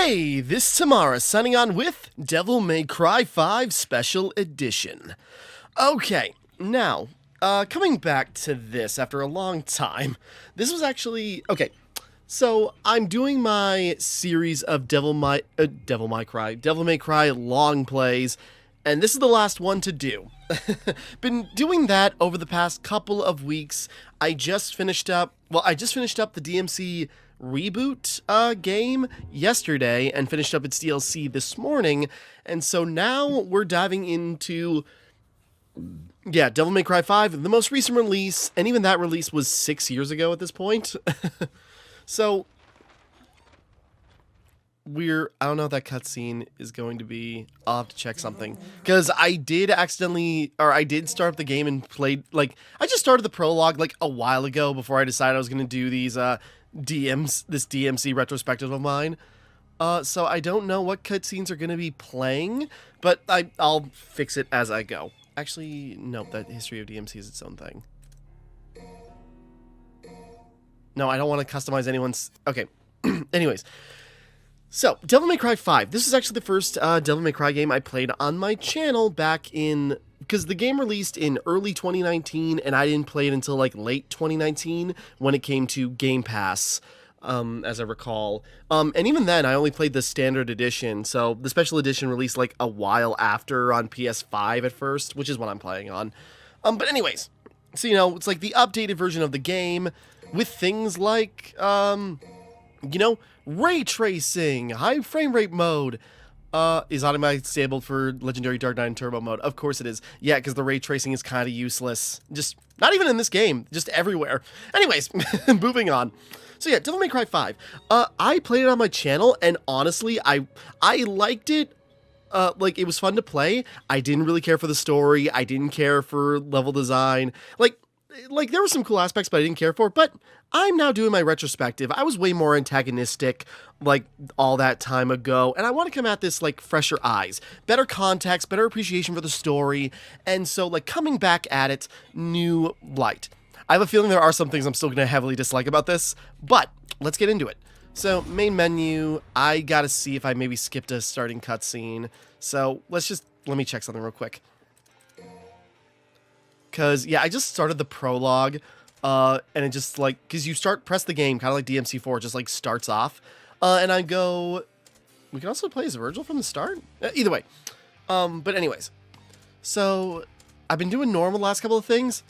Hey, this is Timmara signing on with Devil May Cry 5 Special Edition. Okay, now, coming back to this after a long time, this was actually, okay, so I'm doing my series of Devil May Cry long plays, and this is the last one to do. Been doing that over the past couple of weeks. I just finished up the DMC reboot game yesterday and finished up its DLC this morning, and so now we're diving into Devil May Cry 5, the most recent release, and even that release was 6 years ago at this point. So I don't know if that cutscene is going to be, I'll have to check something, because I did start up the game and played, I just started the prologue, a while ago before I decided I was going to do these, this DMC retrospective of mine. So I don't know what cutscenes are going to be playing, but I'll fix it as I go. Actually, nope, that History of DMC is its own thing. No, I don't want to customize anyone's, okay. Anyways. So, Devil May Cry 5. This is actually the first Devil May Cry game I played on my channel back in... Because the game released in early 2019, and I didn't play it until, late 2019, when it came to Game Pass, as I recall. And even then, I only played the standard edition, so the special edition released, a while after on PS5 at first, which is what I'm playing on. But anyways, so, it's the updated version of the game, with things like, ray tracing, high frame rate mode, is automatically disabled for Legendary Dark Knight and Turbo mode. Of course it is. Yeah, because the ray tracing is kind of useless. Just, not even in this game, just everywhere. Anyways, moving on. So yeah, Devil May Cry 5. I played it on my channel, and honestly, I liked it. It was fun to play. I didn't really care for the story. I didn't care for level design. There were some cool aspects, but I didn't care for. But I'm now doing my retrospective. I was way more antagonistic, all that time ago, and I want to come at this, fresher eyes. Better context, better appreciation for the story, and so, coming back at it, new light. I have a feeling there are some things I'm still going to heavily dislike about this, but let's get into it. So, main menu, I gotta see if I maybe skipped a starting cutscene. So, let me check something real quick. Because, yeah, I just started the prologue, and it just, because you press the game, kind of like DMC4, just, starts off, and I go, we can also play as Virgil from the start? Either way. But anyways, so, I've been doing normal the last couple of things.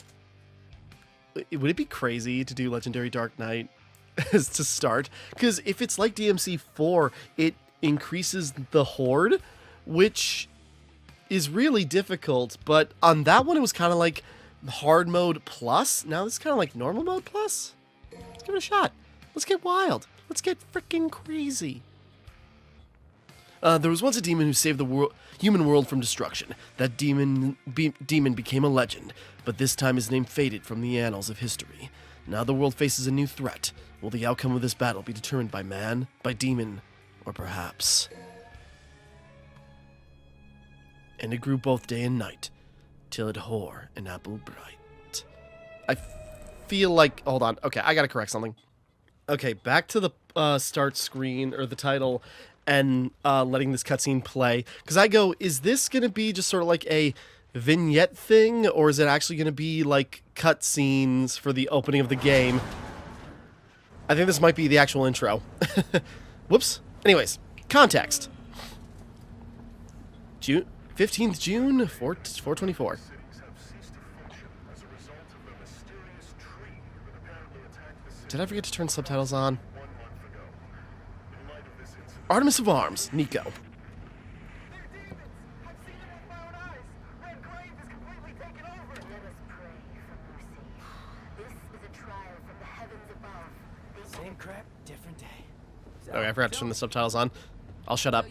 Would it be crazy to do Legendary Dark Knight to start? Because if it's like DMC4, it increases the horde, which is really difficult, but on that one it was kind of like hard mode plus. Now this is kind of like normal mode plus. Let's give it a shot. Let's get wild. Let's get freaking crazy. There was once a demon who saved the human world from destruction. That demon became a legend, but this time his name faded from the annals of history. Now the world faces a new threat. Will the outcome of this battle be determined by man, by demon, or perhaps... And it grew both day and night, till it whore an apple bright. I feel like... Hold on. Okay, I gotta correct something. Okay, back to the start screen, or the title, and letting this cutscene play. Because I go, is this gonna be just sort of like a vignette thing, or is it actually gonna be like cutscenes for the opening of the game? I think this might be the actual intro. Whoops. Anyways, context. 15th June, 424. Did I forget to turn subtitles on? Artemis of Arms, Nico. Same crap, different day. Okay, I forgot to turn the subtitles on. I'll shut up.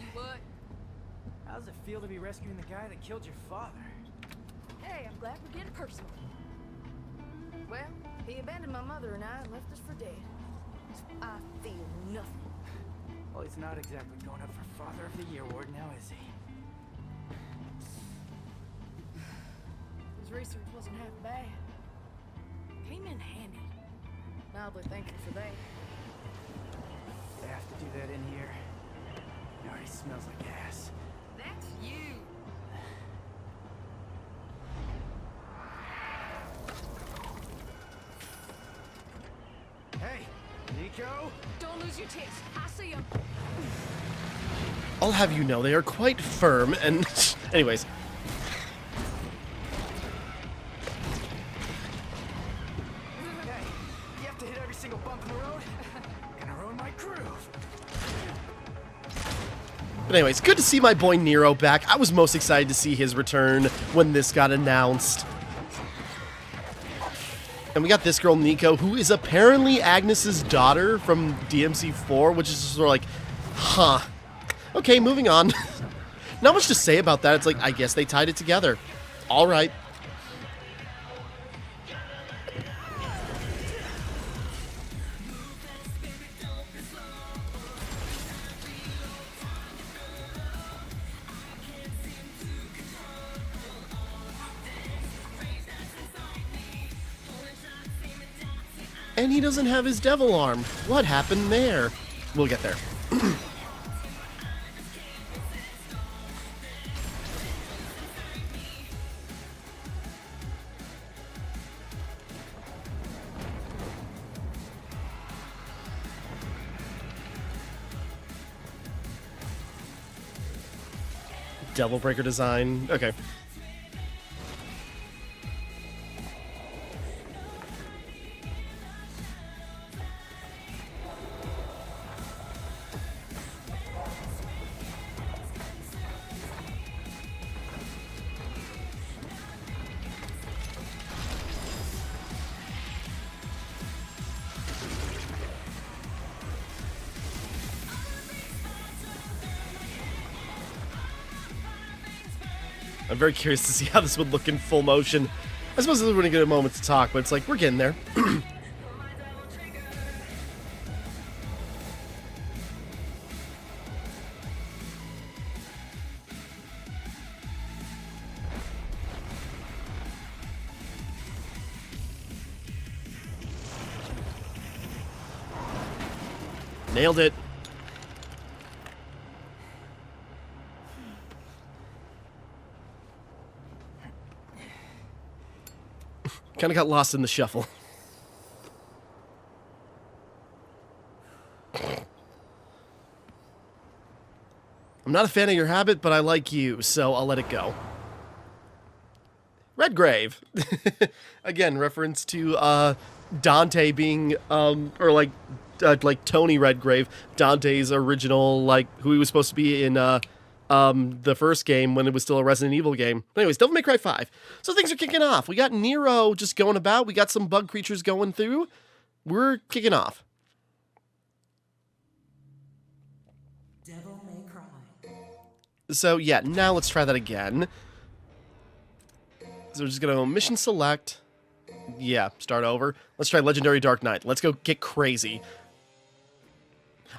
How does it feel to be rescuing the guy that killed your father? Hey, I'm glad we're getting personal. Well, he abandoned my mother and I and left us for dead. I feel nothing. Well, he's not exactly going up for Father of the Year award now, is he? His research wasn't half bad. Came in handy. Mildly thankful for that. They have to do that in here. It already smells like ass. That's you. Hey, Nico? Don't lose your tits. I see him. I'll have you know, they are quite firm, and... anyways. Hey, you have to hit every single bump in the road? Gonna ruin my groove. But anyways, good to see my boy Nero back. I was most excited to see his return when this got announced. And we got this girl, Nico, who is apparently Agnes's daughter from DMC4, which is just sort of like, huh. Okay, moving on. Not much to say about that. It's like, I guess they tied it together. All right. And he doesn't have his devil arm. What happened there? We'll get there. Devil Breaker design. Okay. I'm very curious to see how this would look in full motion. I suppose this wouldn't get a moment to talk, but it's like, we're getting there. Nailed it. Kind of got lost in the shuffle. I'm not a fan of your habit, but I like you, so I'll let it go. Redgrave. Again, reference to Dante being or like Tony Redgrave, Dante's original, like who he was supposed to be in the first game when it was still a Resident Evil game. But anyways, Devil May Cry 5. So things are kicking off. We got Nero just going about. We got some bug creatures going through. We're kicking off. Devil May Cry. So yeah, now let's try that again. So we're just gonna mission select. Yeah, start over. Let's try Legendary Dark Knight. Let's go get crazy.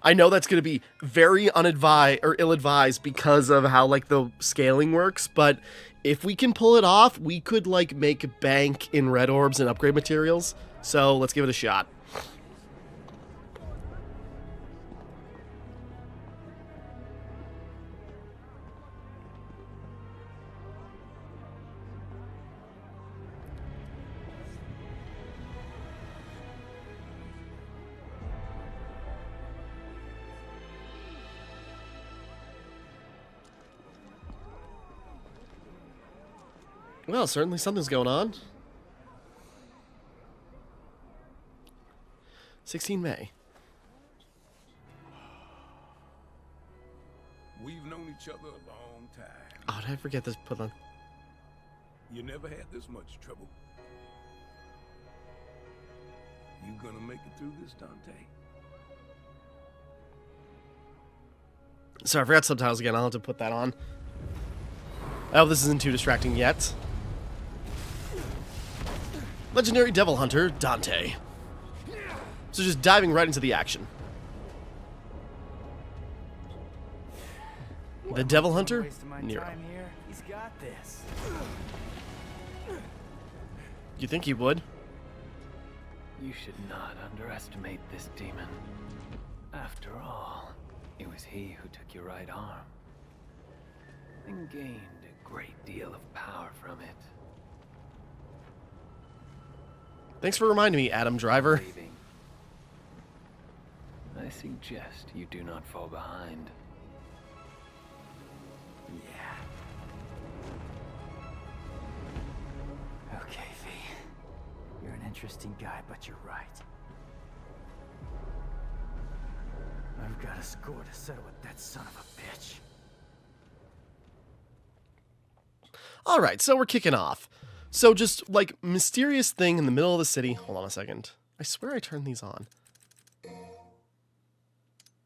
I know that's going to be very unadvised or ill-advised because of how like the scaling works, but if we can pull it off, we could like make bank in red orbs and upgrade materials. So let's give it a shot. Well, certainly something's going on. 16 May. We've known each other a long time. Oh, did I forget this? Put on. You never had this much trouble. You gonna make it through this, Dante? Sorry, I forgot subtitles again. I'll have to put that on. Oh, this isn't too distracting yet. Legendary Devil Hunter, Dante. So just diving right into the action. The Devil Hunter, Wasting my Nero. time here. He's got this. You think he would? You should not underestimate this demon. After all, It was he who took your right arm and gained a great deal of power from it. Thanks for reminding me, Adam Driver. Leaving. I suggest you do not fall behind. Yeah. Okay, V. You're an interesting guy, but you're right. I've got a score to settle with that son of a bitch. All right, so we're kicking off. So just like mysterious thing in the middle of the city. Hold on a second. I swear I turned these on.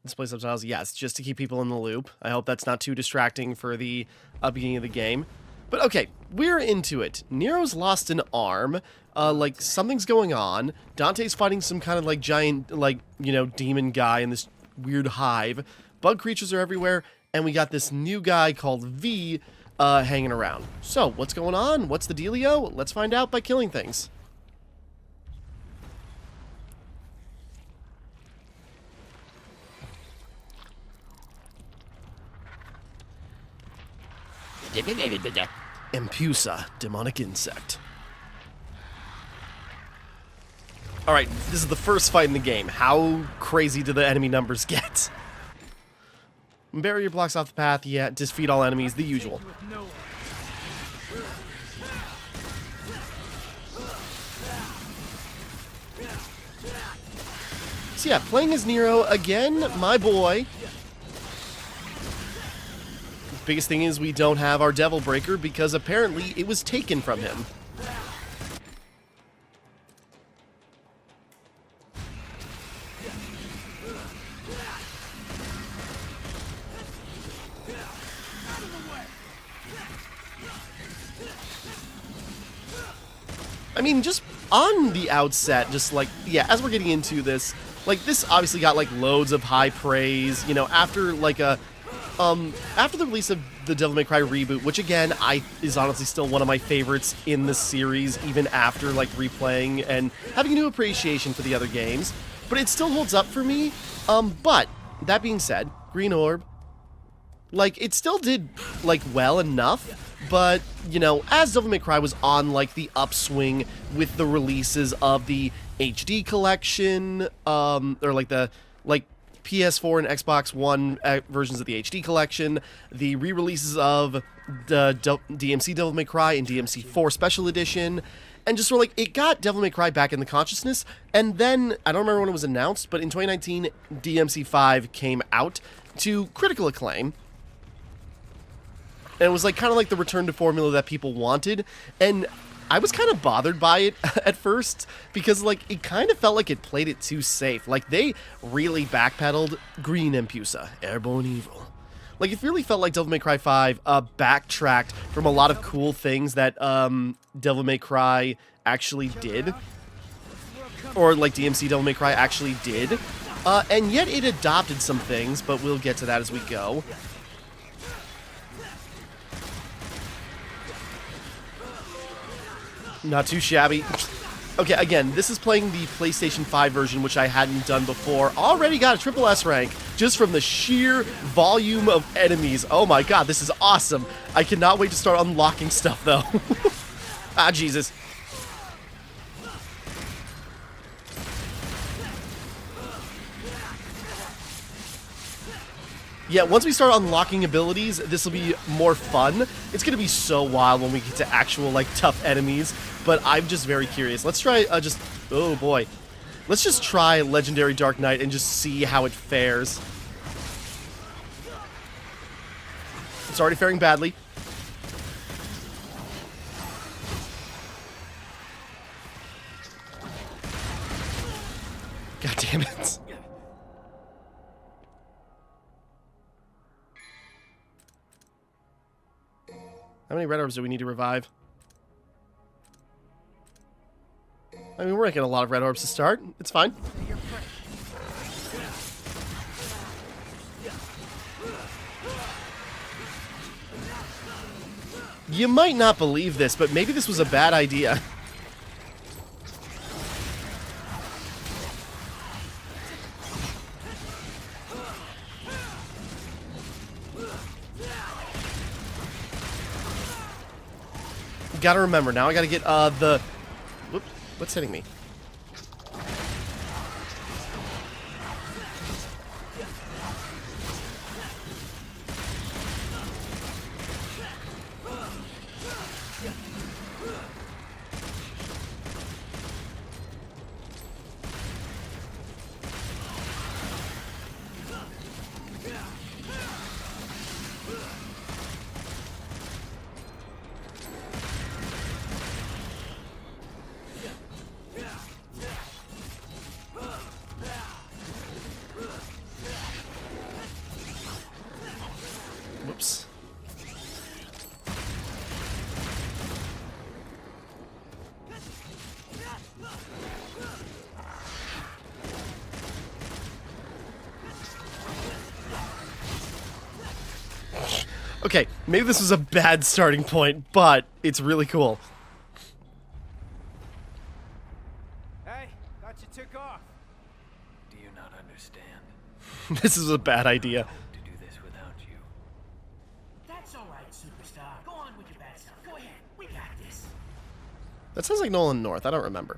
Display subtitles. Yes, just to keep people in the loop. I hope that's not too distracting for the beginning of the game. But okay, we're into it. Nero's lost an arm. Like something's going on. Dante's fighting some kind of like giant, like, you know, demon guy in this weird hive. Bug creatures are everywhere. And we got this new guy called V hanging around. So, what's going on? What's the dealio? Let's find out by killing things. Impusa, demonic insect. Alright, this is the first fight in the game. How crazy do the enemy numbers get? Barrier blocks off the path, yeah, defeat all enemies, the usual. So yeah, playing as Nero again, my boy. Biggest thing is we don't have our Devil Breaker because apparently it was taken from him. I mean, just on the outset, just like, yeah, as we're getting into this, like, this obviously got, like, loads of high praise, you know, after, like, after the release of the Devil May Cry reboot, which, again, is honestly still one of my favorites in the series, even after, like, replaying and having a new appreciation for the other games, but it still holds up for me, but, that being said, Green Orb, like, it still did, like, well enough. But, you know, as Devil May Cry was on, like, the upswing with the releases of the HD collection, or, like, the, like, PS4 and Xbox One versions of the HD collection, the re-releases of the DMC Devil May Cry and DMC4 Special Edition, and just sort of, like, it got Devil May Cry back in the consciousness, and then, I don't remember when it was announced, but in 2019, DMC5 came out to critical acclaim. And it was like kind of like the return to formula that people wanted, and I was kind of bothered by it at first because like it kind of felt like it played it too safe. Like they really backpedaled Green Impusa, Airborne Evil. Like it really felt like Devil May Cry 5 backtracked from a lot of cool things that Devil May Cry actually did, or like DMC Devil May Cry actually did, and yet it adopted some things, but we'll get to that as we go. Not too shabby. Okay, again, this is playing the PlayStation 5 version, which I hadn't done before. Already got a triple S rank, just from the sheer volume of enemies. Oh my god, this is awesome. I cannot wait to start unlocking stuff, though. Ah, Jesus. Yeah, once we start unlocking abilities, this will be more fun. It's going to be so wild when we get to actual, like, tough enemies, but I'm just very curious. Let's try, oh boy. Let's just try Legendary Dark Knight and just see how it fares. It's already faring badly. God damn it. How many red orbs do we need to revive? I mean, we're not getting a lot of red orbs to start. It's fine. You might not believe this, but maybe this was a bad idea. gotta remember. Now I gotta get, the... Whoops. What's hitting me? Whoops. Okay, maybe this was a bad starting point, but it's really cool. Hey, thought you took off. Do you not understand? This is a bad idea. To do this without you. That's all right, superstar. Go on with your bad stuff. Go ahead. We got this. That sounds like Nolan North. I don't remember.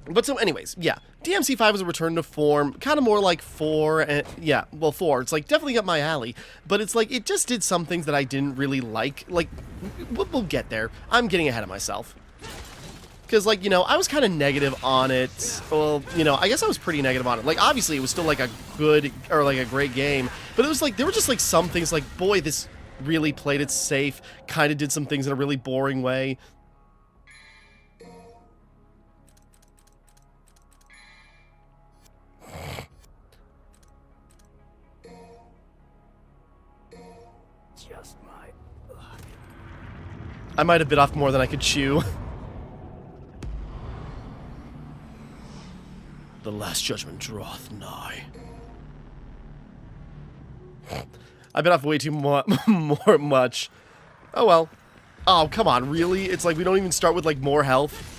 But so anyways, yeah. DMC5 was a return to form, kind of more like 4, and yeah, well 4, it's like definitely up my alley, but it's like, it just did some things that I didn't really like, we'll get there. I'm getting ahead of myself. Because, like, you know, I was kind of negative on it, well, you know, I guess I was pretty negative on it. Like, obviously, it was still, like, a good, or, like, a great game, but it was, like, there were just, like, some things, like, boy, this really played it safe, kind of did some things in a really boring way. Just my luck. I might have bit off more than I could chew. The last judgment draweth nigh. I bit off way too much. Oh well. Oh, come on, really? It's like we don't even start with, like, more health.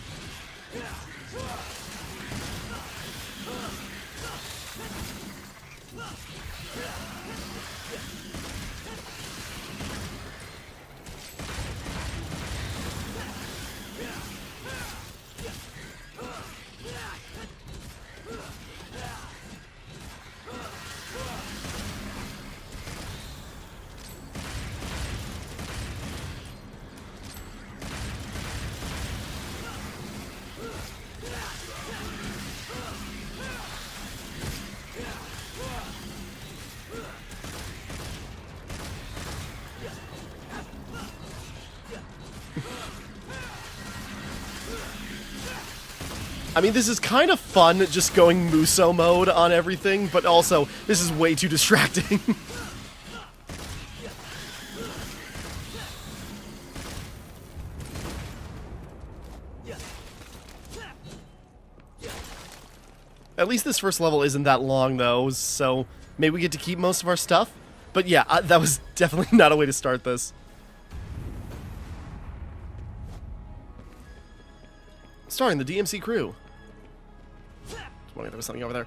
I mean, this is kind of fun, just going Muso mode on everything, but also, this is way too distracting. At least this first level isn't that long, though, so maybe we get to keep most of our stuff. But yeah, that was definitely not a way to start this. Starring the DMC crew. Wait, there was something over there.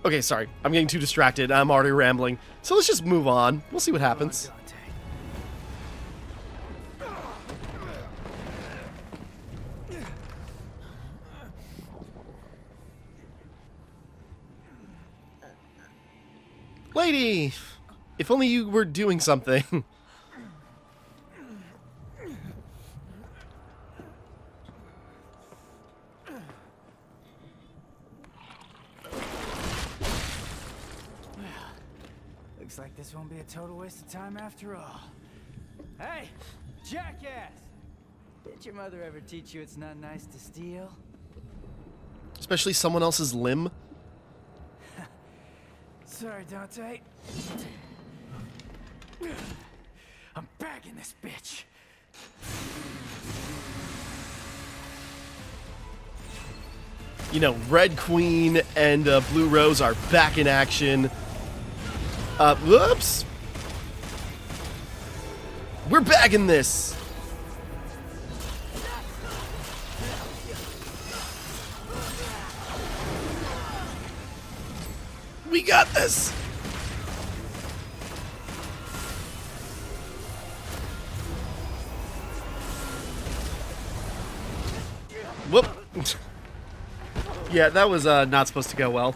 Okay, sorry. I'm getting too distracted. I'm already rambling. So let's just move on. We'll see what happens. Lady! If only you were doing something. Looks like this won't be a total waste of time after all. Hey, jackass! Did your mother ever teach you it's not nice to steal? Especially someone else's limb. Sorry, Dante. I'm bagging this bitch. You know, Red Queen and Blue Rose are back in action. Whoops! We're bagging this! We got this! Yeah, that was not supposed to go well.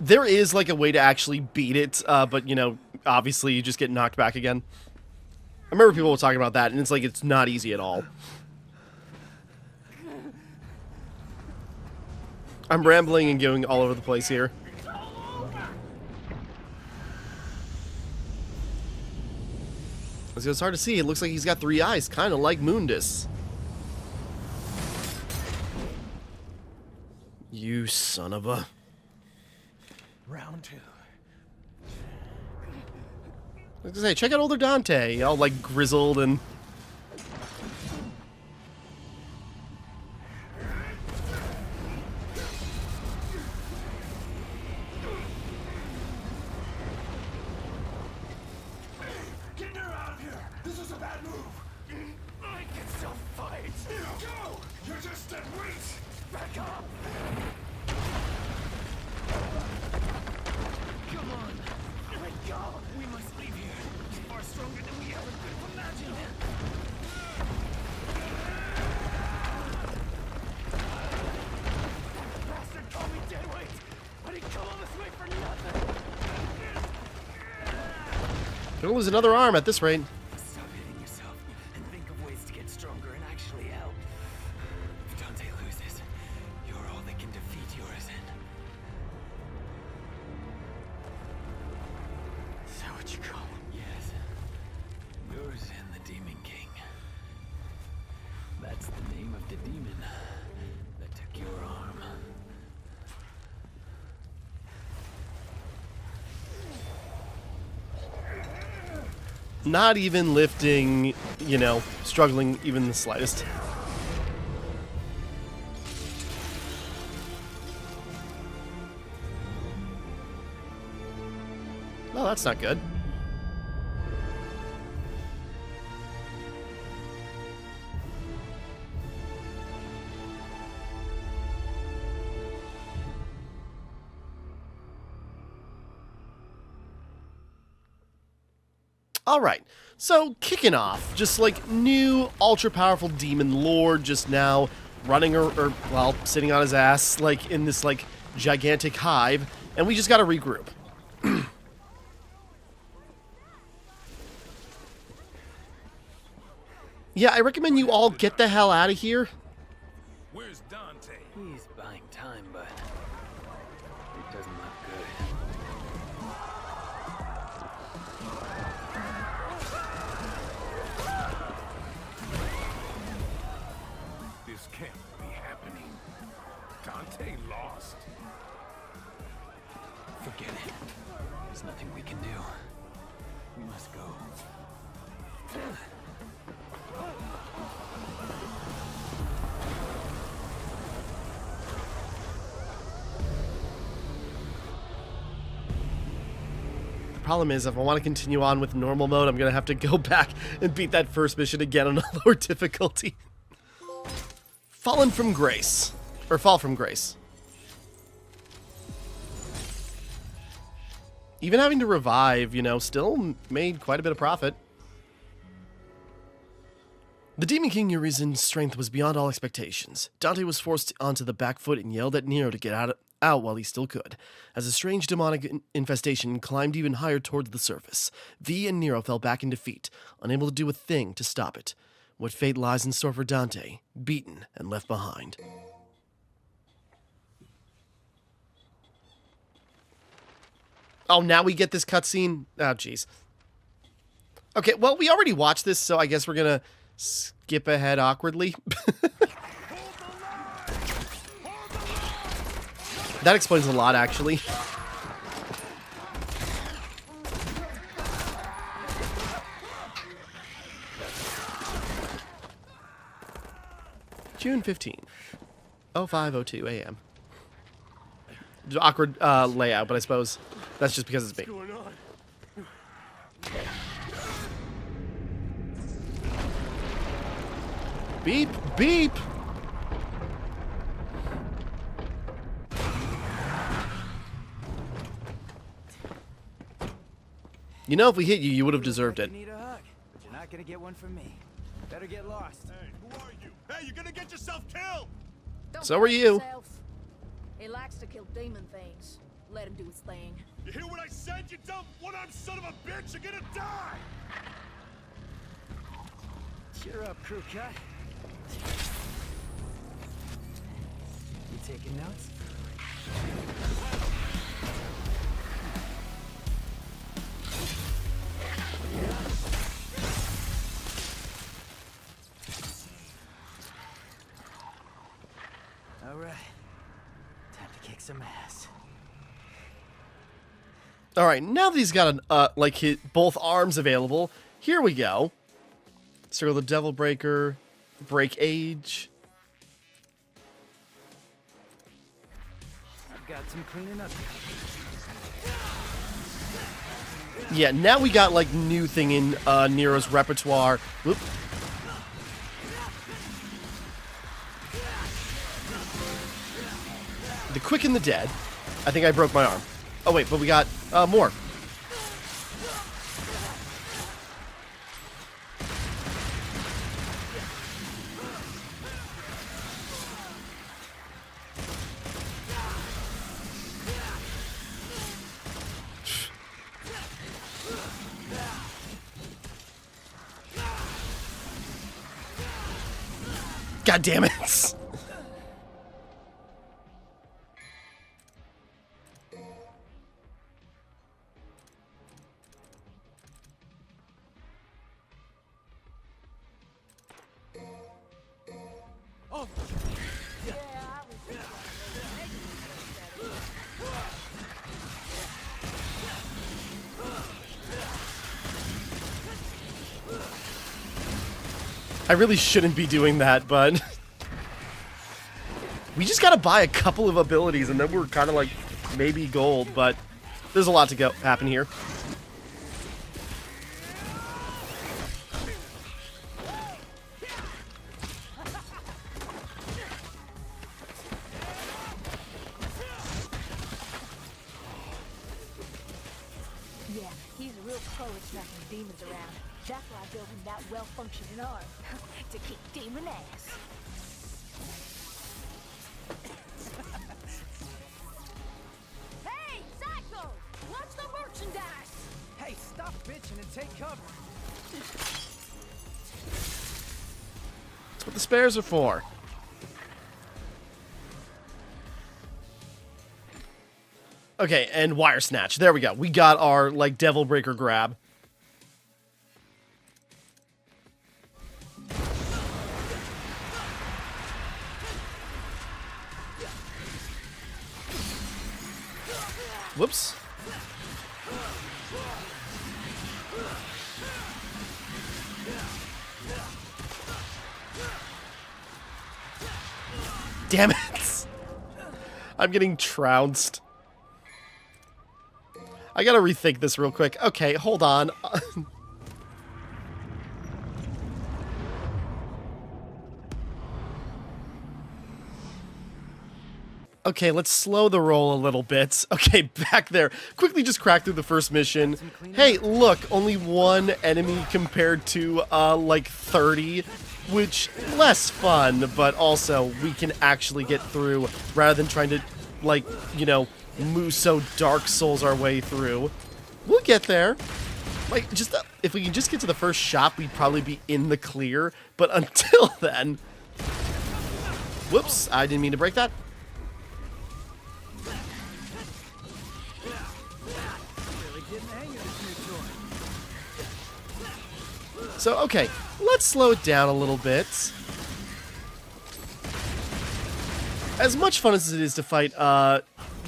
There is like a way to actually beat it, but you know, obviously you just get knocked back again. I remember people were talking about that, and it's like it's not easy at all. I'm rambling and going all over the place here. It's hard to see. It looks like he's got 3 eyes, kind of like Mundus. You son of a... Round 2. I was gonna say, check out older Dante, all like grizzled and... Get her out of here! This is a bad move! I can still fight! Go! You're just dead weight! Back up! Come on. Let go. We must leave here. He's far stronger than we ever could have imagined. That bastard called me dead weight, but he come all this way for nothing. Gonna lose another arm at this rate. Stop hitting yourself and think of ways to get stronger and actually help. If Dante loses, you're all that can defeat Urizen. Is that what you call him? Yes. Urizen, the Demon King. That's the name of the demon that took your arm. Not even lifting, you know, struggling even the slightest. Well, that's not good. Alright, so kicking off, just like new ultra-powerful demon lord just now running or, well, sitting on his ass, like in this like gigantic hive, and we just gotta regroup. Yeah, I recommend you all get the hell out of here. Where's Dante? He's buying time, but it doesn't look good. This can't be happening. Dante lost. Forget it. There's nothing we can do. We must go. Problem is, if I want to continue on with normal mode, I'm going to have to go back and beat that first mission again on a lower difficulty. Fallen from Grace. Or Fall from Grace. Even having to revive, you know, still made quite a bit of profit. The Demon King Urizen's strength was beyond all expectations. Dante was forced onto the back foot and yelled at Nero to get out while he still could. As a strange demonic infestation climbed even higher towards the surface, V and Nero fell back in defeat, unable to do a thing to stop it. What fate lies in store for Dante, beaten and left behind. Oh, now we get this cutscene? Oh, jeez. Okay, well, we already watched this, so I guess we're gonna skip ahead awkwardly. That explains a lot, actually. June 15th, 05:02 a.m. Awkward layout, but I suppose that's just because it's me. What's going on? Beep, beep! You know, if we hit you, you would have deserved it. You need a hug, but you're not gonna get one from me. Better get lost. Hey, who are you? Hey, you're gonna get yourself killed! Don't So are blame you. yourselves. likes to kill demon things. Let him do his thing. You hear what I said, you dumb one-armed son of a bitch? You're gonna die! Cheer up, crew cut. You taking notes? All right. Time to kick some ass. All right, now that he's got an like both arms available, here we go. Circle the Devil Breaker, break age. I've got some cleaning up. Yeah, now we got like new thing in Nero's repertoire. Whoop. The Quick and the Dead. I think I broke my arm. Oh wait, but we got more. God damn it. I really shouldn't be doing that, but we just gotta buy a couple of abilities and then we're kind of like maybe gold, but there's a lot to happen here. Yeah, he's a real pro at smacking demons around. That's why I built him that well-functioning arm. To kick demon ass. Hey, Psycho! Watch the merchandise! Hey, stop bitching and take cover. That's what the spares are for. Okay, and Wire Snatch. There we go. We got our, like, Devil Breaker grab. Whoops. Damn it. I'm getting trounced. I gotta rethink this real quick. Okay, hold on. Okay, let's slow the roll a little bit. Okay, back there. Quickly just crack through the first mission. Hey, look, only one enemy compared to, like 30, which, less fun, but also we can actually get through rather than trying to, like, you know, Muso Dark Souls our way through. We'll get there. Like, just, if we can just get to the first shop, we'd probably be in the clear, but until then... Whoops, I didn't mean to break that. So, okay, let's slow it down a little bit. As much fun as it is to fight,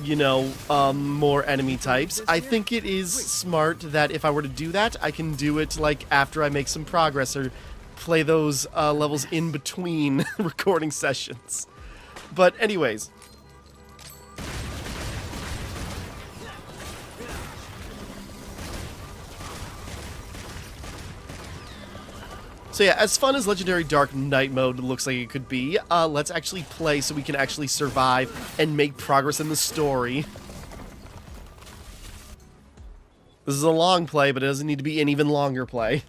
you know, more enemy types, I think it is smart that if I were to do that, I can do it, like, after I make some progress or play those levels in between recording sessions. But anyways... So yeah, as fun as Legendary Dark Knight mode looks like it could be, let's actually play so we can actually survive and make progress in the story. This is a long play, but it doesn't need to be an even longer play.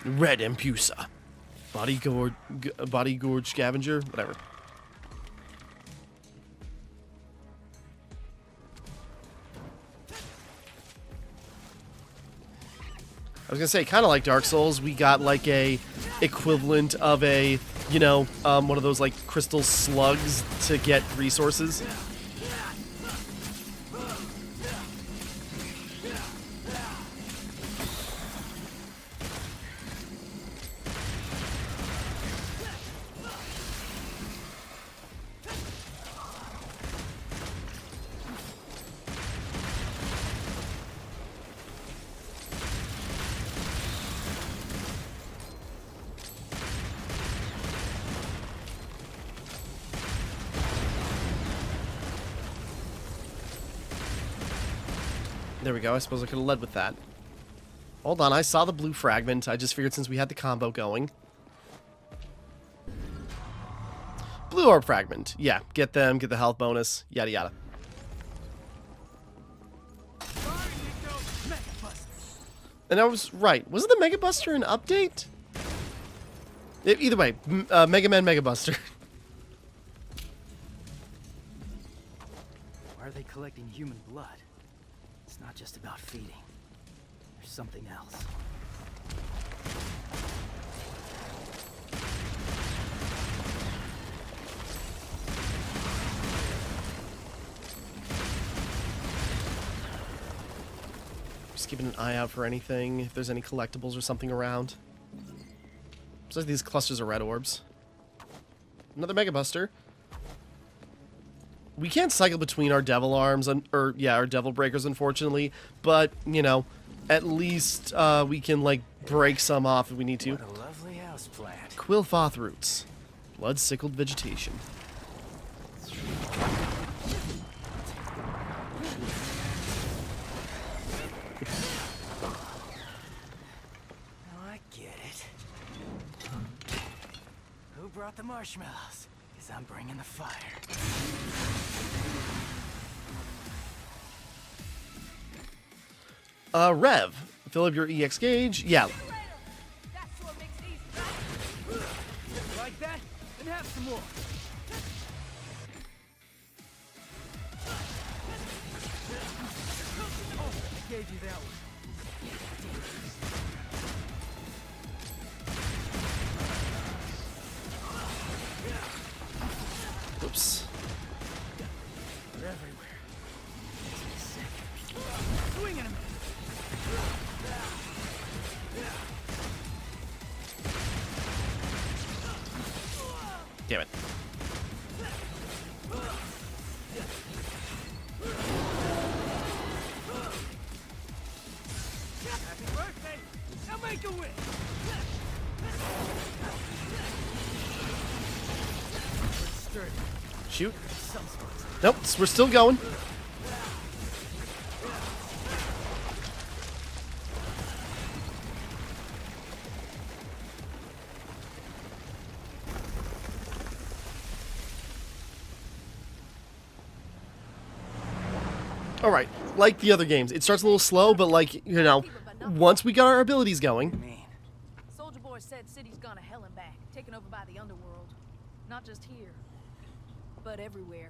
Red Impusa. Body gorge scavenger, whatever. I was gonna say, kind of like Dark Souls, we got like a equivalent of a, you know, one of those like crystal slugs to get resources. There we go. I suppose I could have led with that. Hold on, I saw the blue fragment. I just figured since we had the combo going. Blue orb fragment. Yeah, get them, get the health bonus, yada yada. And I was right. Wasn't the Mega Buster an update? Either way, Mega Man Mega Buster. Why are they collecting human blood? It's not just about feeding. There's something else. Just keeping an eye out for anything, if there's any collectibles or something around. Besides these clusters of red orbs. Another Mega Buster. We can't cycle between our devil arms, or yeah, our devil breakers, unfortunately. But, you know, at least we can, like, break some off if we need to. What a lovely house plant. Quillfoth roots. Blood-sickled vegetation. Now I get it. Who brought the marshmallows? Because I'm bringing the fire. Rev. Fill up your EX gauge. Yeah. Like that? Then have some more. Oh, I gave you that one. Oops. They're everywhere. Swing at him. Damn it. Happy birthday! Now make a wish! Shoot. Nope, we're still going. Alright, like the other games, it starts a little slow, but like, you know, once we got our abilities going. Soldier Boy said city's gone to hell and back, taken over by the underworld. Not just here, but everywhere.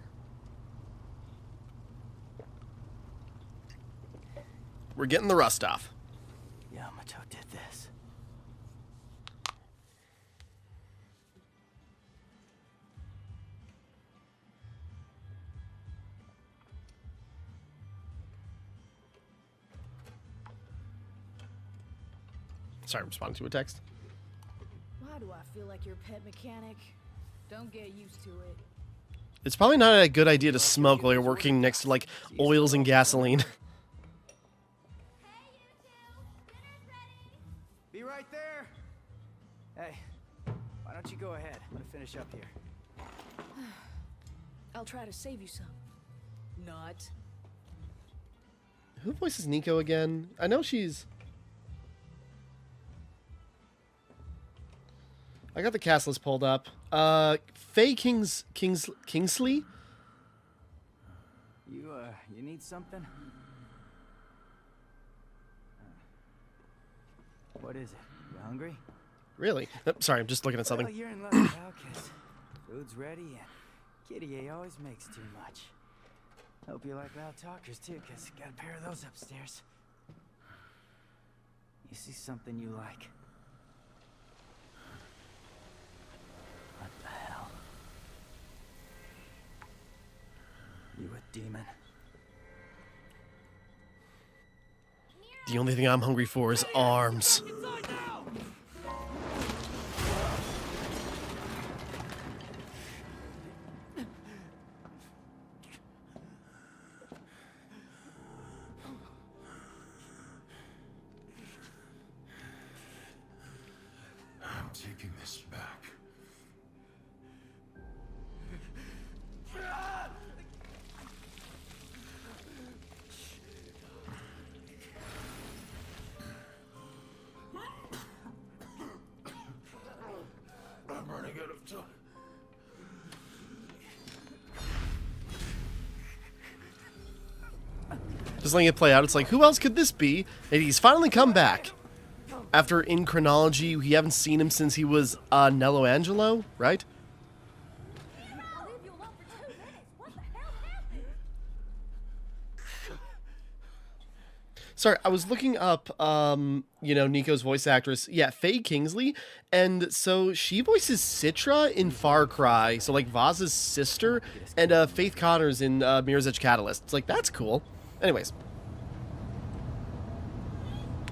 We're getting the rust off. Yamato did this. Sorry, I'm responding to a text. Why do I feel like your pet mechanic? Don't get used to it. It's probably not a good idea to smoke while you're working next to, like, oils and gasoline. Be right there. Hey, why don't you go ahead? I'm gonna finish up here. I'll try to save you some. Not. Who voices Nico again? I know she's... I got the cast list pulled up. Faye Kingsley? You need something? What is it? You hungry? Really? Oh, sorry, I'm just looking at something. Well, you're in luck, pal, 'cause food's ready and Kitty A always makes too much. Hope you like loud talkers too, 'cause got a pair of those upstairs. You see something you like? What the hell? You a demon? The only thing I'm hungry for is arms. I'm taking this back. I'm running out of time. Just letting it play out, it's like, who else could this be? And he's finally come back. After, in chronology, we haven't seen him since he was Nello Angelo, right? I'll leave you alone for 2 minutes. What the hell happened? Sorry, I was looking up, you know, Nico's voice actress. Yeah, Faye Kingsley. And so she voices Citra in Far Cry. So, like, Vaz's sister. And Faith Connors in Mirror's Edge Catalyst. It's like, that's cool. Anyways.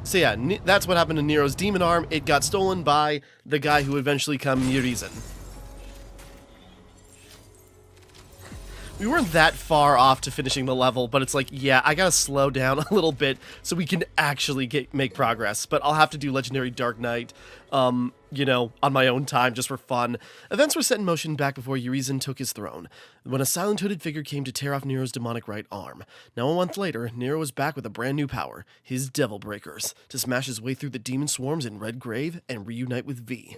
So yeah, that's what happened to Nero's demon arm. It got stolen by the guy who would eventually become Urizen. We weren't that far off to finishing the level, but it's like, yeah, I gotta slow down a little bit so we can actually make progress. But I'll have to do Legendary Dark Knight, you know, on my own time, just for fun. Events were set in motion back before Urizen took his throne, when a silent hooded figure came to tear off Nero's demonic right arm. Now a month later, Nero was back with a brand new power, his Devil Breakers, to smash his way through the demon swarms in Red Grave and reunite with V.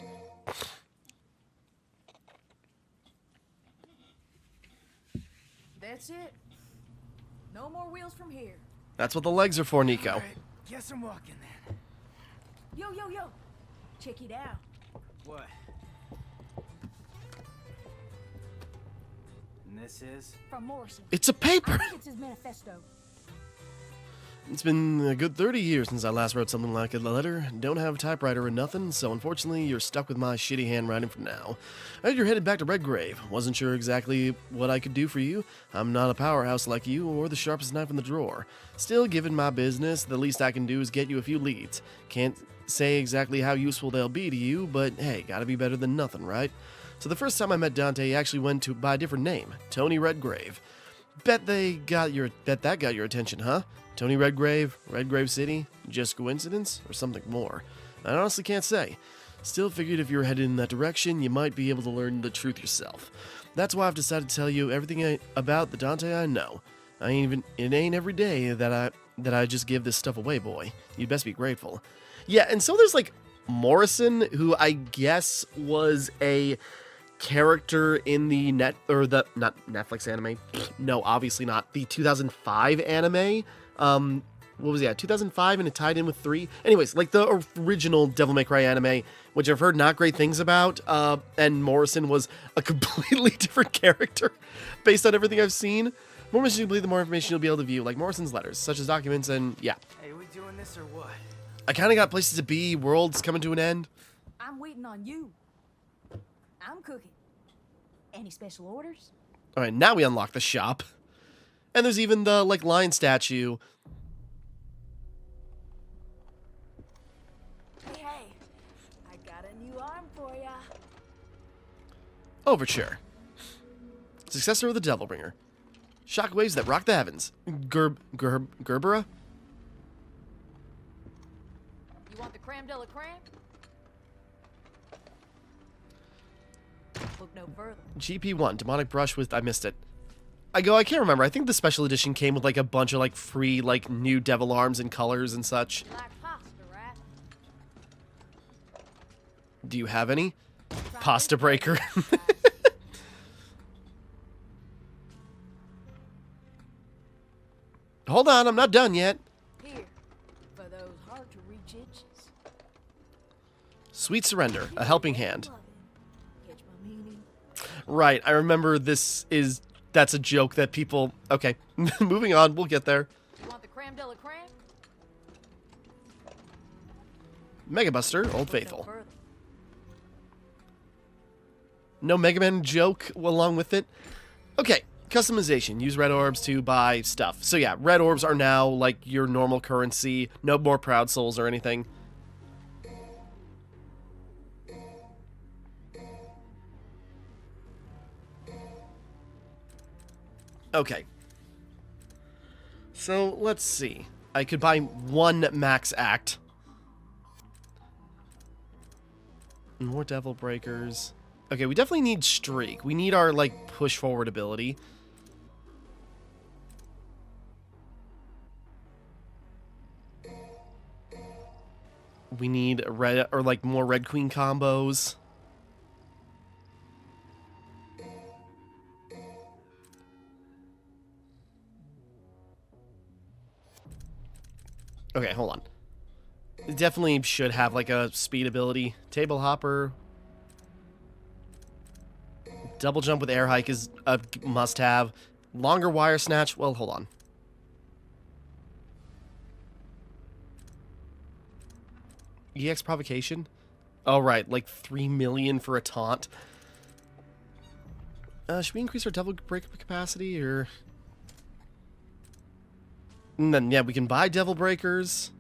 That's it. No more wheels from here. That's what the legs are for, Nico. All right, guess I'm walking then. Yo, yo, yo. Check it out. What? And this is? From Morrison. It's a paper! I think it's his manifesto. It's been a good 30 years since I last wrote something like a letter. Don't have a typewriter or nothing, so unfortunately you're stuck with my shitty handwriting for now. I heard you're headed back to Redgrave. Wasn't sure exactly what I could do for you. I'm not a powerhouse like you or the sharpest knife in the drawer. Still, given my business, the least I can do is get you a few leads. Can't say exactly how useful they'll be to you, but hey, gotta be better than nothing, right? So the first time I met Dante, he actually went by a different name, Tony Redgrave. Bet that got your attention, huh? Tony Redgrave, Redgrave City, just coincidence, or something more? I honestly can't say. Still figured if you're headed in that direction, you might be able to learn the truth yourself. That's why I've decided to tell you everything about the Dante I know. It ain't every day that I just give this stuff away, boy. You'd best be grateful. Yeah, and so there's like Morrison, who I guess was a character in the not Netflix anime. No, obviously not. The 2005 anime. What was it? 2005, and it tied in with 3. Anyways, like the original Devil May Cry anime, which I've heard not great things about, and Morrison was a completely different character based on everything I've seen. The more information you believe, the more information you'll be able to view, like Morrison's letters, such as documents, and yeah. Hey, we doing this or what? I kind of got places to be, worlds coming to an end. I'm waiting on you. I'm cooking. Any special orders? All right, now we unlock the shop. And there's even the, like, lion statue. Hey, I got a new arm for ya. Overture. Successor of the Devilbringer. Shockwaves that rock the heavens. Gerbera? You want the creme de la creme? Look no further. GP1, Demonic Brush with... I missed it. I can't remember. I think the special edition came with, like, a bunch of, like, free, like, new devil arms and colors and such. Like pasta, right? Do you have any? Pasta Breaker. Hold on, I'm not done yet. Here, for those hard-to-reach itches. Sweet surrender, a helping hand. Catch my meaning? Right, I remember that's a joke that people... Okay, moving on, we'll get there. You want the creme de la creme? Mega Buster, Old Look no Faithful. further. No Mega Man joke along with it. Okay, customization. Use red orbs to buy stuff. So yeah, red orbs are now like your normal currency. No more Proud Souls or anything. Okay. So let's see. I could buy one max act. More Devil Breakers. Okay, we definitely need Streak. We need our, like, push forward ability. We need red, or, like, more Red Queen combos. Okay, hold on. It definitely should have, like, a speed ability. Table Hopper. Double jump with air hike is a must-have. Longer wire snatch. Well, hold on. EX provocation? Oh, right. Like 3 million for a taunt. Should we increase our devil breaker capacity, or... And then, yeah, we can buy devil breakers.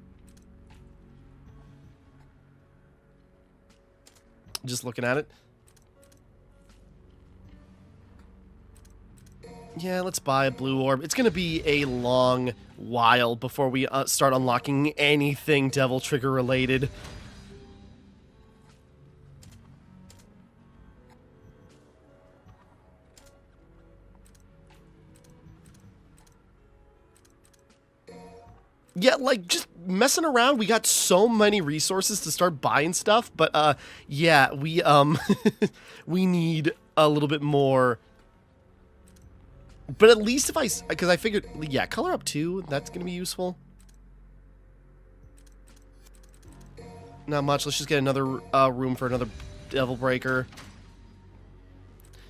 Just looking at it. Yeah, let's buy a blue orb. It's going to be a long while before we start unlocking anything Devil Trigger related. Yeah, like, just messing around. We got so many resources to start buying stuff, but, yeah, we, we need a little bit more. But at least if because I figured, yeah, color up 2, that's going to be useful. Not much. Let's just get another room for another Devil Breaker.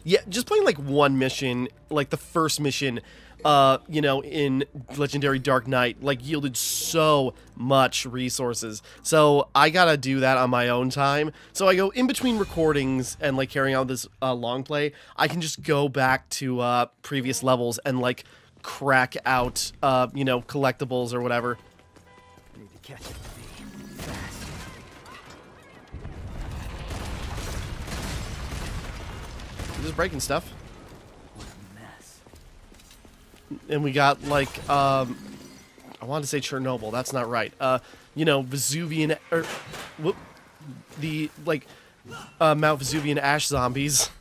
Yeah, just playing, like, one mission, like, the first mission, you know, in Legendary Dark Knight, like, yielded so much resources. So I gotta do that on my own time. So I go in between recordings and, like, carrying out this long play. I can just go back to previous levels and, like, crack out, you know, collectibles or whatever. Need to catch up to me. Fast. Just breaking stuff. What a mess. And we got, like, I wanted to say Chernobyl. That's not right. You know, Vesuvian, or, whoop, the, like, Mount Vesuvian ash zombies.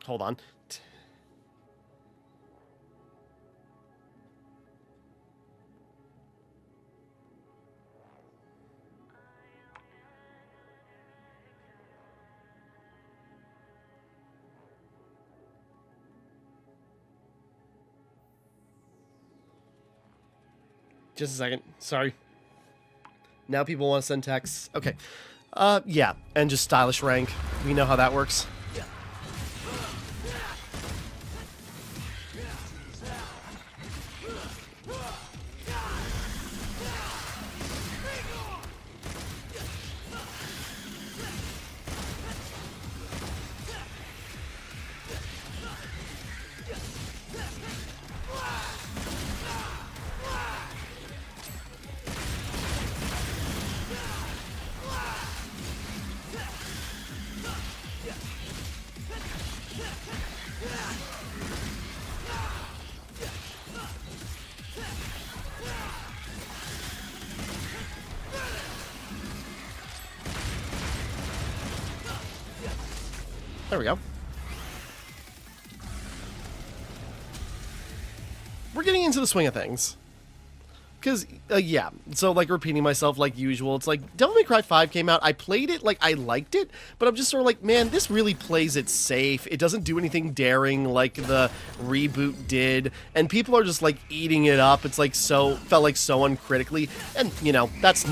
Hold on. Just a second. Sorry. Now people want to send texts. Okay. Yeah. And just stylish rank. We know how that works. There we go. into the swing of things. Because, yeah, so, like, repeating myself like usual, it's like, Devil May Cry 5 came out, I played it, like, I liked it, but I'm just sort of like, man, this really plays it safe, it doesn't do anything daring like the reboot did, and people are just, like, eating it up, it's, like, felt like so uncritically, and, you know, that's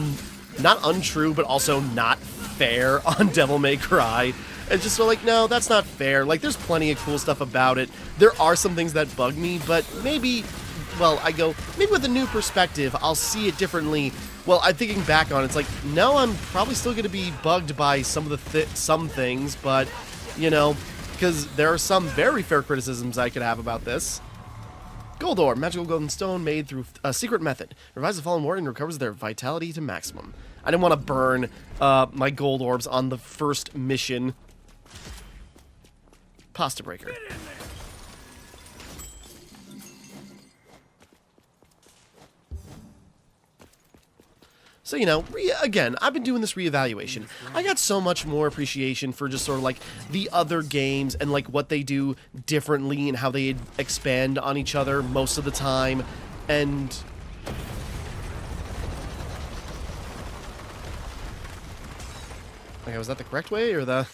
not untrue, but also not fair on Devil May Cry. It's just so like, no, that's not fair, like, there's plenty of cool stuff about it, there are some things that bug me, but maybe... Well, I go, maybe with a new perspective, I'll see it differently. Well, I'm thinking back on it, it's like, no, I'm probably still going to be bugged by some of the some things, but, you know, because there are some very fair criticisms I could have about this. Gold ore, magical golden stone made through a secret method. Revives the fallen warrior and recovers their vitality to maximum. I didn't want to burn my gold orbs on the first mission. Pasta breaker. So, you know, again, I've been doing this reevaluation. I got so much more appreciation for just sort of like the other games and like what they do differently and how they expand on each other most of the time. And okay, was that the correct way or the...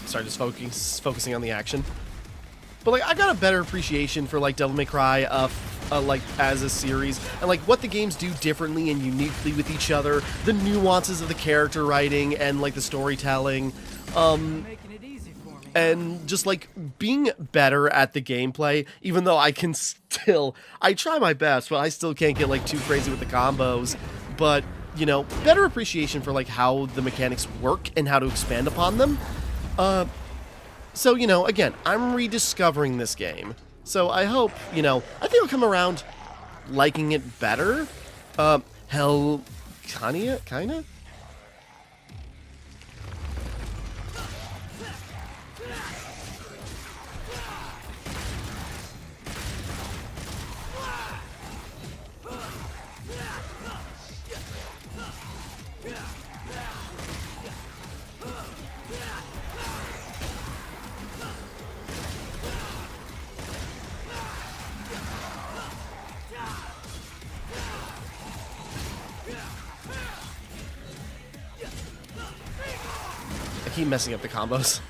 Sorry, just focusing on the action. But like, I got a better appreciation for like Devil May Cry, like as a series, and like what the games do differently and uniquely with each other, the nuances of the character writing and like the storytelling, Making it easy for me. and just like being better at the gameplay. Even though I try my best, but I still can't get like too crazy with the combos. But you know, better appreciation for like how the mechanics work and how to expand upon them. So, you know, again, I'm rediscovering this game. So I hope, you know, I think I'll come around liking it better. Hell, kinda? I keep messing up the combos.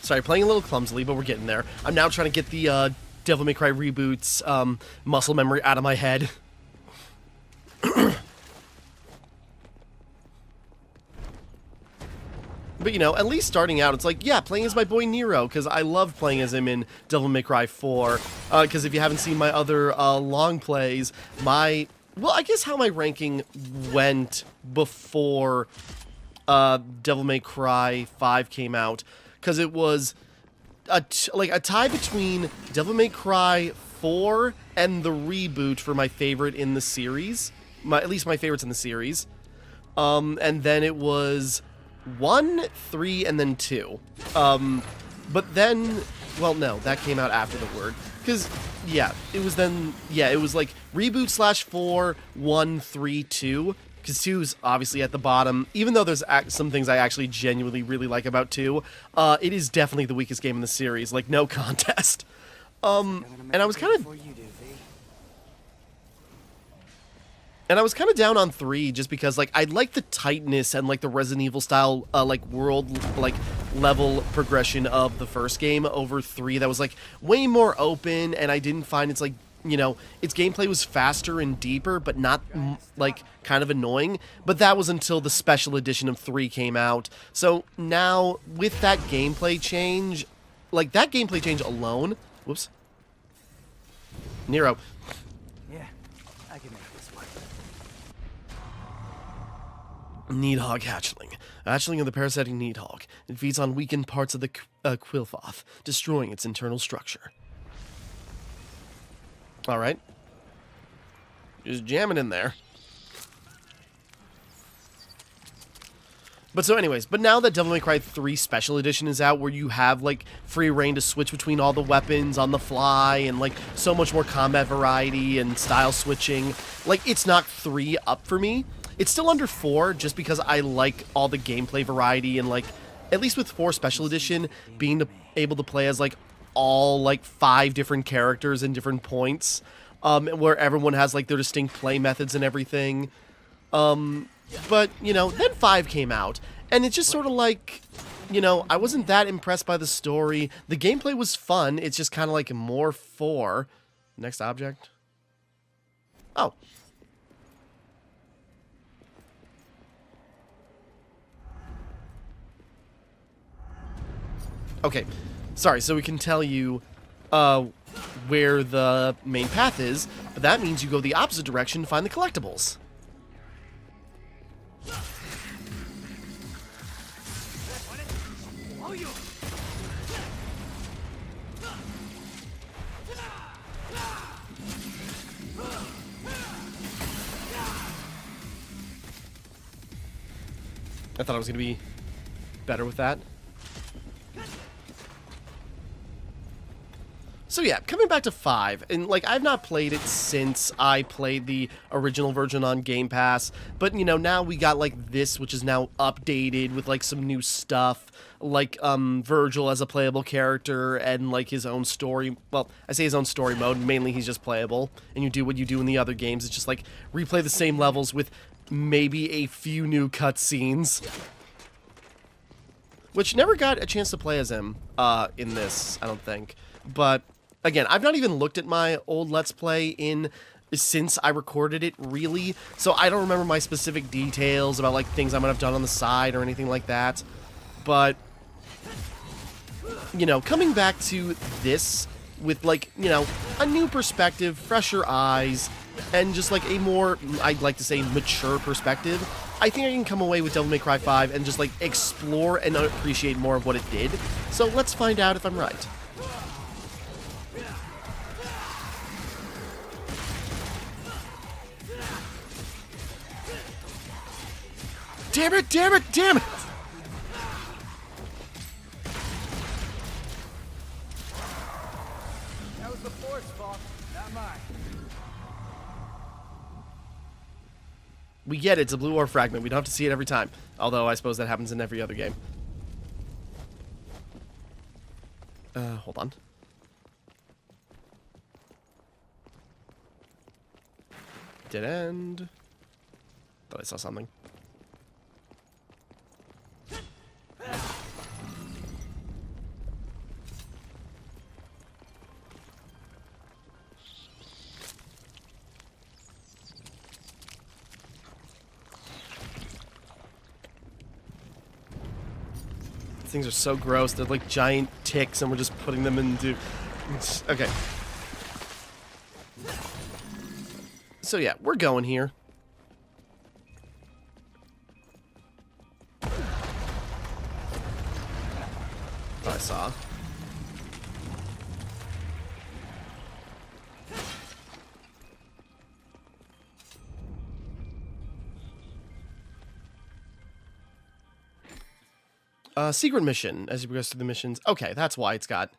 Sorry, playing a little clumsily, but we're getting there. I'm now trying to get the Devil May Cry reboots muscle memory out of my head. But, you know, at least starting out, it's like, yeah, playing as my boy Nero, because I love playing as him in Devil May Cry 4. Because if you haven't seen my other long plays, well, I guess how my ranking went before Devil May Cry 5 came out, because it was a tie between Devil May Cry 4 and the reboot for my favorite in the series. At least my favorites in the series. And then it was 1, 3, and then 2. But then, well, no, that came out after the word. Because, yeah, it was then, yeah, it was like reboot /4, 1, 3, 2. Because 2's obviously at the bottom. Even though there's some things I actually genuinely really like about 2, it is definitely the weakest game in the series. Like, no contest. And I was kind of... And I was kind of down on 3 just because, like, I like the tightness and, like, the Resident Evil style, like, world, like, level progression of the first game over 3 that was, like, way more open, and I didn't find it's, like, you know, its gameplay was faster and deeper, but not, like, kind of annoying. But that was until the special edition of 3 came out. So now, with that gameplay change, like, that gameplay change alone... Whoops. Nero. I can make this work. Needhog hatchling. hatchling of the parasitic Needhawk. It feeds on weakened parts of the Quillfoth, destroying its internal structure. Alright. Just jamming in there. But so anyways, but now that Devil May Cry 3 Special Edition is out, where you have, like, free reign to switch between all the weapons on the fly, and, like, so much more combat variety and style switching, like, it's knocked 3 up for me. It's still under 4, just because I like all the gameplay variety, and, like, at least with 4 Special Edition, being able to play as, like, all, like, 5 different characters in different points, where everyone has, like, their distinct play methods and everything. But, you know, then 5 came out, and it's just sort of like, you know, I wasn't that impressed by the story. The gameplay was fun, it's just kind of like more 4. Next object. Oh. Okay, sorry, so we can tell you, where the main path is, but that means you go the opposite direction to find the collectibles. I thought I was going to be better with that. So yeah, coming back to 5, and like, I've not played it since I played the original version on Game Pass, but you know, now we got like this, which is now updated with like some new stuff, like Virgil as a playable character, and like his own story, well, I say his own story mode, mainly he's just playable, and you do what you do in the other games, it's just like, replay the same levels with maybe a few new cutscenes. Which never got a chance to play as him, in this, I don't think, but again, I've not even looked at my old Let's Play since I recorded it, really, so I don't remember my specific details about, like, things I might have done on the side or anything like that, but, you know, coming back to this with, like, you know, a new perspective, fresher eyes, and just, like, a more, I'd like to say, mature perspective, I think I can come away with Devil May Cry 5 and just, like, explore and appreciate more of what it did, so let's find out if I'm right. Damn it, damn it, damn it! That was the Fort's fault, not mine. We get it, it's a blue ore fragment. We don't have to see it every time. Although, I suppose that happens in every other game. Hold on. Dead end. Thought I saw something. These things are so gross. They're like giant ticks, and we're just putting them into... Okay. So yeah, we're going here. Thought I saw. Secret mission as you progress through the missions. Okay, that's why it's got...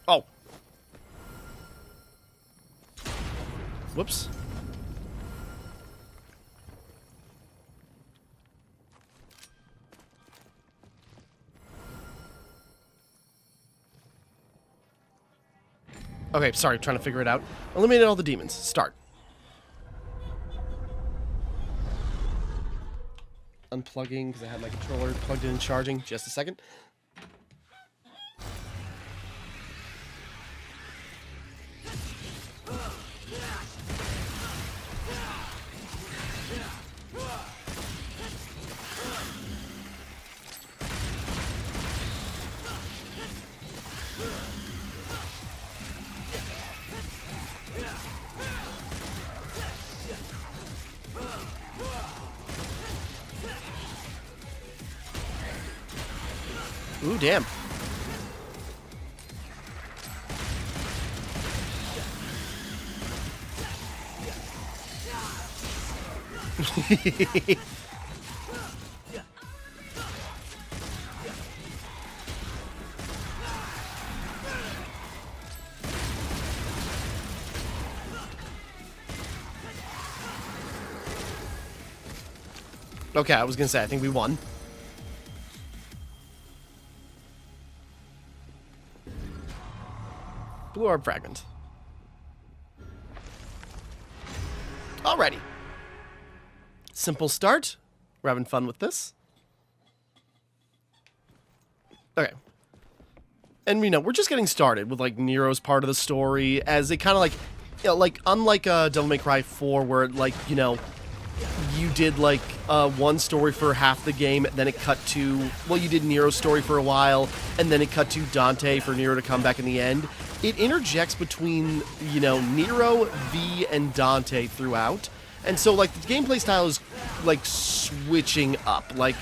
Oh. Whoops. Okay, sorry, trying to figure it out. Eliminated all the demons. Start. Unplugging, because I had my controller plugged in and charging. Just a second. Ooh, damn. Okay, I was gonna say, I think we won. Blue orb fragment. Alrighty. Simple start. We're having fun with this. Okay. And, you know, we're just getting started with, like, Nero's part of the story, as they kind of, like, you know, like, unlike Devil May Cry 4, where, like, you know, you did, like, one story for half the game, then it cut to, well, you did Nero's story for a while, and then it cut to Dante for Nero to come back in the end. It interjects between, you know, Nero, V, and Dante throughout. And so, like, the gameplay style is, like, switching up. Like,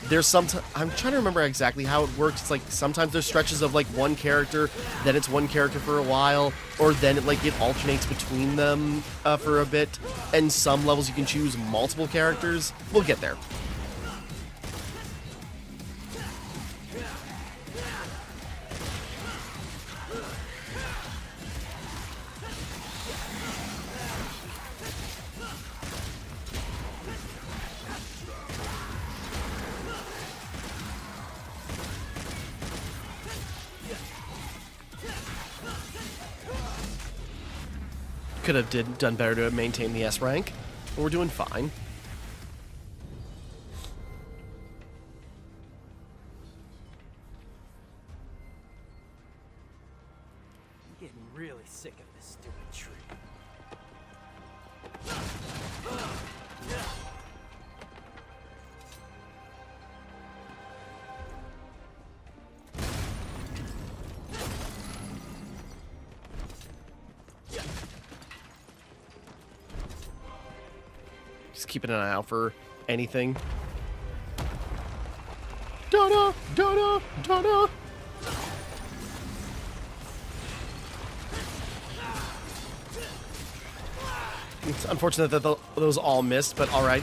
there's some... I'm trying to remember exactly how it works. It's like, sometimes there's stretches of, like, one character, then it's one character for a while, or then it, like, it alternates between them for a bit. And some levels you can choose multiple characters. We'll get there. Could have done better to maintain the S rank, but we're doing fine. I'm getting really sick of this stupid tree. Just keeping an eye out for anything. Da-da, da-da, da-da. It's unfortunate that those all missed, but alright.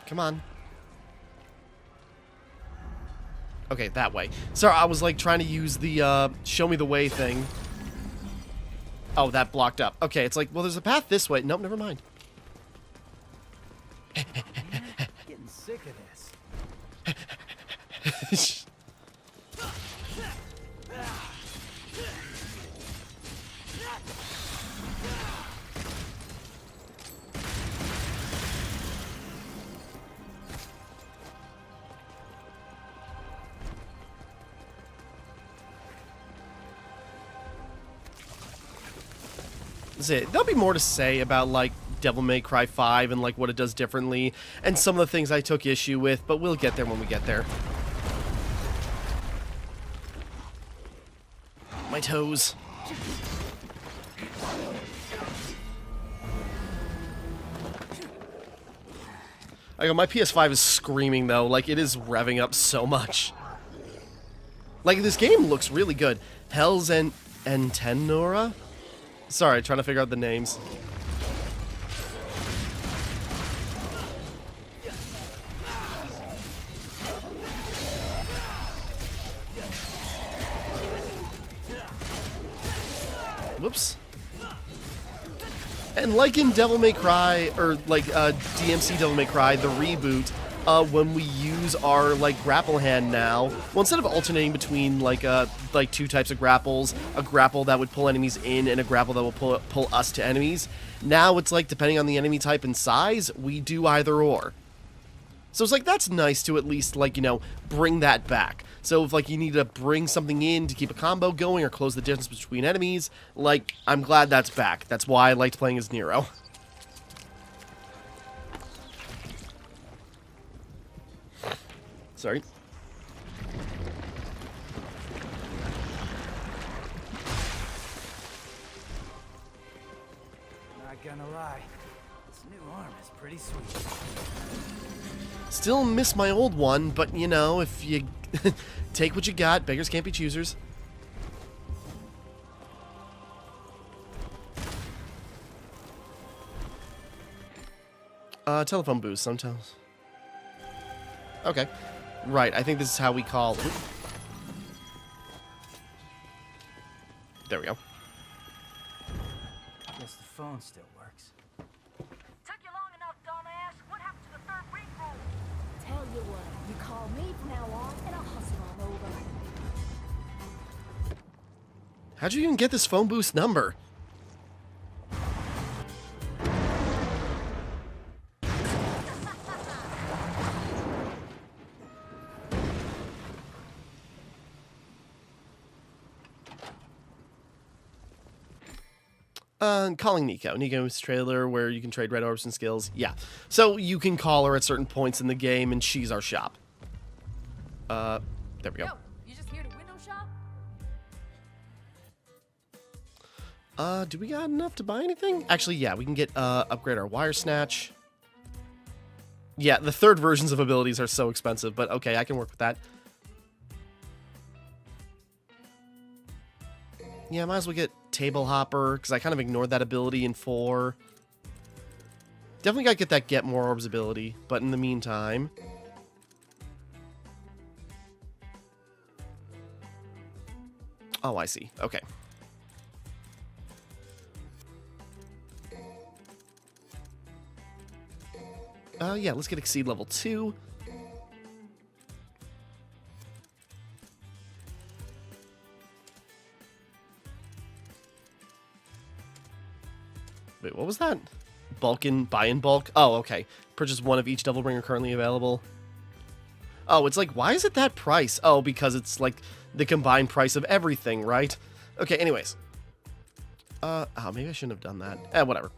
Come on. Okay, that way. Sorry, I was like trying to use the show me the way thing. Oh, that blocked up. Okay, it's like, well, there's a path this way. Nope, never mind. Getting sick of this. There'll be more to say about, like, Devil May Cry 5 and, like, what it does differently, and some of the things I took issue with, but we'll get there when we get there. My toes. I go, my PS5 is screaming, though. Like, it is revving up so much. Like, this game looks really good. Hell's and Timmara? Sorry, trying to figure out the names. Whoops. And like in Devil May Cry, or like DMC Devil May Cry, the reboot, when we use our like grapple hand now. Well, instead of alternating between like two types of grapples, a grapple that would pull enemies in and a grapple that will pull us to enemies. Now it's like depending on the enemy type and size, we do either or. So it's like that's nice to at least like, you know, bring that back. So if like you need to bring something in to keep a combo going or close the distance between enemies, like I'm glad that's back. That's why I liked playing as Nero. Sorry. Not gonna lie, this new arm is pretty sweet. Still miss my old one, but you know, if you take what you got, beggars can't be choosers. Telephone booth sometimes. Okay. Right, I think this is how we call... Oop. There we go. Guess the phone still works. Took you long enough, dumbass. What happened to the third ring rule? Tell you what, you call me from now on, and I'll hustle on over. How'd you even get this phone boost number? Calling Nico. Nico's trailer where you can trade red orbs and skills. Yeah. So you can call her at certain points in the game and she's our shop. There we go. Yo, you just here to window shop? Do we got enough to buy anything? Actually, yeah, we can get, upgrade our wire snatch. Yeah, the third versions of abilities are so expensive, but okay, I can work with that. Yeah, might as well get Table Hopper, because I kind of ignored that ability in 4. Definitely gotta get that Get More Orbs ability, but in the meantime... Oh, I see. Okay. Yeah, let's get Exceed level 2. Wait, what was that? Buy in bulk? Oh, okay. Purchase one of each Devil Bringer currently available. Oh, it's like, why is it that price? Oh, because it's like the combined price of everything, right? Okay, anyways. Oh, maybe I shouldn't have done that. Whatever.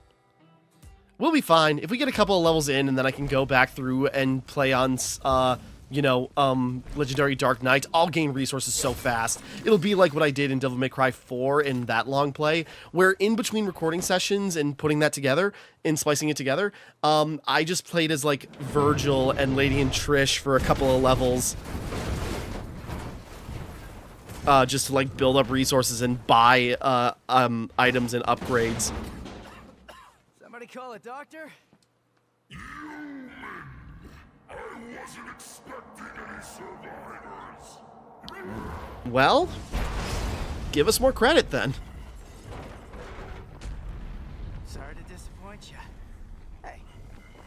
We'll be fine. If we get a couple of levels in and then I can go back through and play on, you know, Legendary Dark Knight, I'll gain resources so fast. It'll be like what I did in Devil May Cry 4 in that long play, where in between recording sessions and putting that together and splicing it together, I just played as, like, Virgil and Lady and Trish for a couple of levels. Just to, like, build up resources and buy, items and upgrades. Somebody call a doctor? Human! I wasn't expecting any survivors. Well, give us more credit then. Sorry to disappoint you. Hey,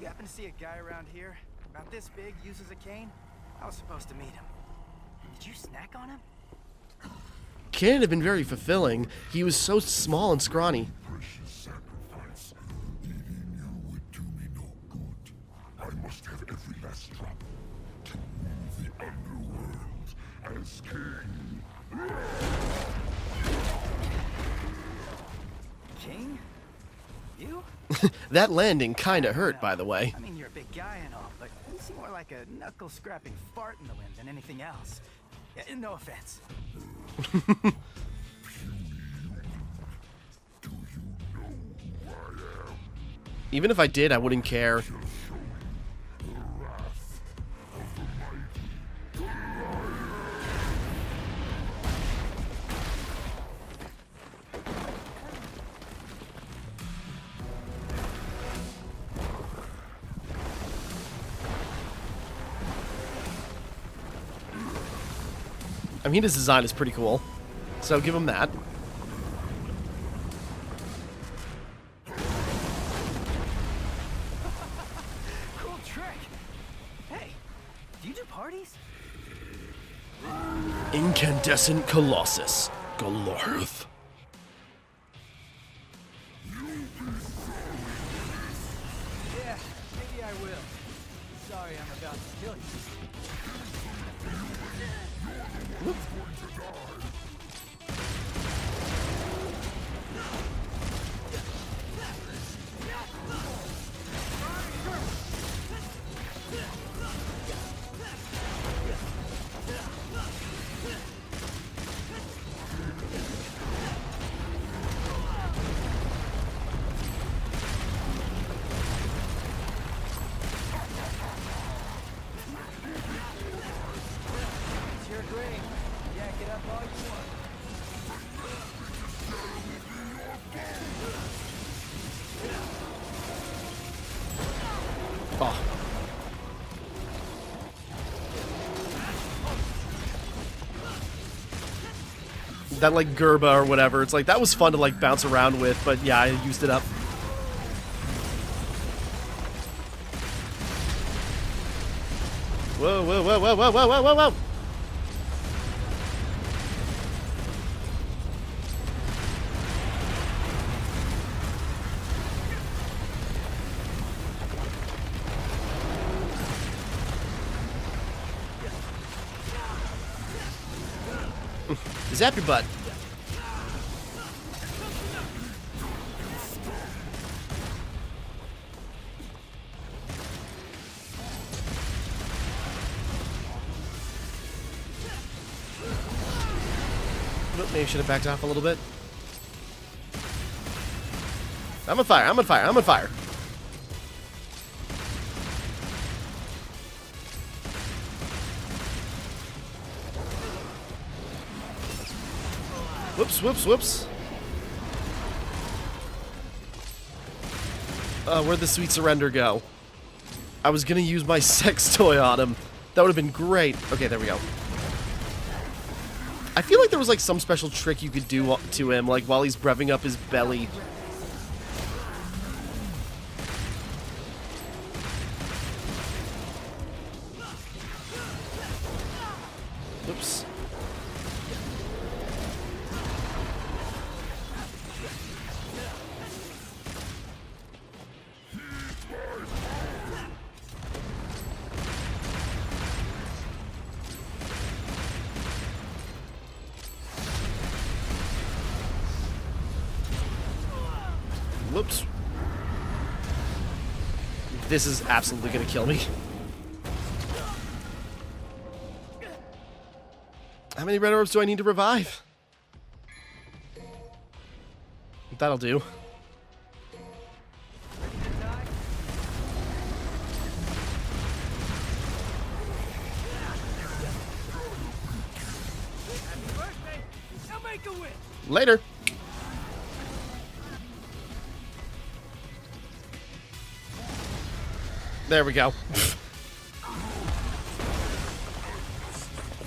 you happen to see a guy around here about this big uses a cane? I was supposed to meet him. Did you snack on him? Can't have been very fulfilling. He was so small and scrawny. Precious sacrifice. Eating you would do me no good. I must have every last drop to rule the underworld as king. King? You? That landing kinda hurt, by the way. I mean, you're a big guy and all, but you seem more like a knuckle-scrapping fart in the wind than anything else. Yeah, no offense. Do you know who I am? Even if I did, I wouldn't care. The wrath of the mighty. I mean, his design is pretty cool. So give him that. Cool trick. Hey, parties? Incandescent Colossus. Galorth. Yeah, maybe I will. Sorry I'm about to kill you. It's your grave. Jack it up all you want. Oh. That like Gerba or whatever. It's like that was fun to like bounce around with, but yeah, I used it up. Whoa, whoa, whoa, whoa, whoa, whoa, whoa, whoa, whoa! Zap your butt. Maybe I should have backed off a little bit. I'm on fire, I'm on fire, I'm on fire. Whoops, whoops, whoops. Where'd the sweet surrender go? I was gonna use my sex toy on him. That would have been great. Okay, there we go. I feel like there was like some special trick you could do to him, like while he's revving up his belly. Oops. Whoops. This is absolutely gonna kill me. How many red orbs do I need to revive? That'll do. Later. There we go.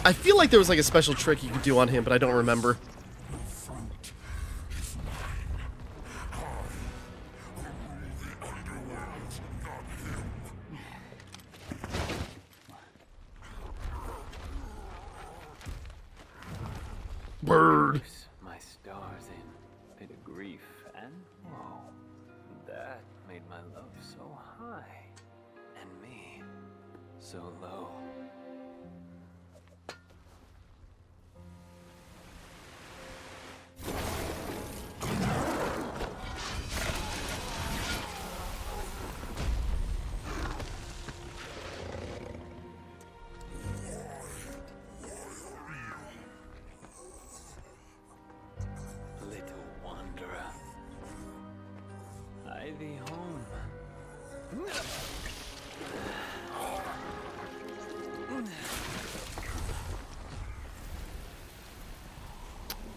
I feel like there was like a special trick you could do on him, but I don't remember. Bird. My stars in bit of grief and woe. That made my love so high, and me so low. Little wanderer, I thee home.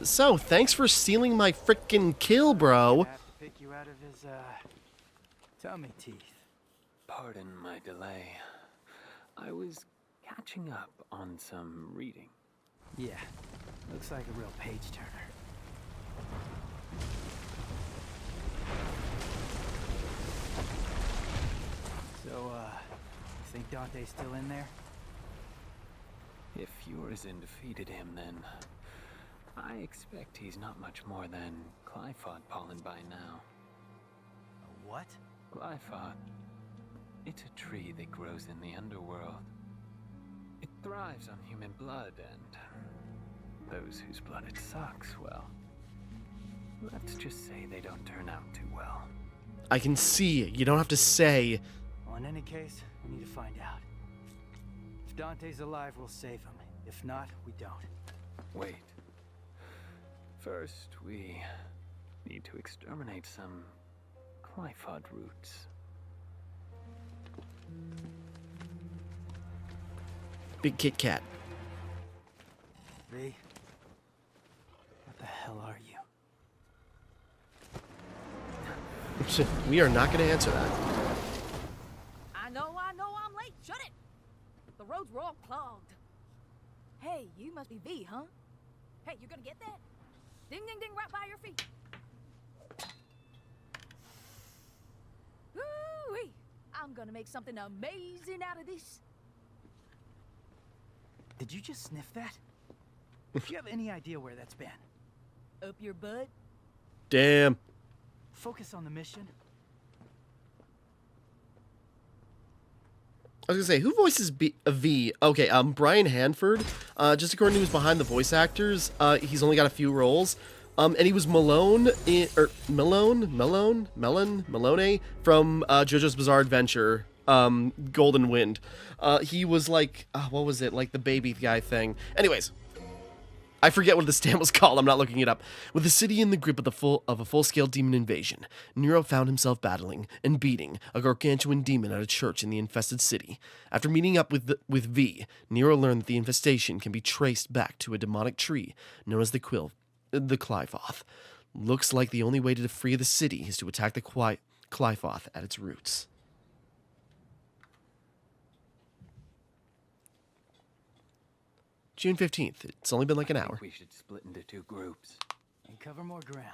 So, thanks for stealing my frickin' kill, bro. I have to pick you out of his, tummy teeth. Pardon my delay. I was catching up on some reading. Yeah, looks like a real page turner. So, you think Dante's still in there? If Urizen defeated him, then I expect he's not much more than Glyphod pollen by now. A what? Glyphod. It's a tree that grows in the underworld. It thrives on human blood, and those whose blood it sucks, well, let's just say they don't turn out too well. I can see it. You don't have to say. Well, in any case, we need to find out. If Dante's alive, we'll save him. If not, we don't. Wait. First, we need to exterminate some Glyphod roots. Big Kit Kat. V, what the hell are you? We are not going to answer that. I know I'm late. Shut it! The roads were all clogged. Hey, you must be V, huh? Hey, you gonna get that? Ding, ding, ding, right by your feet. Woo-wee! I'm gonna make something amazing out of this. Did you just sniff that? Do you have any idea where that's been? Up your butt? Damn. Focus on the mission. I was gonna say, who voices V? Okay, Brian Hanford. Just according to who's behind the voice actors, he's only got a few roles. And he was Malone Malone from JoJo's Bizarre Adventure, Golden Wind. He was like, what was it? Like the baby guy thing. Anyways, I forget what the stand was called. I'm not looking it up. With the city in the grip of a full-scale demon invasion, Nero found himself battling and beating a gargantuan demon at a church in the infested city. After meeting up with V, Nero learned that the infestation can be traced back to a demonic tree known as the Qliphoth. Looks like the only way to free the city is to attack the Qliphoth at its roots. June 15th. It's only been like an hour. We should split into 2 groups. And cover more ground.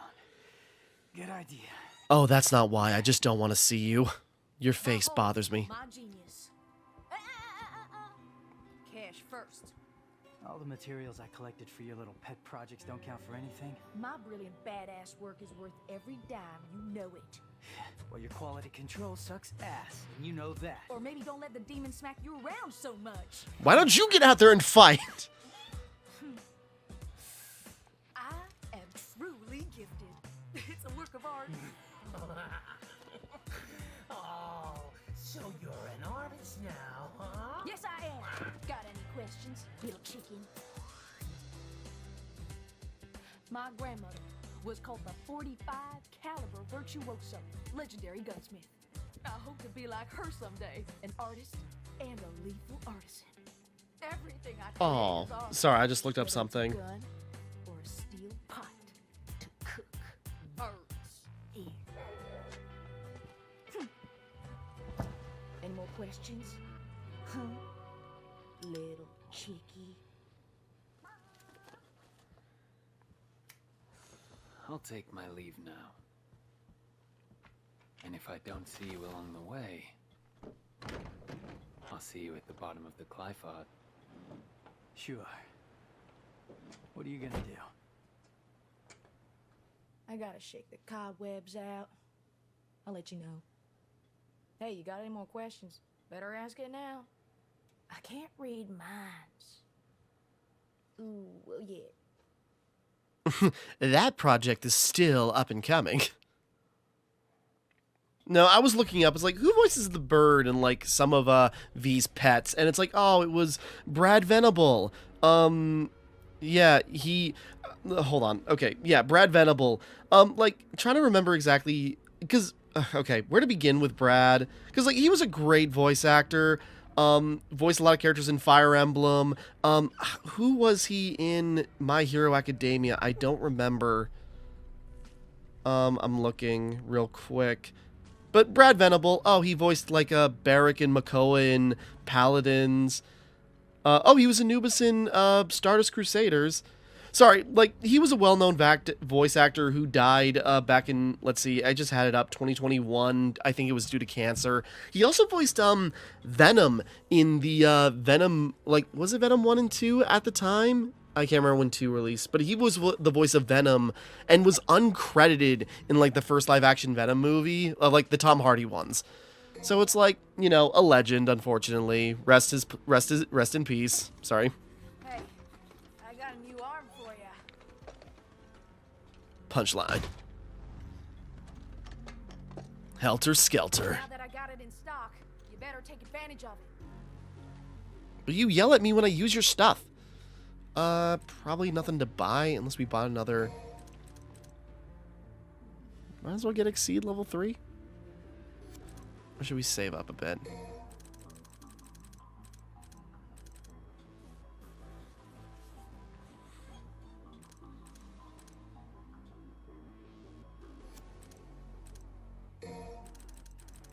Good idea. Oh, that's not why. I just don't want to see you. Your face bothers me. My genius. Cash first. All the materials I collected for your little pet projects don't count for anything. My brilliant badass work is worth every dime. You know it. Well, your quality control sucks ass, and you know that. Or maybe don't let the demon smack you around so much. Why don't you get out there and fight? I am truly gifted. It's a work of art. Oh, so you're an artist now, huh? Yes, I am. Got any questions, little chicken? My grandmother was called the 45 caliber virtuoso, legendary gunsmith. I hope to be like her someday, an artist and a lethal artisan. Everything I create Oh, is art. sorry, I just looked up Whether it's a something. gun or a steel pot to cook birds in. Any more questions? Huh? Little chickie. I'll take my leave now. And if I don't see you along the way, I'll see you at the bottom of the Qliphoth. Sure. What are you gonna do? I gotta shake the cobwebs out. I'll let you know. Hey, you got any more questions? Better ask it now. I can't read minds. Ooh, well, yeah. That project is still up and coming. No, I was looking up. It's like, who voices the bird in like some of V's pets? And it's like, oh, it was Brad Venable. Yeah, he. Hold on. Okay, yeah, Brad Venable. Like trying to remember exactly because okay, where to begin with Brad? Because like he was a great voice actor. Voiced a lot of characters in Fire Emblem. Who was he in My Hero Academia? I don't remember. I'm looking real quick. But Brad Venable, oh, he voiced like Barrack and Makoa in Paladins. Oh, he was Anubis in Stardust Crusaders. Sorry, like, he was a well-known voice actor who died back in, let's see, I just had it up, 2021. I think it was due to cancer. He also voiced Venom in the Venom, like, was it Venom 1 and 2 at the time? I can't remember when 2 released, but he was the voice of Venom and was uncredited in, like, the first live-action Venom movie, like the Tom Hardy ones. So it's like, you know, a legend, unfortunately. Rest in peace. Sorry. Hey, I got a new arm for ya. Punchline. Helter Skelter. Now that I got it in stock, you better take advantage of it. But you yell at me when I use your stuff. Probably nothing to buy unless we bought another. Might as well get Exceed level 3. Or should we save up a bit?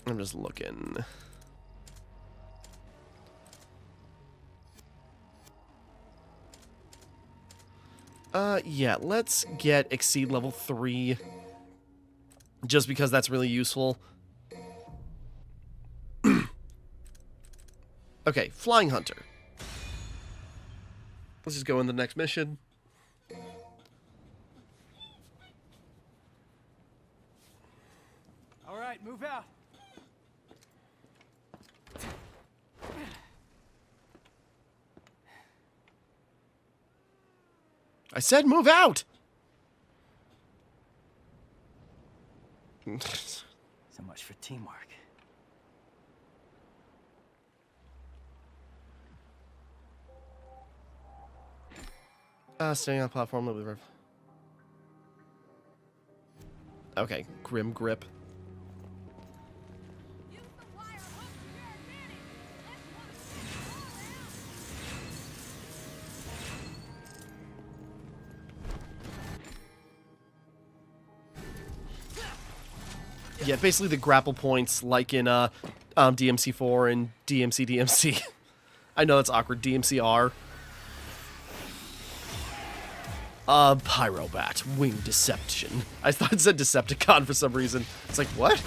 I'm just looking. Yeah, let's get Exceed level 3. Just because that's really useful. Okay, Flying Hunter. Let's just go in the next mission. All right, move out. I said move out! So much for teamwork. Staying on platform. Okay, Grim Grip. Yeah, basically the grapple points like in DMC4 and DMC. I know that's awkward. DMCR. Pyrobat, Wing Deception. I thought it said Decepticon for some reason. It's like, what?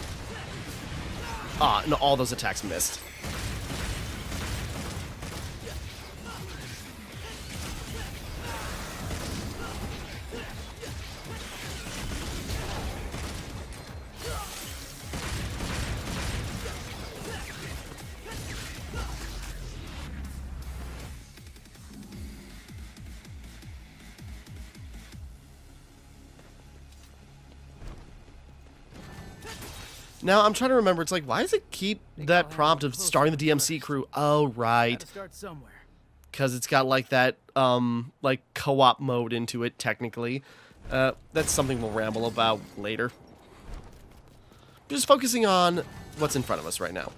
Ah, no, all those attacks missed. Now, I'm trying to remember, it's like, why does it keep that prompt of starting the DMC crew? Oh, right. Gotta start somewhere. Because it's got, like, that, like, co-op mode into it, technically. That's something we'll ramble about later. Just focusing on what's in front of us right now.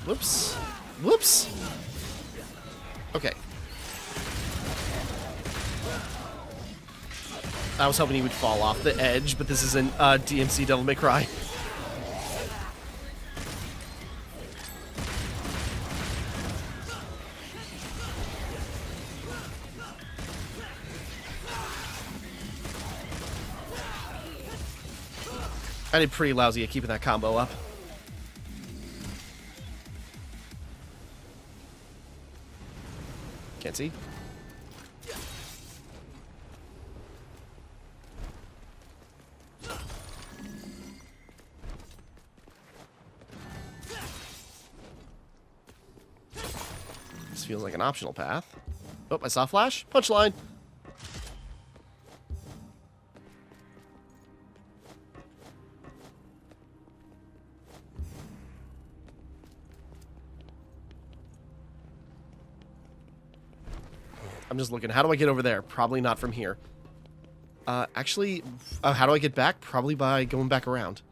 Whoops. Whoops. Okay. I was hoping he would fall off the edge, but this isn't DMC Devil May Cry. I did pretty lousy at keeping that combo up. Can't see. This feels like an optional path. Oh, I saw a flash. Punchline. I'm just looking. How do I get over there? Probably not from here. Actually, how do I get back? Probably by going back around.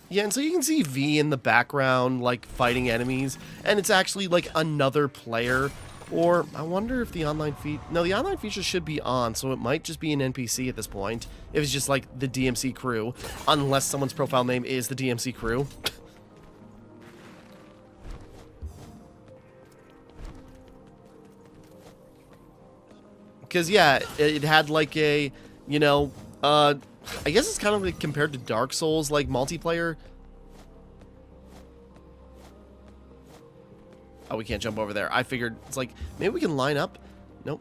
Yeah, and so you can see V in the background, like, fighting enemies, and it's actually, like, another player. Or, I wonder if the online feed... No, the online feature should be on, so it might just be an NPC at this point. If it's just, like, the DMC crew. Unless someone's profile name is the DMC crew. Because, yeah, it had, like, a, you know, I guess it's kind of like compared to Dark Souls, like, multiplayer. Oh, we can't jump over there. I figured, it's like, maybe we can line up. Nope.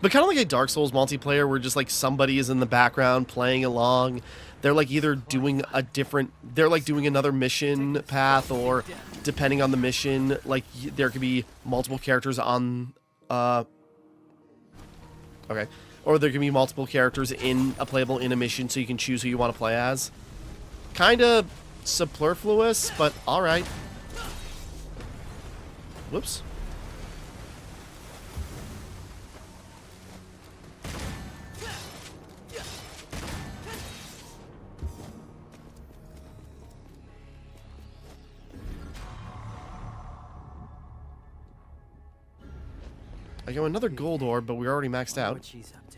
But kind of like a Dark Souls multiplayer where just, like, somebody is in the background playing along. They're, like, either doing a different... They're, like, doing another mission path, or depending on the mission, like, there could be multiple characters on... Okay. Or there can be multiple characters playable in a mission, so you can choose who you want to play as. Kinda superfluous, but alright. Whoops. I got another gold orb, but we're already maxed out. What she's up to.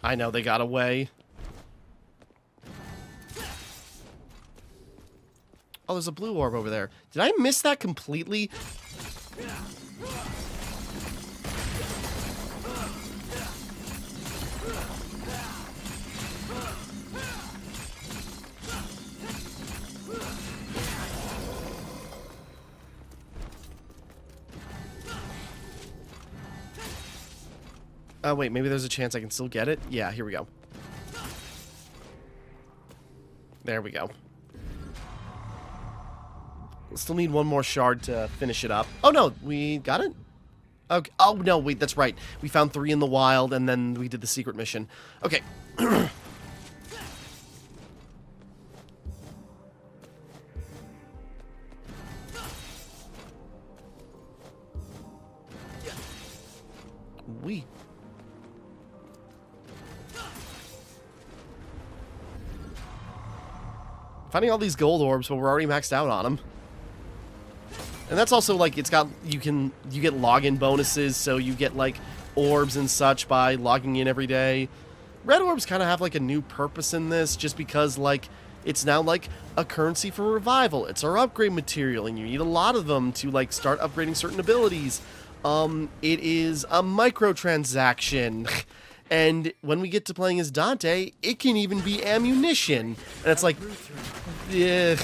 I know, they got away. Oh, there's a blue orb over there. Did I miss that completely? Oh, wait, maybe there's a chance I can still get it? Yeah, here we go. There we go. Still need one more shard to finish it up. Oh, no, we got it? Okay. Oh, no, wait, that's right. We found 3 in the wild, and then we did the secret mission. Okay. We. Finding all these gold orbs, but we're already maxed out on them. And that's also, like, it's got, you get login bonuses, so you get, like, orbs and such by logging in every day. Red orbs kind of have, like, a new purpose in this, just because, like, it's now, like, a currency for revival. It's our upgrade material, and you need a lot of them to, like, start upgrading certain abilities. It is a microtransaction. And when we get to playing as Dante, it can even be ammunition. And it's like, yeah.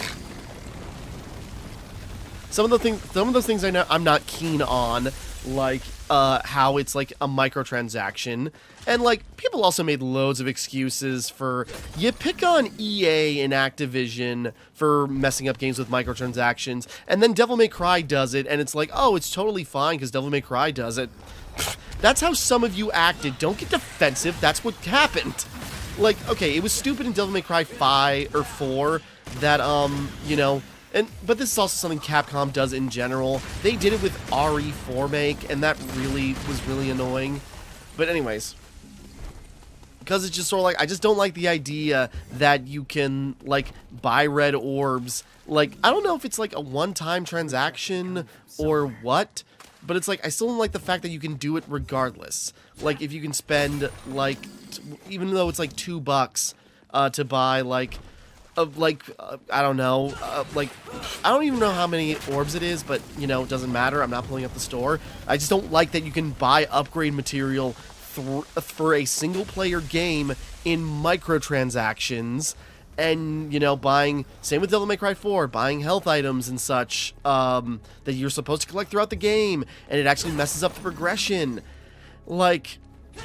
Some of those things I know I'm not keen on, like how it's like a microtransaction. And like people also made loads of excuses for you pick on EA and Activision for messing up games with microtransactions, and then Devil May Cry does it, and it's like, oh, it's totally fine because Devil May Cry does it. That's how some of you acted. Don't get defensive. That's what happened. Like, okay, it was stupid in Devil May Cry 5 or 4 that, you know, but this is also something Capcom does in general. They did it with RE4 Make, and that really was really annoying. But anyways, because it's just sort of like, I just don't like the idea that you can, like, buy red orbs. Like, I don't know if it's like a one-time transaction or what, but it's like, I still don't like the fact that you can do it regardless. Like, if you can spend, like, even though it's like $2 to buy, like, I don't know, like, I don't even know how many orbs it is, but, you know, it doesn't matter. I'm not pulling up the store. I just don't like that you can buy upgrade material for a single-player game in microtransactions, and, you know, buying, same with Devil May Cry 4, buying health items and such, that you're supposed to collect throughout the game, and it actually messes up the progression. Like,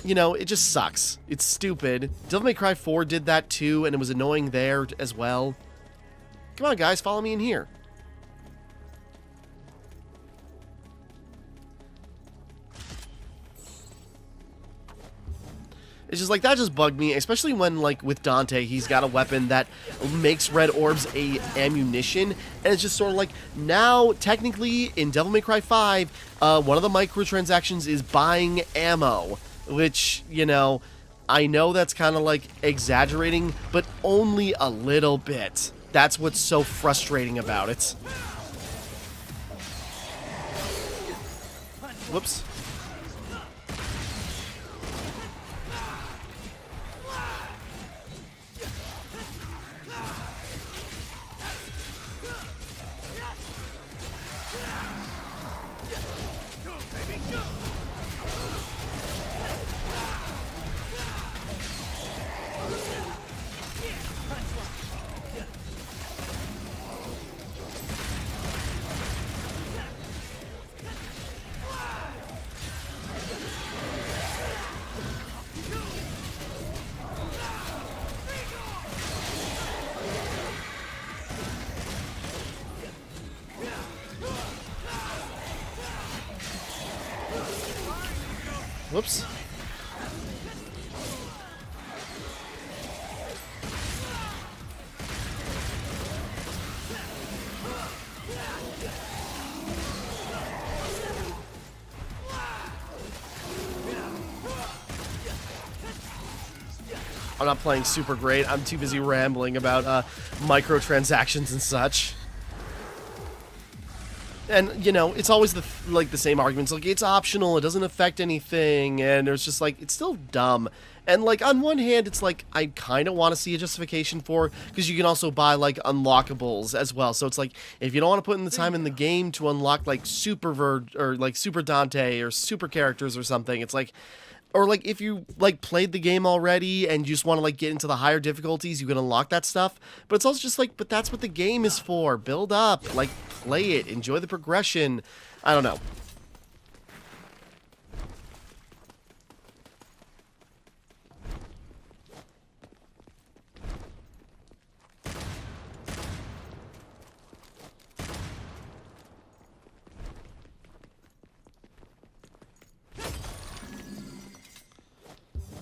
you know, it just sucks. It's stupid. Devil May Cry 4 did that too, and it was annoying there as well. Come on, guys, follow me in here. It's just like, that just bugged me, especially when, like, with Dante, he's got a weapon that makes red orbs a ammunition, and it's just sort of like, now, technically, in Devil May Cry 5, one of the microtransactions is buying ammo, which, you know, I know that's kind of, like, exaggerating, but only a little bit. That's what's so frustrating about it. Whoops. Whoops. I'm not playing super great. I'm too busy rambling about microtransactions and such. And, you know, it's always the same arguments, like, it's optional, it doesn't affect anything, and it's just like, it's still dumb. And, like, on one hand, it's like, I kind of want to see a justification for, because you can also buy, like, unlockables as well. So it's like, if you don't want to put in the time in the game to unlock, like, Super Dante, or super characters or something, it's like, or, like, if you, like, played the game already and you just want to, like, get into the higher difficulties, you can unlock that stuff. But it's also just like, but that's what the game is for. Build up. Like, play it. Enjoy the progression. I don't know.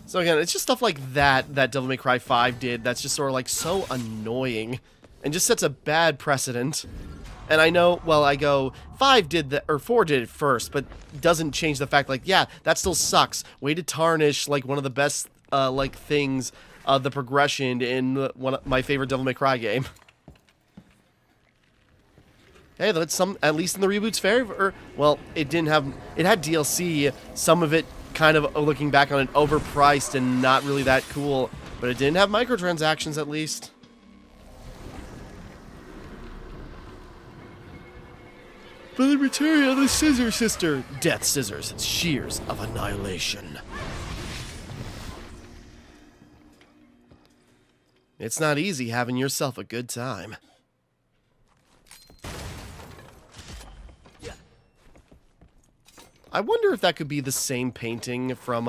So again, it's just stuff like that Devil May Cry 5 did that's just sort of like so annoying and just sets a bad precedent. And I know, well, I go, 5 did that, or 4 did it first, but doesn't change the fact, like, yeah, that still sucks. Way to tarnish, like, one of the best, like, things, the progression in one of my favorite Devil May Cry game. Hey, that's at least in the reboot's favor. Well, it didn't have, it had DLC, some of it kind of, looking back on it, overpriced and not really that cool, but it didn't have microtransactions at least. For the material of the Scissor Sister, Death Scissors, Shears of Annihilation. It's not easy having yourself a good time. I wonder if that could be the same painting from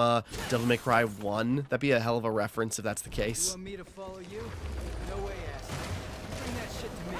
Devil May Cry 1. That'd be a hell of a reference if that's the case. You want me to follow you? No way, Ashley. Bring that shit to me.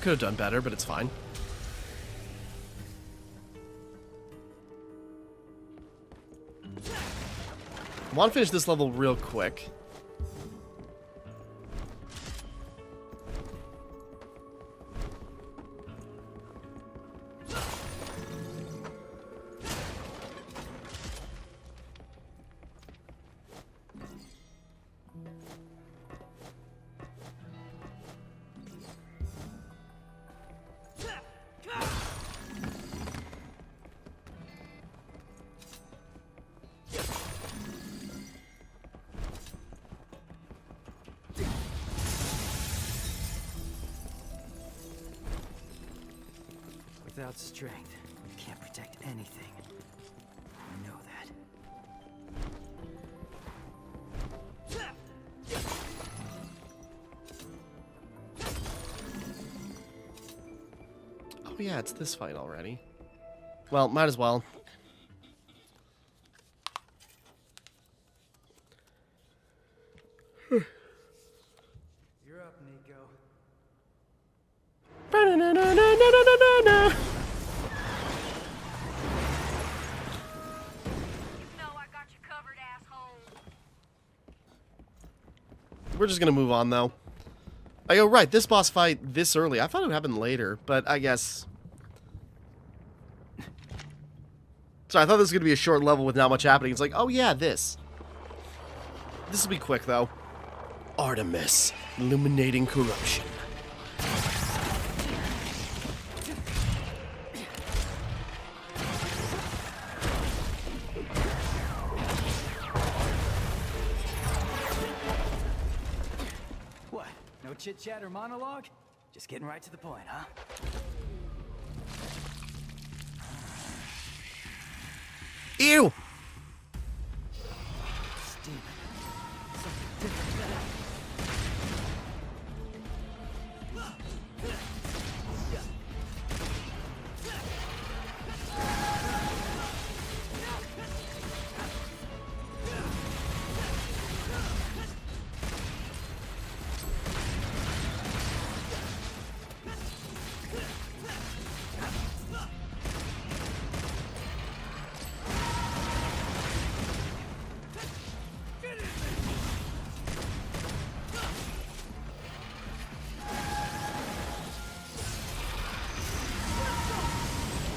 Could have done better, but it's fine. I want to finish this level real quick. Without strength, you can't protect anything. I know that. Oh yeah, it's this fight already. Well, might as well. You're up, Nico. We're just gonna move on, though. Oh, right, this boss fight this early. I thought it would happen later, but I guess... So I thought this was gonna be a short level with not much happening. It's like, oh yeah, this. This will be quick, though. Artemis, illuminating corruption. What? No chit-chat or monologue? Just getting right to the point, huh? Ew! Steaming. Something different than that.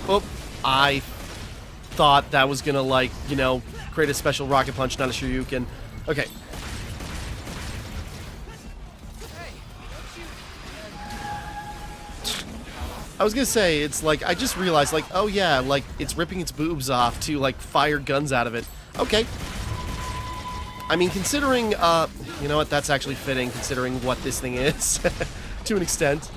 Oh, I thought that was gonna, like, you know, create a special rocket punch, not a Shoryuken. Okay. I was gonna say, it's like, I just realized, like, oh yeah, like, it's ripping its boobs off to, like, fire guns out of it. Okay. I mean, considering, you know what, that's actually fitting, considering what this thing is, to an extent.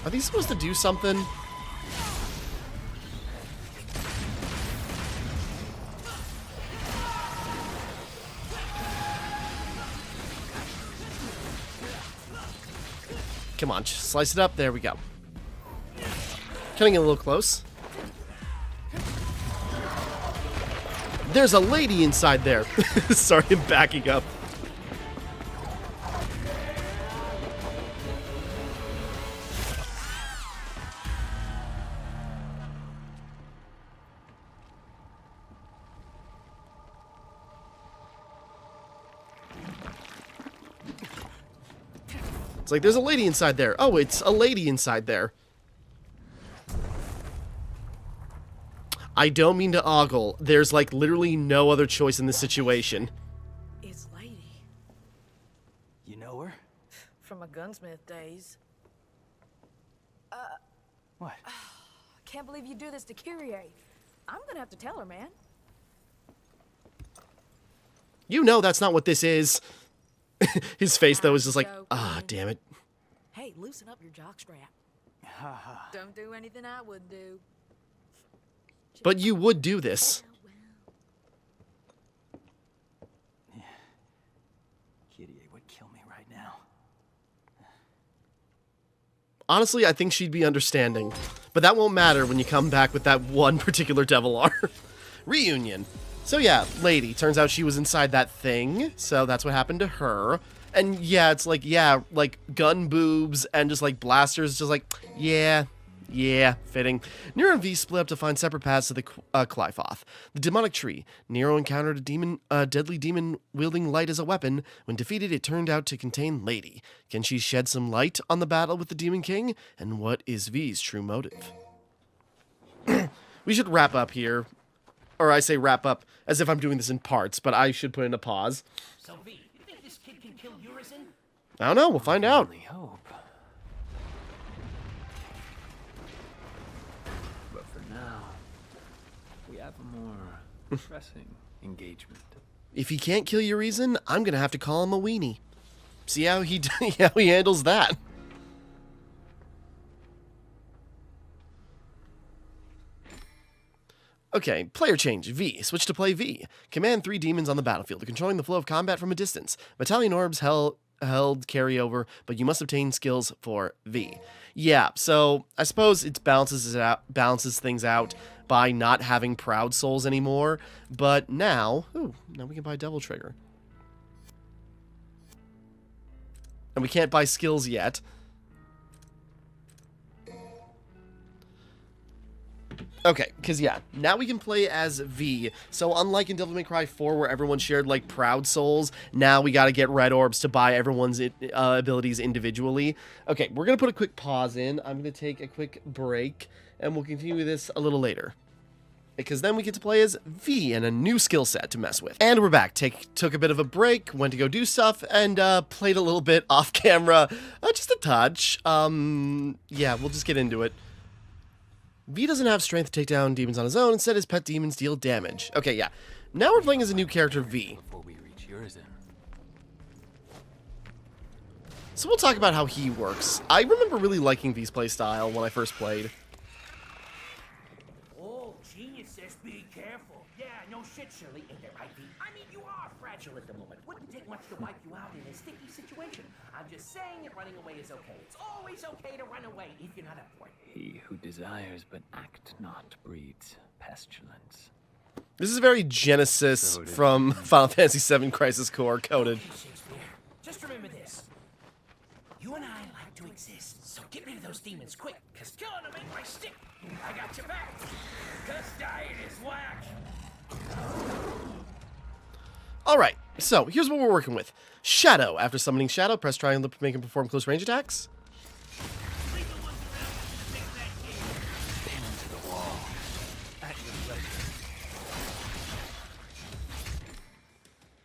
Are these supposed to do something? Come on, just slice it up. There we go. Cutting it a little close. There's a lady inside there. Sorry, I'm backing up. It's like, there's a lady inside there. Oh, it's a lady inside there. I don't mean to ogle. There's, like, literally no other choice in this situation. It's Lady. You know her? From my gunsmith days. What? Can't believe you do this to Kyrie. I'm gonna have to tell her, man. You know that's not what this is. His face, though, is just like, ah, damn it. Hey, loosen up your jockstrap. Don't do anything I wouldn't do. But you would do this. Kitty would kill me right now. Honestly, I think she'd be understanding. But that won't matter when you come back with that one particular devil R. Reunion. So yeah, lady. Turns out she was inside that thing. So that's what happened to her. And yeah, it's like, yeah, like gun boobs and just like blasters. Just like, yeah, fitting. Nero and V split up to find separate paths to the Clyfoth, the demonic tree. Nero encountered a deadly demon wielding light as a weapon. When defeated, it turned out to contain Lady. Can she shed some light on the battle with the Demon King? And what is V's true motive? We should wrap up here. Or I say wrap up as if I'm doing this in parts, but I should put in a pause. So, V, you think this kid can kill Urizen? I don't know. We'll find out. Only hope. But for now, we have a more pressing engagement. If he can't kill Urizen, I'm going to have to call him a weenie. See how he handles that. Okay, player change. V. Switch to play V. Command 3 demons on the battlefield, controlling the flow of combat from a distance. Battalion orbs held carryover, but you must obtain skills for V. Yeah, so I suppose it balances things out by not having Proud Souls anymore. But now, now we can buy Devil Trigger. And we can't buy skills yet. Okay, because yeah, now we can play as V. So unlike in Devil May Cry 4 where everyone shared like Proud Souls, now we gotta get red orbs to buy everyone's abilities individually. Okay, we're gonna put a quick pause in. I'm gonna take a quick break, and we'll continue this a little later. Because then we get to play as V and a new skill set to mess with. And we're back. Took a bit of a break, went to go do stuff, and played a little bit off camera. Just a touch. Yeah, we'll just get into it. V doesn't have strength to take down demons on his own. Instead, his pet demons deal damage. Okay, yeah. Now we're playing as a new character, V. Before we reach Urizen. So we'll talk about how he works. I remember really liking V's playstyle when I first played. Oh, genius says be careful. Yeah, no shit, Shirley. Ain't that right, V? I mean, you are fragile at the moment. Wouldn't take much to wipe you out in a sticky situation. I'm just saying that running away is okay. It's always okay to run away if you're not up for it. He who desires but act not breeds pestilence. This is very Genesis from Final Fantasy VII Crisis Core coded. Okay, Shakespeare, just remember this. You and I like to exist, so get rid of those demons quick, because killing them ain't my stick. I got your back. Because dying is whack. Alright, so here's what we're working with. Shadow. After summoning Shadow, press triangle to make him perform close range attacks.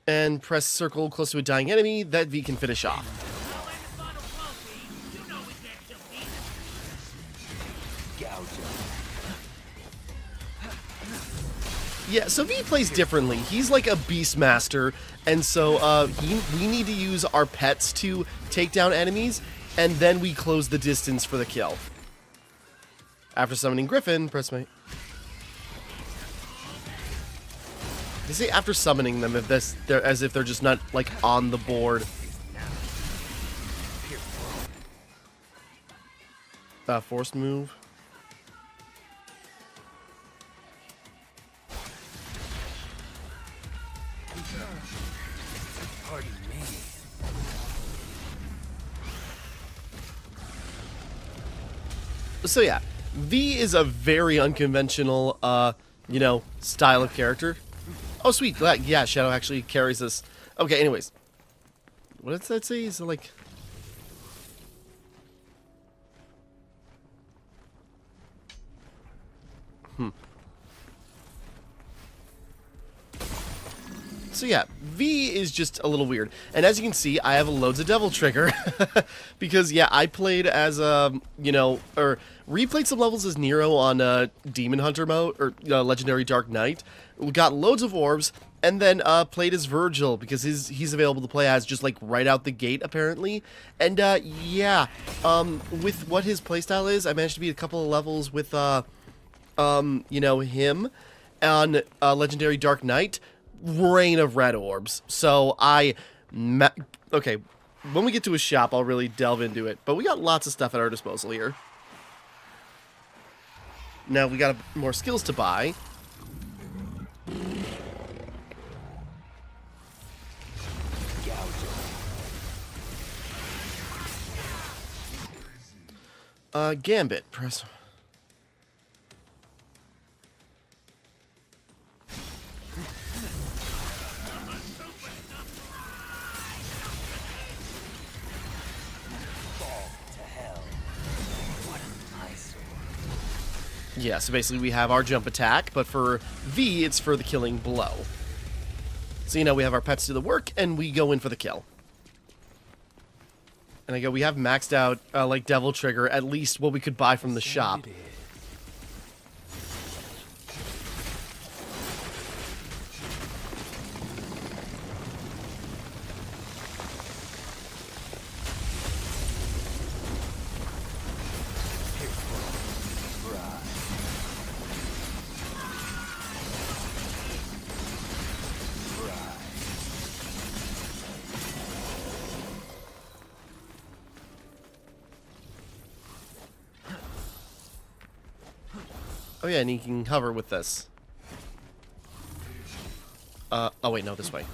And press circle close to a dying enemy that V can finish off. Yeah, so V plays differently. He's like a Beastmaster, and so we need to use our pets to take down enemies, and then we close the distance for the kill. After summoning Griffin, press my... They say after summoning them, if they're as if they're just not like on the board. Forced move. Pardon me. So yeah, V is a very unconventional, style of character. Oh, sweet. Yeah, Shadow actually carries this. Okay, anyways. What did that say? Is it like... So yeah, V is just a little weird. And as you can see, I have loads of Devil Trigger. Because, yeah, I played as, you know, or replayed some levels as Nero on Demon Hunter mode, or Legendary Dark Knight. We got loads of orbs, and then played as Virgil, because he's available to play as just, like, right out the gate, apparently. And, yeah, with what his playstyle is, I managed to beat a couple of levels with, you know, him on Legendary Dark Knight. Rain of red orbs. So okay, when we get to his shop, I'll really delve into it. But we got lots of stuff at our disposal here. Now we got more skills to buy. Gambit. Press. Yeah, so basically we have our jump attack, but for V, it's for the killing blow. So, you know, we have our pets do the work, and we go in for the kill. And we have maxed out, like, Devil Trigger, at least what we could buy from the shop. Oh yeah, and he can hover with this. Oh wait, no, this way.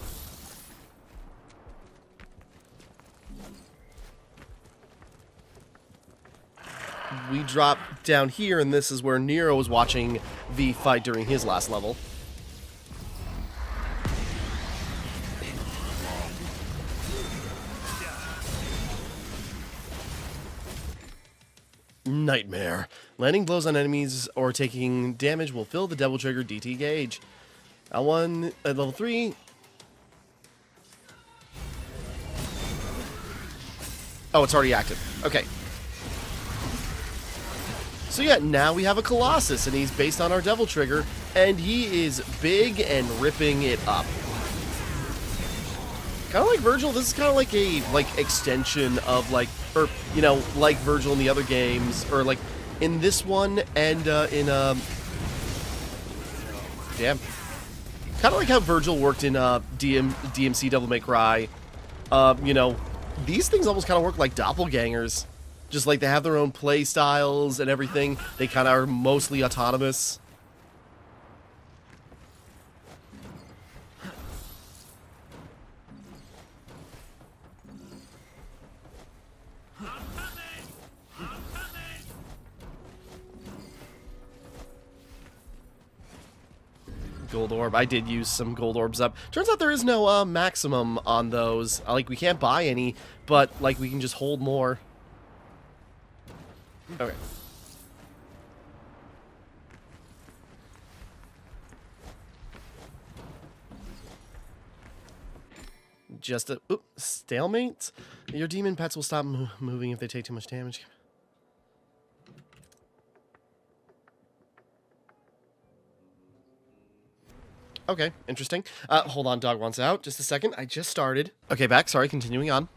We drop down here, and this is where Nero was watching V fight during his last level. Nightmare. Landing blows on enemies or taking damage will fill the Devil Trigger DT gauge. L1 at level 3. Oh, it's already active. Okay. So yeah, now we have a Colossus, and he's based on our Devil Trigger, and he is big and ripping it up. Kind of like Virgil, this is kind of like a extension of or you know, like Virgil in the other games, or like in this one, and in damn, kind of like how Virgil worked in DMC Devil May Cry. You know, these things almost kind of work like doppelgangers, just like they have their own play styles and everything. They kind of are mostly autonomous. Gold orb. I did use some gold orbs up. Turns out there is no maximum on those. Like, we can't buy any, but like we can just hold more. Okay. Just a stalemate. Your demon pets will stop moving if they take too much damage. Okay, interesting. Hold on, dog wants out. Just a second. I just started. Okay, back. Sorry, continuing on.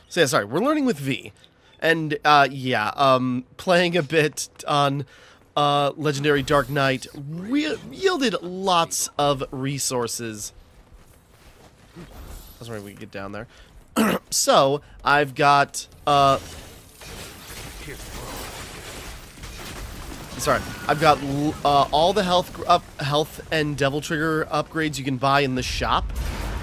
So yeah, sorry. We're learning with V. And, yeah, playing a bit on Legendary Dark Knight yielded lots of resources. That's right, we can get down there. So, I've got, sorry, I've got all the health and Devil Trigger upgrades you can buy in the shop,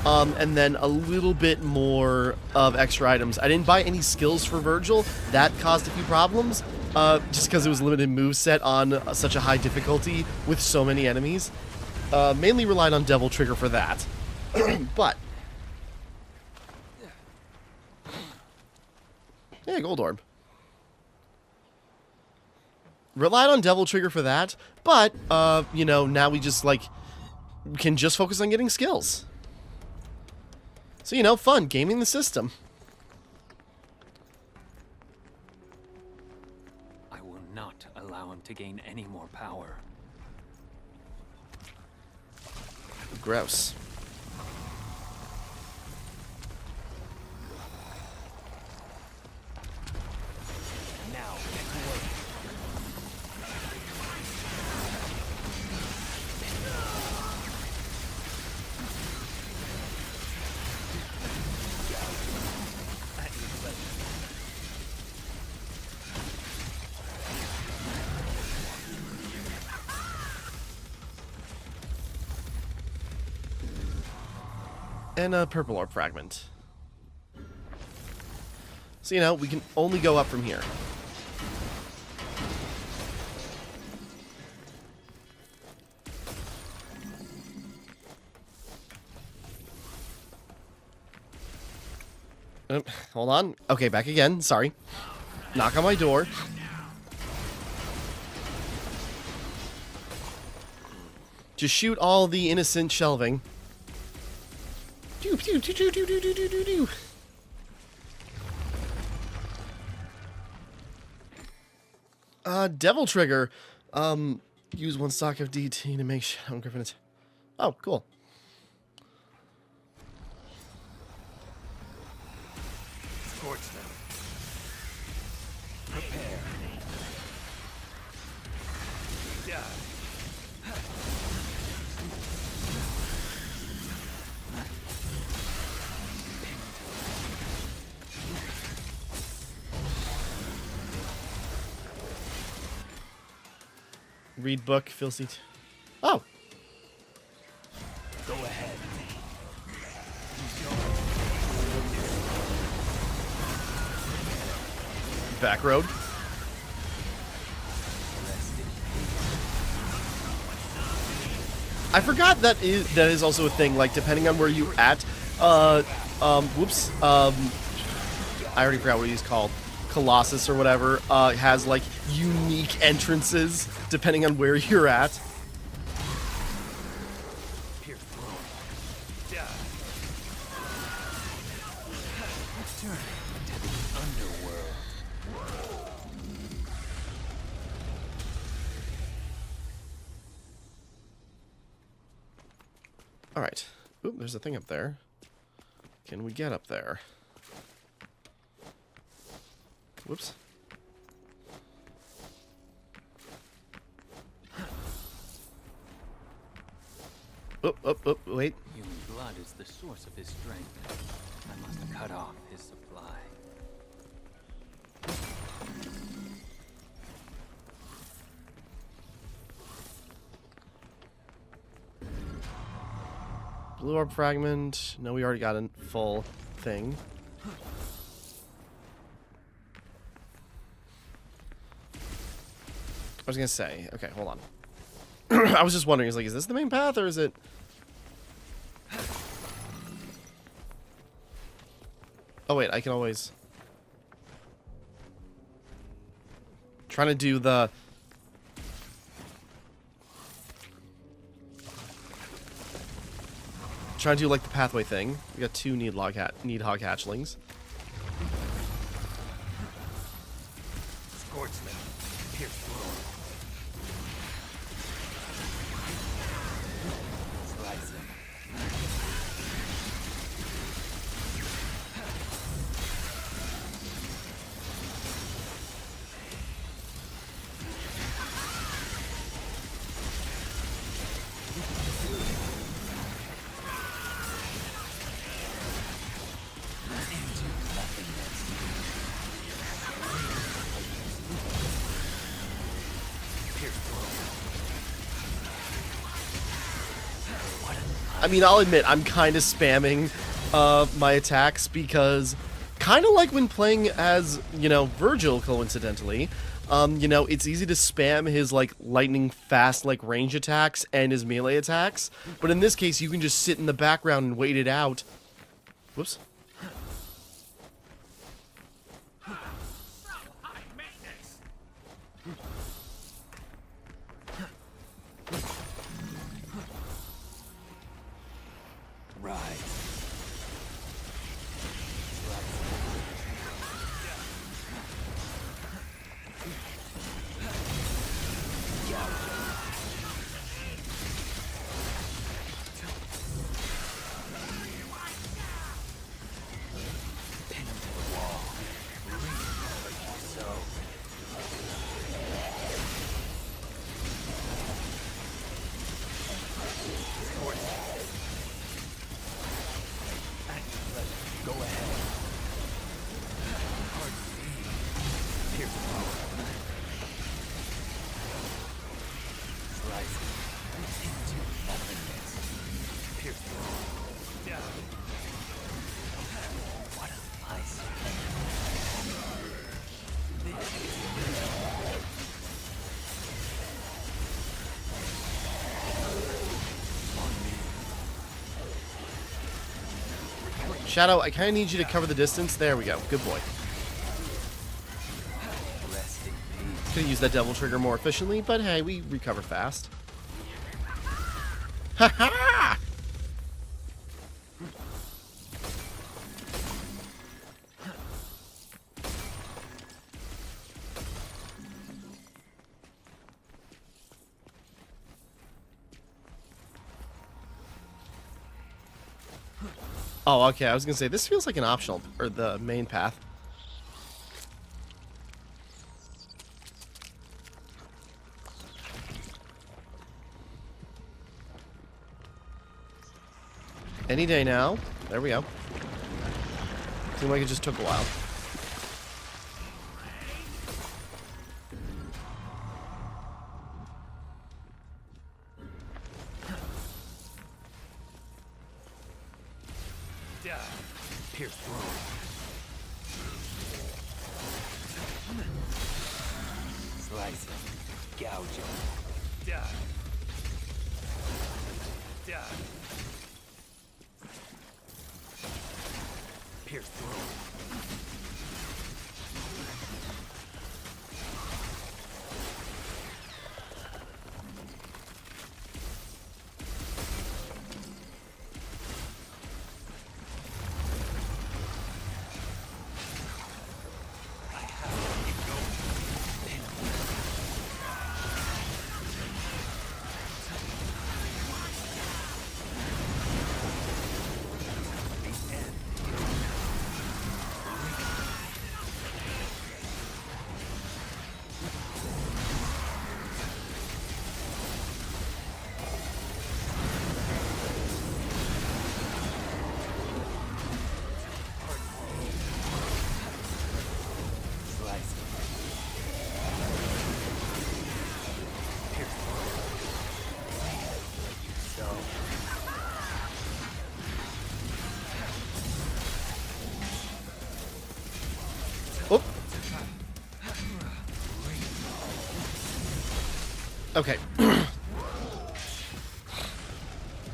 and then a little bit more of extra items. I didn't buy any skills for Virgil. That caused a few problems, just because it was limited moveset on such a high difficulty with so many enemies. Mainly relied on Devil Trigger for that. But yeah, gold orb. relied on Devil Trigger for that, but, you know, now we just, like, can just focus on getting skills. So, you know, fun, gaming the system. I will not allow him to gain any more power. Gross. Now, get to work. And a purple orb fragment. So, you know, we can only go up from here. Hold on. Okay, back again. Sorry. Knock on my door. Just shoot all the innocent shelving. Devil Trigger. Use one stock of DT to make Shadow Griffin. Oh, cool. Scorch them. Prepare. Yeah. Read book, fill seat. Oh. Go ahead. Back road. I forgot that is also a thing. Like depending on where you at. Whoops. I already forgot what he's called. Colossus or whatever has like unique entrances depending on where you're at. Return to the underworld. All right. Oop, there's a thing up there. Can we get up there? Whoops. Oh, wait. Human blood is the source of his strength. I must cut off his supply. Blue orb fragment. No, we already got a full thing. I was gonna say, okay, hold on. I was just wondering, is this the main path or is it? Oh wait, I can always trying to do the like the pathway thing. We got two Needhog hatchlings. Scorch them. Pierce through. Slice them. I mean, I'll admit, I'm kind of spamming my attacks because, kind of like when playing as, you know, Virgil, coincidentally, you know, it's easy to spam his, like, lightning fast, like, range attacks and his melee attacks. But in this case, you can just sit in the background and wait it out. Whoops. Go ahead. Pardon me. Here. Slice into nothingness. Pierce through. Yeah. What a nice. Shadow, I kind of need you to cover the distance. There we go. Good boy. Could have used that devil trigger more efficiently, but hey, we recover fast. Ha ha! Oh, okay. I was gonna say this feels like an optional or the main path. Any day now. There we go. Seemed like it just took a while. Pierce through. Slice it. Gouge it. Pierce through. Oh. Okay.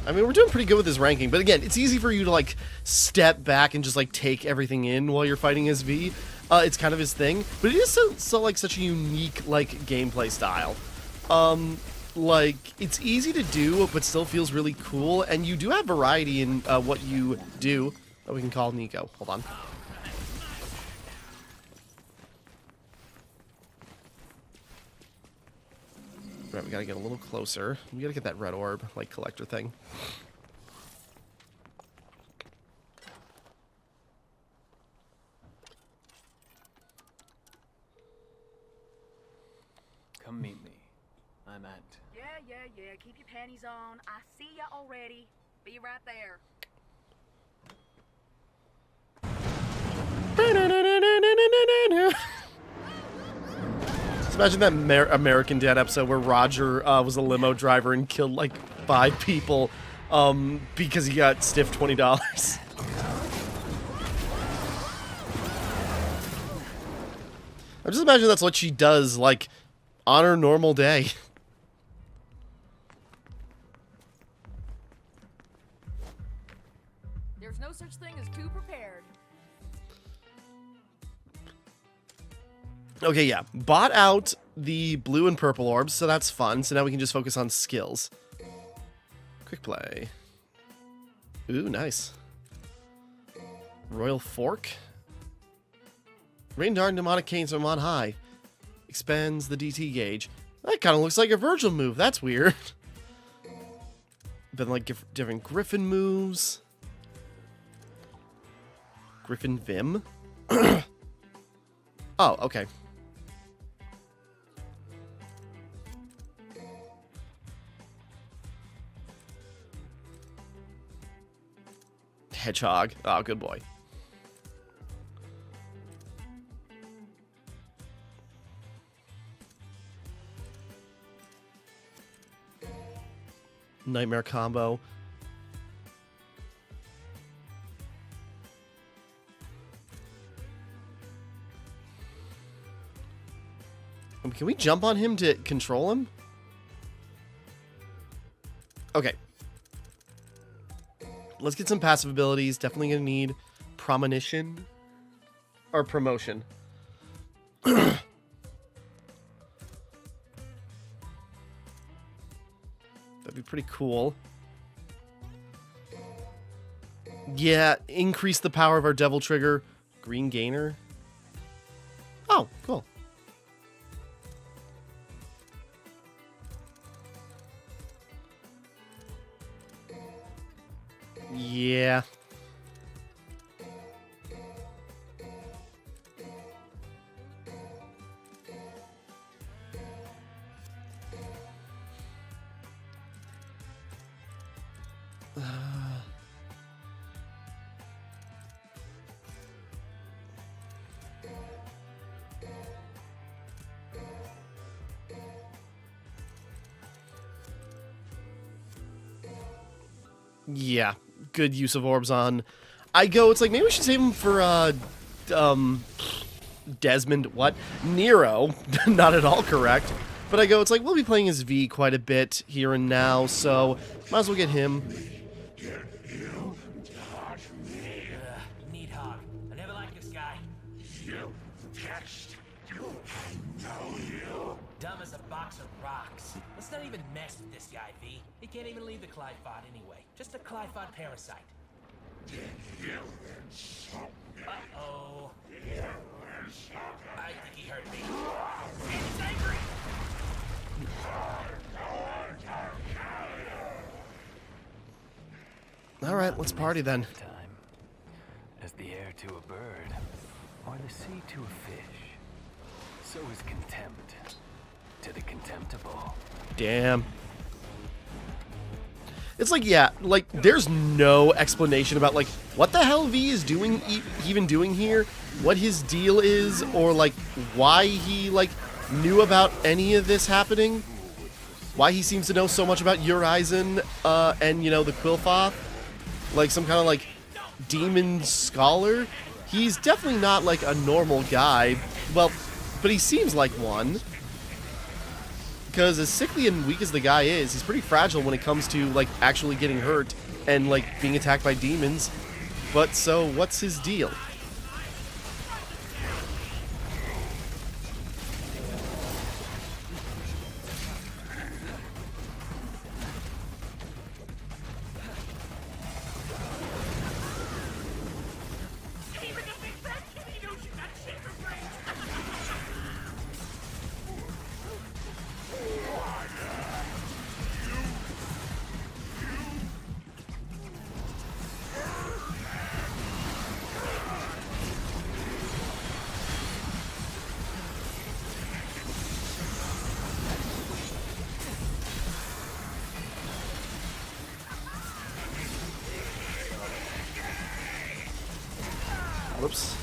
I mean, we're doing pretty good with this ranking, but again, it's easy for you to, like, step back and just, like, take everything in while you're fighting as V. It's kind of his thing, but it is so like, such a unique, like, gameplay style. Like, it's easy to do, but still feels really cool, and you do have variety in what you do. Oh, we can call Nico. Hold on. Right, we gotta get a little closer. We gotta get that red orb, like, collector thing. Come meet me. I'm at... Yeah. Keep your panties on. I see ya already. Be right there. Just imagine that American Dad episode where Roger was a limo driver and killed like 5 people because he got stiffed $20. I just imagine that's what she does, like, on her normal day. There's no such thing as too prepared. Okay, yeah. Bought out the blue and purple orbs, so that's fun. So now we can just focus on skills. Quick play. Ooh, nice. Royal Fork. Rain Dart Demonic Canes from on high. Expands the DT gauge. That kind of looks like a Virgil move. That's weird. Then, like, different Griffin moves. Griffin Vim. Oh, okay. hedgehog. Oh, good boy. Nightmare combo. Can we jump on him to control him? Okay. Let's get some passive abilities. Definitely gonna need premonition or promotion. That'd be pretty cool. Yeah, increase the power of our devil trigger. Green gainer. Oh, cool. Yeah. Yeah, good use of orbs on. I go, it's like, maybe we should save him for, Desmond, what? Nero. Not at all correct. But I go, it's like, we'll be playing as V quite a bit here and now, so might as well get him. Neat hog. I never liked this guy. You catched. I know you. Dumb as a box of rocks. Let's not even mess with this guy, V. He can't even leave the Clyphod anyway. Just a Clyphod parasite. Uh-oh. I think he hurt me. And he's angry! All right, let's party then. Time. As the air to a bird, or the sea to a fish, so is contempt to the contemptible. Damn. It's like, yeah, like, there's no explanation about, like, what the hell V is doing, even doing here, what his deal is, or, like, why he, like, knew about any of this happening, why he seems to know so much about Urizen, and, you know, the Qil'Thath, like, some kind of, like, demon scholar. He's definitely not, like, a normal guy, well, but he seems like one. Because as sickly and weak as the guy is, he's pretty fragile when it comes to, like, actually getting hurt and, like, being attacked by demons. But, so, what's his deal? Whoops.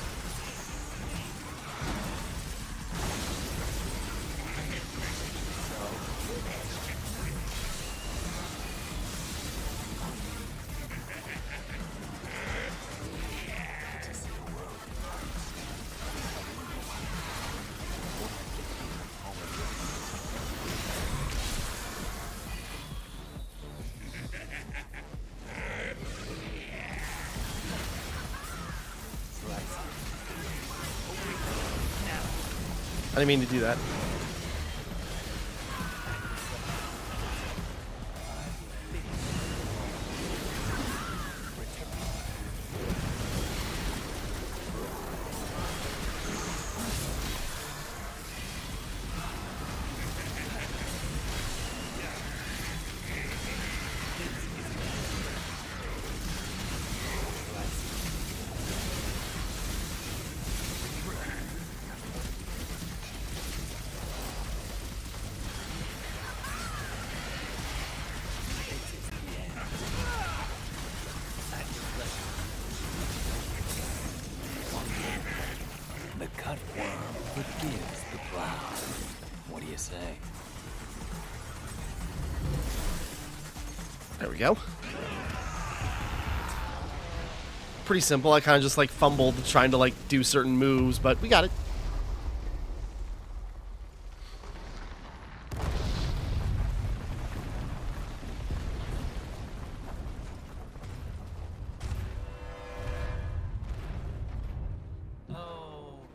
I didn't mean to do that. the plow. What do you say? There we go. Pretty simple. I kind of just like fumbled trying to like do certain moves, but we got it.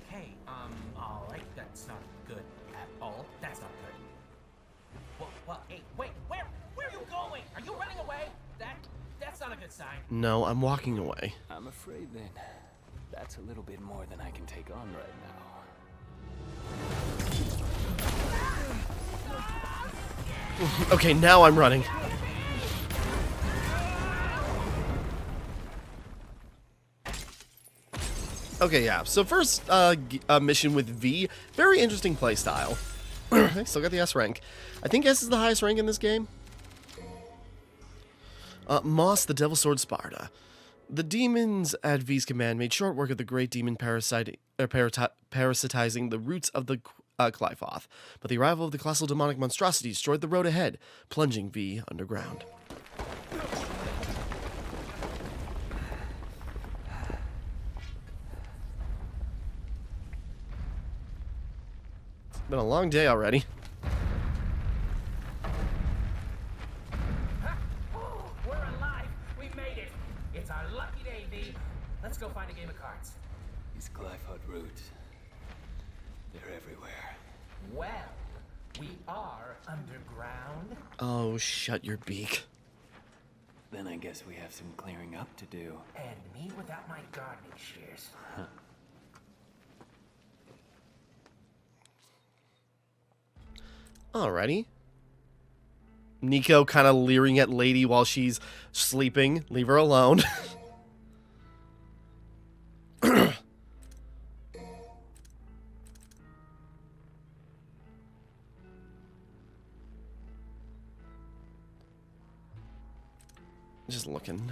Okay, alright, that's not good at all. That's not good. Well, hey, wait, where are you going? Are you running away? That's not a good sign. No, I'm walking away. I'm afraid then that's a little bit more than I can take on right now. Okay, now I'm running. Okay, yeah. So first mission with V. Very interesting playstyle. Still got the S rank. I think S is the highest rank in this game. Moss, the Devil Sword Sparta. The demons at V's command made short work of the great demon parasitizing the roots of the Qlipoth, but the arrival of the colossal demonic monstrosity destroyed the road ahead, plunging V underground. It's been a long day already. We're alive. We made it. It's our lucky day, V. Let's go find a game of cards. These Qlipoth roots, they're everywhere. Well, we are underground. Oh, shut your beak. Then I guess we have some clearing up to do. And me without my gardening shears. Alrighty. Nico kind of leering at Lady while she's sleeping. Leave her alone. Just looking.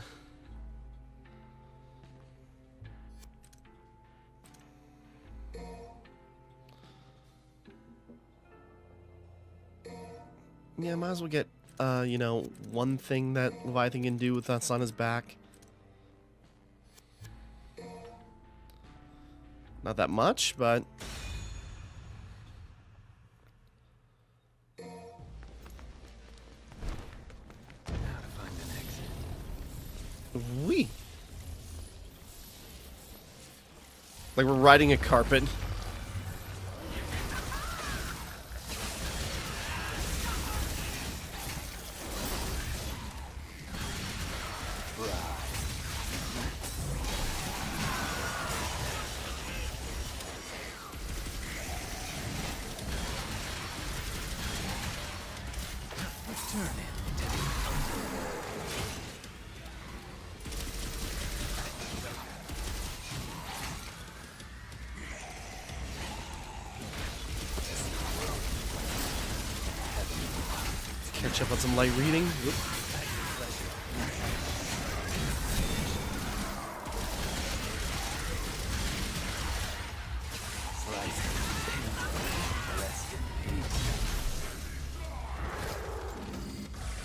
Yeah, might as well get, you know, one thing that Leviathan can do with us on his back. Not that much, but... How to find an exit. Wee! Like we're riding a carpet. Catch up on some light reading. Whoop.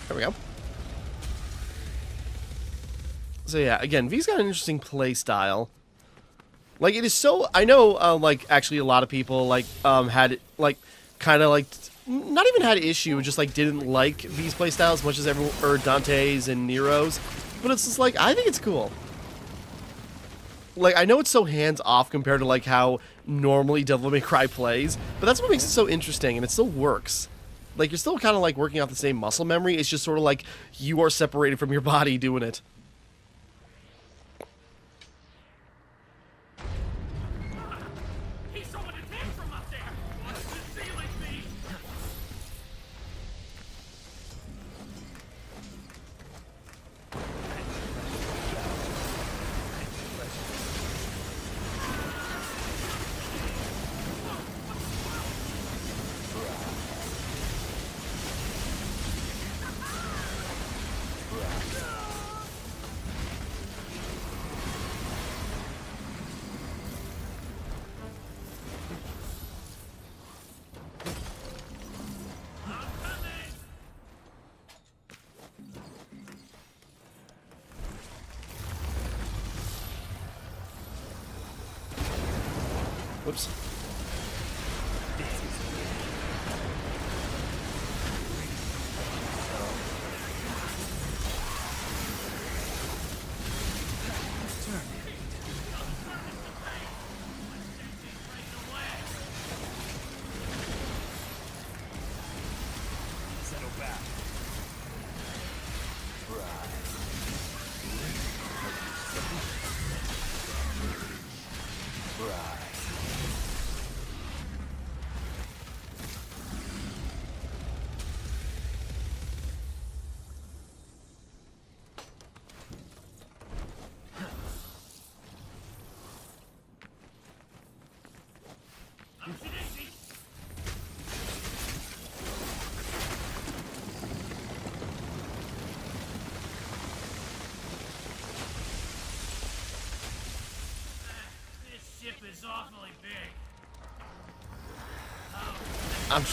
There we go. So yeah, again, V's got an interesting play style. Like, it is so... I know, like, actually a lot of people, like, had, like, kind of, like... Not even had issue, just like didn't like V's playstyle as much as everyone, or Dante's and Nero's, but it's just like, I think it's cool. Like, I know it's so hands-off compared to like how normally Devil May Cry plays, but that's what makes it so interesting, and it still works. Like, you're still kind of like working off the same muscle memory, it's just sort of like you are separated from your body doing it.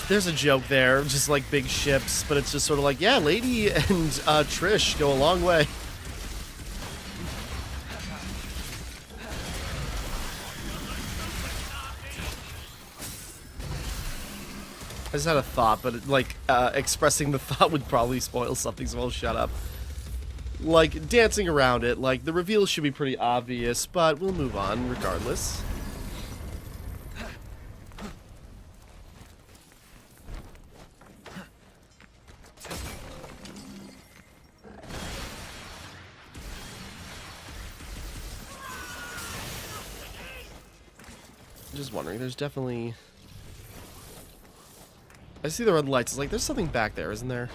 There's a joke there, just like big ships, but it's just sort of like, yeah, Lady and Trish go a long way. I just had a thought, but like expressing the thought would probably spoil something, so I'll shut up. Like, dancing around it, like, the reveal should be pretty obvious, but we'll move on regardless. Just wondering, there's definitely... I see the red lights, it's like, there's something back there, isn't there?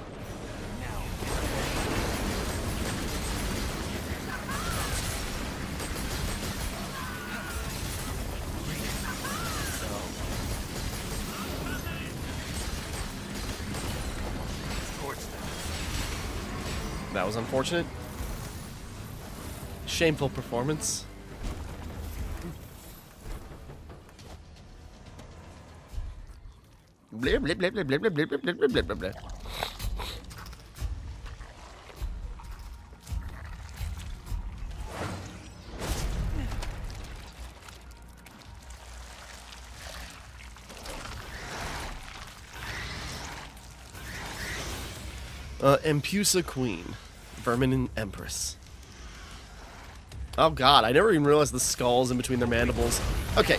That was unfortunate. Shameful performance. Blah, blah, blah, blah, blah, blah, blah, blah, blah, blah, blah. Empusa Queen. Vermin and Empress. Oh god, I never even realized the skulls in between their mandibles. Okay.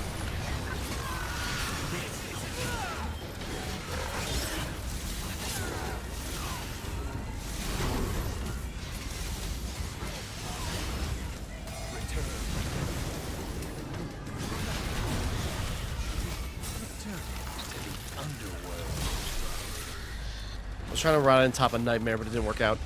I was trying to ride on top of Nightmare, but it didn't work out.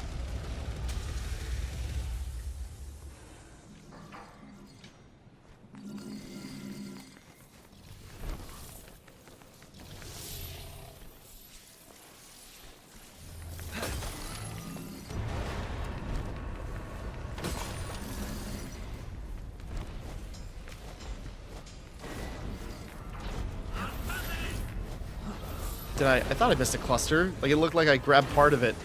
Did I thought I missed a cluster. Like, it looked like I grabbed part of it.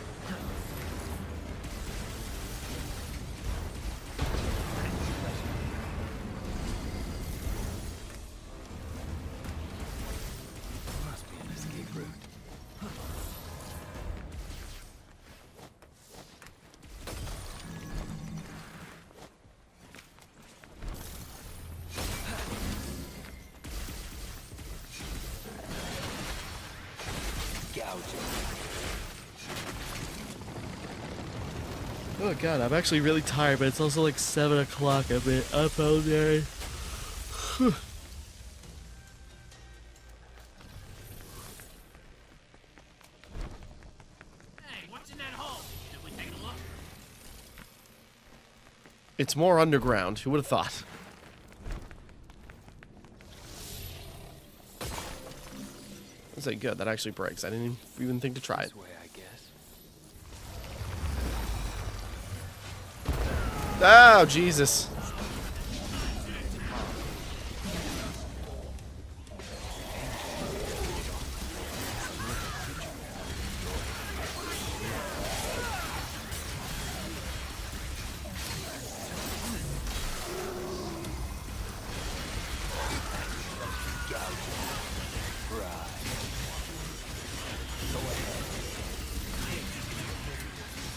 Must be an escape route. Oh god, I'm actually really tired, but it's also like 7 o'clock. I've been up all day. Hey, what's in that hole? Did we take a look? It's more underground. Who would have thought? I'd say good. That actually breaks. I didn't even think to try it. This way, I guess. Oh, Jesus.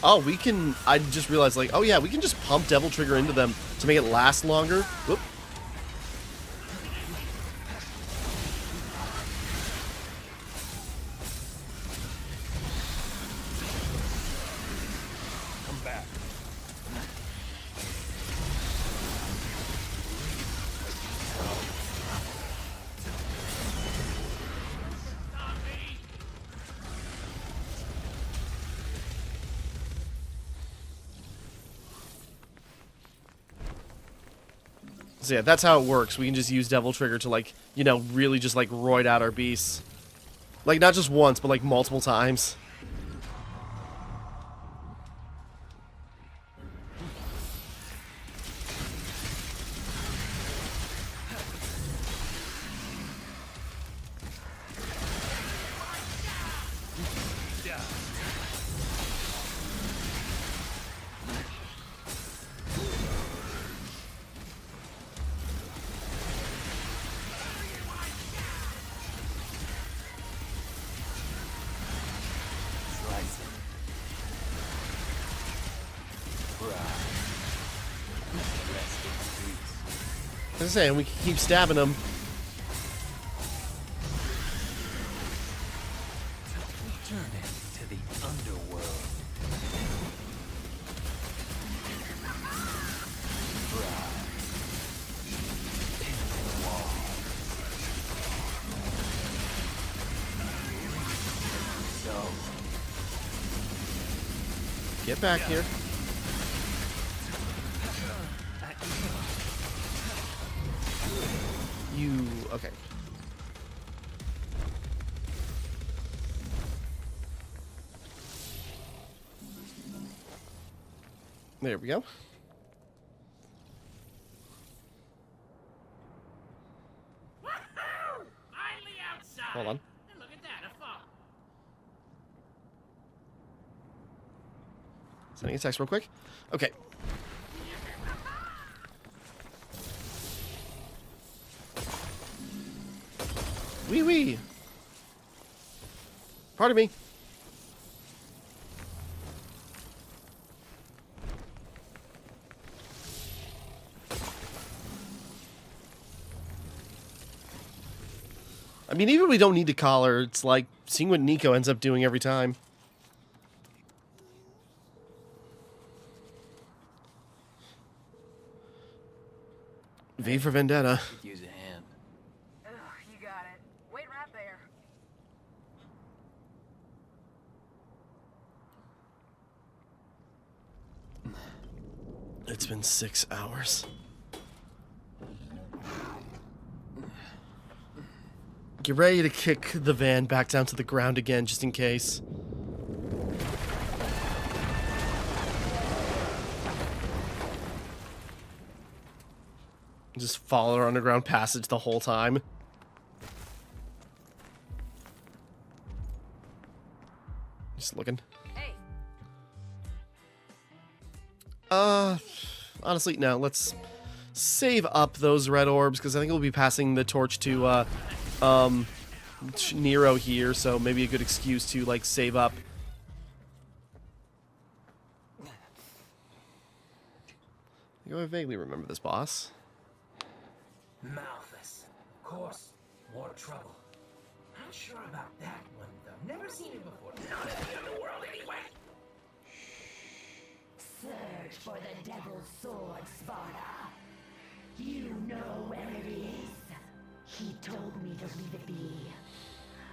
Oh, we can... I just realized, like, oh yeah, we can just pump Devil Trigger into them to make it last longer. Whoop. Come back. So yeah, that's how it works. We can just use Devil Trigger to, like, you know, really just, like, roid out our beasts. Like, not just once, but, like, multiple times. I'm saying we can keep stabbing him. Turn into the underworld. Get back here. You... okay. There we go. Finally outside. Hold on. And look at that, a fall. Sending a text real quick. Okay. Wee wee. Pardon me. I mean, even if we don't need to call her, it's like seeing what Nico ends up doing every time. V for Vendetta. Could use a hand. Ugh, you got it. Wait right there. It's been 6 hours. Get ready to kick the van back down to the ground again, just in case. Just follow our underground passage the whole time. Just looking. Hey, Honestly, no, let's save up those red orbs, because I think we'll be passing the torch to, Nero here, so maybe a good excuse to, like, save up. I vaguely remember this boss. Malthus. Of course. More trouble. Not sure about that one, though. Never seen it before. Not in the underworld, anyway. Search for the Devil's Sword, Sparta. You know where it is. He told me to leave it be,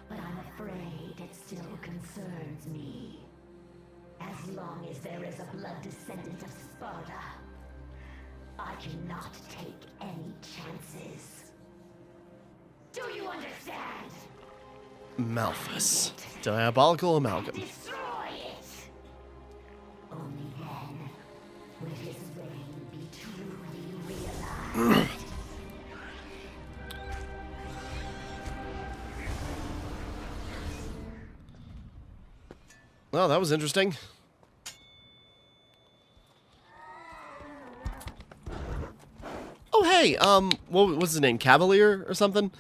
but I'm afraid it still concerns me. As long as there is a blood descendant of Sparta, I cannot take any chances. Do you understand? Malthus. Diabolical Amalgam. Destroy it! Only then will his reign be truly realized. Well, that was interesting. Oh, hey, what was his name? Cavalier or something?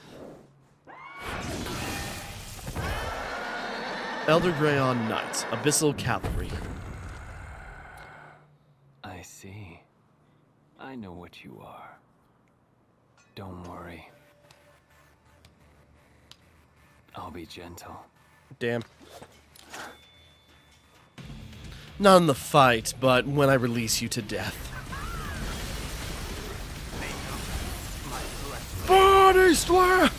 Elder Greyon Knights, Abyssal Cavalry. I see. I know what you are. Don't worry. I'll be gentle. Damn. Not in the fight, but when I release you to death. Body slam!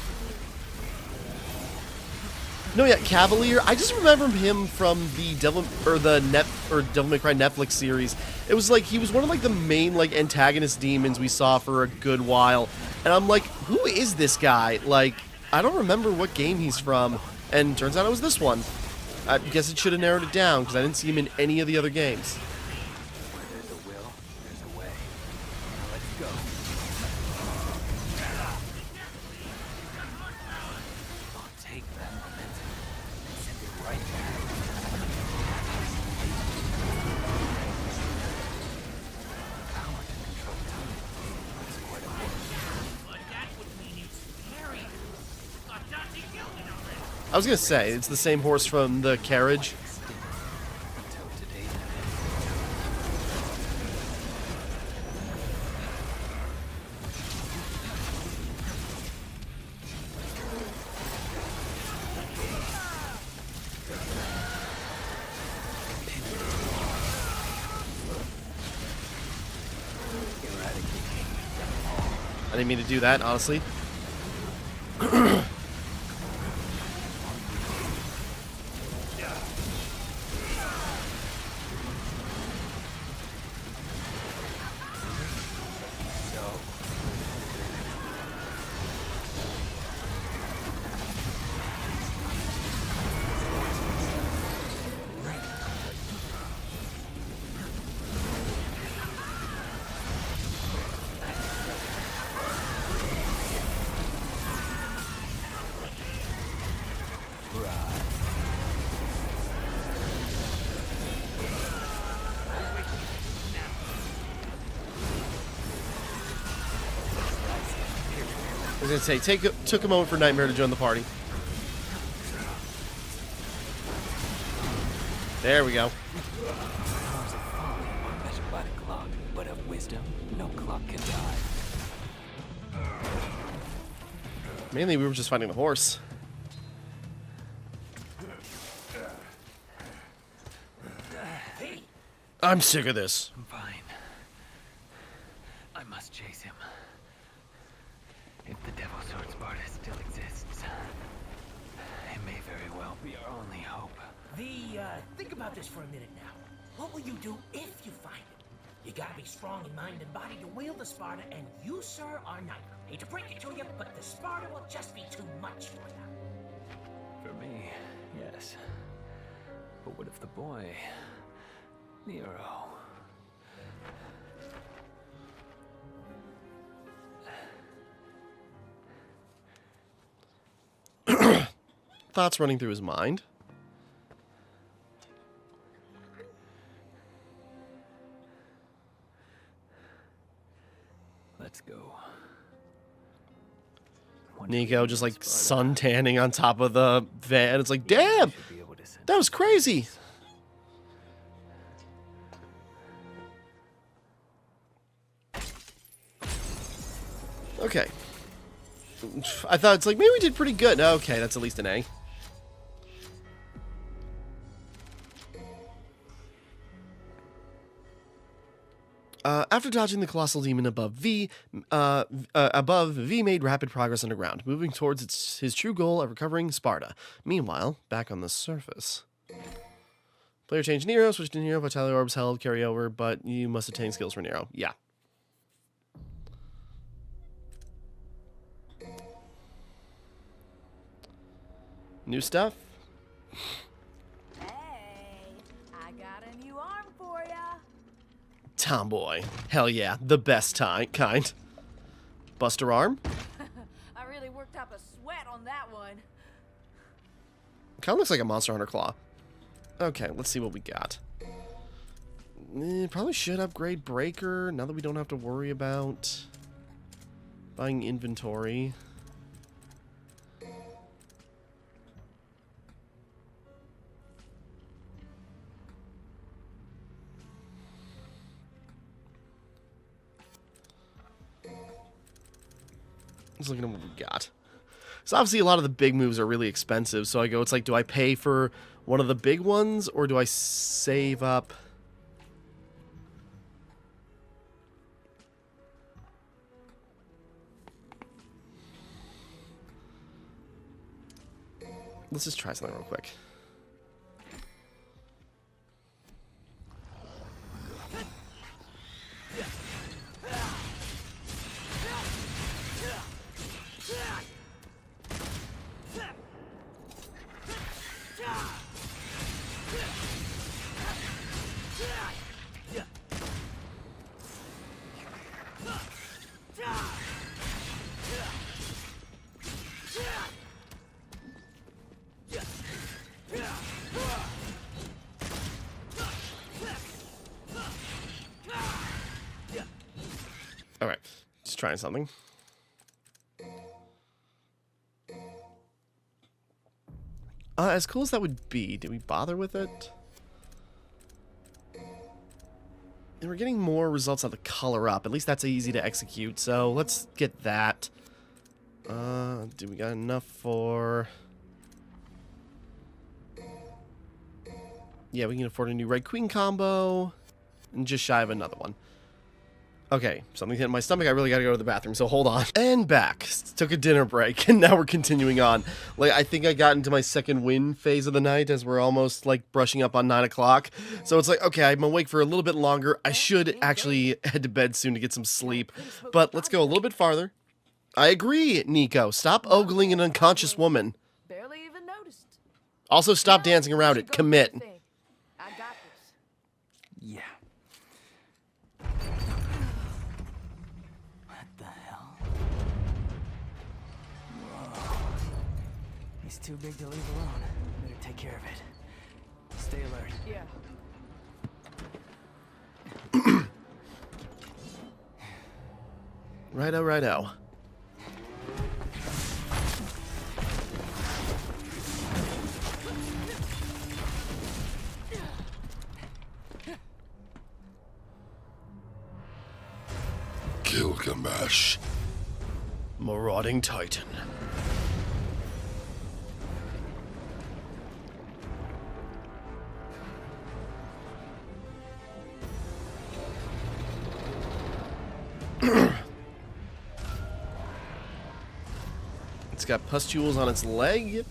No, yeah, Cavalier. I just remember him from the Devil May Cry Netflix series. It was like he was one of like the main like antagonist demons we saw for a good while, and I'm like, who is this guy? Like, I don't remember what game he's from, and turns out it was this one. I guess it should have narrowed it down because I didn't see him in any of the other games. Where there's a will, there's a way. Now let's go. I'll take that momentum and send it right back. Power to control time. That's quite a bit. But that would mean it's scary. Thought Dante killed it already. I was gonna say it's the same horse from the carriage. Until today. I didn't mean to do that, honestly. I was gonna say, took a moment for Nightmare to join the party. There we go. Powers of folly are measured by the clock, but of wisdom, no clock can die. Mainly, we were just fighting the horse. I'm sick of this. I'm fine. I must chase him. If the Devil Sword Sparta still exists, it may very well be our only hope. Think about this for a minute now. What will you do if you find it? You gotta be strong in mind and body to wield the Sparta, and you, sir, are neither. Hate to break it to you, but the Sparta will just be too much for you. For me, yes. But what if the boy, Nero? Thoughts running through his mind. Let's go. Nico just like sun tanning on top of the van. It's like, damn, that was crazy. Okay. I thought it's like, maybe we did pretty good. Okay, that's at least an A. After dodging the colossal demon above V made rapid progress underground, moving towards his true goal of recovering Sparta. Meanwhile, back on the surface. Player changed Nero, switched to Nero, Vitality Orbs held, carry over, but you must attain skills for Nero. Yeah. New stuff? Hey, I got a new arm for ya. Tomboy. Hell yeah, the best kind. Buster arm? I really worked up a sweat on that one. Kind of looks like a Monster Hunter claw. Okay, let's see what we got. Probably should upgrade Breaker, now that we don't have to worry about buying inventory. Just looking at what we got. So obviously a lot of the big moves are really expensive, so I go, it's like, do I pay for one of the big ones, or do I save up? Let's just try something real quick. Alright, just trying something. As cool as that would be, did we bother with it? And we're getting more results out of the color up. At least that's easy to execute, so let's get that. Do we got enough for... Yeah, we can afford a new Red Queen combo. And just shy of another one. Okay, something hit my stomach. I really gotta go to the bathroom, so hold on. And back. Took a dinner break, and now we're continuing on. Like, I think I got into my second win phase of the night as we're almost, like, brushing up on 9 o'clock. So it's like, okay, I'm awake for a little bit longer. I should actually head to bed soon to get some sleep. But let's go a little bit farther. I agree, Nico. Stop ogling an unconscious woman. Barely even noticed. Also, stop dancing around it. Commit. I got this. Yeah. What the hell? Whoa. He's too big to leave alone. Better take care of it. Stay alert. Yeah. Righto, righto. Gilgamesh. Marauding Titan. It's got pustules on its legs,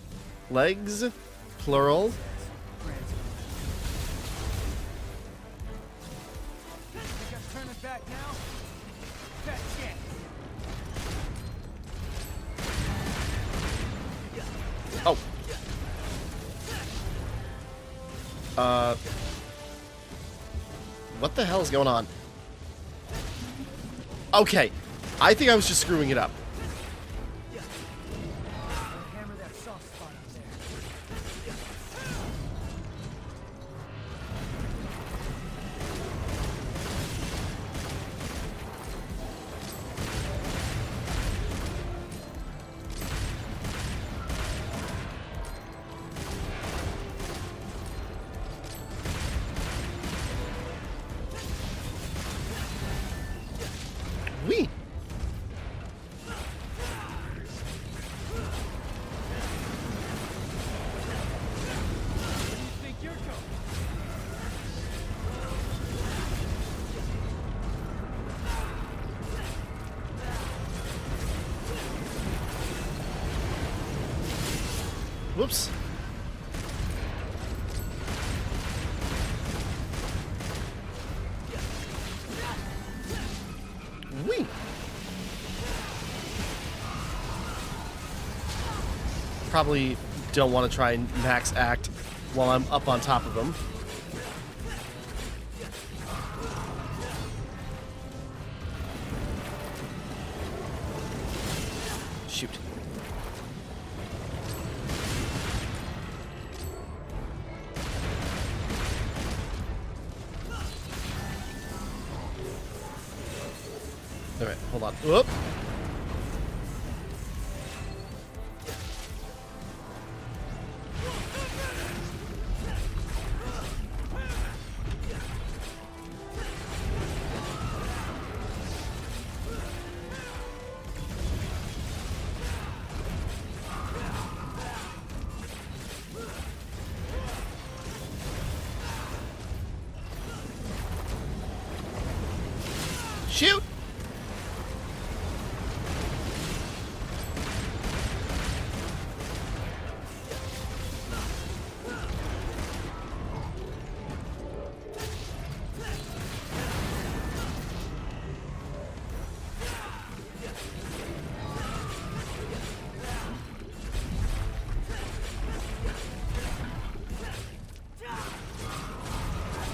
plural. Turning back now? That's it. Oh. What the hell is going on? Okay. I think I was just screwing it up. Hammer that soft spot up there. Wee. Think you're going? Whoops. Wee. Probably don't want to try and max act while I'm up on top of him. Shoot. All right, hold on. Whoop. Shoot.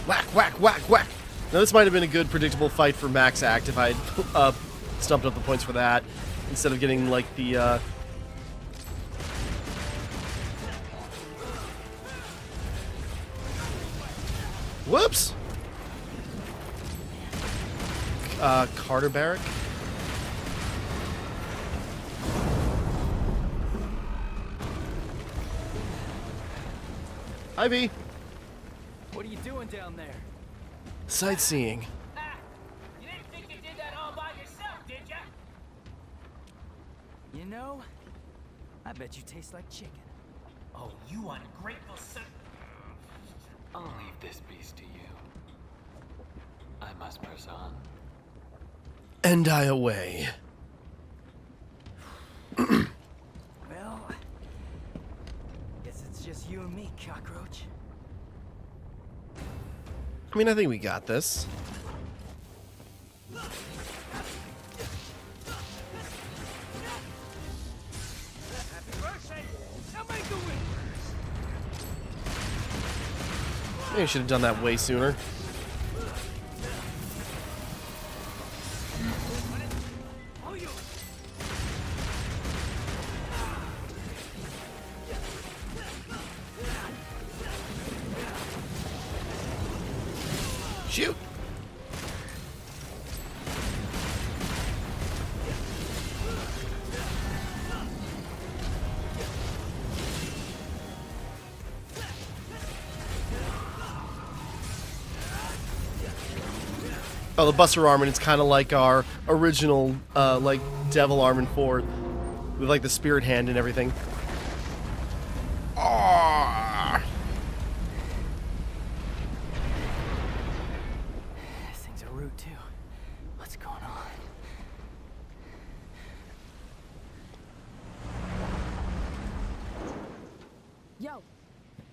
Whack, whack, whack, whack. Now this might have been a good predictable fight for Max Act if I had stumped up the points for that instead of getting like the whoops. Carter Barrack. Hi, V. What are you doing down there? Sightseeing. You didn't think you did that all by yourself, did ya? You know, I bet you taste like chicken. Oh, you ungrateful son. I'll leave this beast to you. I must press on. and die away. Well, guess it's just you and me, cockroach. I mean, I think we got this. Maybe I should have done that way sooner. Shoot! Oh, the Buster Arm, and it's kind of like our original, like, Devil Arm in 4, with, like, the Spirit Hand and everything. Ah! This thing's a root too. What's going on? Yo,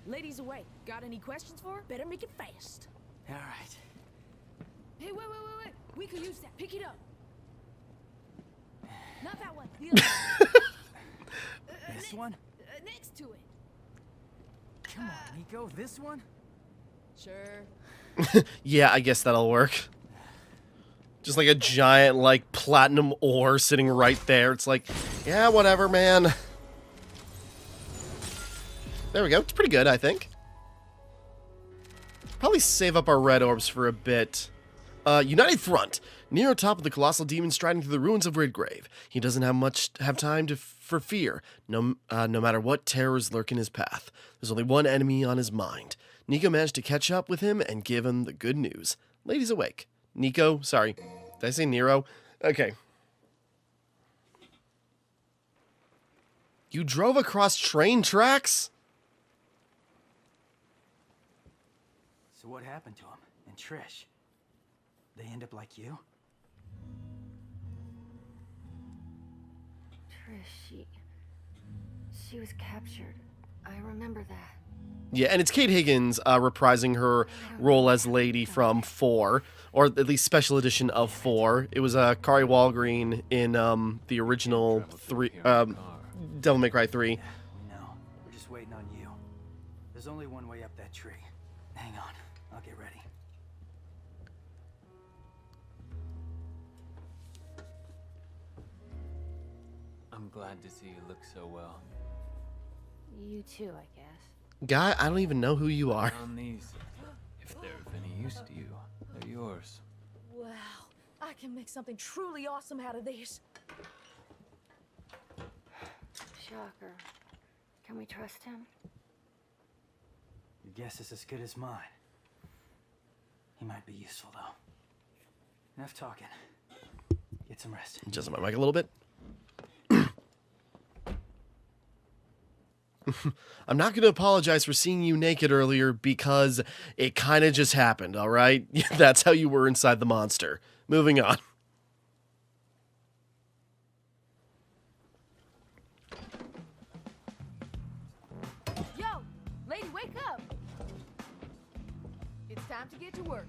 ladies away. Got any questions for her? Better make it fast. All right. Hey, wait. We could use that. Pick it up. Not that one. The other one. This one? Next to it. Come on, Nico. This one? Sure. Yeah, I guess that'll work. Just like a giant, like, platinum ore sitting right there. It's like, yeah, whatever, man. There we go. It's pretty good, I think. Probably save up our red orbs for a bit. United Front. Near the top of the colossal demon striding through the ruins of Redgrave. He doesn't have time for fear, no matter what terrors lurk in his path. There's only one enemy on his mind. Nico managed to catch up with him and give him the good news. Ladies awake. Nico, sorry. Did I say Nero? Okay. You drove across train tracks? So what happened to him? And Trish? They end up like you? Trish, she was captured. I remember that. Yeah, and it's Kate Higgins reprising her role as Lady from 4, or at least special edition of 4. It was Kari Walgreen in the original 3, Devil May Cry 3. Yeah, we know. We're just waiting on you. There's only one way up that tree. Hang on, I'll get ready. I'm glad to see you look so well. You too, I guess. Guy, I don't even know who you are. On these, if they're of any use to you, they're yours. Wow, I can make something truly awesome out of this. Shocker. Can we trust him? Your guess is as good as mine. He might be useful, though. Enough talking. Get some rest. Adjust my mic a little bit. I'm not going to apologize for seeing you naked earlier because it kind of just happened, all right? That's how you were inside the monster. Moving on. Yo, lady, wake up. It's time to get to work.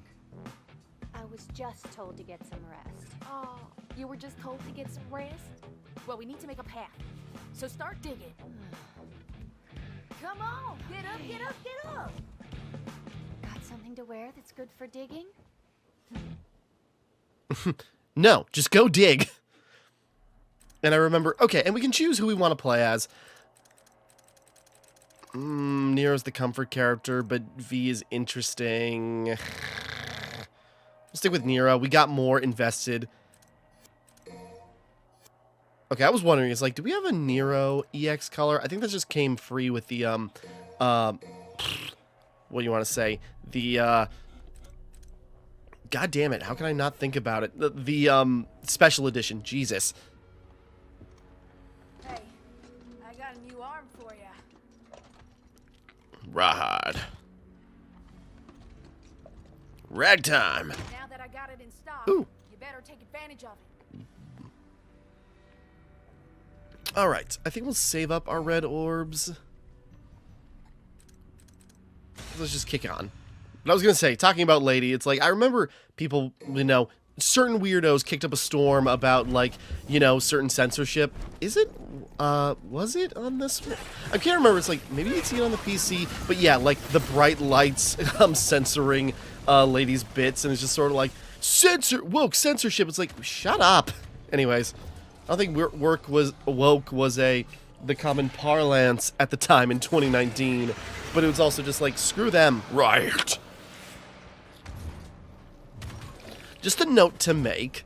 I was just told to get some rest. Oh, you were just told to get some rest? Well, we need to make a path. So start digging. Come on, get up, get up, get up. Got something to wear that's good for digging? No, just go dig. And I remember, okay, and we can choose who we want to play as. Nero's the comfort character, but V is interesting. We'll stick with Nero. We got more invested. Okay, I was wondering, it's like, do we have a Nero EX color? I think that just came free with the, what do you want to say? The, God damn it, how can I not think about it? The special edition, Jesus. Hey, I got a new arm for ya. Rawhide. Ragtime. Now that I got it in stock, Ooh. you better take advantage of it. Alright, I think we'll save up our red orbs. Let's just kick on. But I was gonna say, talking about Lady, it's like, I remember people, you know, certain weirdos kicked up a storm about, like, you know, certain censorship. Is it, was it on this one? I can't remember, it's like, maybe you'd see it on the PC, but yeah, like, the bright lights, censoring, Lady's bits, and it's just sort of like, woke censorship, it's like, shut up. Anyways, I don't think woke was the common parlance at the time in 2019, but it was also just like, screw them, riot. Just a note to make.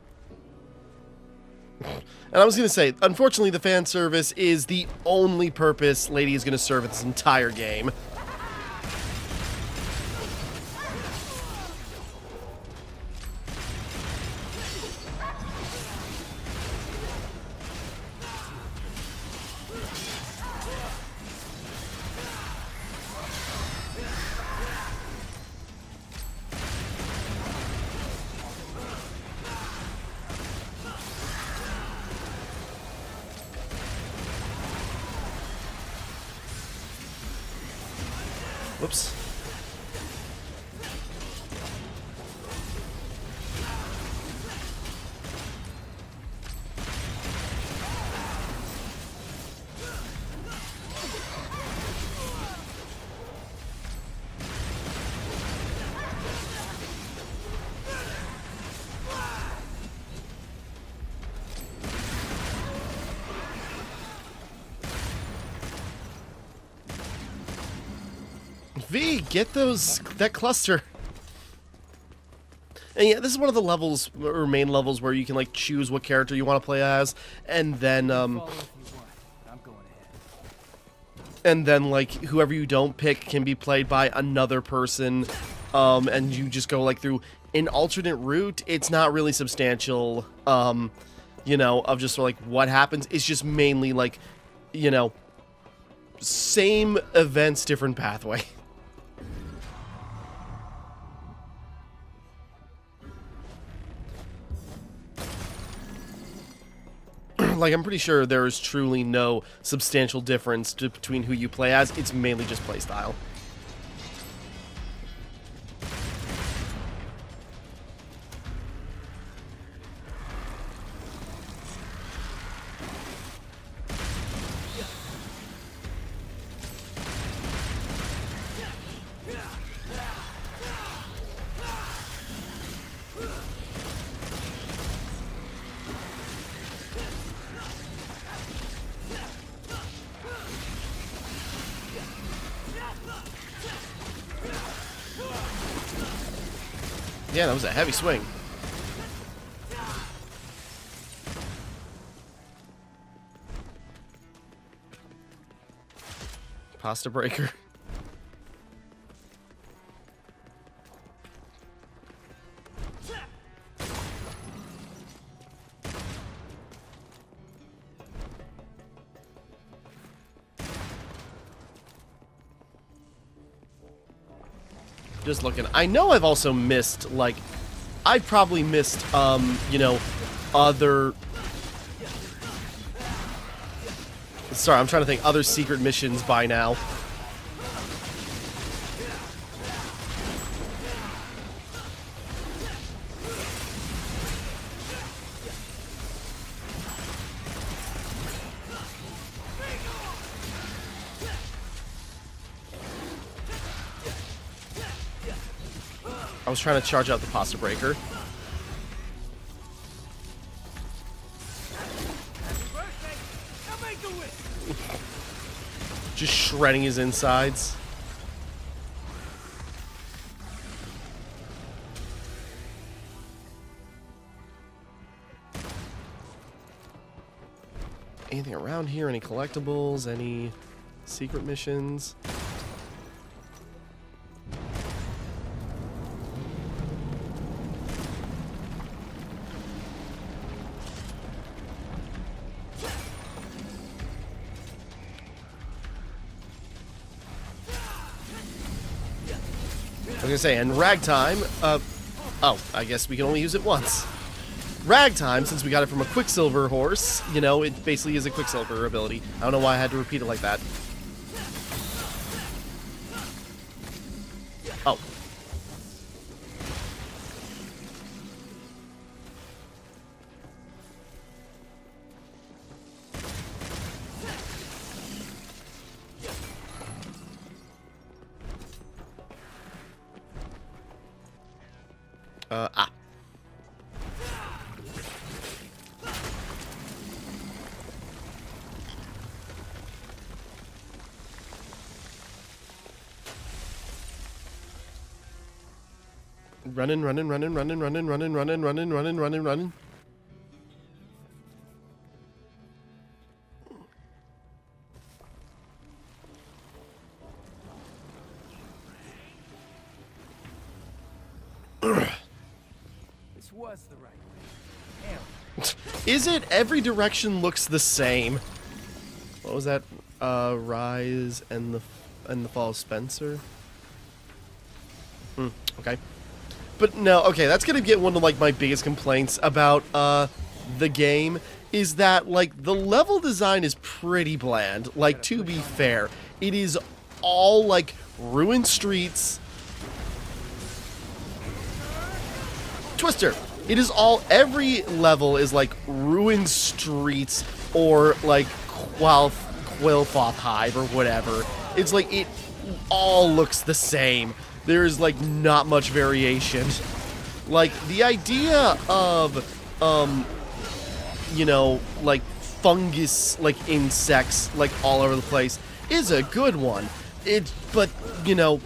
And I was going to say, unfortunately, the fan service is the only purpose Lady is going to serve at this entire game. Whoops. V, get that cluster. And yeah, this is one of the levels, or main levels, where you can, like, choose what character you want to play as, and then, like, whoever you don't pick can be played by another person, and you just go, like, through an alternate route. It's not really substantial, you know, of just, like, what happens. It's just mainly, like, you know, same events, different pathway. Like, I'm pretty sure there is truly no substantial difference between who you play as. It's mainly just playstyle. Yeah, that was a heavy swing. Pasta breaker. Just looking. I know I've also missed, like, I've probably missed, you know, other... Sorry, I'm trying to think other secret missions by now. I was trying to charge out the pasta breaker. Just shredding his insides. Anything around here? Any collectibles? Any secret missions? I was gonna say, and ragtime, oh, I guess we can only use it once. Ragtime, since we got it from a Quicksilver horse, you know, it basically is a Quicksilver ability. I don't know why I had to repeat it like that. Oh. Ah. Running. This was the right way. Damn. Is it? Every direction looks the same. What was that? Rise and the Fall of Spencer? Okay. But no, okay, that's gonna get one of, like, my biggest complaints about, the game, is that, like, the level design is pretty bland. Like, to be fair, it is all, like, ruined streets. Twister! It is all, every level is, like, ruined streets, or, like, Quillfoth Hive, or whatever. It's like, it all looks the same. There's, like, not much variation. Like, the idea of, you know, like, fungus, like, insects, like, all over the place is a good one. But, you know,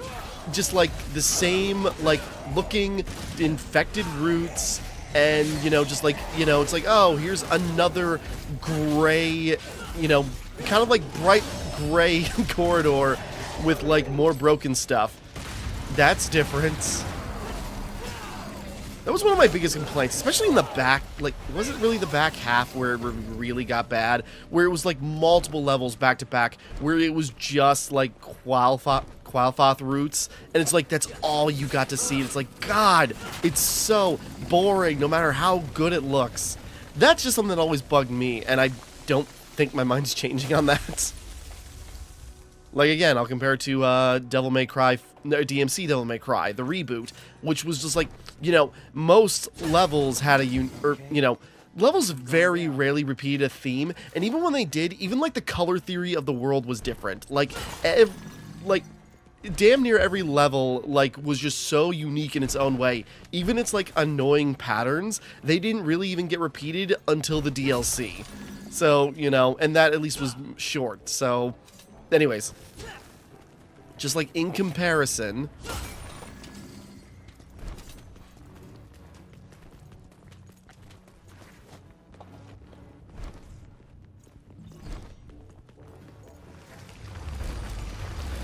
just, like, the same, like, looking infected roots, and, you know, just, like, you know, it's like, oh, here's another gray, you know, kind of, like, bright gray corridor with, like, more broken stuff. That's different. That was one of my biggest complaints, especially in the back. Like, was it really the back half where it really got bad? Where it was, like, multiple levels back to back, where it was just, like, Quillfoth roots, and it's like, that's all you got to see. It's like, God, it's so boring, no matter how good it looks. That's just something that always bugged me, and I don't think my mind's changing on that. Like, again, I'll compare it to Devil May Cry, DMC Devil May Cry, the reboot, which was just like, you know, most levels had levels very rarely repeated a theme, and even when they did, even, like, the color theory of the world was different. Like, damn near every level, like, was just so unique in its own way. Even its, like, annoying patterns, they didn't really even get repeated until the DLC. So, you know, and that at least was short, so... Anyways, just, like, in comparison,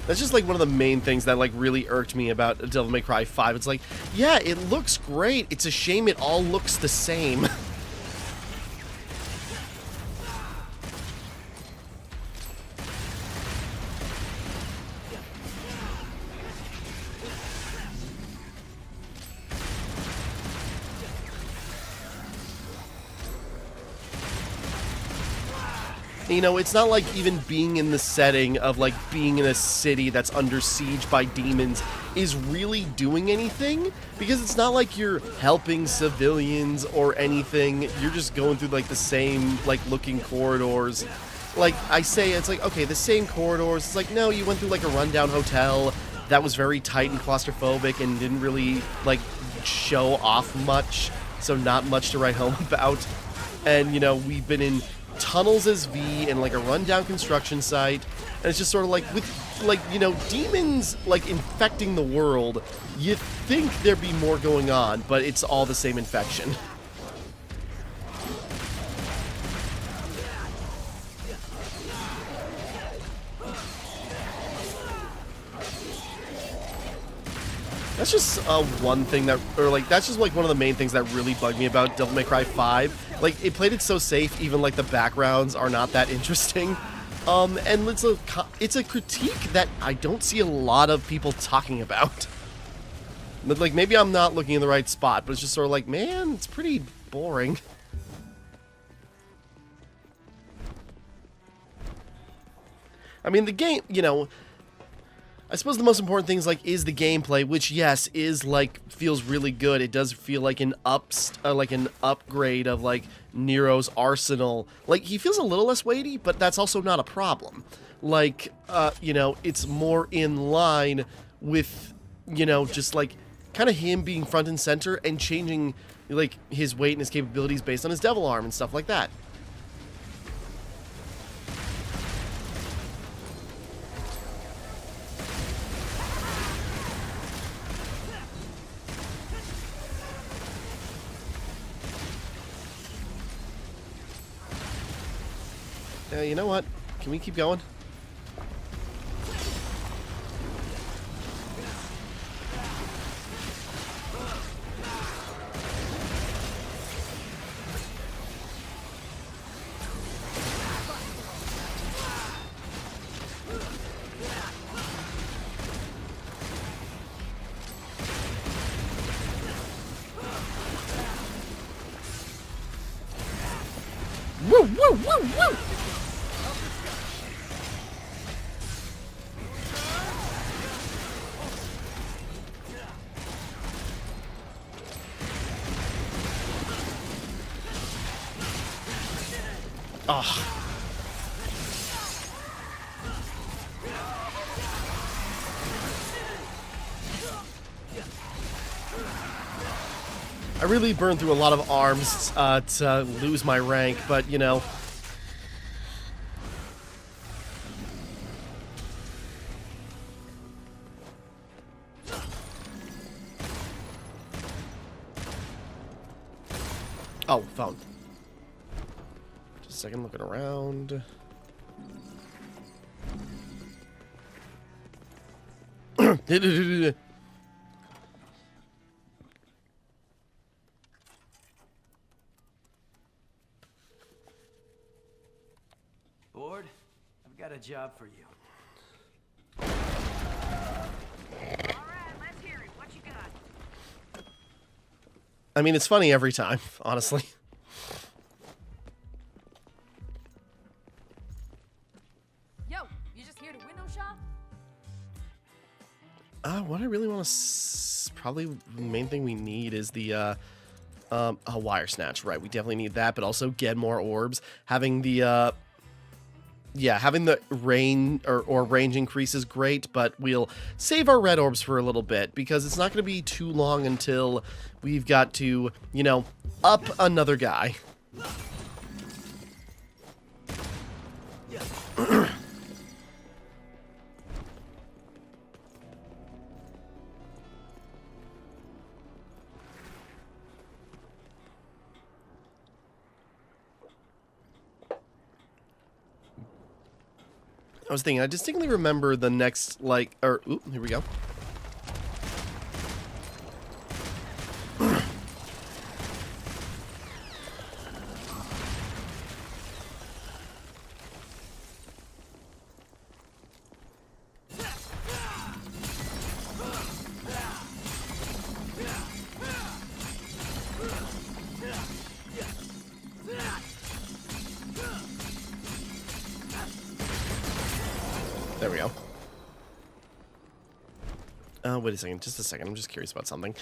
that's just, like, one of the main things that, like, really irked me about Devil May Cry 5. It's like, yeah, it looks great. It's a shame it all looks the same. You know, it's not like even being in the setting of, like, being in a city that's under siege by demons is really doing anything, because it's not like you're helping civilians or anything. You're just going through, like, the same, like, looking corridors. Like, I say, it's like, okay, the same corridors. It's like, no, you went through, like, a rundown hotel that was very tight and claustrophobic and didn't really, like, show off much, so not much to write home about. And, you know, we've been in tunnels as V and, like, a rundown construction site, and it's just sort of like, with, like, you know, demons, like, infecting the world, you'd think there'd be more going on, but it's all the same infection. That's just one thing that, or, like, that's just, like, one of the main things that really bugged me about Devil May Cry 5. Like, it played it so safe, even, like, the backgrounds are not that interesting. And it's a critique that I don't see a lot of people talking about. But, like, maybe I'm not looking in the right spot, but it's just sort of like, man, it's pretty boring. I mean, the game, you know, I suppose the most important thing is, like, is the gameplay, which, yes, is, like, feels really good. It does feel like an upgrade of, like, Nero's arsenal. Like, he feels a little less weighty, but that's also not a problem. Like, you know, it's more in line with, you know, just, like, kind of him being front and center and changing, like, his weight and his capabilities based on his devil arm and stuff like that. You know what? Can we keep going? Woo, woo, woo, woo! Oh. I really burned through a lot of arms to lose my rank, but, you know. Oh, phone. Just a second, looking around. Bored? I've got a job for you. I mean, it's funny every time, honestly. Yo, you just here to window shop? What I really want to probably the main thing we need is the a wire snatch. Right, we definitely need that, but also get more orbs. Having the yeah, having the range or range increase is great, but we'll save our red orbs for a little bit because it's not going to be too long until we've got to, you know, up another guy. I was thinking, I distinctly remember the next, like, or, oop, here we go. There we go. Wait a second, just a second. I'm just curious about something.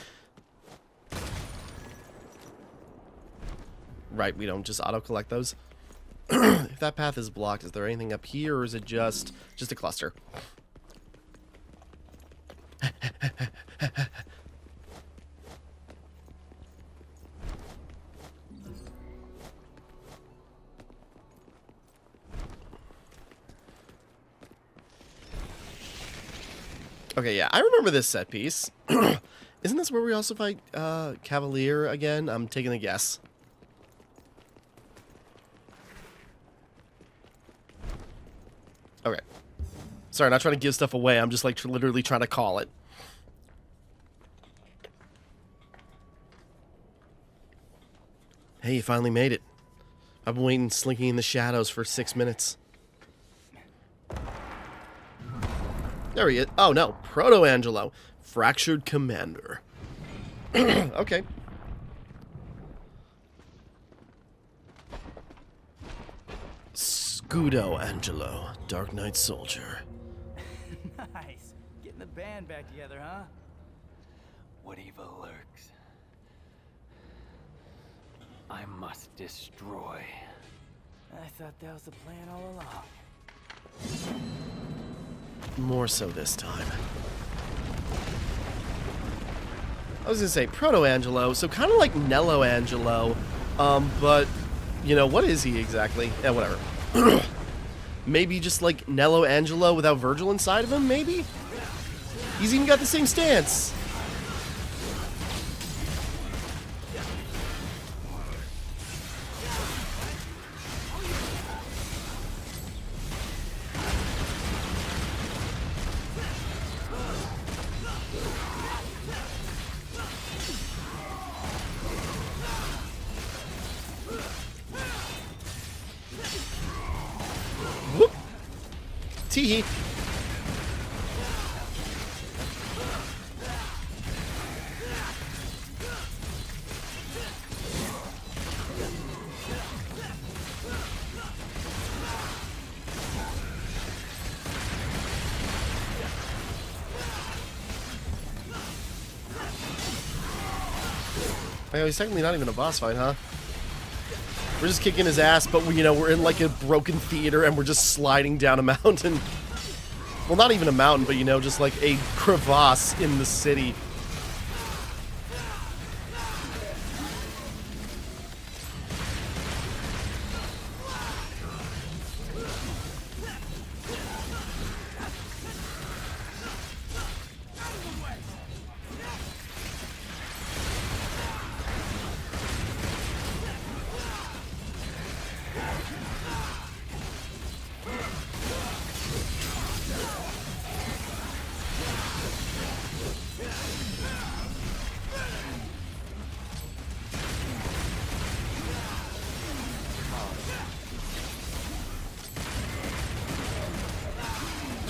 Right, we don't just auto-collect those. If that path is blocked, is there anything up here, or is it just a cluster? Okay, yeah, I remember this set piece. Isn't this where we also fight Cavalier again? I'm taking a guess. Okay. Sorry, not trying to give stuff away. I'm just, like, literally trying to call it. Hey, you finally made it. I've been waiting slinking in the shadows for 6 minutes. There he is. Oh, no. Proto-Angelo. Fractured Commander. Okay. Scudo Angelo, Dark Knight Soldier. Nice. Getting the band back together, huh? What evil lurks? I must destroy. I thought that was the plan all along. More so this time. I was gonna say Proto-Angelo, so kind of like Nello-Angelo, but, you know, what is he exactly? Yeah, whatever. Maybe just like Nello-Angelo without Virgil inside of him, maybe? He's even got the same stance. Whoop. Tee-hee. Oh, he's technically not even a boss fight, huh? We're just kicking his ass, but we, you know, we're in like a broken theater and we're just sliding down a mountain. Well, not even a mountain, but, you know, just like a crevasse in the city.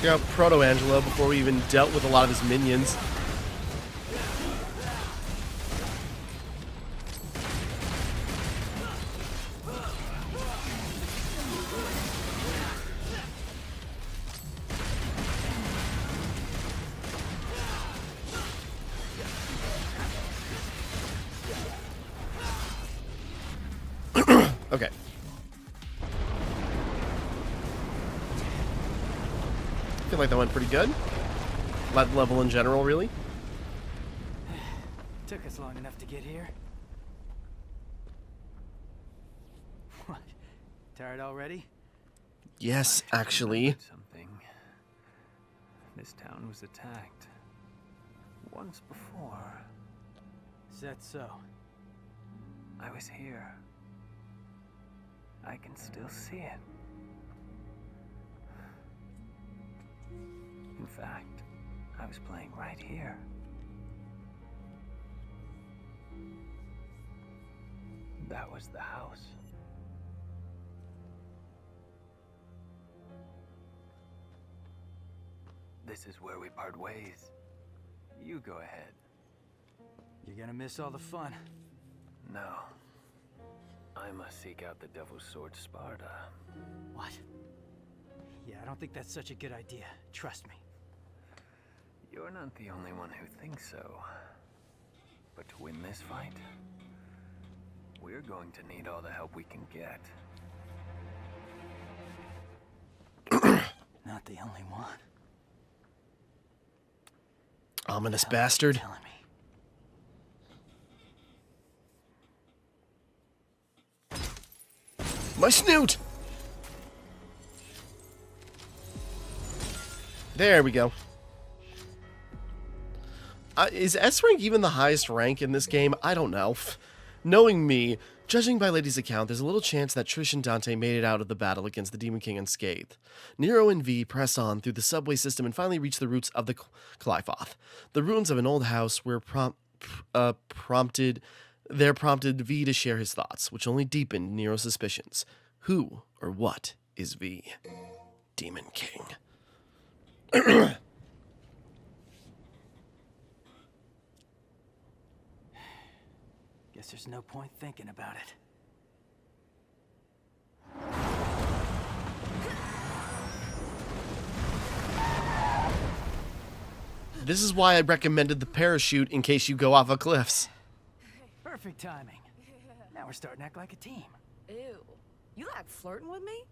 Check out Proto-Angelo before we even dealt with a lot of his minions. Okay. I feel like that went pretty good. Lead level in general, really. Took us long enough to get here. What? Tired already? Yes, actually. Something. This town was attacked once before. Is that so? I was here. I can still see it. In fact, I was playing right here. That was the house. This is where we part ways. You go ahead. You're gonna miss all the fun. No. I must seek out the Devil's Sword Sparta. What? Yeah, I don't think that's such a good idea. Trust me. You're not the only one who thinks so. But to win this fight, we're going to need all the help we can get. Not the only one. Ominous bastard. Telling me. My snoot! There we go. Is S rank even the highest rank in this game? I don't know. Knowing me, judging by Lady's account, there's a little chance that Trish and Dante made it out of the battle against the Demon King unscathed. Nero and V press on through the subway system and finally reach the roots of the Califoth. The ruins of an old house were prompted V to share his thoughts, which only deepened Nero's suspicions. Who or what is V? Demon King. Guess there's no point thinking about it. This is why I recommended the parachute in case you go off of cliffs. Perfect timing. Now we're starting to act like a team. Ew. You like flirting with me?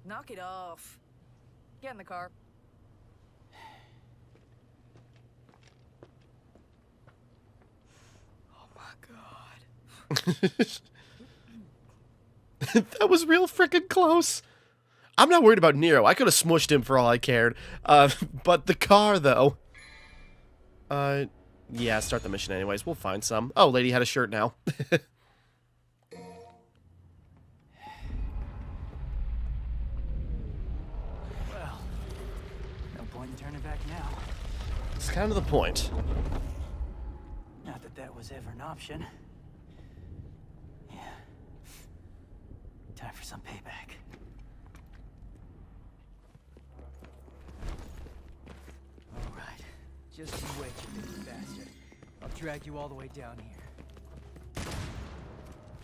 Knock it off. Get in the car. Oh my god. That was real freaking close. I'm not worried about Nero. I could have smushed him for all I cared. But the car, though. Yeah, start the mission anyways. We'll find some. Oh, lady had a shirt now. Well, no point in turning back now. It's kind of the point. Not that that was ever an option. Yeah. Time for some payback. All right. Just you wait, you big bastard. I'll drag you all the way down here.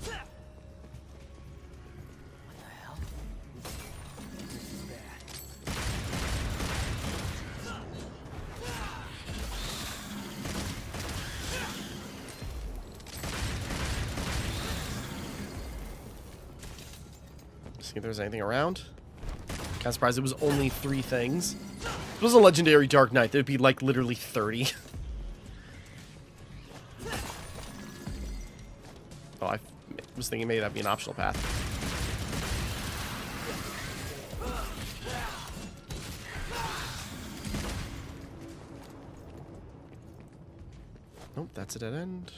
What the hell? This is bad. See if there's anything around. Kind of surprised it was only 3 things. If it was a legendary Dark Knight, there'd be like literally 30. Oh, I was thinking maybe that'd be an optional path. Nope, that's a dead end.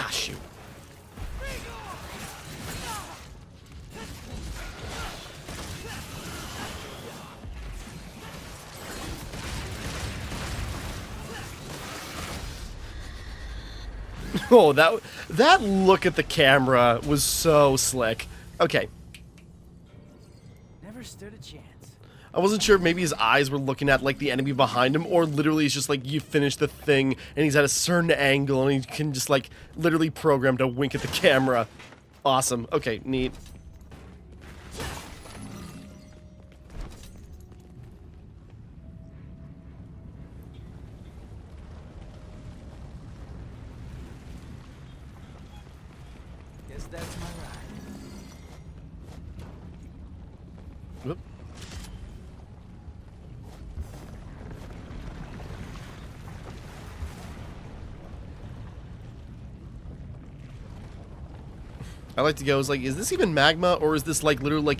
Ah, shoot. Oh, that look at the camera was so slick. Okay. Never stood a chance. I wasn't sure if maybe his eyes were looking at, like, the enemy behind him, or literally it's just, like, you finish the thing, and he's at a certain angle, and he can just, like, literally program to wink at the camera. Awesome. Okay, neat. Guess that's my ride. Whoop. I like to go, is this even magma, or is this, like, literally,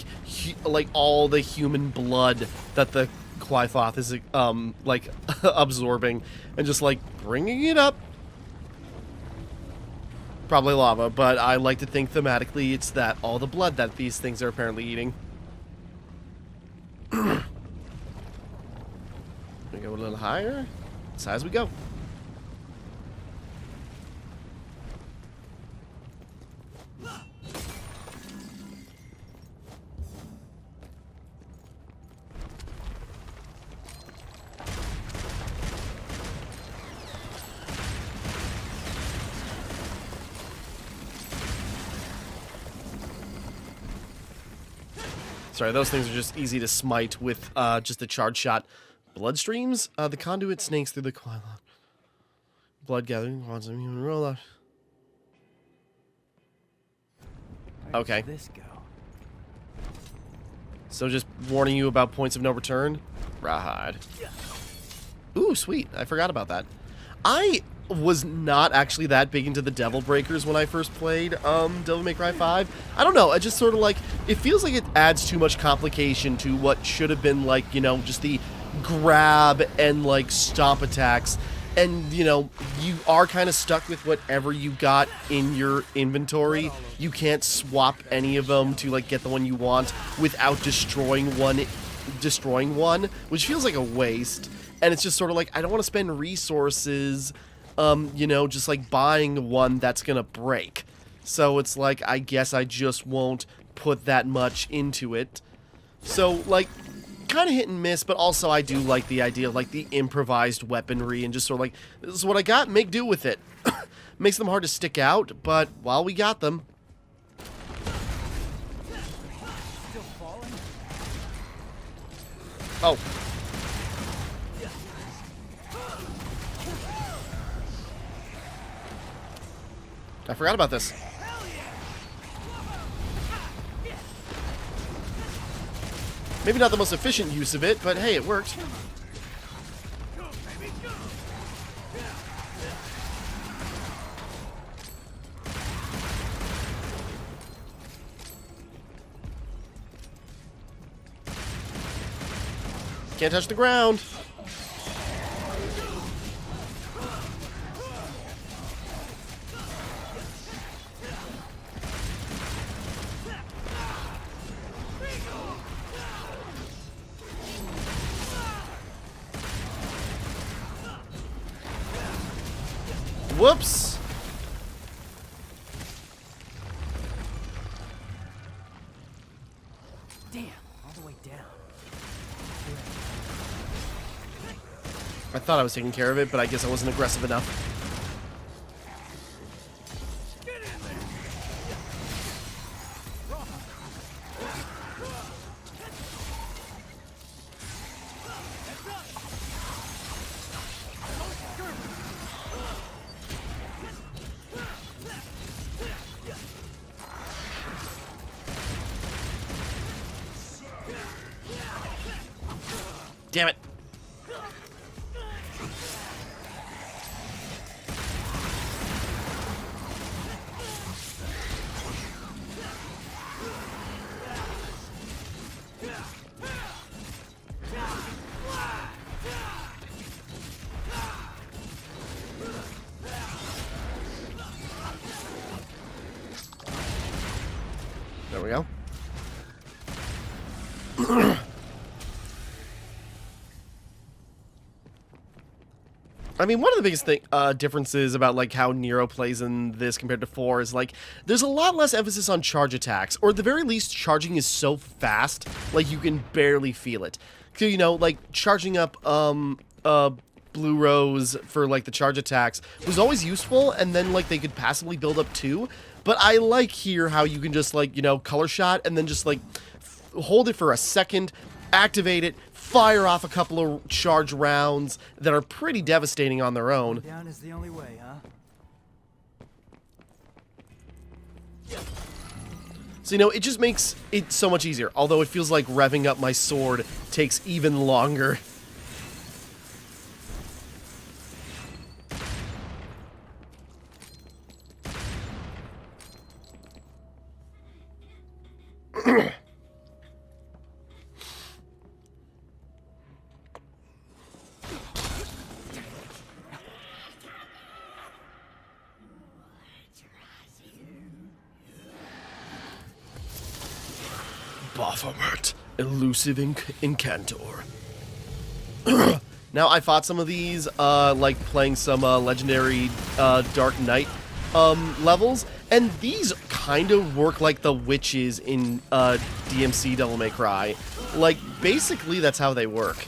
like all the human blood that the Qliphoth is, like, absorbing, and just, like, bringing it up? Probably lava, but I like to think thematically it's that, all the blood that these things are apparently eating. We go a little higher, as high as we go. Sorry, those things are just easy to smite with just a charge shot. Bloodstreams? The conduit snakes through the Qliphoth. Blood gathering, wands of human rollout. Okay. Where does this go? So just warning you about points of no return. Rawhide. Ooh, sweet. I forgot about that. I was not actually that big into the Devil Breakers when I first played Devil May Cry 5. I don't know, I just sort of like, it feels like it adds too much complication to what should have been like, you know, just the grab and like stomp attacks. And, you know, you are kind of stuck with whatever you got in your inventory. You can't swap any of them to like get the one you want without destroying one, which feels like a waste. and it's just sort of like, I don't want to spend resources, you know, just like buying one that's gonna break. So it's like, I guess I just won't put that much into it. So, like, kind of hit and miss, but also I do like the idea of, like, the improvised weaponry and just sort of like, this is what I got, make do with it. Makes them hard to stick out, but while we got them. Oh. I forgot about this. Maybe not the most efficient use of it, but hey, it worked. Can't touch the ground. Whoops. Damn, all the way down. I thought I was taking care of it, but I guess I wasn't aggressive enough. Damn it. There we go. I mean, one of the biggest differences about, like, how Nero plays in this compared to 4 is, like, there's a lot less emphasis on charge attacks, or at the very least, charging is so fast, like, you can barely feel it. So, you know, like, charging up, Blue Rose for, like, the charge attacks was always useful, and then, like, they could passively build up too, but I like here how you can just, like, you know, color shot, and then just, like, hold it for a second, activate it, fire off a couple of charge rounds that are pretty devastating on their own. Down is the only way, huh? So, you know, it just makes it so much easier, although it feels like revving up my sword takes even longer. Baphomet, elusive incantor. Now, I fought some of these, like playing some legendary Dark Knight levels, and these kind of work like the witches in DMC Devil May Cry. Like, basically, that's how they work.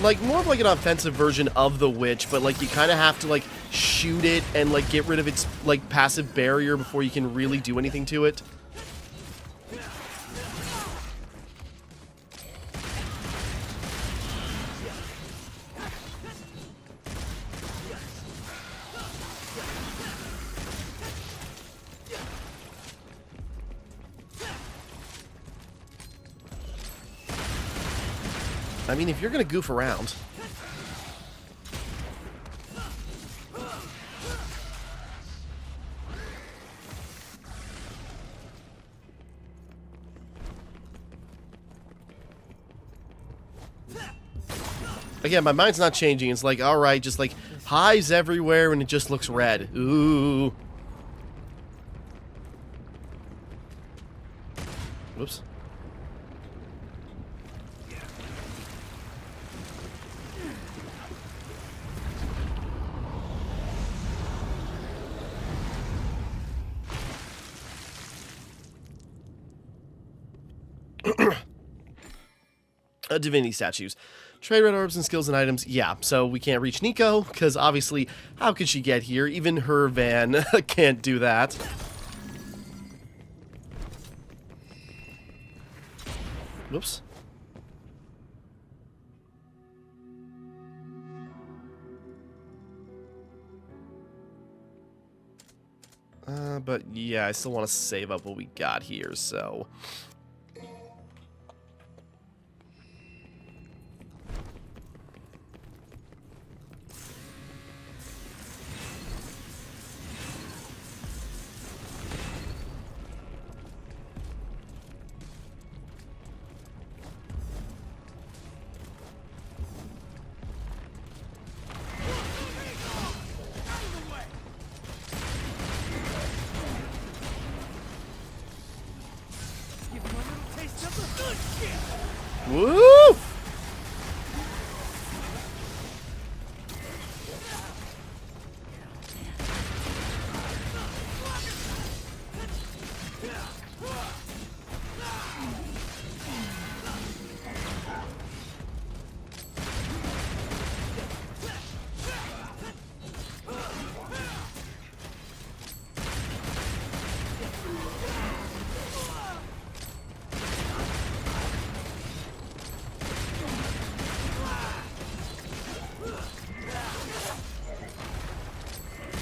Like, more of like an offensive version of the witch, but like you kind of have to like shoot it and like get rid of its like passive barrier before you can really do anything to it. I mean, if you're gonna goof around. Again, my mind's not changing. It's like, alright, just like hives everywhere and it just looks red. Ooh. Whoops. Divinity statues. Trade red orbs and skills and items. Yeah, so we can't reach Nico, because obviously, how could she get here? Even her van can't do that. Whoops. But yeah, I still want to save up what we got here, so... Woo!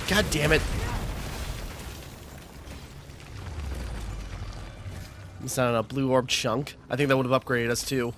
God damn it. It's not a blue orb chunk. I think that would have upgraded us too.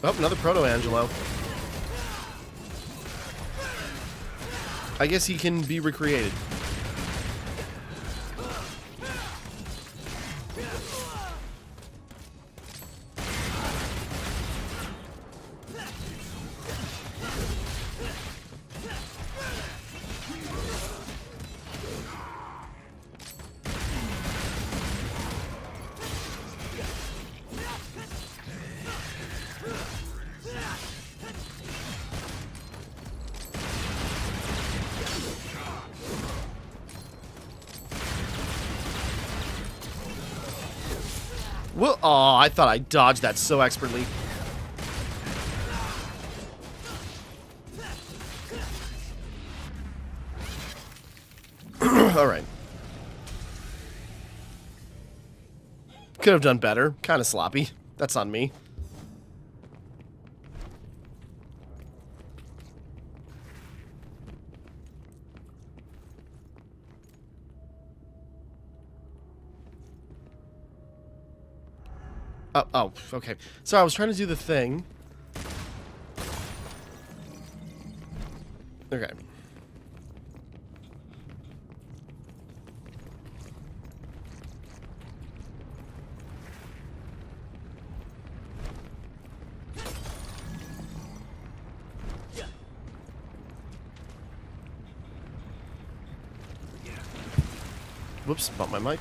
Oh, another Proto-Angelo. I guess he can be recreated. Well, oh, I thought I dodged that so expertly. Alright. Could have done better. Kind of sloppy. That's on me. Oh, okay. So I was trying to do the thing. Okay. Whoops, bumped my mic.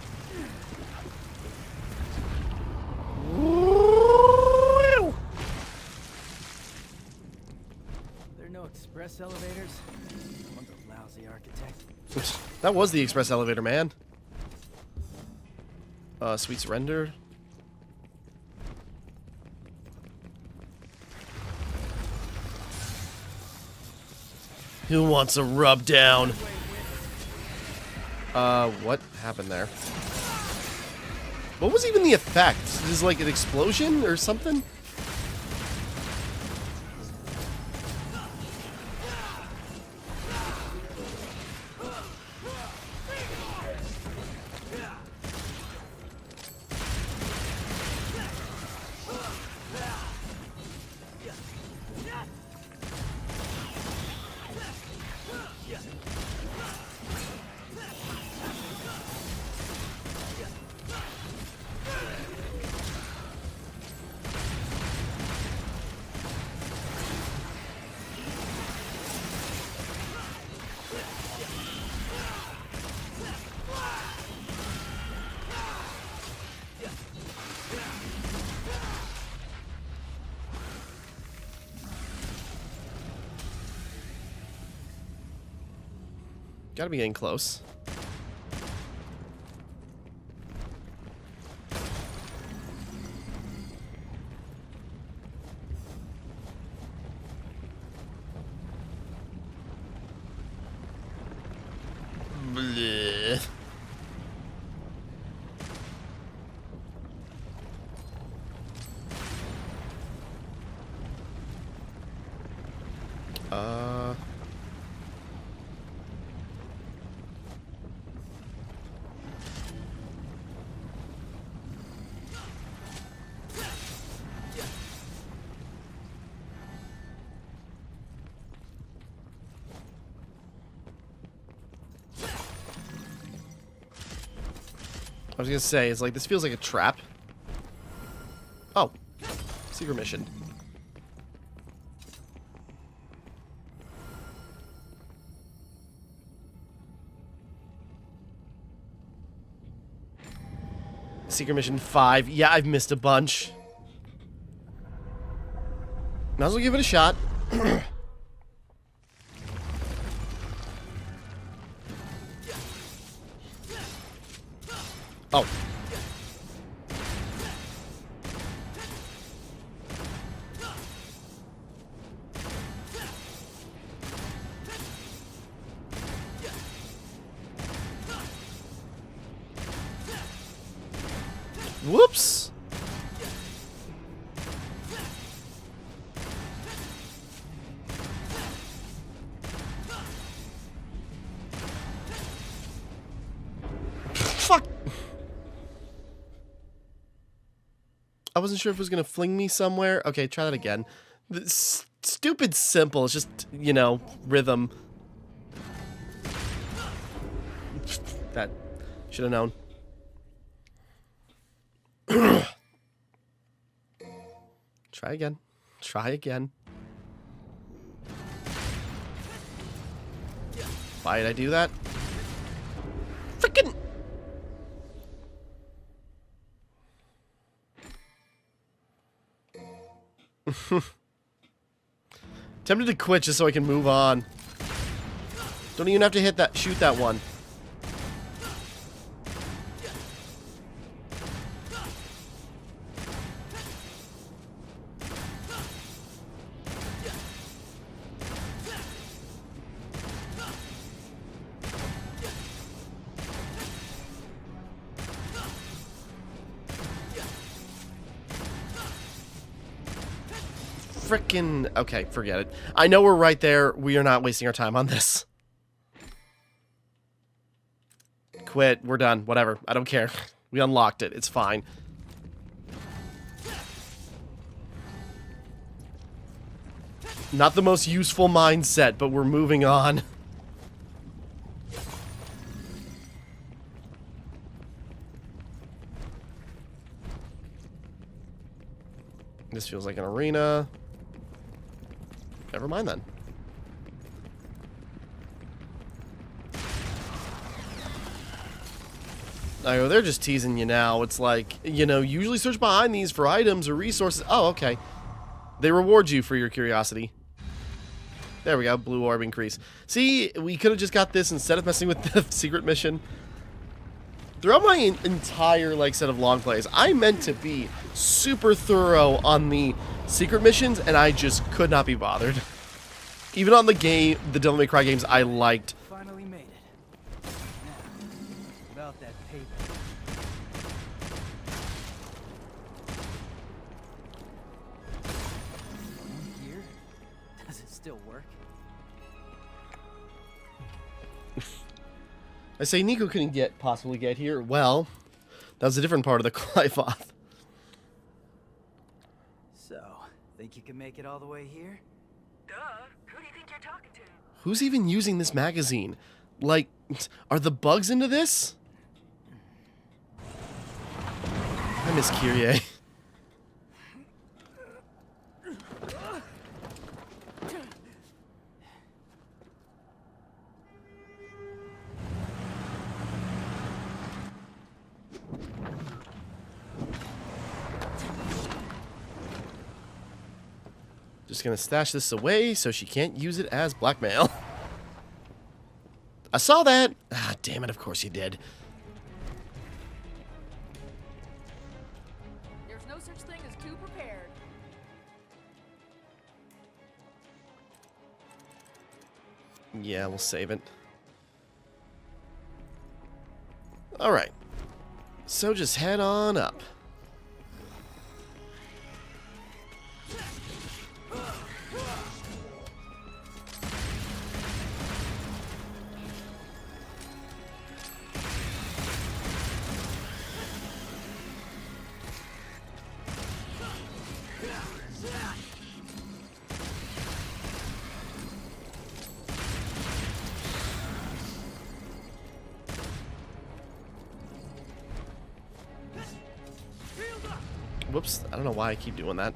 Express elevators? I'm a lousy architect. Oops. That was the express elevator, man. Sweet surrender. Who wants a rub down? What happened there? What was even the effect? Is this like an explosion or something? Gotta be getting close. Bleh. I was gonna say, it's like, this feels like a trap. Oh. Secret mission. Secret mission 5. Yeah, I've missed a bunch. Might as well give it a shot. Oh. Whoops. Fuck. I wasn't sure if it was going to fling me somewhere. Okay, try that again. Stupid simple. It's just, you know, rhythm. That should have known. Try again. Try again. Why did I do that? Frickin'! Tempted to quit just so I can move on. Don't even have to hit that, shoot that one. Frickin'... Okay, forget it. I know we're right there. We are not wasting our time on this. Quit. We're done. Whatever. I don't care. We unlocked it. It's fine. Not the most useful mindset, but we're moving on. This feels like an arena. Never mind then. Oh, they're just teasing you now. It's like, you know, usually search behind these for items or resources. Oh, okay. They reward you for your curiosity. There we go. Blue orb increase. See, we could have just got this instead of messing with the secret mission. Throughout my entire, like, set of long plays, I meant to be super thorough on the secret missions, and I just could not be bothered. Even on the Devil May Cry games I liked. Finally made it. Now, about that payback. Gear? Does it still work? I say Nico couldn't possibly get here. Well, that was a different part of the Clivoth. So, think you can make it all the way here? Duh. Who do you think you're talking to? Who's even using this magazine? Like, are the bugs into this? I miss Kyrie. Just gonna stash this away so she can't use it as blackmail. I saw that. Ah, damn it, of course you did. There's no such thing as too prepared. Yeah, we'll save it. Alright. So just head on up. Whoops, I don't know why I keep doing that.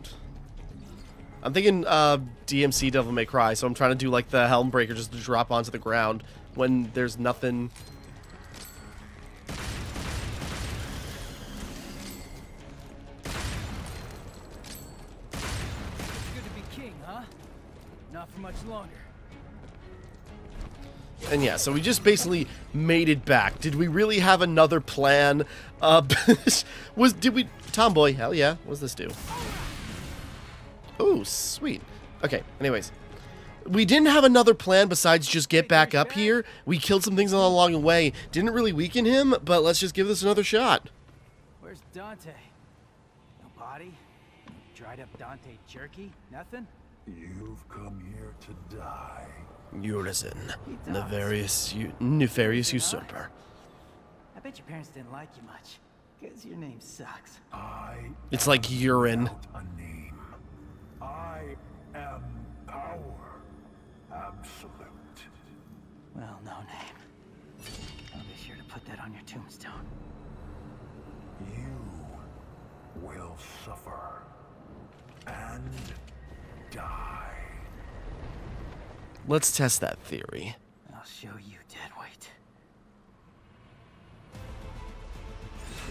I'm thinking DMC Devil May Cry, so I'm trying to do like the Helm Breaker just to drop onto the ground when there's nothing. It's good to be king, huh? Not for much longer. And yeah, so we just basically made it back. Did we really have another plan? Did we... Tomboy, hell yeah. What does this do? Oh, sweet. Okay, anyways. We didn't have another plan besides just get back up here. We killed some things along the way. Didn't really weaken him, but let's just give this another shot. Where's Dante? No body? Dried up Dante jerky? Nothing? You've come here to die. Urizen, nefarious usurper. I bet your parents didn't like you much. Because your name sucks. It's like urine. Without a name. I am power. Absolute. Well, no name. I'll be sure to put that on your tombstone. You will suffer. And die. Let's test that theory. I'll show you, deadweight.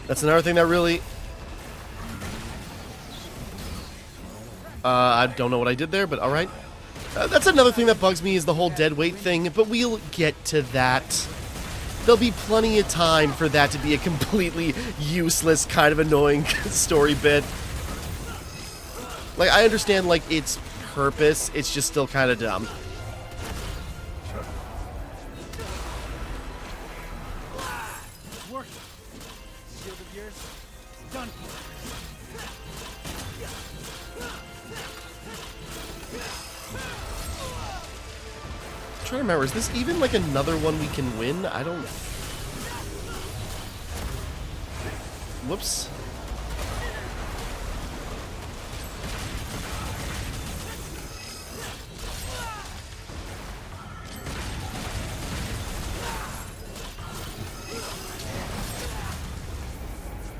That's another thing that really... I don't know what I did there, but alright. That's another thing that bugs me is the whole deadweight thing, but we'll get to that. There'll be plenty of time for that to be a completely useless, kind of annoying story bit. Like, I understand, like, its purpose, it's just still kind of dumb. I'm trying to remember, is this even like another one we can win? I don't... Whoops.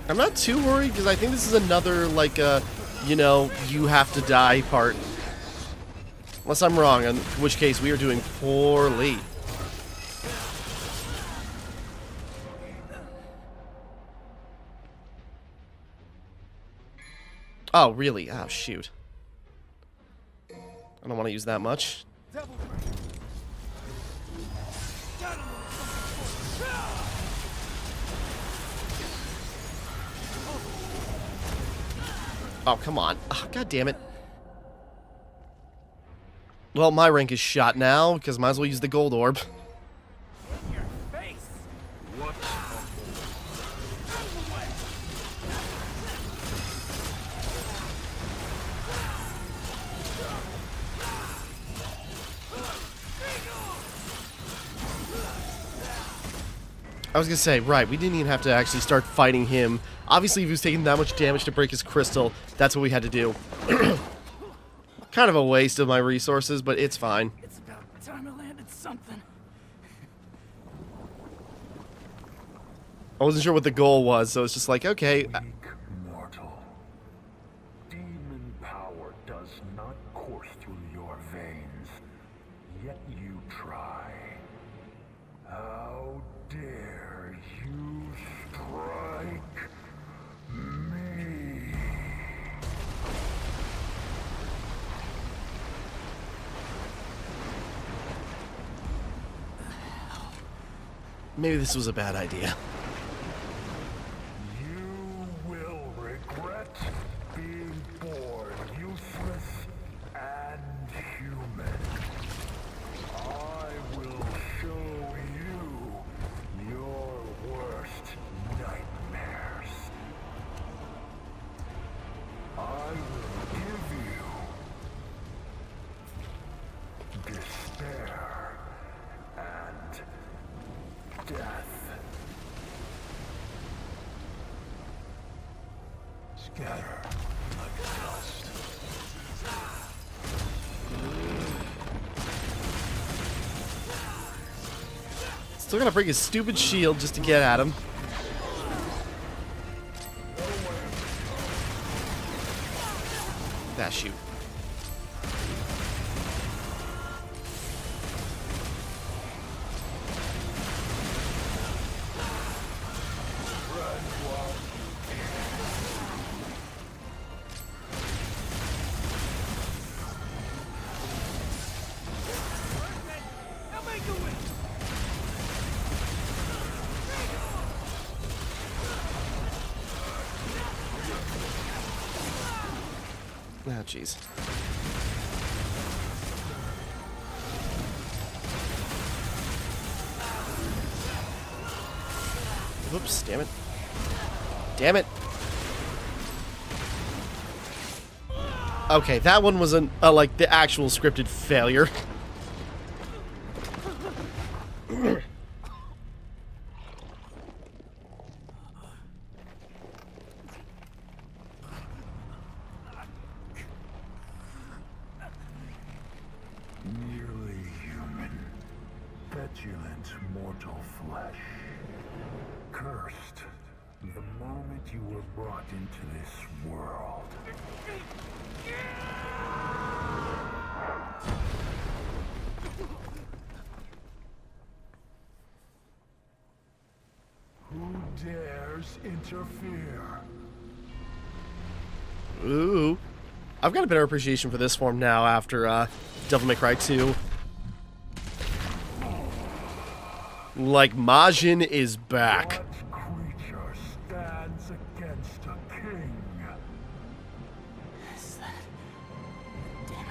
I'm not too worried because I think this is another, like, you know, you have to die part. Unless I'm wrong, in which case we are doing poorly. Oh, really? Oh, shoot. I don't want to use that much. Oh, come on. Oh, God damn it. Well, my rank is shot now, because might as well use the gold orb. I was gonna say, right, we didn't even have to actually start fighting him. Obviously, if he was taking that much damage to break his crystal, that's what we had to do. Kind of a waste of my resources, but it's fine. It's about time I landed something. I wasn't sure what the goal was, so it's just like, okay. Weak mortal. Demon power does not course through your veins, yet you try. How dare you strike me? Maybe this was a bad idea. You will regret being born useless and human. I will show you your worst nightmares. I will give you despair and death. Scatter like dust. Still gotta break his stupid shield just to get at him. That shoot. Ah, jeez. Whoops, damn it. Damn it. Okay, that one was like the actual scripted failure. Nearly human, petulant mortal flesh. Cursed the moment you were brought into this world. Who dares interfere? Ooh. I've got a better appreciation for this form now after Devil May Cry 2. Like, Majin is back. What creature stands against a king? Is that... Damn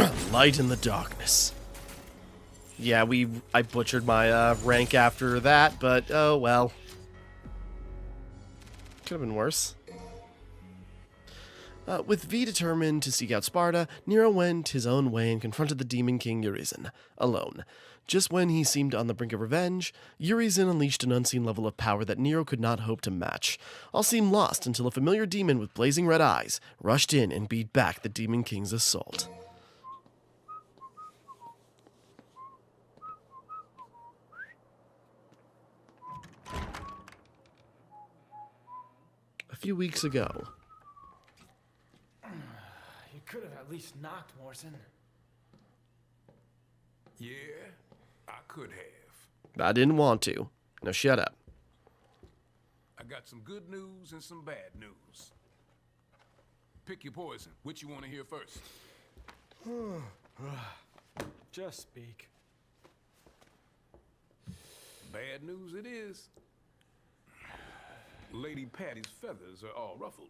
it. Light in the darkness. Yeah, I butchered my rank after that, but oh well. Could have been worse. With V determined to seek out Sparta, Nero went his own way and confronted the Demon King Urizen, alone. Just when he seemed on the brink of revenge, Urizen unleashed an unseen level of power that Nero could not hope to match. All seemed lost until a familiar demon with blazing red eyes rushed in and beat back the Demon King's assault. A few weeks ago. You could have at least knocked, Morrison. Yeah, I could have. I didn't want to. Now shut up. I got some good news and some bad news. Pick your poison. Which you want to hear first? Just speak. Bad news it is. Lady Patty's feathers are all ruffled.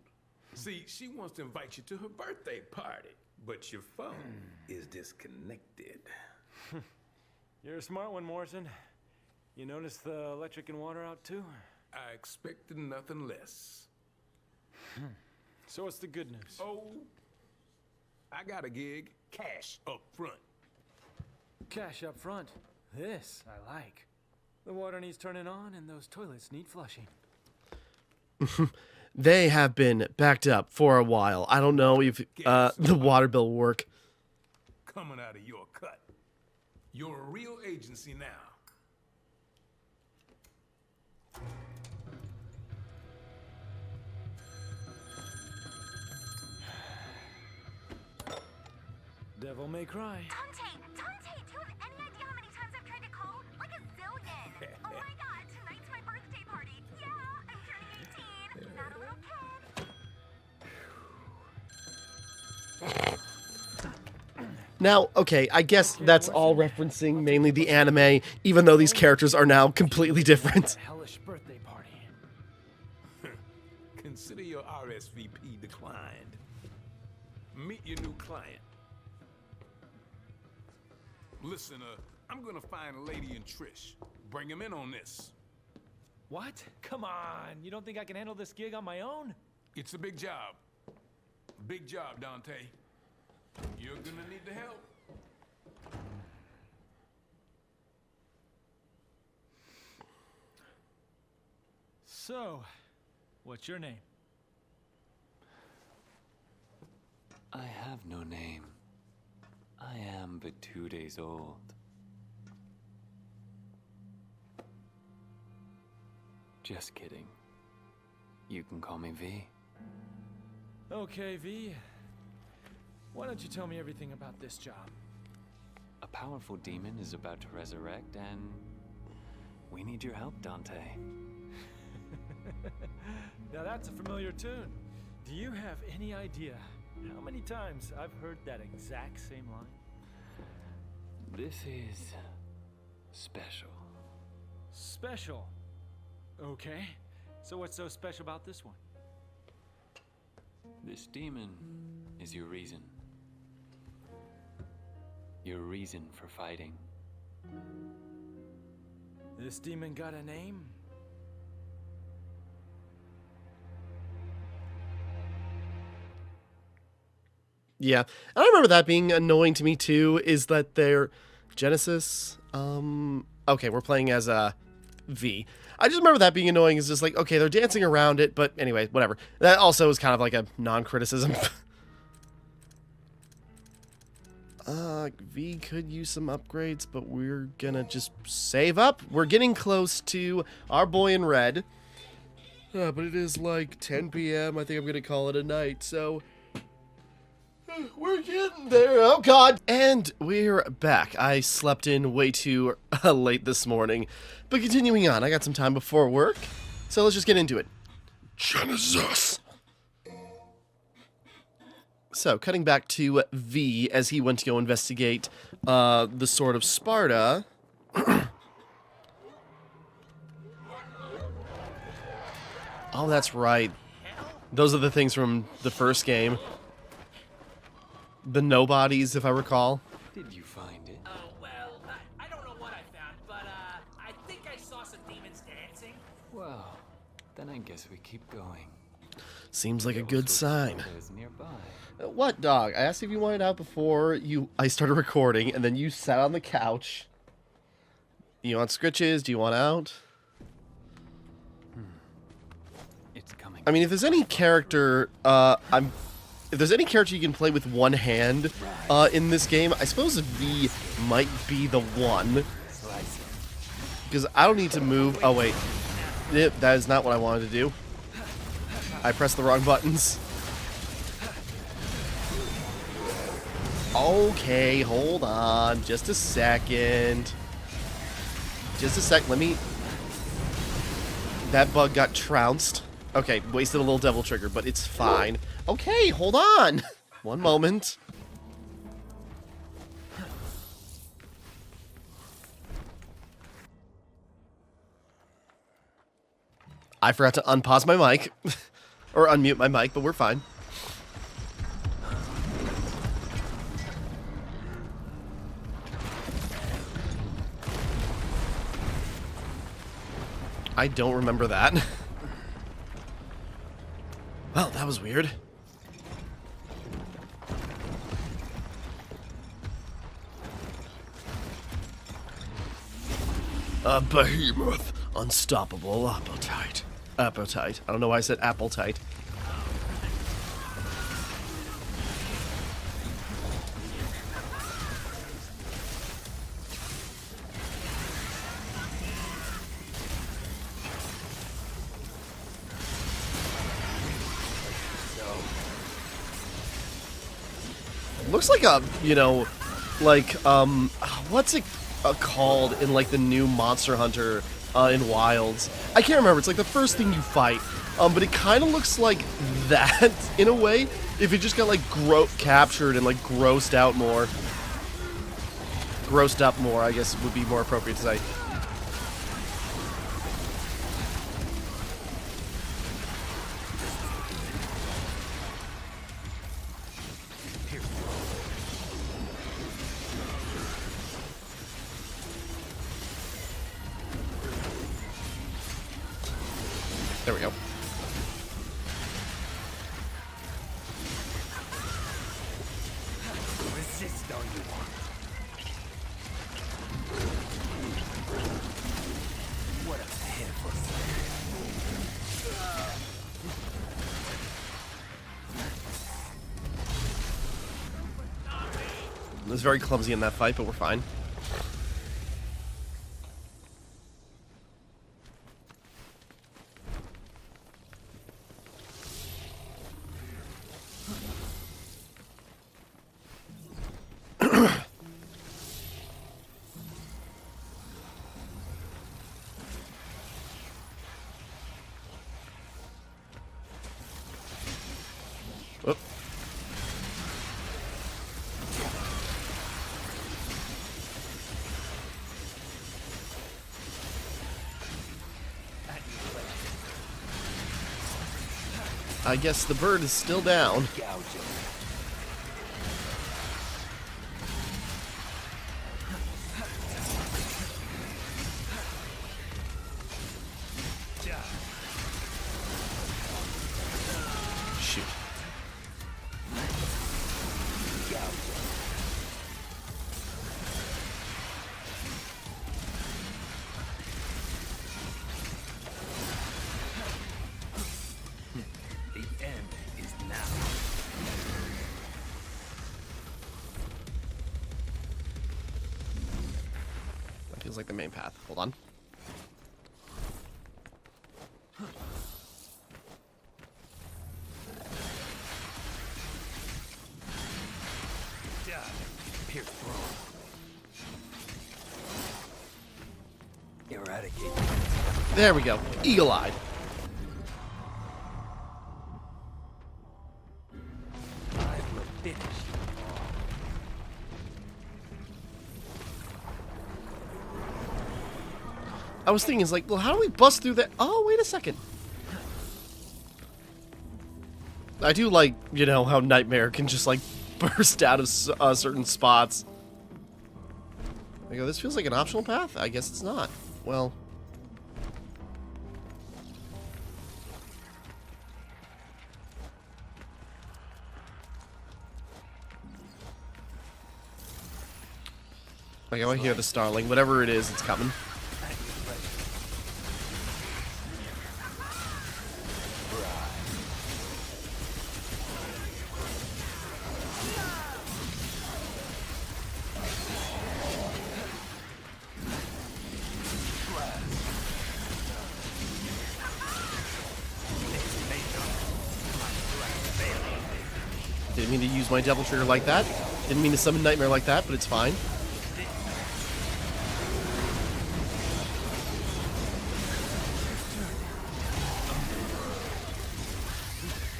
See, she wants to invite you to her birthday party, but your phone is disconnected. You're a smart one, Morrison. You noticed the electric and water out too? I expected nothing less. So what's the good news? Oh, I got a gig. Cash up front. Cash up front. This I like. The water needs turning on and those toilets need flushing. They have been backed up for a while. I don't know if the water bill will work. Coming out of your cut. You're a real agency now. Devil May Cry. Dante, do you have any idea how many times I've tried to call? Like a zillion. Oh my god, tonight's my birthday party. Yeah, I'm turning 18. Not a little kid. Now, okay, I guess that's all referencing mainly the anime, even though these characters are now completely different. Hellish birthday party. Consider your RSVP declined. Meet your new client. Listen, I'm gonna find Lady and Trish. Bring him in on this. What? Come on. You don't think I can handle this gig on my own? It's a big job. Big job, Dante. You're gonna need the help. So, what's your name? I have no name. I am but 2 days old. Just kidding. You can call me V. Okay, V. Why don't you tell me everything about this job? A powerful demon is about to resurrect, and we need your help, Dante. Now that's a familiar tune. Do you have any idea how many times I've heard that exact same line? This is special. Special. Okay. So what's so special about this one? This demon is your reason. Your reason for fighting. This demon got a name? Yeah, and I remember that being annoying to me too, is that their Genesis, okay, we're playing as a V. I just remember that being annoying, is just like, okay, they're dancing around it, but anyway, whatever. That also is kind of like a non-criticism. V could use some upgrades, but we're gonna just save up. We're getting close to our boy in red. But it is like 10 p.m. I think I'm gonna call it a night, so... We're getting there. Oh, God. And we're back. I slept in way too late this morning. But continuing on, I got some time before work. So let's just get into it. Genesis. So, cutting back to V as he went to go investigate the Sword of Sparta. Oh, that's right. Those are the things from the first game. The nobodies, if I recall. Did you find it? Oh, well, I don't know what I found, but, I think I saw some demons dancing. Well, then I guess we keep going. Seems like a good sign. Is nearby. What, dog? I asked if you wanted out before I started recording, and then you sat on the couch. You want scritches? Do you want out? It's coming. I mean, if there's any character, if there's any character you can play with one hand in this game, I suppose V might be the one. Because I don't need to move. Oh, wait. That is not what I wanted to do. I pressed the wrong buttons. Okay, hold on. Just a second. Just a sec. Let me... That bug got trounced. Okay, wasted a little devil trigger, but it's fine. Okay, hold on. One moment. I forgot to unpause my mic. Or unmute my mic, but we're fine. I don't remember that. Well, that was weird. A behemoth. Unstoppable appetite. Appetite. I don't know why I said appetite. Looks like a, you know, like, what's it called in, like, the new Monster Hunter in Wilds? I can't remember. It's, like, the first thing you fight. But it kind of looks like that, in a way, if it just got, like, captured and, like, grossed out more. grossed up more, I guess would be more appropriate to say. There we go. Resist all you want. What a pitiful It was very clumsy in that fight, but we're fine. Whoop. I guess the bird is still down. Shoot. The end is now. That feels like the main path. Hold on. Pierce through. Eradicate. There we go. Eagle-eyed. I will finish you. I was thinking, it's like, well, how do we bust through that? Oh, wait a second. I do like, you know, how Nightmare can just, like, burst out of certain spots. I go, this feels like an optional path? I guess it's not. Well. Like, I hear the Starling. Whatever it is, it's coming. Didn't mean to use my double trigger like that. Didn't mean to summon Nightmare like that, but it's fine.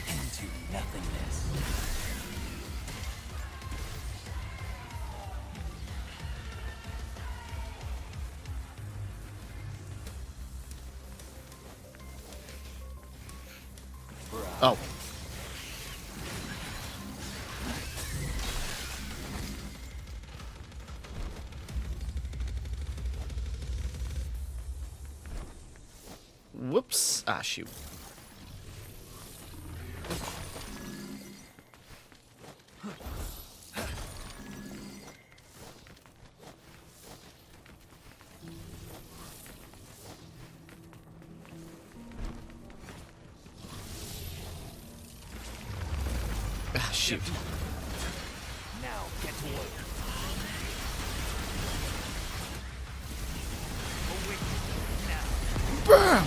Into nothingness. Oh. Whoops. Ah, shoot. Ah, shoot. Now get to work. Bam!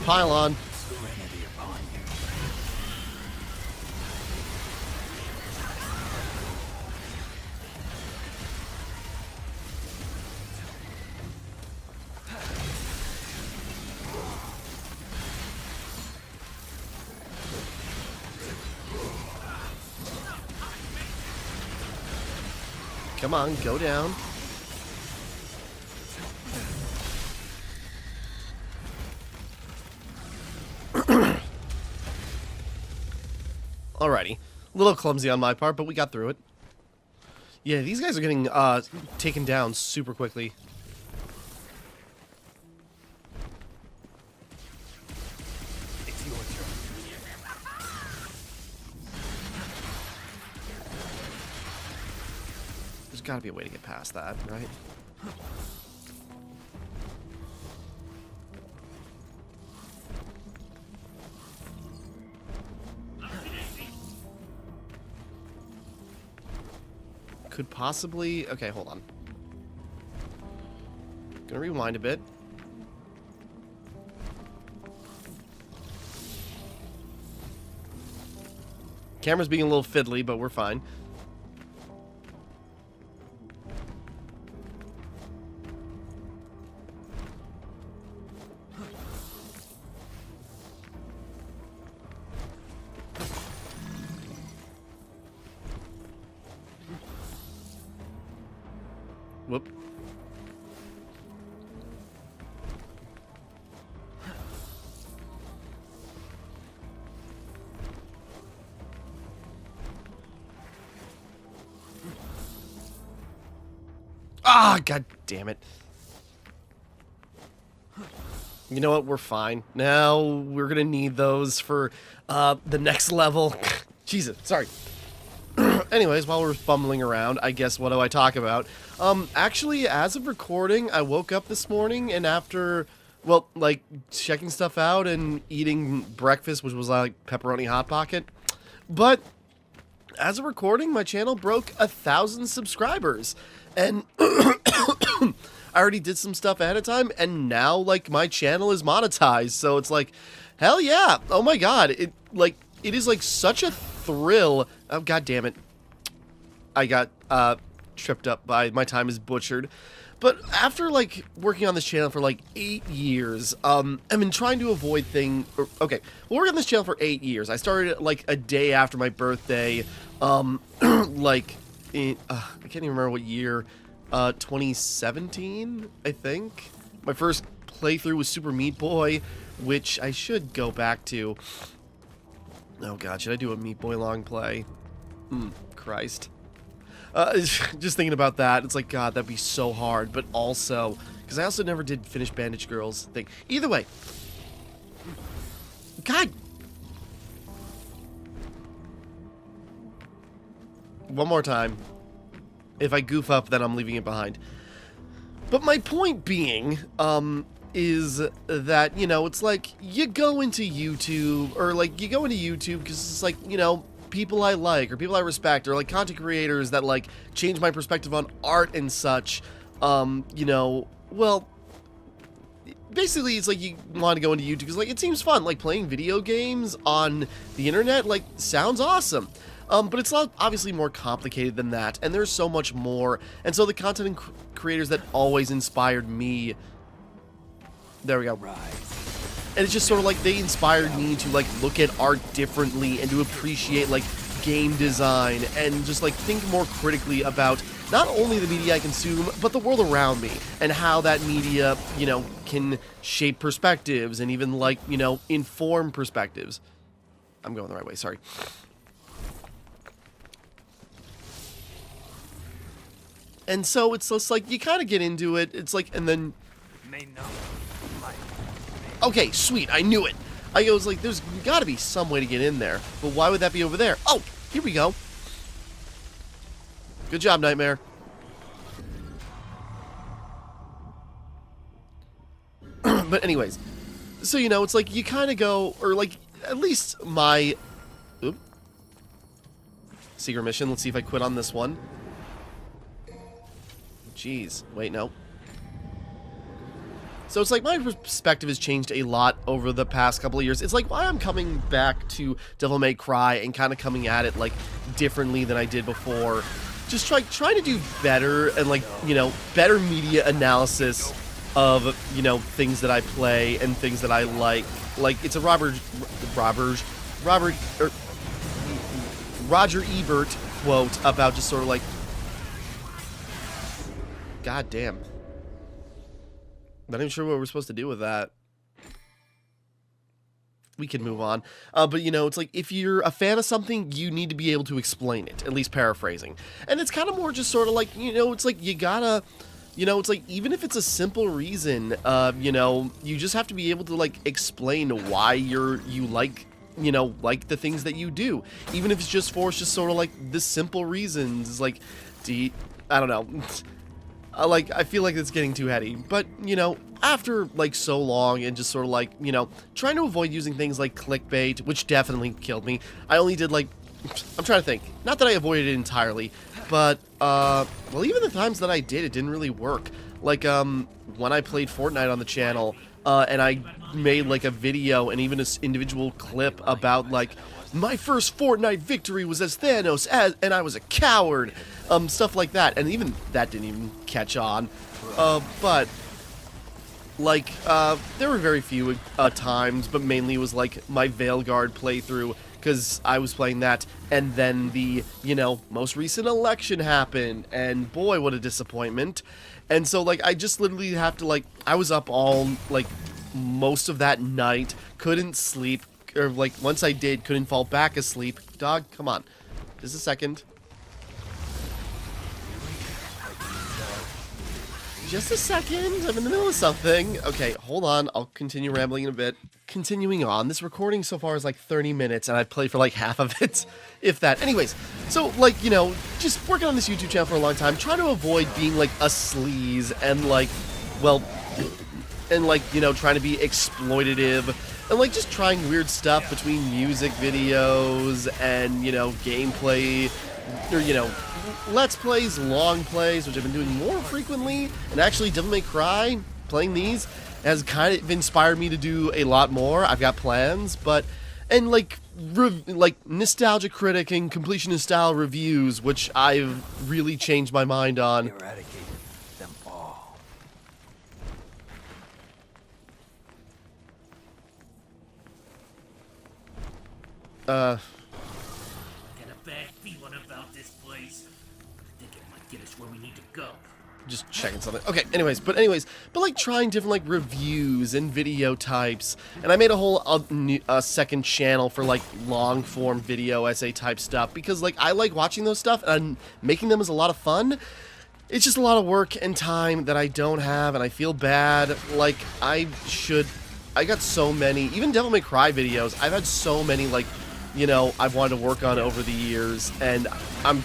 Pylon. Serenity upon you. Come on, go down. Alrighty. A little clumsy on my part, but we got through it. Yeah, these guys are getting taken down super quickly. It's your turn. There's got to be a way to get past that, right? Could possibly... Okay, hold on. Gonna rewind a bit. Camera's being a little fiddly, but we're fine. Whoop. Ah, god damn it. You know what? We're fine. Now we're gonna need those for the next level. Jesus, sorry. Anyways, while we're fumbling around, I guess what do I talk about? Actually, as of recording, I woke up this morning and after, well, like, checking stuff out and eating breakfast, which was like pepperoni hot pocket. But as of recording, my channel broke 1,000 subscribers. And I already did some stuff ahead of time, and now, like, my channel is monetized. So it's like, hell yeah. Oh my god. It is like such a thrill. Oh, god damn it. I got tripped up by my time is butchered. But after like working on this channel for like 8 years, I've been trying to avoid okay, well, working on this channel for 8 years. I started like a day after my birthday, like in, I can't even remember what year, 2017, I think. My first playthrough was Super Meat Boy, which I should go back to. Oh god, should I do a Meat Boy long play? Christ. Just thinking about that, it's like, god, that'd be so hard, but also, because I also never did finish Bandage Girls thing. Either way. God. One more time. If I goof up, then I'm leaving it behind. But my point being, is that, you know, it's like, you go into YouTube, or like, you go into YouTube because it's like, you know, people I like, or people I respect, or like content creators that like change my perspective on art and such, you know, well, basically it's like you want to go into YouTube because like it seems fun, like playing video games on the internet, like, sounds awesome. But it's obviously more complicated than that, and there's so much more, and so the content creators that always inspired me, there we go. And it's just sort of like they inspired me to like look at art differently and to appreciate like game design and just like think more critically about not only the media I consume, but the world around me and how that media, you know, can shape perspectives and even like, you know, inform perspectives. I'm going the right way, sorry. And so it's just like you kind of get into it. It's like, and then okay, sweet, I knew it. I was like, there's got to be some way to get in there. But why would that be over there? Oh, here we go. Good job, Nightmare. But anyways, so, you know, it's like you kind of go, or like, at least my... Oop. Secret mission. Let's see if I quit on this one. Jeez. Wait, no. So it's like my perspective has changed a lot over the past couple of years. It's like why I'm coming back to Devil May Cry and kind of coming at it like differently than I did before. Just trying to do better and like, you know, better media analysis of, you know, things that I play and things that I like. Like it's a Roger Ebert quote about just sort of like, God damn. Not even sure what we're supposed to do with that. We can move on. But, you know, it's like, if you're a fan of something, you need to be able to explain it, at least paraphrasing. And it's kind of more just sort of like, you know, it's like, you gotta, you know, it's like, even if it's a simple reason, you know, you just have to be able to, like, explain why you like, you know, like the things that you do. Even if it's just sort of like, the simple reasons, like, I don't know. I feel like it's getting too heady, but, you know, after, like, so long and just sort of, like, you know, trying to avoid using things like clickbait, which definitely killed me. I only did, like, I'm trying to think. Not that I avoided it entirely, but, well, even the times that I did, it didn't really work. Like, when I played Fortnite on the channel, and I made, like, a video and even an individual clip about, like, my first Fortnite victory was as Thanos, and I was a coward. Stuff like that. And even that didn't even catch on. But, like, there were very few times, but mainly it was, like, my Veilguard playthrough, because I was playing that, and then the, you know, most recent election happened, and boy, what a disappointment. And so, like, I just literally have to, like, I was up all, like, most of that night, couldn't sleep, or, like, once I did, couldn't fall back asleep. Dog, come on. Just a second. Just a second. I'm in the middle of something. Okay, hold on. I'll continue rambling in a bit. Continuing on, this recording so far is like 30 minutes, and I've played for like half of it, if that. Anyways, so, like, you know, just working on this YouTube channel for a long time, trying to avoid being, like, a sleaze, and, like, well, and, like, you know, trying to be exploitative, and, like, just trying weird stuff between music videos and, you know, gameplay, or, you know, Let's Plays, long plays, which I've been doing more frequently, and actually Devil May Cry, playing these, has kind of inspired me to do a lot more. I've got plans, but, and, like, nostalgia critic and completionist style reviews, which I've really changed my mind on. Eradicate them all. Get a bad feeling about this place. I think it might get us where we need to go. Just checking something. Okay, anyways, but like trying different like reviews and video types, and I made a whole second channel for like long form video essay type stuff, because like I like watching those stuff, and making them is a lot of fun. It's just a lot of work and time that I don't have, and I feel bad. Like I got so many, even Devil May Cry videos, I've had so many, like, you know, I've wanted to work on over the years, and I'm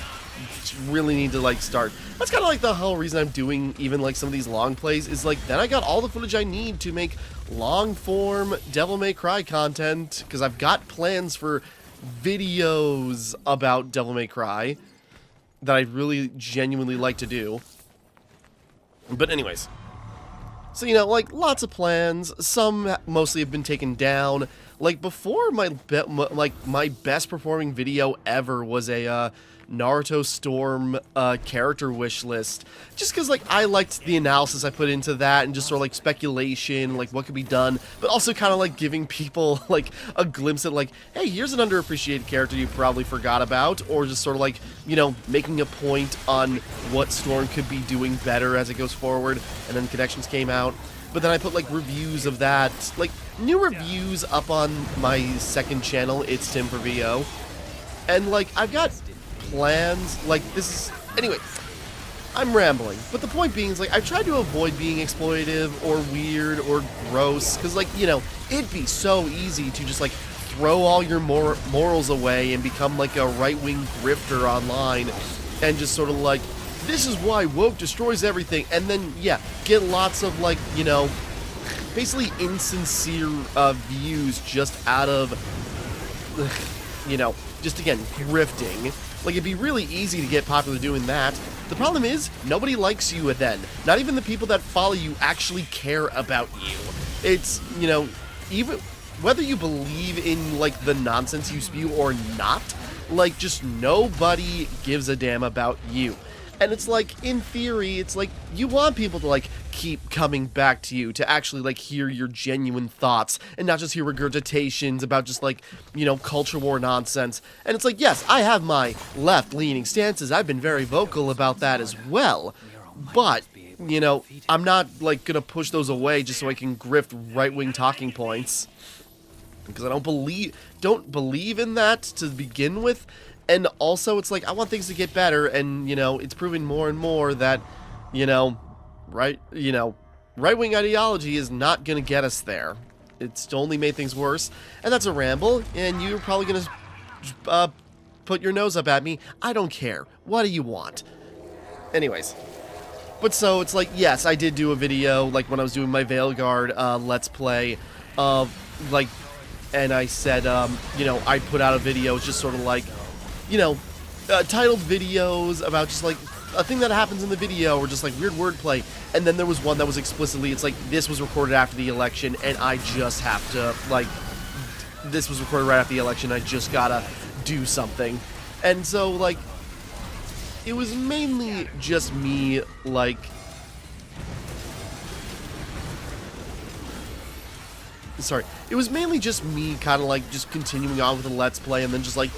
really need to like start. That's kind of like the whole reason I'm doing even like some of these long plays, is like then I got all the footage I need to make long form Devil May Cry content, because I've got plans for videos about Devil May Cry that I really genuinely like to do. But anyways, so, you know, like, lots of plans. Some mostly have been taken down. Like, before, my best performing video ever was a Naruto Storm character wish list. Just because, like, I liked the analysis I put into that, and just sort of, like, speculation, like, what could be done. But also kind of, like, giving people, like, a glimpse at, like, hey, here's an underappreciated character you probably forgot about. Or just sort of, like, you know, making a point on what Storm could be doing better as it goes forward. And then Connections came out. But then I put, like, reviews of that, like, new reviews up on my second channel, It's Tim for VO. And, like, I've got plans, like, this is, anyway, I'm rambling. But the point being is, like, I've tried to avoid being exploitative or weird or gross, because, like, you know, it'd be so easy to just, like, throw all your morals away and become, like, a right-wing grifter online, and just sort of, like, this is why woke destroys everything, and then, yeah, get lots of, like, you know, basically insincere views just out of, you know, just again, grifting. Like, it'd be really easy to get popular doing that. The problem is, nobody likes you then. Not even the people that follow you actually care about you. It's, you know, even whether you believe in, like, the nonsense you spew or not, like, just nobody gives a damn about you. And it's like, in theory, it's like, you want people to, like, keep coming back to you, to actually, like, hear your genuine thoughts, and not just hear regurgitations about just, like, you know, culture war nonsense. And it's like, yes, I have my left-leaning stances, I've been very vocal about that as well, but, you know, I'm not, like, gonna push those away just so I can grift right-wing talking points. Because I don't believe in that to begin with. And also, it's like, I want things to get better, and, you know, it's proving more and more that, you know, right-wing ideology is not gonna get us there. It's only made things worse, and that's a ramble, and you're probably gonna, put your nose up at me. I don't care. What do you want? Anyways. But so, it's like, yes, I did do a video, like, when I was doing my Veilguard, Let's Play, like, and I said, you know, I put out a video, just sort of like, you know, titled videos about just, like, a thing that happens in the video, or just, like, weird wordplay, and then there was one that was explicitly, it's like, this was recorded after the election, and I just have to, like, this was recorded right after the election, I just gotta do something. And so, like, it was mainly just me, like, sorry, it was mainly just me kind of, like, just continuing on with the Let's Play, and then just, like,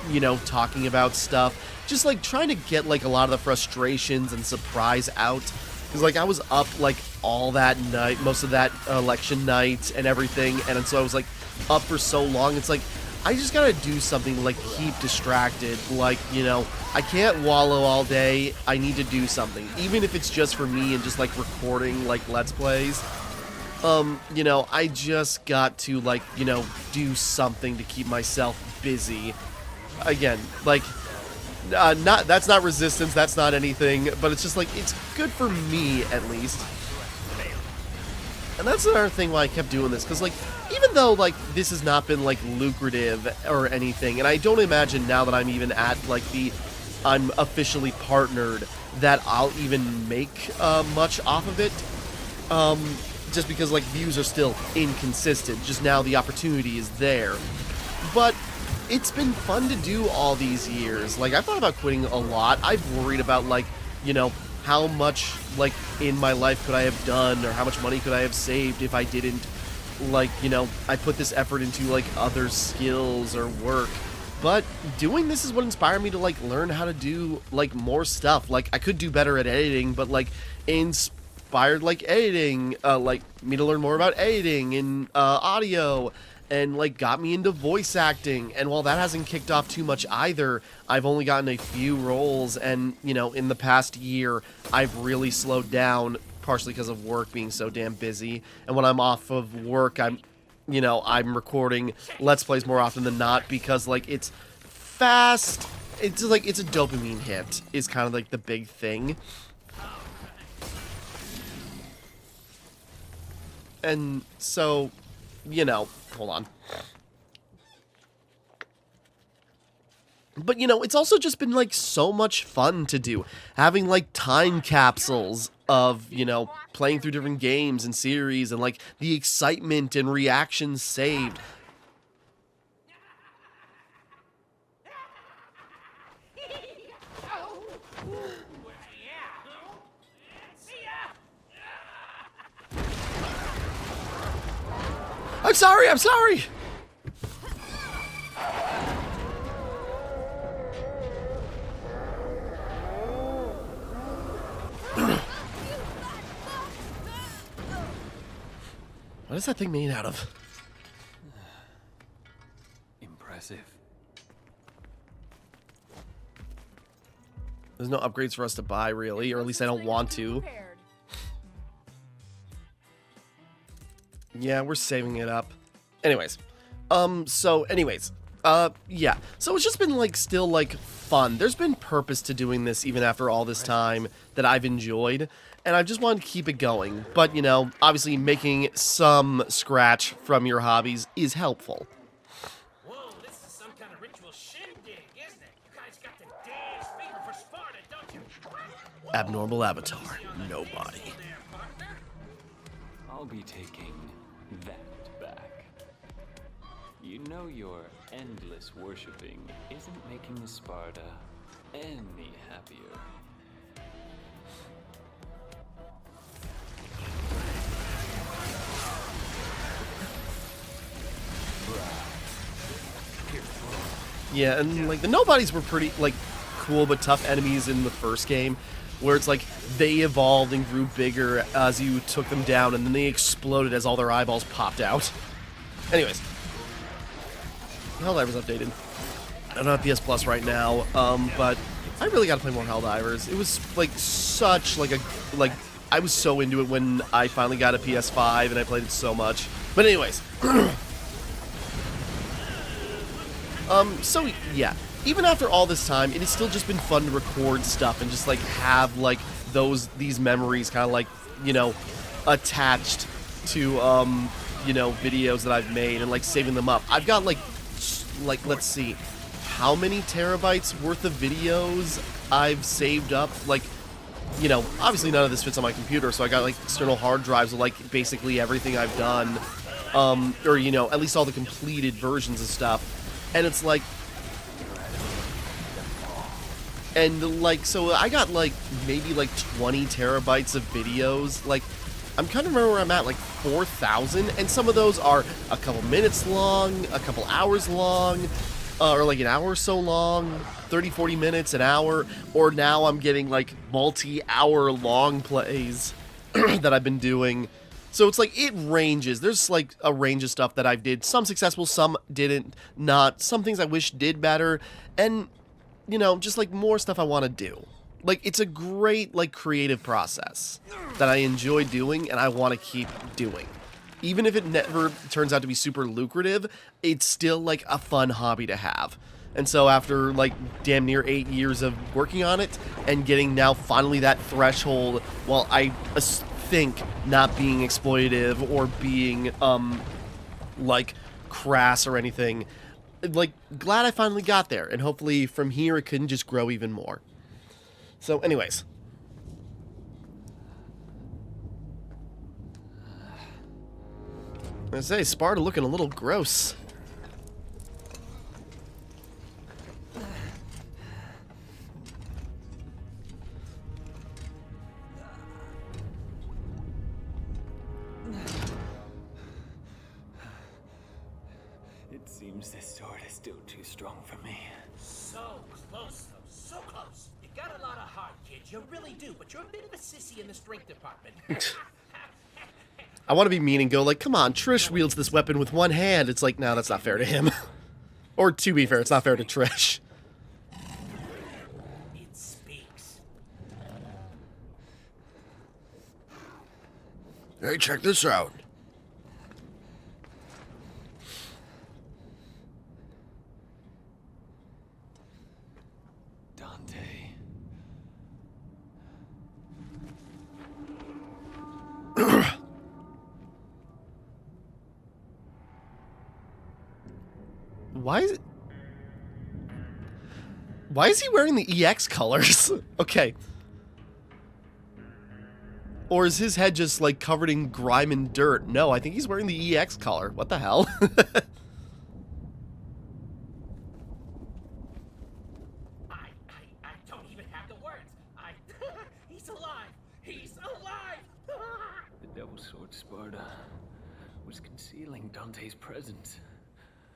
you know, talking about stuff, just, like, trying to get, like, a lot of the frustrations and surprise out, because, like, I was up, like, all that night, most of that election night and everything, and so I was, like, up for so long, it's like, I just gotta do something to, like, keep distracted, like, you know, I can't wallow all day, I need to do something, even if it's just for me and just, like, recording, like, Let's Plays. You know, I just got to, like, you know, do something to keep myself busy. Again, like, that's not resistance, that's not anything, but it's just, like, it's good for me, at least. And that's another thing why I kept doing this, because, like, even though, like, this has not been, like, lucrative or anything, and I don't imagine now that I'm even at, like, I'm officially partnered, that I'll even make, much off of it, just because, like, views are still inconsistent, just now the opportunity is there. But it's been fun to do all these years. Like, I've thought about quitting a lot. I've worried about, like, you know, how much, like, in my life could I have done, or how much money could I have saved if I didn't, like, you know, I put this effort into, like, other skills or work. But doing this is what inspired me to, like, learn how to do, like, more stuff. Like, I could do better at editing, but, like, inspired, like, editing, like, me to learn more about editing and, audio, and, like, got me into voice acting. And while that hasn't kicked off too much either, I've only gotten a few roles, and, you know, in the past year, I've really slowed down, partially because of work being so damn busy. And when I'm off of work, I'm recording Let's Plays more often than not, because, like, it's fast, it's, like, it's a dopamine hit, is kind of, like, the big thing. And so, you know, hold on. But, you know, it's also just been, like, so much fun to do. Having, like, time capsules of, you know, playing through different games and series, and, like, the excitement and reactions saved. I'm sorry, I'm sorry! What is that thing made out of? Impressive. There's no upgrades for us to buy, really, or at least I don't want to. Yeah, we're saving it up. Anyways. Yeah. So it's just been, like, still, like, fun. There's been purpose to doing this even after all this time that I've enjoyed, and I just wanted to keep it going. But, you know, obviously making some scratch from your hobbies is helpful. Whoa, this is some kind of spiritual shindig, isn't it? You guys got the dance fever for Sparta, don't you? Abnormal avatar. Nobody. I'll be taking that back. You know your endless worshipping isn't making Sparta any happier. Yeah, and like the nobodies were pretty like cool but tough enemies in the first game, where it's like they evolved and grew bigger as you took them down, and then they exploded as all their eyeballs popped out. Anyways, Helldivers updated. I don't have PS Plus right now, but I really got to play more Helldivers. It was like such like I was so into it when I finally got a PS5 and I played it so much. But anyways. So yeah, even after all this time, it has still just been fun to record stuff and just like have like these memories kind of like, you know, attached to you know, videos that I've made and like saving them up. I've got like let's see, how many terabytes worth of videos I've saved up. Like, you know, obviously none of this fits on my computer, so I got like external hard drives of like basically everything I've done, or you know, at least all the completed versions of stuff. And it's like, and like, so I got like maybe like 20 terabytes of videos. Like, I'm kind of remember where I'm at, like 4,000, and some of those are a couple minutes long, a couple hours long, or like an hour or so long, 30, 40 minutes, an hour, or now I'm getting like multi-hour long plays that I've been doing. So it's like, it ranges. There's like a range of stuff that I did. Some successful, some didn't, not. Some things I wish did better. And, you know, just like more stuff I want to do. Like, it's a great, like, creative process that I enjoy doing and I want to keep doing. Even if it never turns out to be super lucrative, it's still like a fun hobby to have. And so after like damn near 8 years of working on it and getting now finally that threshold, while I think not being exploitative or being like crass or anything, like glad I finally got there, and hopefully from here it can just grow even more. So anyways, I say Sparta looking a little gross. It seems this sword is still too strong for me. So close, though. So close. You got a lot of heart, kid. You really do, but you're a bit of a sissy in the strength department. I want to be mean and go like, come on, Trish wields this weapon with one hand. It's like, no, that's not fair to him. Or to be fair, it's not fair to Trish. It speaks. Hey, check this out. Dante. Why is he wearing the EX colors? Okay. Or is his head just like covered in grime and dirt? No, I think he's wearing the EX color. What the hell? I don't even have the words. He's alive. He's alive. The Devil Sword Sparta was concealing Dante's presence.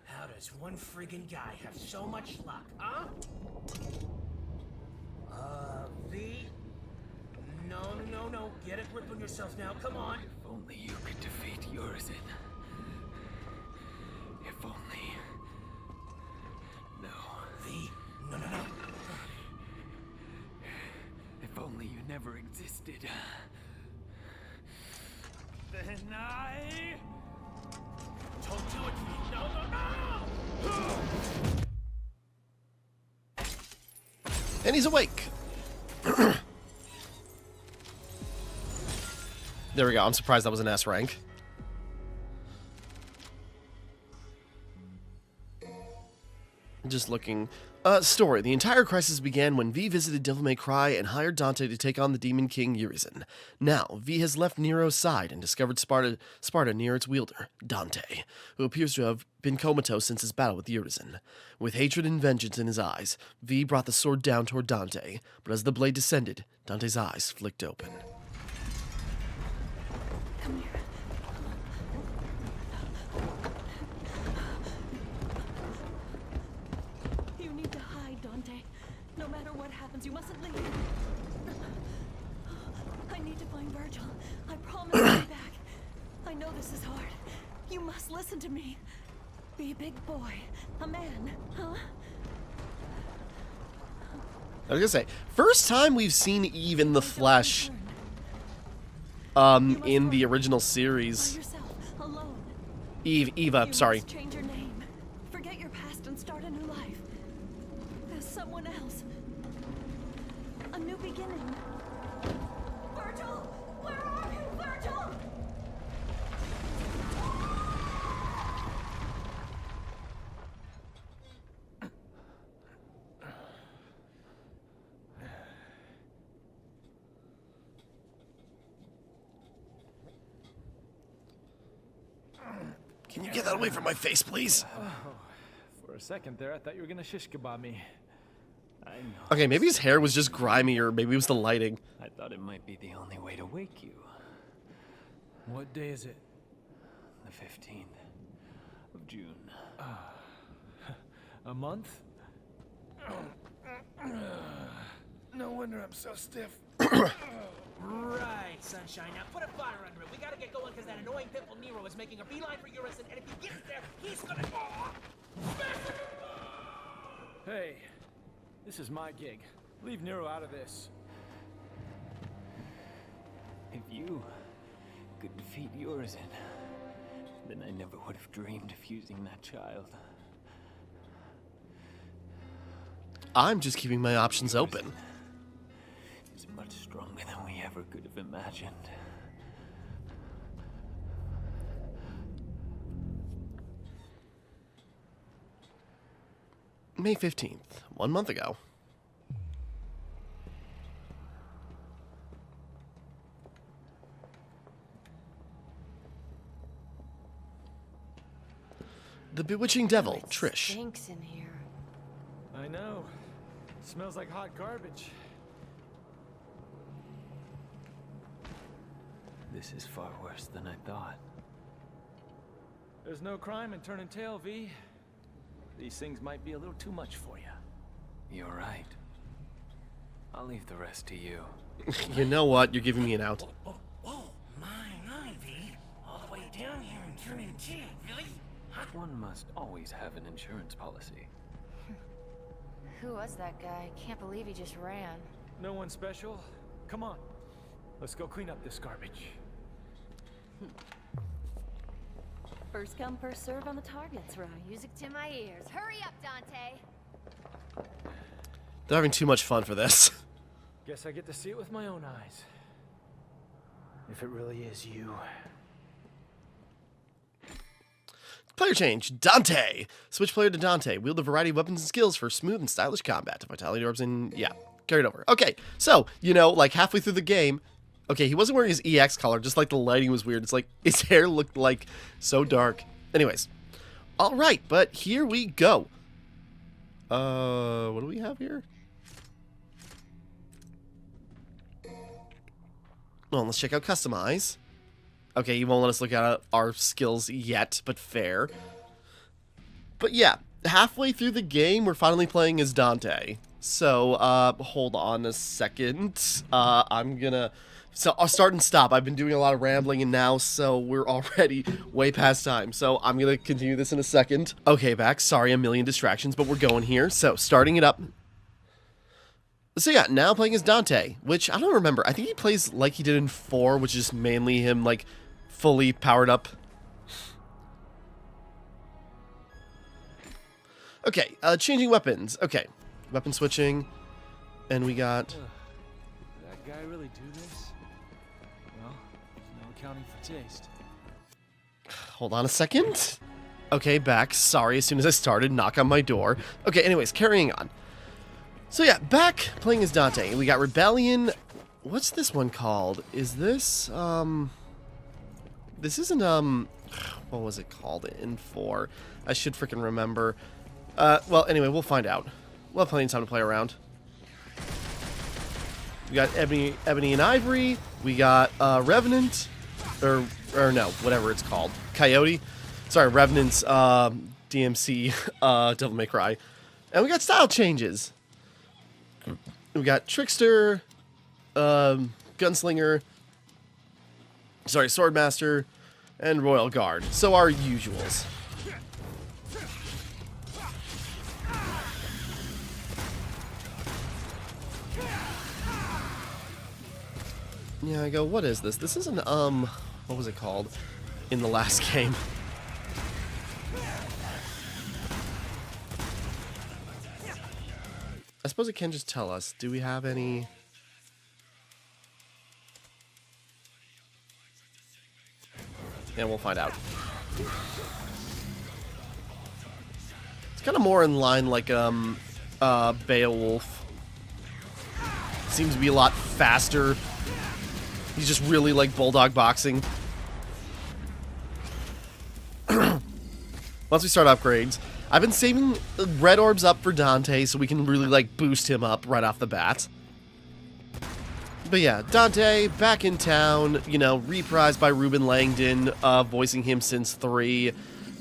How does one friggin' guy have so much luck, huh? V? No. Get a grip on yourself now. Come on. If only you could defeat Urizen. If only... No. V? No. If only you never existed. Then I... Don't do it, V. No. And he's awake. There we go. I'm surprised that was an S rank. Just looking. Story. The entire crisis began when V visited Devil May Cry and hired Dante to take on the Demon King Urizen. Now, V has left Nero's side and discovered Sparta near its wielder, Dante, who appears to have been comatose since his battle with Urizen. With hatred and vengeance in his eyes, V brought the sword down toward Dante, but as the blade descended, Dante's eyes flicked open. Come here. You need to hide, Dante. No matter what happens, you mustn't leave. I need to find Virgil. I promise I'll be back. I know this is hard. You must listen to me. Be a big boy. A man, huh? I was gonna say, first time we've seen Eve in the flesh, in the original series. Eva, sorry. Change your name. Forget your past and start a new life. As someone else. A new beginning. Virgil! Where are you, Virgil? Can you get that away from my face, please? For a second there, I thought you were gonna shish kebab me. I know. Okay, maybe his hair was just grimy, or maybe it was the lighting. I thought it might be the only way to wake you. What day is it? The 15th of June. A month? No wonder I'm so stiff. Right, sunshine. Now put a fire under it. We gotta get going because that annoying pimple Nero is making a beeline for Urizen, and if he gets there, he's gonna. Hey, this is my gig. Leave Nero out of this. If you could defeat Urizen, then I never would have dreamed of using that child. I'm just keeping my options open. It's much stronger than we ever could have imagined. May 15th, 1 month ago. The Bewitching Devil, Trish. Stinks in here. I know. Smells like hot garbage. This is far worse than I thought. There's no crime in turning tail, V. These things might be a little too much for you. You're right. I'll leave the rest to you. You know what? You're giving me an out. Whoa, my, V. All the way down here and turning tail, really? One must always have an insurance policy. Who was that guy? Can't believe he just ran. No one special? Come on. Let's go clean up this garbage. First come, first serve on the targets, right? Music to my ears. Hurry up, Dante. They're having too much fun for this. Guess I get to see it with my own eyes. If it really is you. Player change, Dante. Switch player to Dante. Wield a variety of weapons and skills for smooth and stylish combat. Vitality orbs and, yeah, carried over. Okay, so, you know, like halfway through the game, okay, he wasn't wearing his EX color, just like the lighting was weird. It's like, his hair looked like so dark. Anyways, all right, but here we go. What do we have here? Well, let's check out Customize. Okay, he won't let us look at our skills yet, but fair. But yeah, halfway through the game, we're finally playing as Dante. So, hold on a second. So I'll start and stop. I've been doing a lot of rambling and now, so we're already way past time. So I'm gonna continue this in a second. Okay, back. Sorry, a million distractions, but we're going here. So, starting it up. So yeah, now playing as Dante, which I don't remember. I think he plays like he did in 4, which is mainly him, like, fully powered up. Okay, changing weapons. Okay, weapon switching. And we got... Did that guy really do this? Well, there's no accounting for taste. Hold on a second. Okay, back. Sorry, as soon as I started, knock on my door. Okay, anyways, carrying on. So yeah, back playing as Dante. We got Rebellion. What's this one called? Is this, this isn't, what was it called in 4? I should freaking remember. Well, anyway, we'll find out. We'll have plenty of time to play around. We got Ebony and Ivory. We got, Revenant. Or no, whatever it's called. Coyote. Sorry, Revenant's, DMC, Devil May Cry. And we got style changes. We got Trickster, Gunslinger, sorry, Swordmaster, and Royal Guard. So our usuals. Yeah, I go, what is this? This isn't, what was it called in the last game? I suppose it can just tell us. Do we have any... Yeah, we'll find out. It's kind of more in line like, Beowulf. Seems to be a lot faster. He's just really like bulldog boxing. Once we start upgrades, I've been saving red orbs up for Dante so we can really like boost him up right off the bat. But yeah, Dante back in town, you know, reprised by Ruben Langdon, voicing him since 3.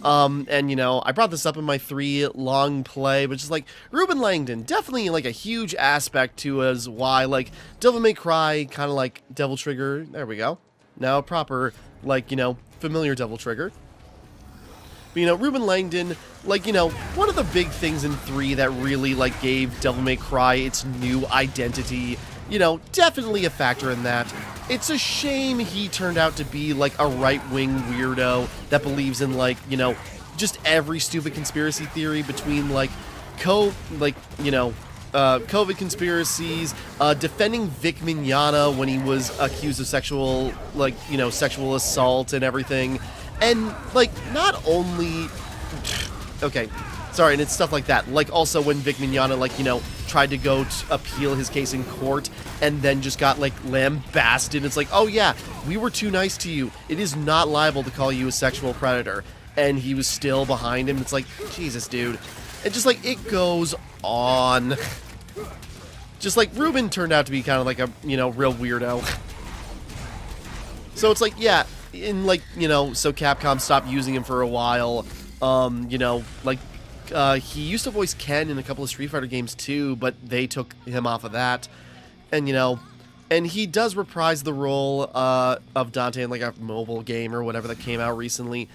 And you know, I brought this up in my 3 long play, but just like Ruben Langdon, definitely like a huge aspect to as why like Devil May Cry, kind of like Devil Trigger. There we go. Now a proper like, you know, familiar Devil Trigger. But, you know, Ruben Langdon, like, you know, one of the big things in 3 that really like gave Devil May Cry its new identity, you know, definitely a factor in that. It's a shame he turned out to be, like, a right-wing weirdo that believes in, like, you know, just every stupid conspiracy theory between, like, COVID conspiracies, defending Vic Mignogna when he was accused of sexual, like, you know, sexual assault and everything. And, like, not only... Okay, sorry, and it's stuff like that. Like, also when Vic Mignogna, like, you know, tried to go to appeal his case in court and then just got, like, lambasted. It's like, oh, yeah, we were too nice to you. It is not liable to call you a sexual predator. And he was still behind him. It's like, Jesus, dude. And just, like, it goes on. Just, like, Ruben turned out to be kind of like a, you know, real weirdo. So it's like, yeah, in, like, you know, so Capcom stopped using him for a while. You know, like, he used to voice Ken in a couple of Street Fighter games too, but they took him off of that. And, you know, and he does reprise the role of Dante in, like, a mobile game or whatever that came out recently.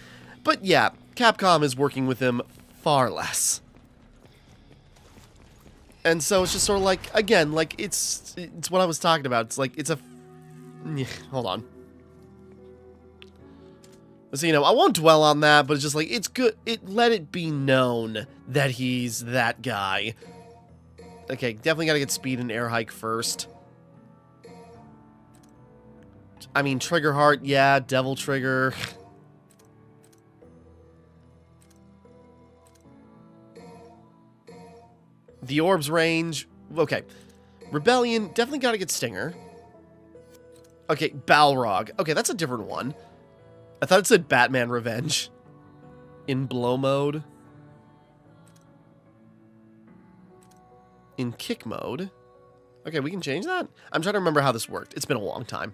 But, yeah, Capcom is working with him far less. And so it's just sort of like, again, like, it's what I was talking about. It's like, it's a... Hold on. So, you know, I won't dwell on that, but it's just like, it's good. Let it be known that he's that guy. Okay, definitely gotta get speed and air hike first. I mean, Trigger Heart, yeah, Devil Trigger. The Orbs range, okay. Rebellion, definitely gotta get Stinger. Okay, Balrog. Okay, that's a different one. I thought it said Batman Revenge. In blow mode. In kick mode. Okay, we can change that? I'm trying to remember how this worked. It's been a long time.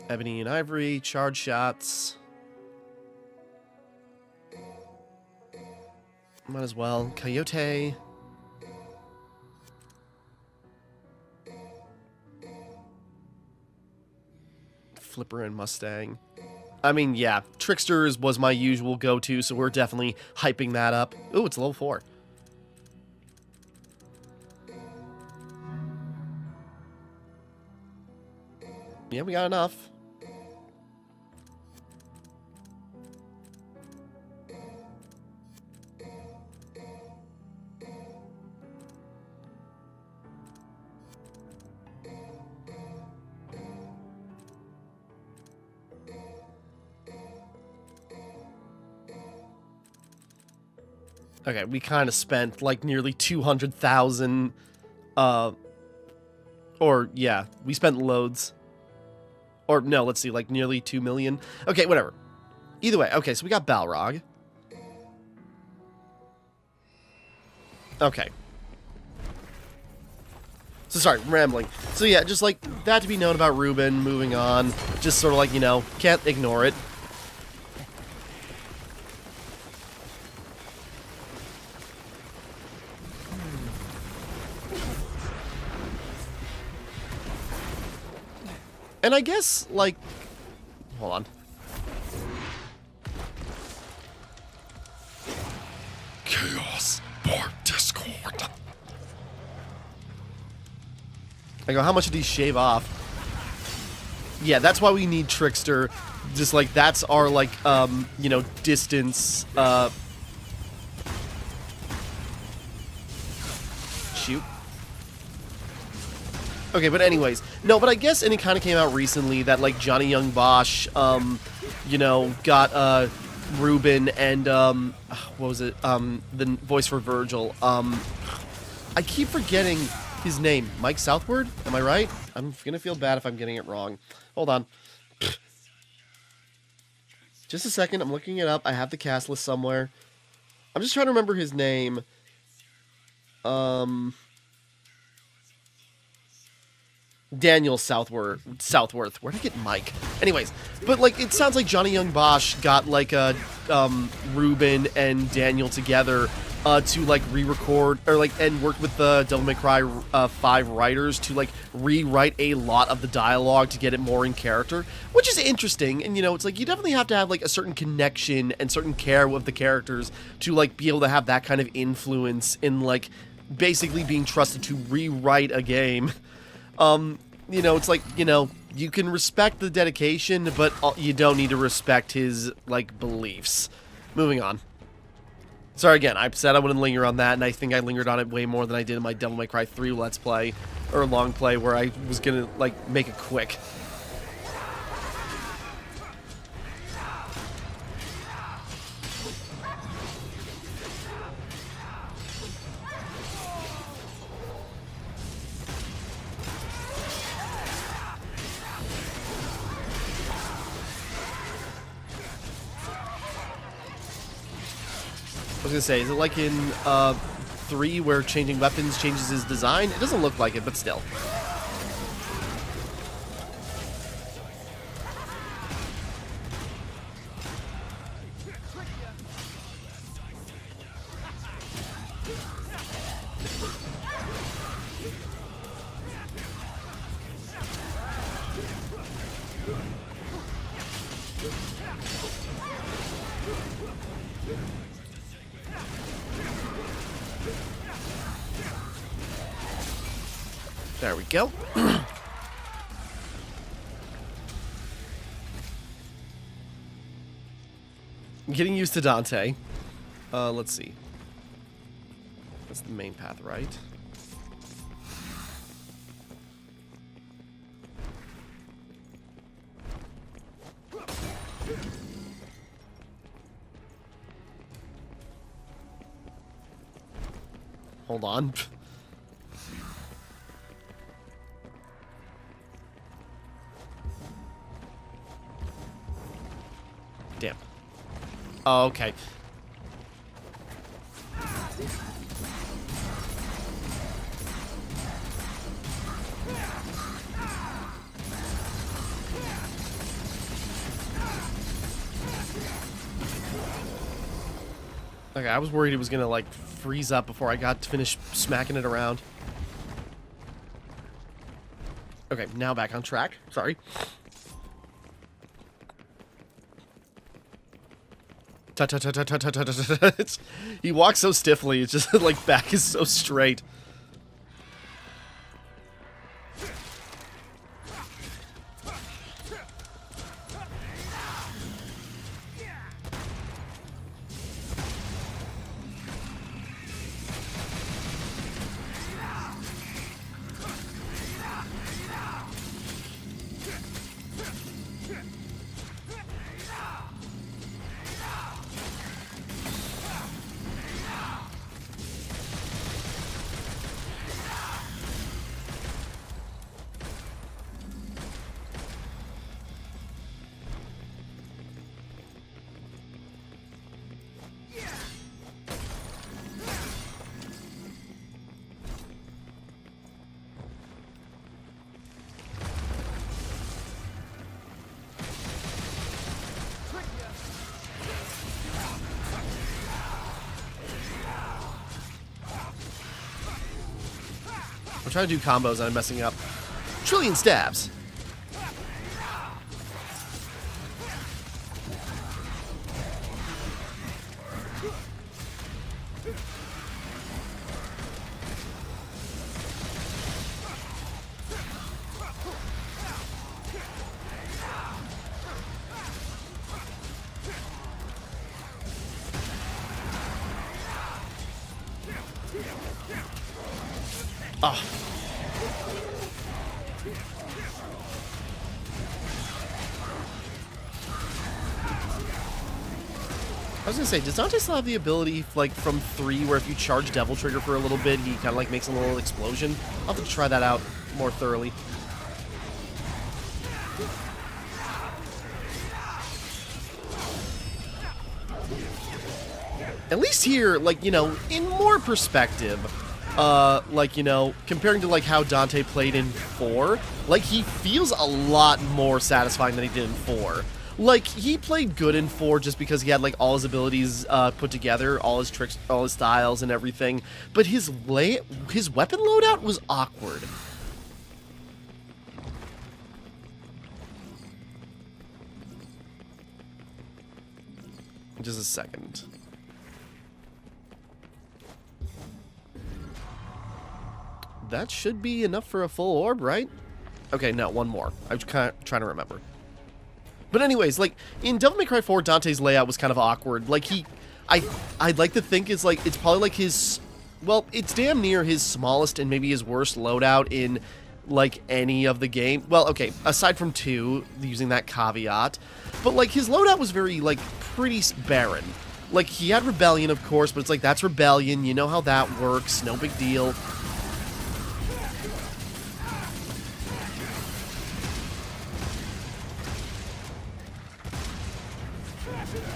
Ebony and Ivory, charge shots. Might as well. Coyote. Flipper and Mustang. I mean, yeah, Tricksters was my usual go-to, so we're definitely hyping that up. Ooh, it's level 4. Yeah, we got enough. Okay, we kind of spent like nearly 200,000, or yeah, we spent loads. Or no, let's see, like nearly 2 million. Okay, whatever. Either way, okay, so we got Balrog. Okay. So sorry, rambling. So yeah, just like that to be known about Ruben, moving on. Just sort of like, you know, can't ignore it. And I guess, like, hold on. Chaos or discord. I go, how much did he shave off? Yeah, that's why we need Trickster. Just like, that's our, like, you know, distance, shoot. Okay, but anyways, no, but I guess, and it kind of came out recently that, like, Johnny Young Bosch, you know, got, Ruben and, what was it, the voice for Virgil, I keep forgetting his name. Mike Southward? Am I right? I'm gonna feel bad if I'm getting it wrong. Hold on. Just a second, I'm looking it up. I have the cast list somewhere. I'm just trying to remember his name. Daniel Southworth. Where'd I get Mike? Anyways, but like it sounds like Johnny Young Bosch got like a Ruben and Daniel together to like re-record or like and work with the Devil May Cry 5 writers to like rewrite a lot of the dialogue to get it more in character, which is interesting. And you know, it's like you definitely have to have like a certain connection and certain care with the characters to like be able to have that kind of influence in like basically being trusted to rewrite a game. You know, it's like, you know, you can respect the dedication, but you don't need to respect his, like, beliefs. Moving on. Sorry again, I said I wouldn't linger on that, and I think I lingered on it way more than I did in my Devil May Cry 3 Let's Play, or Long Play, where I was gonna, like, make it quick. I was gonna say, is it like in 3 where changing weapons changes his design? It doesn't look like it, but still. There we go. Getting used to Dante. Let's see. That's the main path, right? Hold on. Damn. Oh, okay. Okay, I was worried it was gonna, like, freeze up before I got to finish smacking it around. Okay, now back on track. Sorry. He walks so stiffly, it's just like back is so straight. I'm trying to do combos and I'm messing up. Trillion stabs. Oh. I was gonna say, does Dante still have the ability, like, from 3, where if you charge Devil Trigger for a little bit, he kind of, like, makes a little explosion? I'll have to try that out more thoroughly. At least here, like, you know, in more perspective, like, you know, comparing to, like, how Dante played in 4, like, he feels a lot more satisfying than he did in 4. Like, he played good in 4 just because he had, like, all his abilities put together, all his tricks, all his styles and everything, but his weapon loadout was awkward. Just a second. That should be enough for a full orb, right? Okay, no, one more. I was kind of trying to remember. But anyways, like, in Devil May Cry 4, Dante's layout was kind of awkward. Like, I'd like to think it's like, it's probably like his, well, it's damn near his smallest and maybe his worst loadout in, like, any of the game. Well, okay, aside from 2, using that caveat. But, like, his loadout was very, like, pretty barren. Like, he had Rebellion, of course, but it's like, that's Rebellion, you know how that works, no big deal.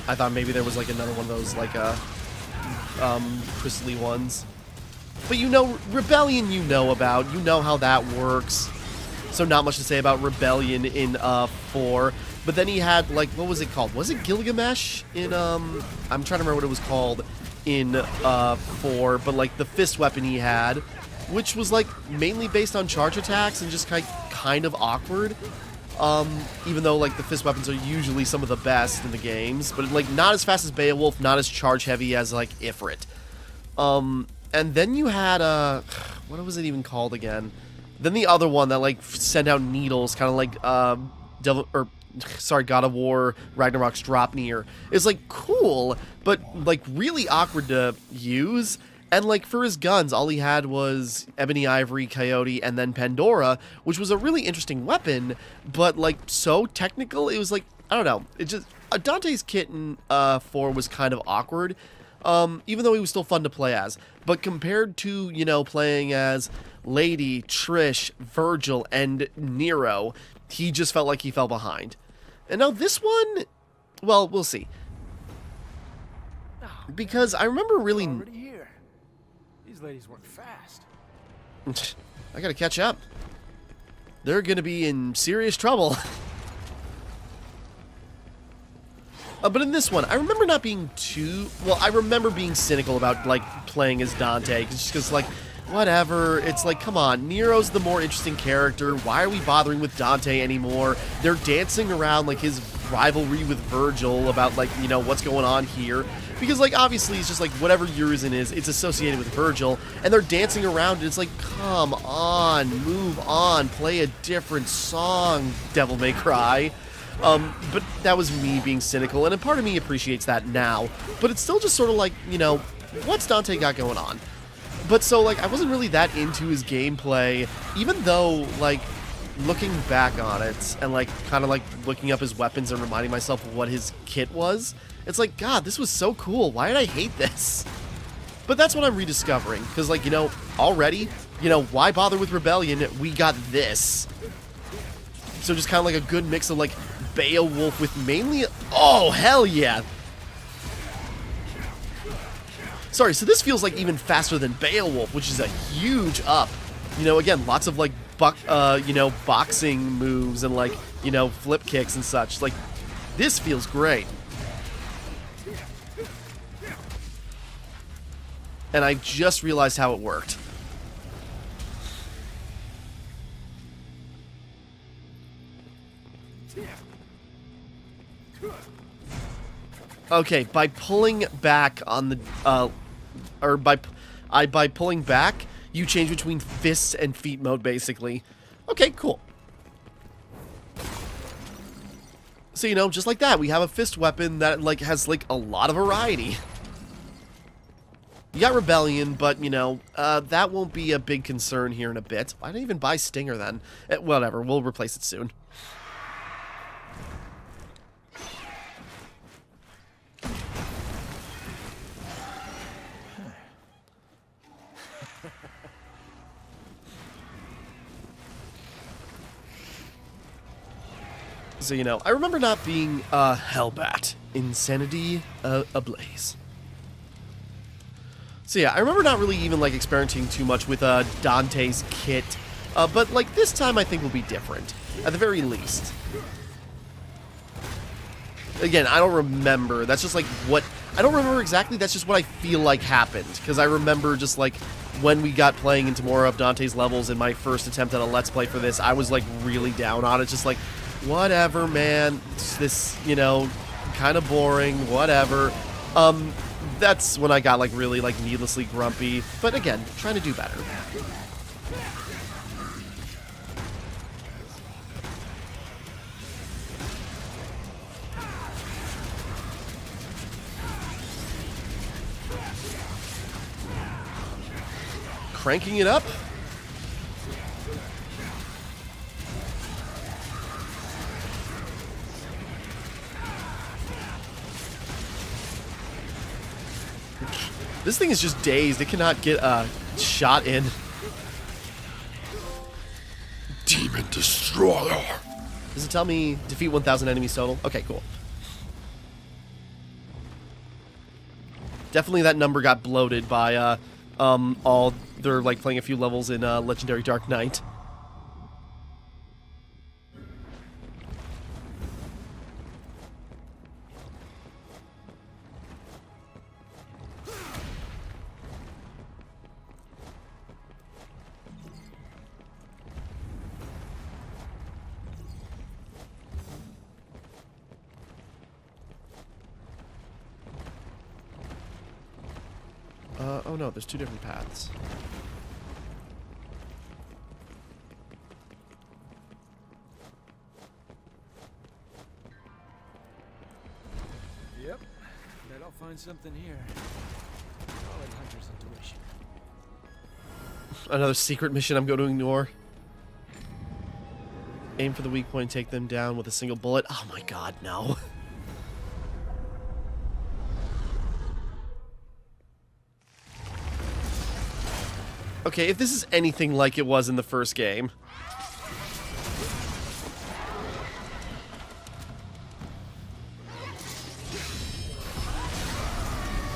I thought maybe there was, like, another one of those, like, crystally ones. But, you know, Rebellion you know about. You know how that works. So not much to say about Rebellion in, 4. But then he had, like, what was it called? Was it Gilgamesh in, I'm trying to remember what it was called in, 4. But, like, the fist weapon he had, which was, like, mainly based on charge attacks and just kind of awkward. Even though, like, the fist weapons are usually some of the best in the games, but, like, not as fast as Beowulf, not as charge heavy as, like, Ifrit. And then you had, what was it even called again? Then the other one that, like, sent out needles, kind of like, God of War Ragnarok's Dropnir. Is, like, cool, but, like, really awkward to use. And, like, for his guns, all he had was Ebony Ivory, Coyote, and then Pandora, which was a really interesting weapon, but, like, so technical, it was, like, I don't know, it just, Dante's kit in 4 was kind of awkward, even though he was still fun to play as, but compared to, you know, playing as Lady, Trish, Virgil, and Nero, he just felt like he fell behind. And now this one, well, we'll see. Because I remember really... These ladies work fast. I gotta catch up. They're gonna be in serious trouble. But in this one, I remember not being too... Well, I remember being cynical about, like, playing as Dante. Just because, like, whatever. It's like, come on, Nero's the more interesting character. Why are we bothering with Dante anymore? They're dancing around, like, his rivalry with Virgil about, like, you know, what's going on here. Because, like, obviously, it's just, like, whatever Urizen is, it's associated with Virgil, and they're dancing around, and it's like, come on, move on, play a different song, Devil May Cry. But that was me being cynical, and a part of me appreciates that now, but it's still just sort of like, you know, what's Dante got going on? But so, like, I wasn't really that into his gameplay, even though, like, looking back on it, and, like, kind of, like, looking up his weapons and reminding myself of what his kit was, it's like, God, this was so cool. Why did I hate this? But that's what I'm rediscovering. Because, like, you know, already, you know, why bother with Rebellion? We got this. So just kind of like a good mix of, like, Beowulf with mainly... Oh, hell yeah! Sorry, so this feels like even faster than Beowulf, which is a huge up. You know, again, lots of, like, you know, boxing moves and, like, you know, flip kicks and such. Like, this feels great. And I just realized how it worked. Okay, by pulling back on the, or by pulling back, you change between fists and feet mode, basically. Okay, cool. So, you know, just like that, we have a fist weapon that, like, has, like, a lot of variety. You got Rebellion, but, you know, that won't be a big concern here in a bit. Why didn't I even buy Stinger, then? Whatever, we'll replace it soon. So, you know, I remember not being Hellbat. Insanity ablaze. So yeah, I remember not really even, like, experimenting too much with Dante's kit. But, like, this time I think will be different. At the very least. Again, I don't remember. That's just, like, what... I don't remember exactly. That's just what I feel like happened. Because I remember just, like, when we got playing into more of Dante's levels in my first attempt at a Let's Play for this, I was, like, really down on it. Just, like... Whatever, man. It's this, you know, kind of boring. Whatever. That's when I got, like, really, like, needlessly grumpy. But again, trying to do better. Cranking it up. This thing is just dazed. It cannot get a shot in. Demon Destroyer. Does it tell me defeat 1,000 enemies total? Okay, cool. Definitely that number got bloated by all they're like playing a few levels in Legendary Dark Knight. Oh no, there's two different paths. Yep, bet I'll find something here. Solid hunter's intuition. Another secret mission I'm going to ignore. Aim for the weak point, take them down with a single bullet. Oh my god, no. Okay, if this is anything like it was in the first game.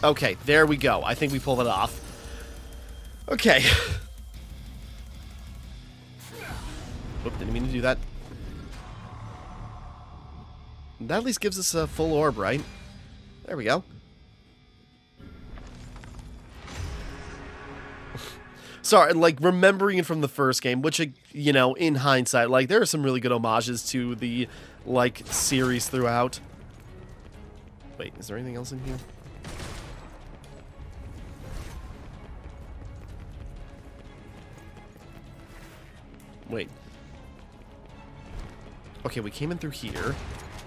Okay, there we go. I think we pulled it off. Okay. Whoop, didn't mean to do that. That at least gives us a full orb, right? There we go. Sorry, like, remembering it from the first game, which, you know, in hindsight, like, there are some really good homages to the, like, series throughout. Wait, is there anything else in here? Wait. Okay, we came in through here.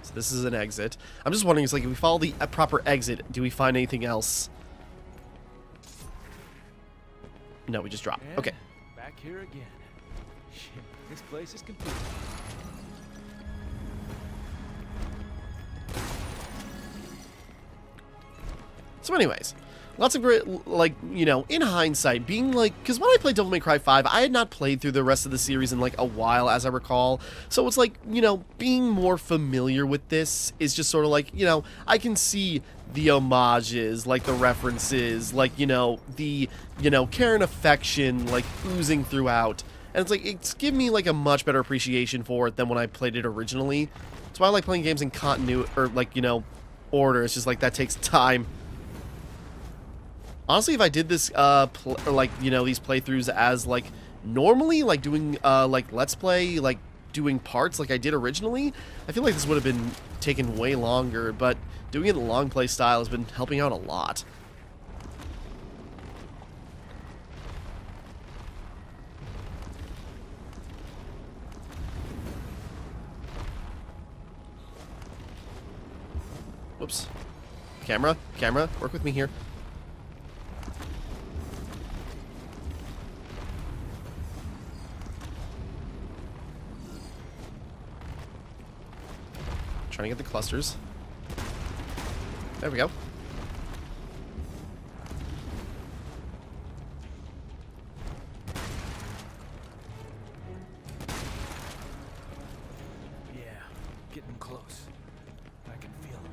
So this is an exit. I'm just wondering, it's like, if we follow the proper exit, do we find anything else? No, we just dropped. And okay. Back here again. Shit, this place is complete. So anyways, lots of great, like, you know, in hindsight, being like, because when I played Devil May Cry 5, I had not played through the rest of the series in, like, a while, as I recall. So it's like, you know, being more familiar with this is just sort of like, you know, I can see the homages, like, the references, like, you know, the, you know, care and affection, like, oozing throughout. And it's like, it's given me, like, a much better appreciation for it than when I played it originally. That's why I like playing games in continuity, or, like, you know, order. It's just like, that takes time. Honestly, if I did this, like, you know, these playthroughs as, like, normally, like, doing, like, Let's Play, like, doing parts like I did originally, I feel like this would have been taken way longer, but doing it in long play style has been helping out a lot. Whoops. Camera, work with me here. Trying to get the clusters. There we go. Yeah, getting close. I can feel them.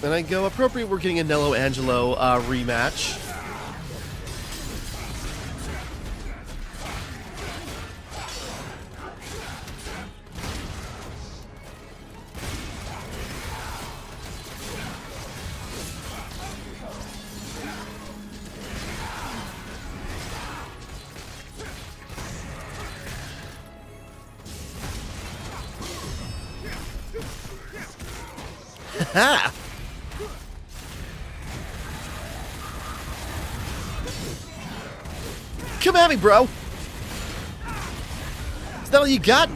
Then I go appropriate. We're getting a Nello Angelo rematch. Ha! Come at me, bro! Is that all you got?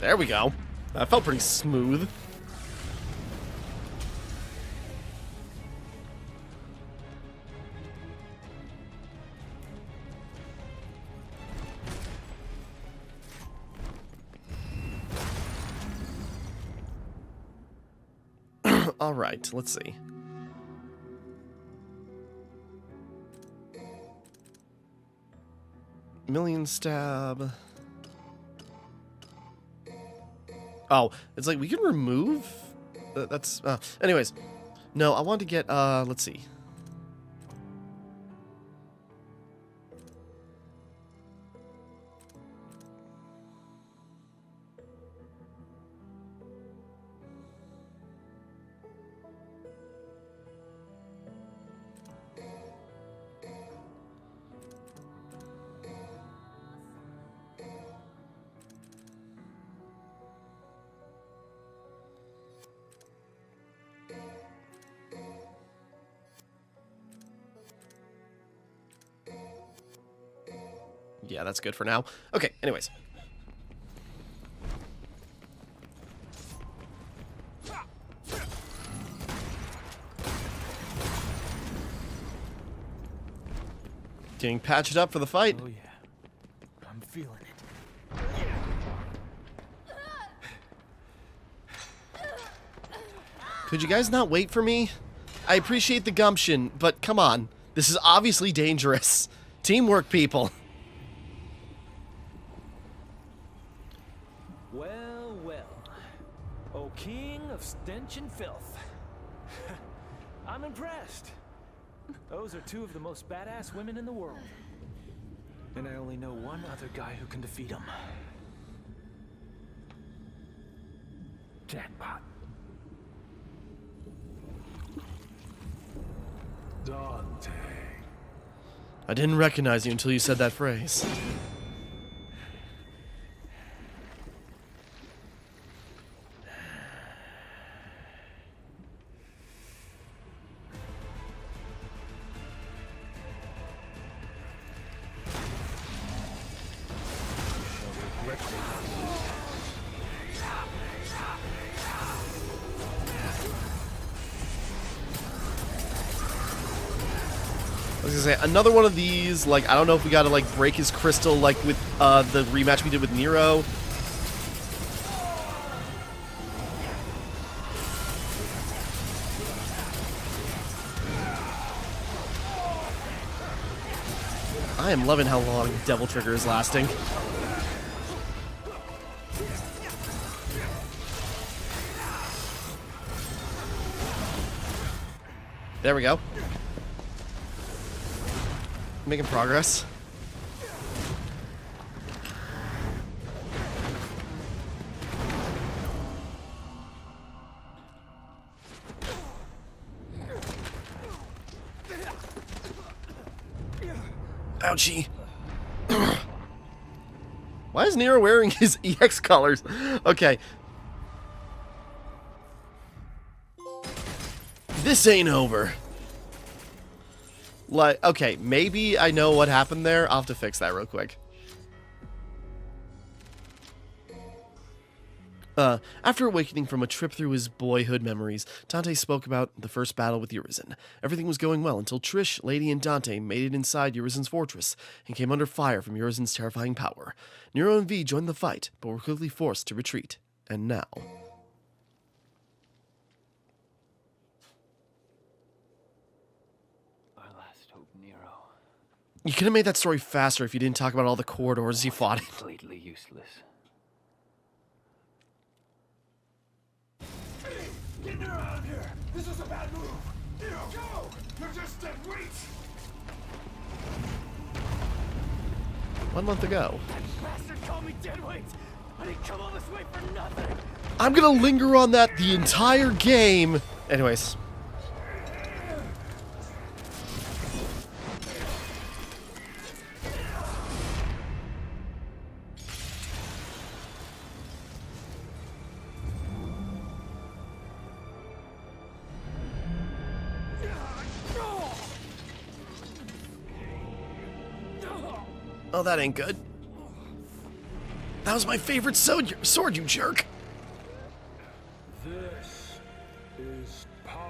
There we go. That felt pretty smooth. All right, let's see. Million stab. Oh, it's like we can remove. That's. Anyways, no, I want to get. Let's see. Yeah, that's good for now. Okay, anyways. Getting patched up for the fight. Oh yeah, I'm feeling it. Could you guys not wait for me? I appreciate the gumption, but come on. This is obviously dangerous. Teamwork, people. Well, well. O king of stench and filth. I'm impressed. Those are two of the most badass women in the world. And I only know one other guy who can defeat them. Jackpot. Dante. I didn't recognize you until you said that phrase. I was gonna say, another one of these, like, I don't know if we gotta, like, break his crystal, like, with, the rematch we did with Nero. I am loving how long Devil Trigger is lasting. There we go. Making progress. Ouchie. Why is Nero wearing his EX colors? Okay. This ain't over. Like, okay, maybe I know what happened there. I'll have to fix that real quick. After awakening from a trip through his boyhood memories, Dante spoke about the first battle with Urizen. Everything was going well until Trish, Lady, and Dante made it inside Urizen's fortress and came under fire from Urizen's terrifying power. Nero and V joined the fight, but were quickly forced to retreat. And now... Our last hope, Nero. You could have made that story faster if you didn't talk about all the corridors you fought in. Completely useless. Get Nero out of here! This is a bad move! Nero, go! You're just dead weight! 1 month ago. Bastard called me deadweight! I didn't come all this way for nothing! I'm gonna linger on that the entire game. Anyways. Oh, that ain't good. That was my favorite sword, you jerk. This is power.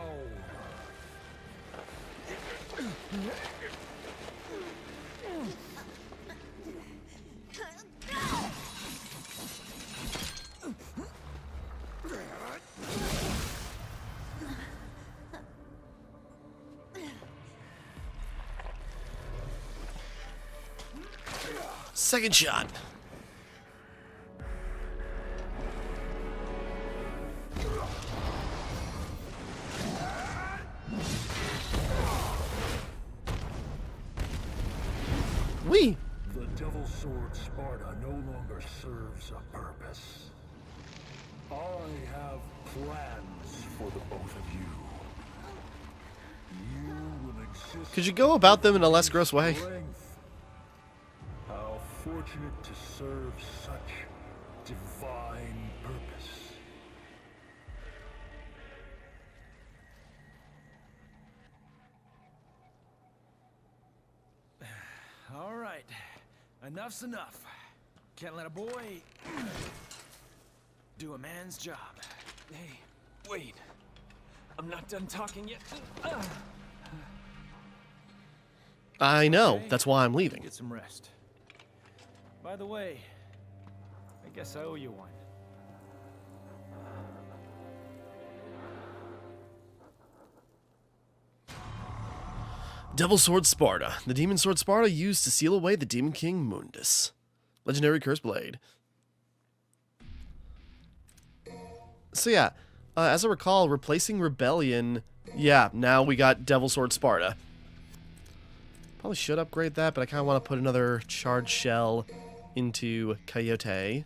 Second shot. We. The Devil Sword Sparta no longer serves a purpose. I have plans for the both of you. You will exist. Could you go about them in a less gross way? Strength. How fortunate to serve such divine purpose. All right, enough's enough. Can't let a boy do a man's job. Hey, wait. I'm not done talking yet. I know. Okay. That's why I'm leaving. Get some rest. By the way, I guess I owe you one. Devil Sword Sparta. The Demon Sword Sparta used to seal away the Demon King Mundus. Legendary Curse Blade. So yeah, as I recall, replacing Rebellion... Yeah, now we got Devil Sword Sparta. Probably should upgrade that, but I kind of want to put another Charged Shell into Coyote.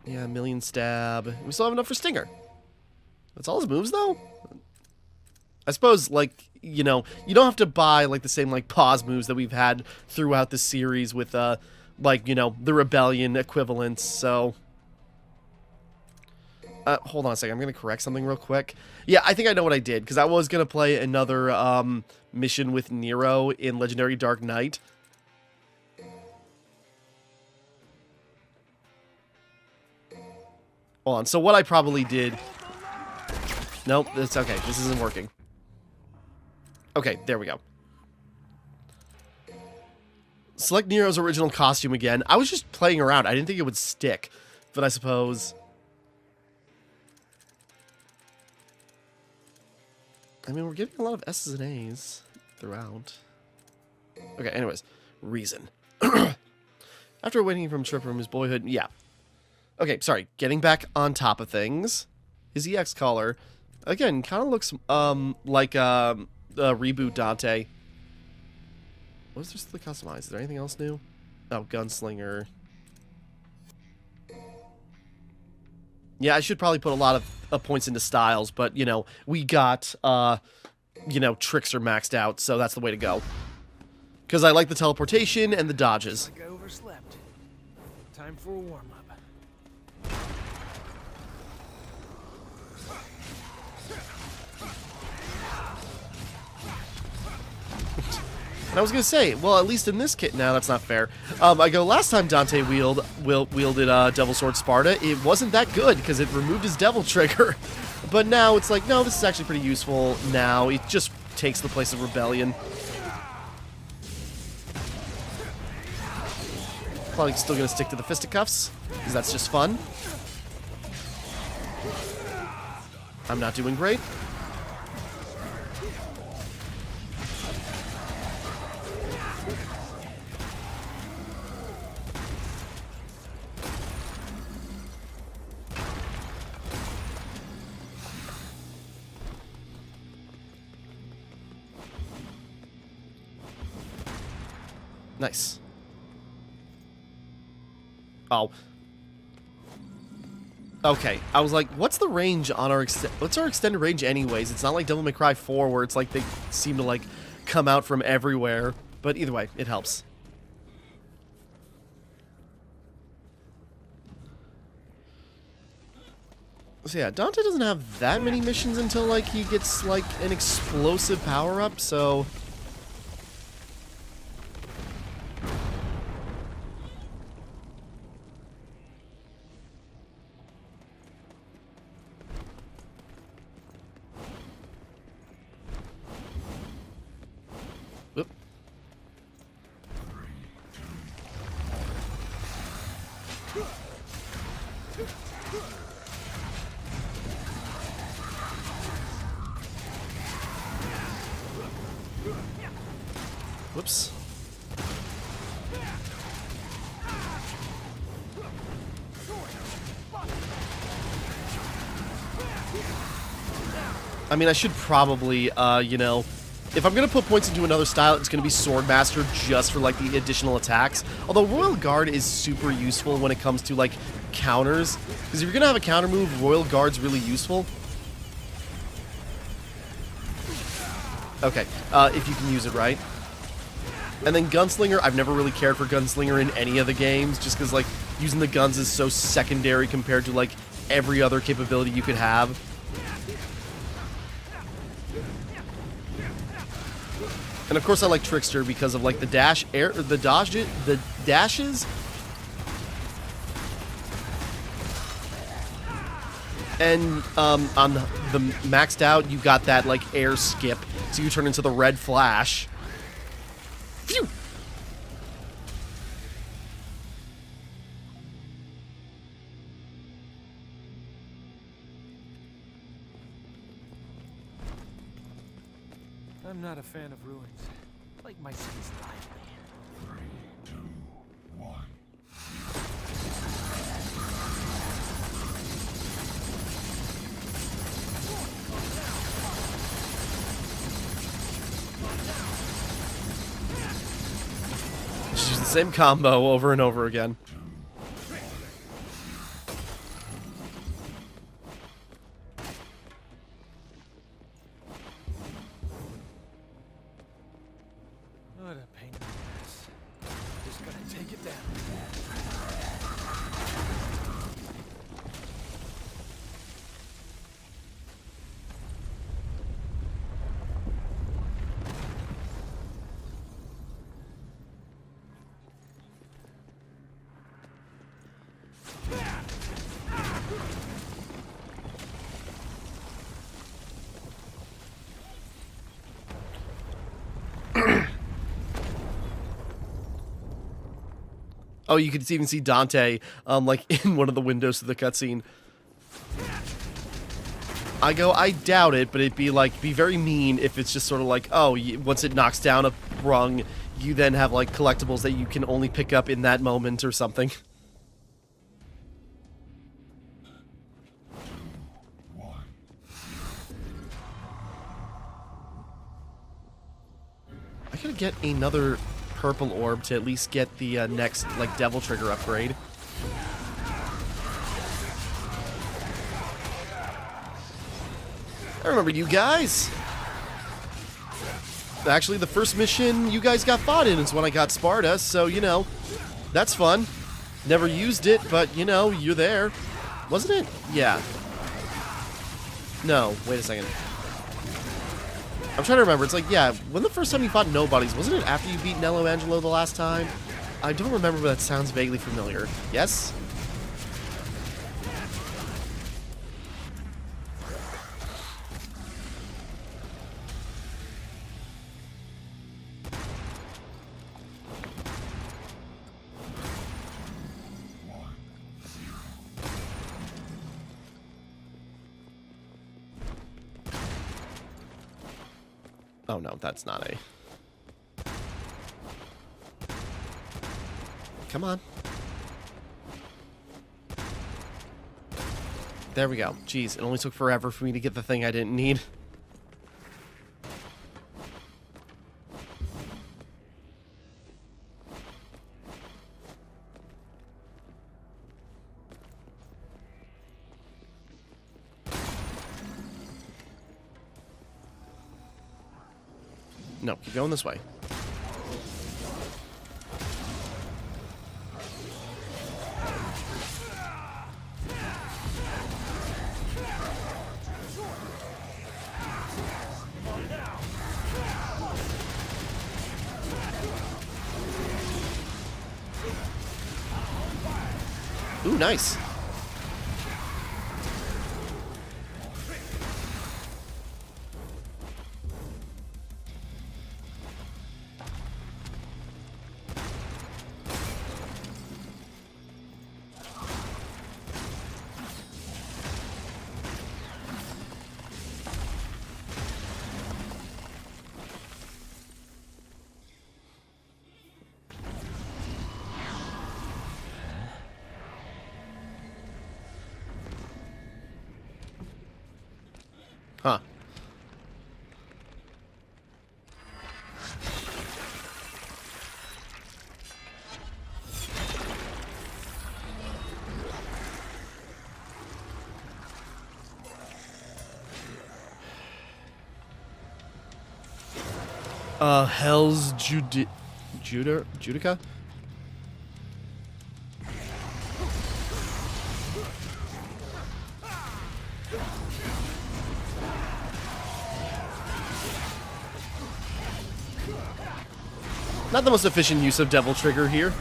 Yeah, Million Stab. We still have enough for Stinger. That's all his moves, though? I suppose, like, you know, you don't have to buy, like, the same, like, pause moves that we've had throughout the series with, like, you know, the Rebellion equivalents, so... hold on a second, I'm gonna correct something real quick. Yeah, I think I know what I did, because I was gonna play another, mission with Nero in Legendary Dark Knight. Hold on, so what I probably did... Nope, that's okay, this isn't working. Okay, there we go. Select Nero's original costume again. I was just playing around. I didn't think it would stick, but I suppose... I mean, we're getting a lot of S's and A's throughout. Okay, anyways. Reason. After awakening from a trip from his boyhood... Yeah. Okay, sorry. Getting back on top of things. His EX collar. Again, kind of looks like a reboot Dante. What was there still to customize? Is there anything else new? Oh, Gunslinger. Yeah, I should probably put a lot of points into styles, but, you know, we got, you know, Trickster maxed out, so that's the way to go. Because I like the teleportation and the dodges. Like I overslept. Time for a warm-up. And I was gonna say, well, at least in this kit, no, that's not fair. I go, last time Dante wielded Devil Sword Sparta, it wasn't that good because it removed his Devil Trigger. But now it's like, no, this is actually pretty useful now. It just takes the place of Rebellion. Probably still gonna stick to the fisticuffs because that's just fun. I'm not doing great. Nice. Oh. Okay, I was like, what's the range on our what's our extended range anyways? It's not like Devil May Cry 4 where it's like they seem to like come out from everywhere. But either way, it helps. So yeah, Dante doesn't have that many missions until like he gets like an explosive power-up, so... Whoop. Whoops. I mean, I should probably, you know, if I'm going to put points into another style, it's going to be Swordmaster just for, like, the additional attacks. Although Royal Guard is super useful when it comes to, like, counters. Because if you're going to have a counter move, Royal Guard's really useful. Okay, if you can use it right. And then Gunslinger, I've never really cared for Gunslinger in any of the games, just because, like, using the guns is so secondary compared to, like, every other capability you could have. And of course I like Trickster because of, like, the dash air, the dashes. And, on the maxed out, you got that, like, air skip, so you turn into the Red Flash. Phew! I'm not a fan of ruins. I like my cities lively. 3, 2, 1. Just use the same combo over and over again. What a pain in the ass. Just gotta take it down. Oh, you could even see Dante, like, in one of the windows of the cutscene. I go, I doubt it, but it'd be, like, be very mean if it's just sort of like, oh, once it knocks down a rung, you then have, like, collectibles that you can only pick up in that moment or something. 2, 1. gotta get another purple orb to at least get the next, like, devil trigger upgrade. I remember you guys. Actually, the first mission you guys got fought in is when I got Sparta, so, you know, that's fun. Never used it, but, you know, you're there. Wasn't it? Yeah. No, wait a second. I'm trying to remember. It's like, yeah, when the first time you fought Nobodies, wasn't it after you beat Nello Angelo the last time? I don't remember, but that sounds vaguely familiar. Yes? Oh no, that's not a... Come on. There we go. Jeez, it only took forever for me to get the thing I didn't need. No, keep going this way. Ooh, nice. Huh. Hell's Judica? Not the most efficient use of Devil Trigger here.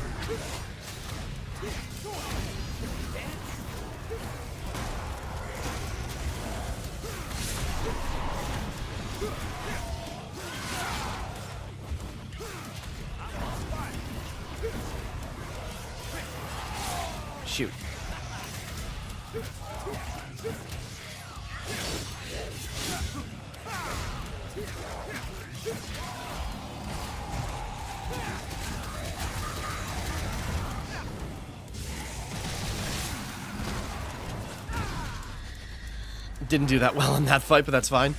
Shoot. Didn't do that well in that fight, but that's fine.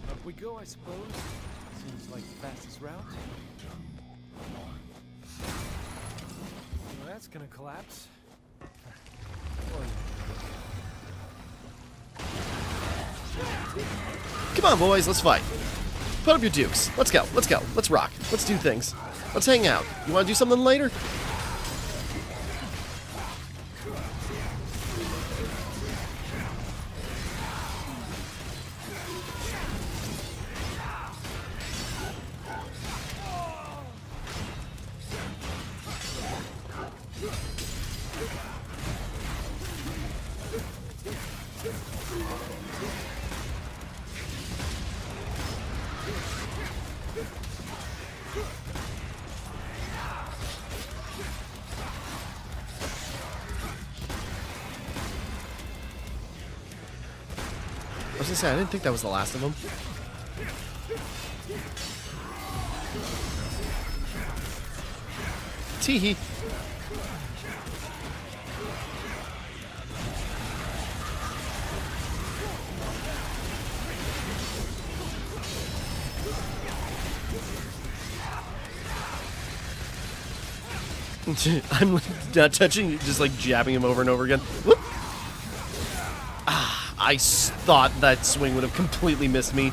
Up we go, I suppose. Seems like the fastest route. Well, that's gonna collapse. Come on, boys, let's fight. Put up your dukes. Let's go, let's go, let's rock. Let's do things. Let's hang out. You want to do something later? I was gonna say, I didn't think that was the last of them. Teehee. I'm not touching, just like jabbing him over and over again. Whoop. Ah, I thought that swing would have completely missed me.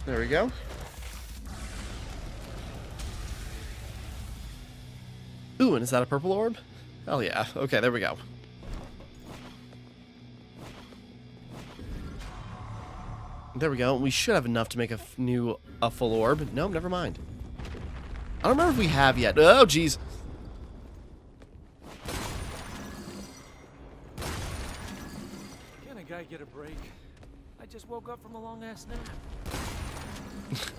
There we go. Ooh, and is that a purple orb? Hell yeah. Okay, there we go. There we go. We should have enough to make a full orb. No, never mind. I don't remember if we have yet. Oh, jeez. Can a guy get a break? I just woke up from a long-ass nap.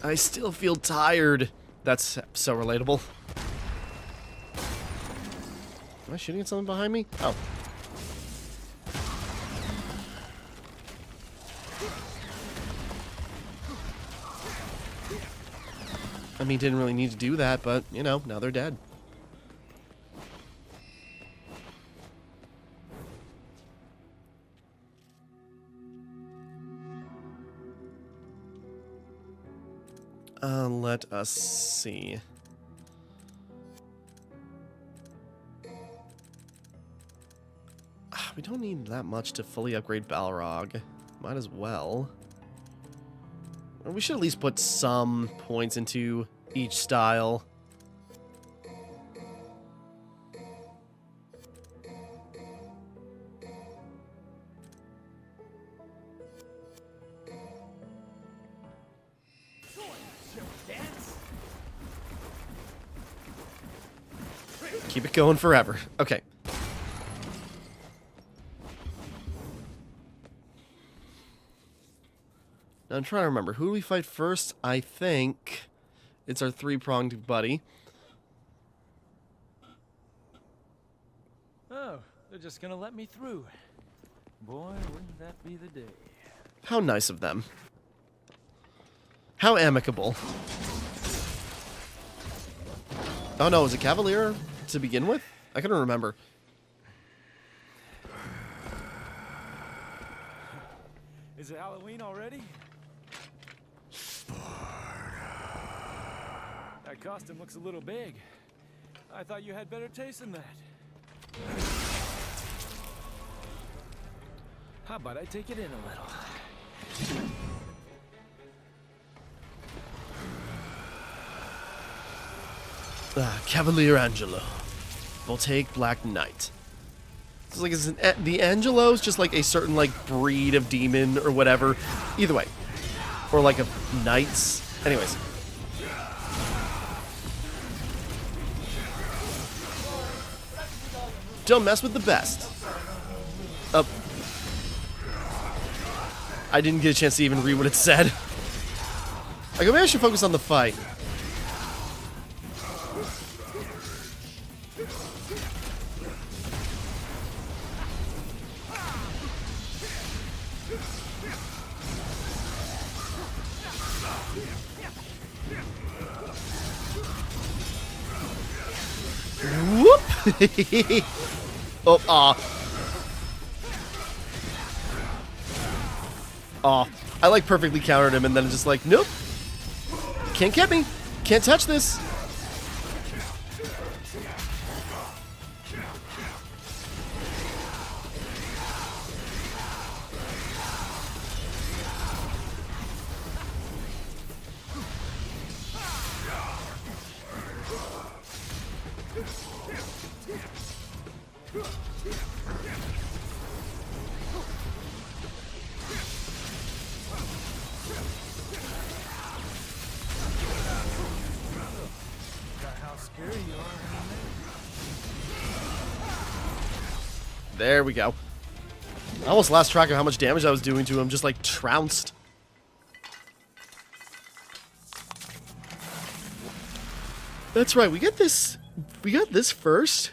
I still feel tired. That's so relatable. Am I shooting at something behind me? Oh. I mean, didn't really need to do that, but, you know, now they're dead. Let us see. We don't need that much to fully upgrade Balrog. Might as well. Or we should at least put some points into each style. Keep it going forever. Okay. Now I'm trying to remember. Who do we fight first? I think it's our three-pronged buddy. Oh, they're just gonna let me through. Boy, wouldn't that be the day. How nice of them. How amicable. Oh no, was it Cavalier to begin with? I couldn't remember. Is it Halloween already? That costume looks a little big. I thought you had better taste than that. How about I take it in a little? Cavalier Angelo. Voltaic Black Knight. It's like the Angelo's just like a certain like breed of demon or whatever. Either way. Or like a knights. Anyways. Don't mess with the best. I didn't get a chance to even read what it said. I go, maybe I should focus on the fight. Whoop! Oh, aw. I like perfectly countered him and then just like, nope. Can't get me. Can't touch this. There we go. I almost lost track of how much damage I was doing to him, just like trounced. That's right. We got this first.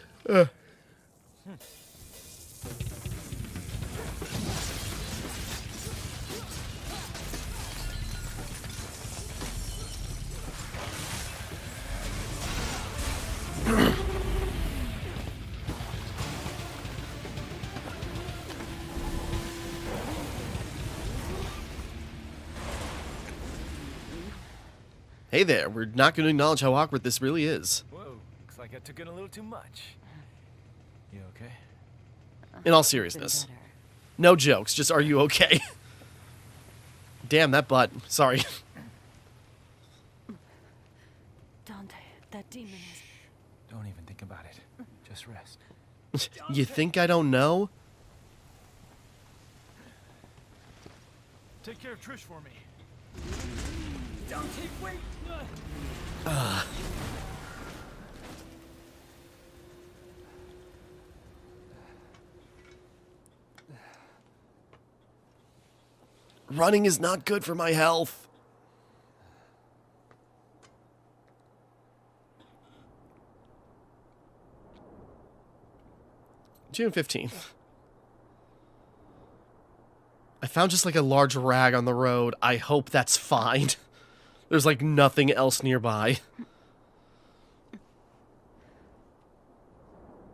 Hey there, we're not going to acknowledge how awkward this really is. Whoa, looks like I took in a little too much. You okay? In all seriousness. No jokes, just are you okay? Damn, that butt. Sorry. Dante, that demon is... Don't even think about it. Just rest. You think I don't know? Take care of Trish for me. Dante, wait! Running is not good for my health. June 15th. I found just like a large rag on the road. I hope that's fine. There's like nothing else nearby.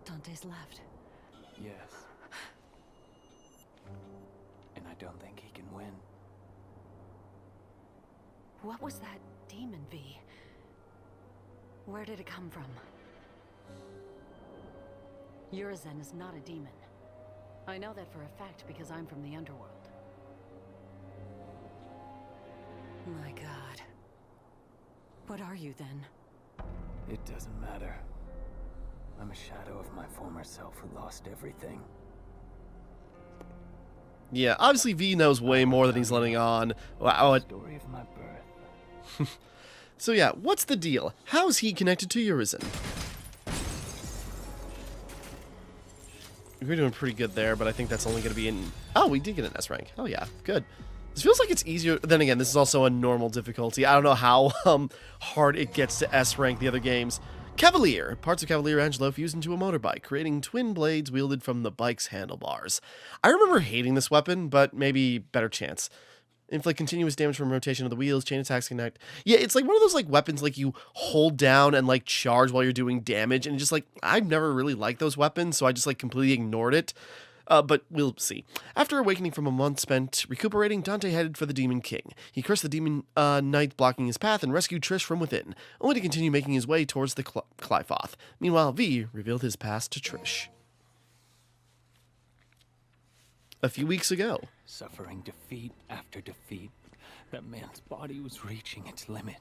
Dante's left. Yes. And I don't think he can win. What was that demon, V? Where did it come from? Urizen is not a demon. I know that for a fact because I'm from the underworld. My God. What are you then? It doesn't matter. I'm a shadow of my former self who lost everything. Yeah, obviously V knows way more than he's letting on. Wow. Story of my birth. So yeah, what's the deal? How is he connected to Urizen? We're doing pretty good there, but I think that's only going to be in... Oh, we did get an S rank. Oh yeah, good. This feels like it's easier. Then again, this is also a normal difficulty. I don't know how hard it gets to S rank the other games. Cavalier. Parts of Cavalier Angelo fused into a motorbike, creating twin blades wielded from the bike's handlebars. I remember hating this weapon, but maybe better chance. Inflict continuous damage from rotation of the wheels, chain attacks connect. Yeah, it's like one of those like weapons like you hold down and like charge while you're doing damage, and just like I've never really liked those weapons, so I just like completely ignored it. But we'll see. After awakening from a month spent recuperating, Dante headed for the Demon King. He cursed the Demon Knight blocking his path and rescued Trish from within, only to continue making his way towards the Clyfoth. Meanwhile, V revealed his past to Trish. A few weeks ago. Suffering defeat after defeat, that man's body was reaching its limit,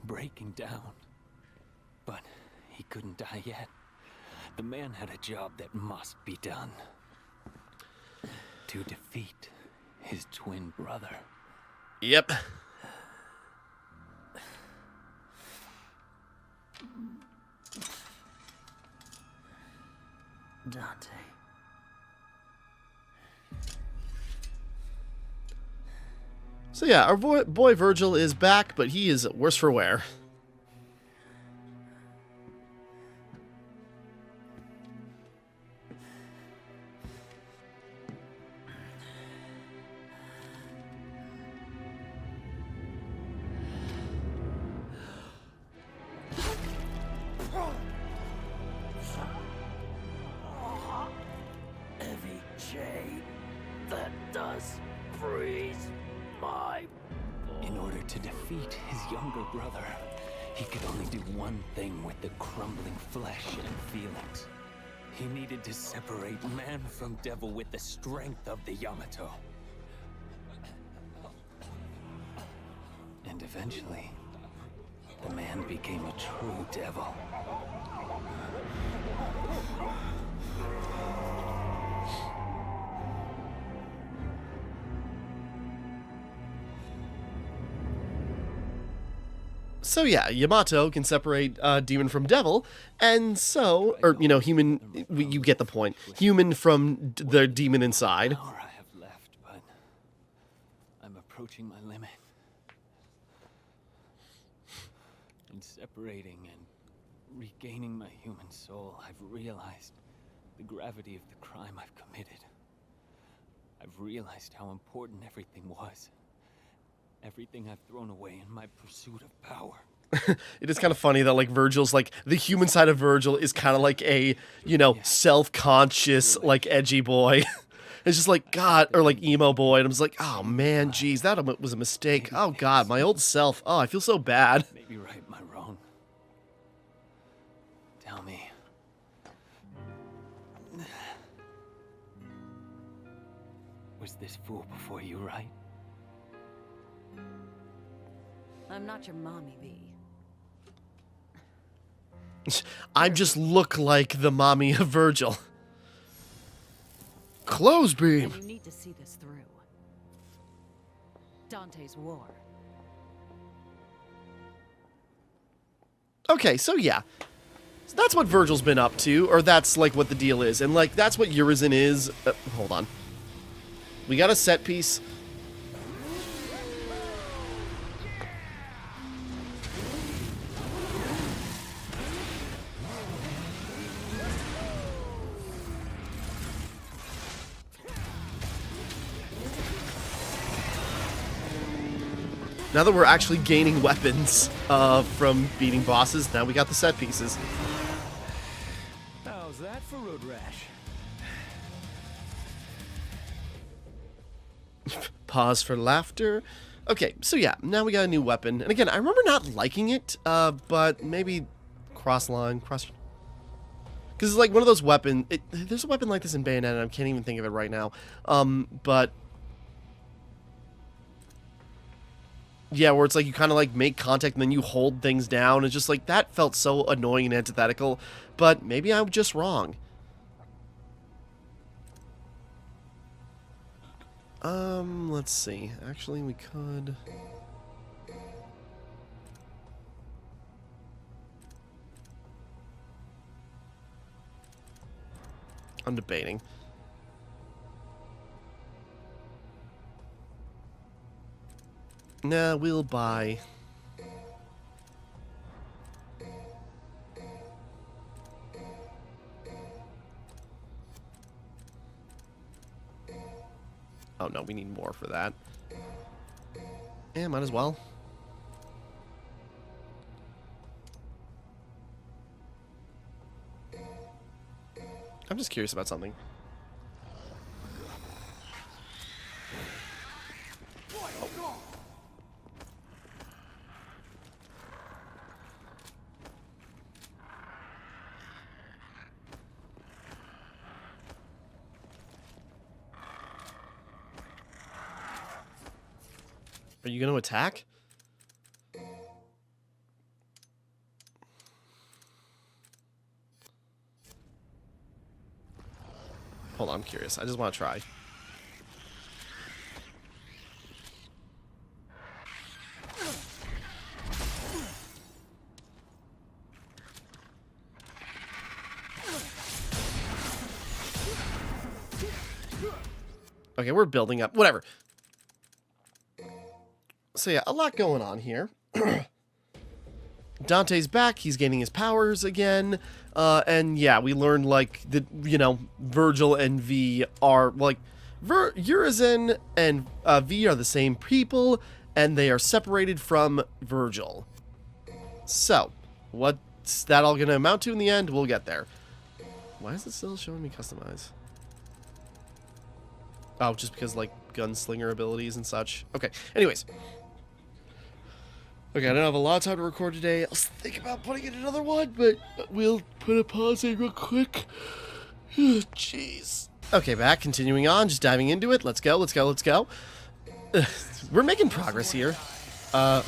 breaking down. But he couldn't die yet. The man had a job that must be done. To defeat his twin brother. Yep. Dante. So yeah, our boy Virgil is back, but he is worse for wear. Every chain that does freeze my... In order to defeat his younger brother, he could only do one thing with the crumbling flesh and feelings. He needed to separate man from devil with the strength of the Yamato. And eventually, the man became a true devil. So yeah, Yamato can separate demon from devil, and so, or you know, human. You get the point. Human from the demon inside. Hour I have left, but I'm approaching my limit. And separating and regaining my human soul, I've realized the gravity of the crime I've committed. I've realized how important everything was. Everything I've thrown away in my pursuit of power. It is kind of funny that, like, Virgil's, like, the human side of Virgil is kind of like a, you know, self-conscious, like, edgy boy. It's just like, God, or like emo boy, and I'm just like, oh man, geez, that was a mistake. Oh God, my old self. Oh, I feel so bad. Maybe right, am I wrong? Tell me. Was this fool before you, right? I'm not your mommy, V. I just look like the mommy of Virgil. Clothesbeam. You need to see this through. Dante's war. Okay, so yeah. So that's what Virgil's been up to, or that's like what the deal is. And like, that's what Urizen is. Hold on. We got a set piece. Now that we're actually gaining weapons from beating bosses, now we got the set pieces. How's that for road rash? Pause for laughter. Okay, so yeah, now we got a new weapon. And again, I remember not liking it, but maybe cross. Because it's like one of those weapons. There's a weapon like this in Bayonetta, and I can't even think of it right now. But yeah, where it's like you kind of like make contact and then you hold things down. It's just like, that felt so annoying and antithetical, but maybe I'm just wrong. Let's see. Actually, we could... I'm debating. Nah, we'll buy... Oh no, we need more for that. Yeah, might as well. I'm just curious about something. Are you going to attack? Hold on, I'm curious. I just want to try. Okay, we're building up. Whatever. So yeah, a lot going on here. Dante's back. He's gaining his powers again. And yeah, we learned like that, you know, Virgil and V are like Urizen and V are the same people, and they are separated from Virgil. So, what's that all gonna amount to in the end? We'll get there. Why is it still showing me customize? Oh, just because like gunslinger abilities and such. Okay. Anyways. Okay, I don't have a lot of time to record today. I was thinking about putting in another one, but we'll put a pause in real quick. Jeez. Okay, back. Continuing on. Just diving into it. Let's go. Let's go. Let's go. We're making progress here. I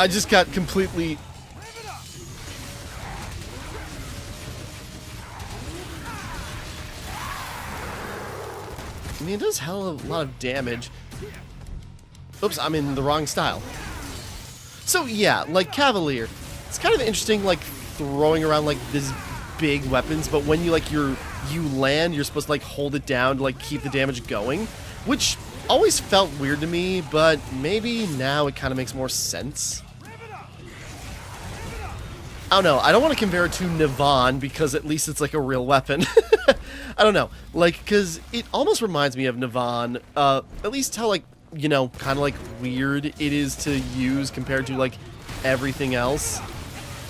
just got completely... I mean, it does hell of a lot of damage. Oops, I'm in the wrong style. So yeah, like Cavalier, it's kind of interesting, like throwing around like these big weapons, but when you land, you're supposed to like hold it down to like keep the damage going, which always felt weird to me, but maybe now it kind of makes more sense. I don't know. I don't want to compare it to Navon because at least it's like a real weapon. I don't know. Like, because it almost reminds me of Navon. At least how, like, you know, kind of like weird it is to use compared to like everything else.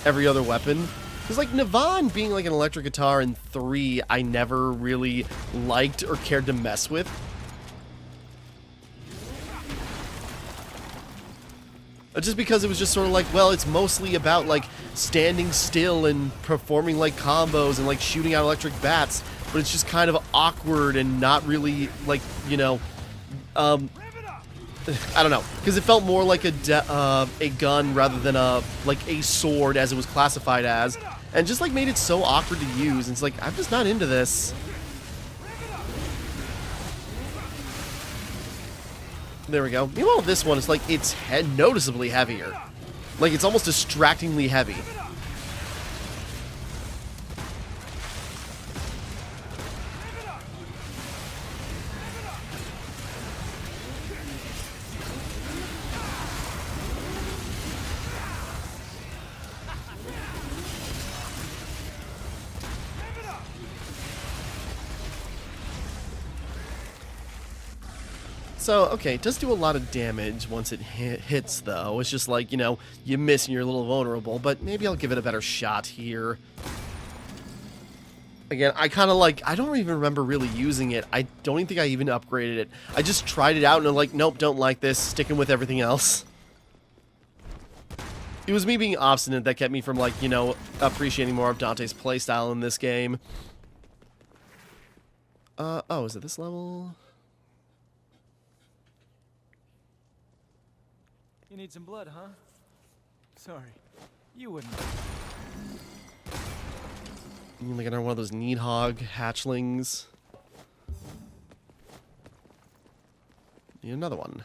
Every other weapon. Because like Navon being like an electric guitar in 3, I never really liked or cared to mess with. Just because it was just sort of like, well, it's mostly about, like, standing still and performing, like, combos and, like, shooting out electric bats. But it's just kind of awkward and not really, like, you know, I don't know. Because it felt more like a gun rather than like, a sword as it was classified as. And just, like, made it so awkward to use. And it's like, I'm just not into this. There we go. Meanwhile, this one is like, it's noticeably heavier. Like, it's almost distractingly heavy. So, okay, it does do a lot of damage once it hits, though. It's just like, you know, you miss and you're a little vulnerable, but maybe I'll give it a better shot here. Again, I kind of like, I don't even remember really using it. I don't even think I even upgraded it. I just tried it out and I'm like, nope, don't like this, sticking with everything else. It was me being obstinate that kept me from, like, you know, appreciating more of Dante's playstyle in this game. Oh, is it this level? You need some blood, huh? Sorry. You wouldn't. You mean like another one of those Needhog hatchlings? Need another one.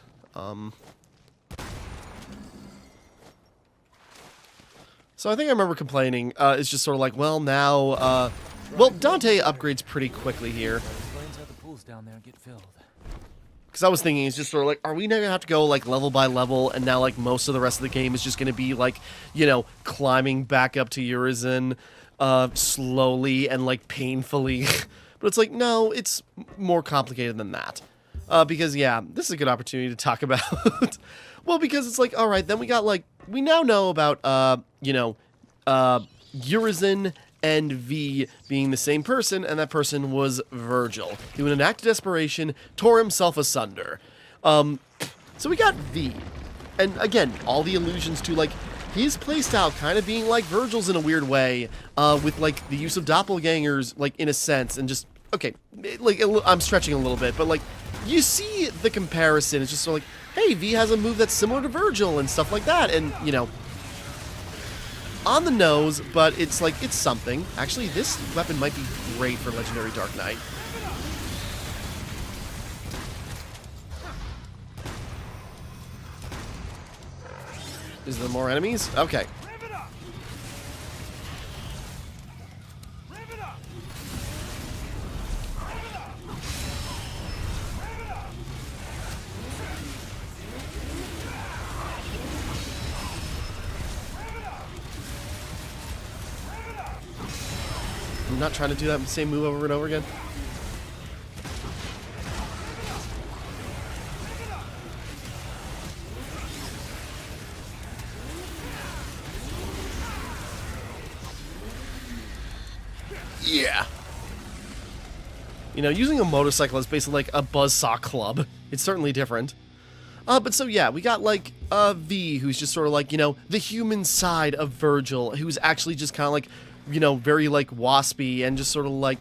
So I think I remember complaining. It's just sort of like, well, now, well, Dante upgrades pretty quickly here. Explains how the pools down there get filled. Because I was thinking, it's just sort of like, are we now going to have to go, like, level by level, and now, like, most of the rest of the game is just going to be, like, you know, climbing back up to Urizen, slowly and, like, painfully. But it's like, no, it's more complicated than that. Because, yeah, this is a good opportunity to talk about. Well, because it's like, alright, then we got, like, we now know about, you know, Urizen and V being the same person, and that person was Virgil, who in an act of desperation tore himself asunder. So we got V, and again, all the allusions to, like, his playstyle kind of being like Virgil's in a weird way, with, like, the use of doppelgangers, like, in a sense, and just, okay, like, I'm stretching a little bit, but, like, you see the comparison. It's just sort of like, hey, V has a move that's similar to Virgil and stuff like that, and, you know, on the nose, but it's like, it's something. Actually, this weapon might be great for Legendary Dark Knight. Is there more enemies? Okay. I'm not trying to do that same move over and over again. Yeah. You know, using a motorcycle is basically like a buzzsaw club. It's certainly different. But so yeah, we got like V, who's just sort of like, you know, the human side of Virgil, who's actually just kind of like, you know, very like waspy and just sort of like,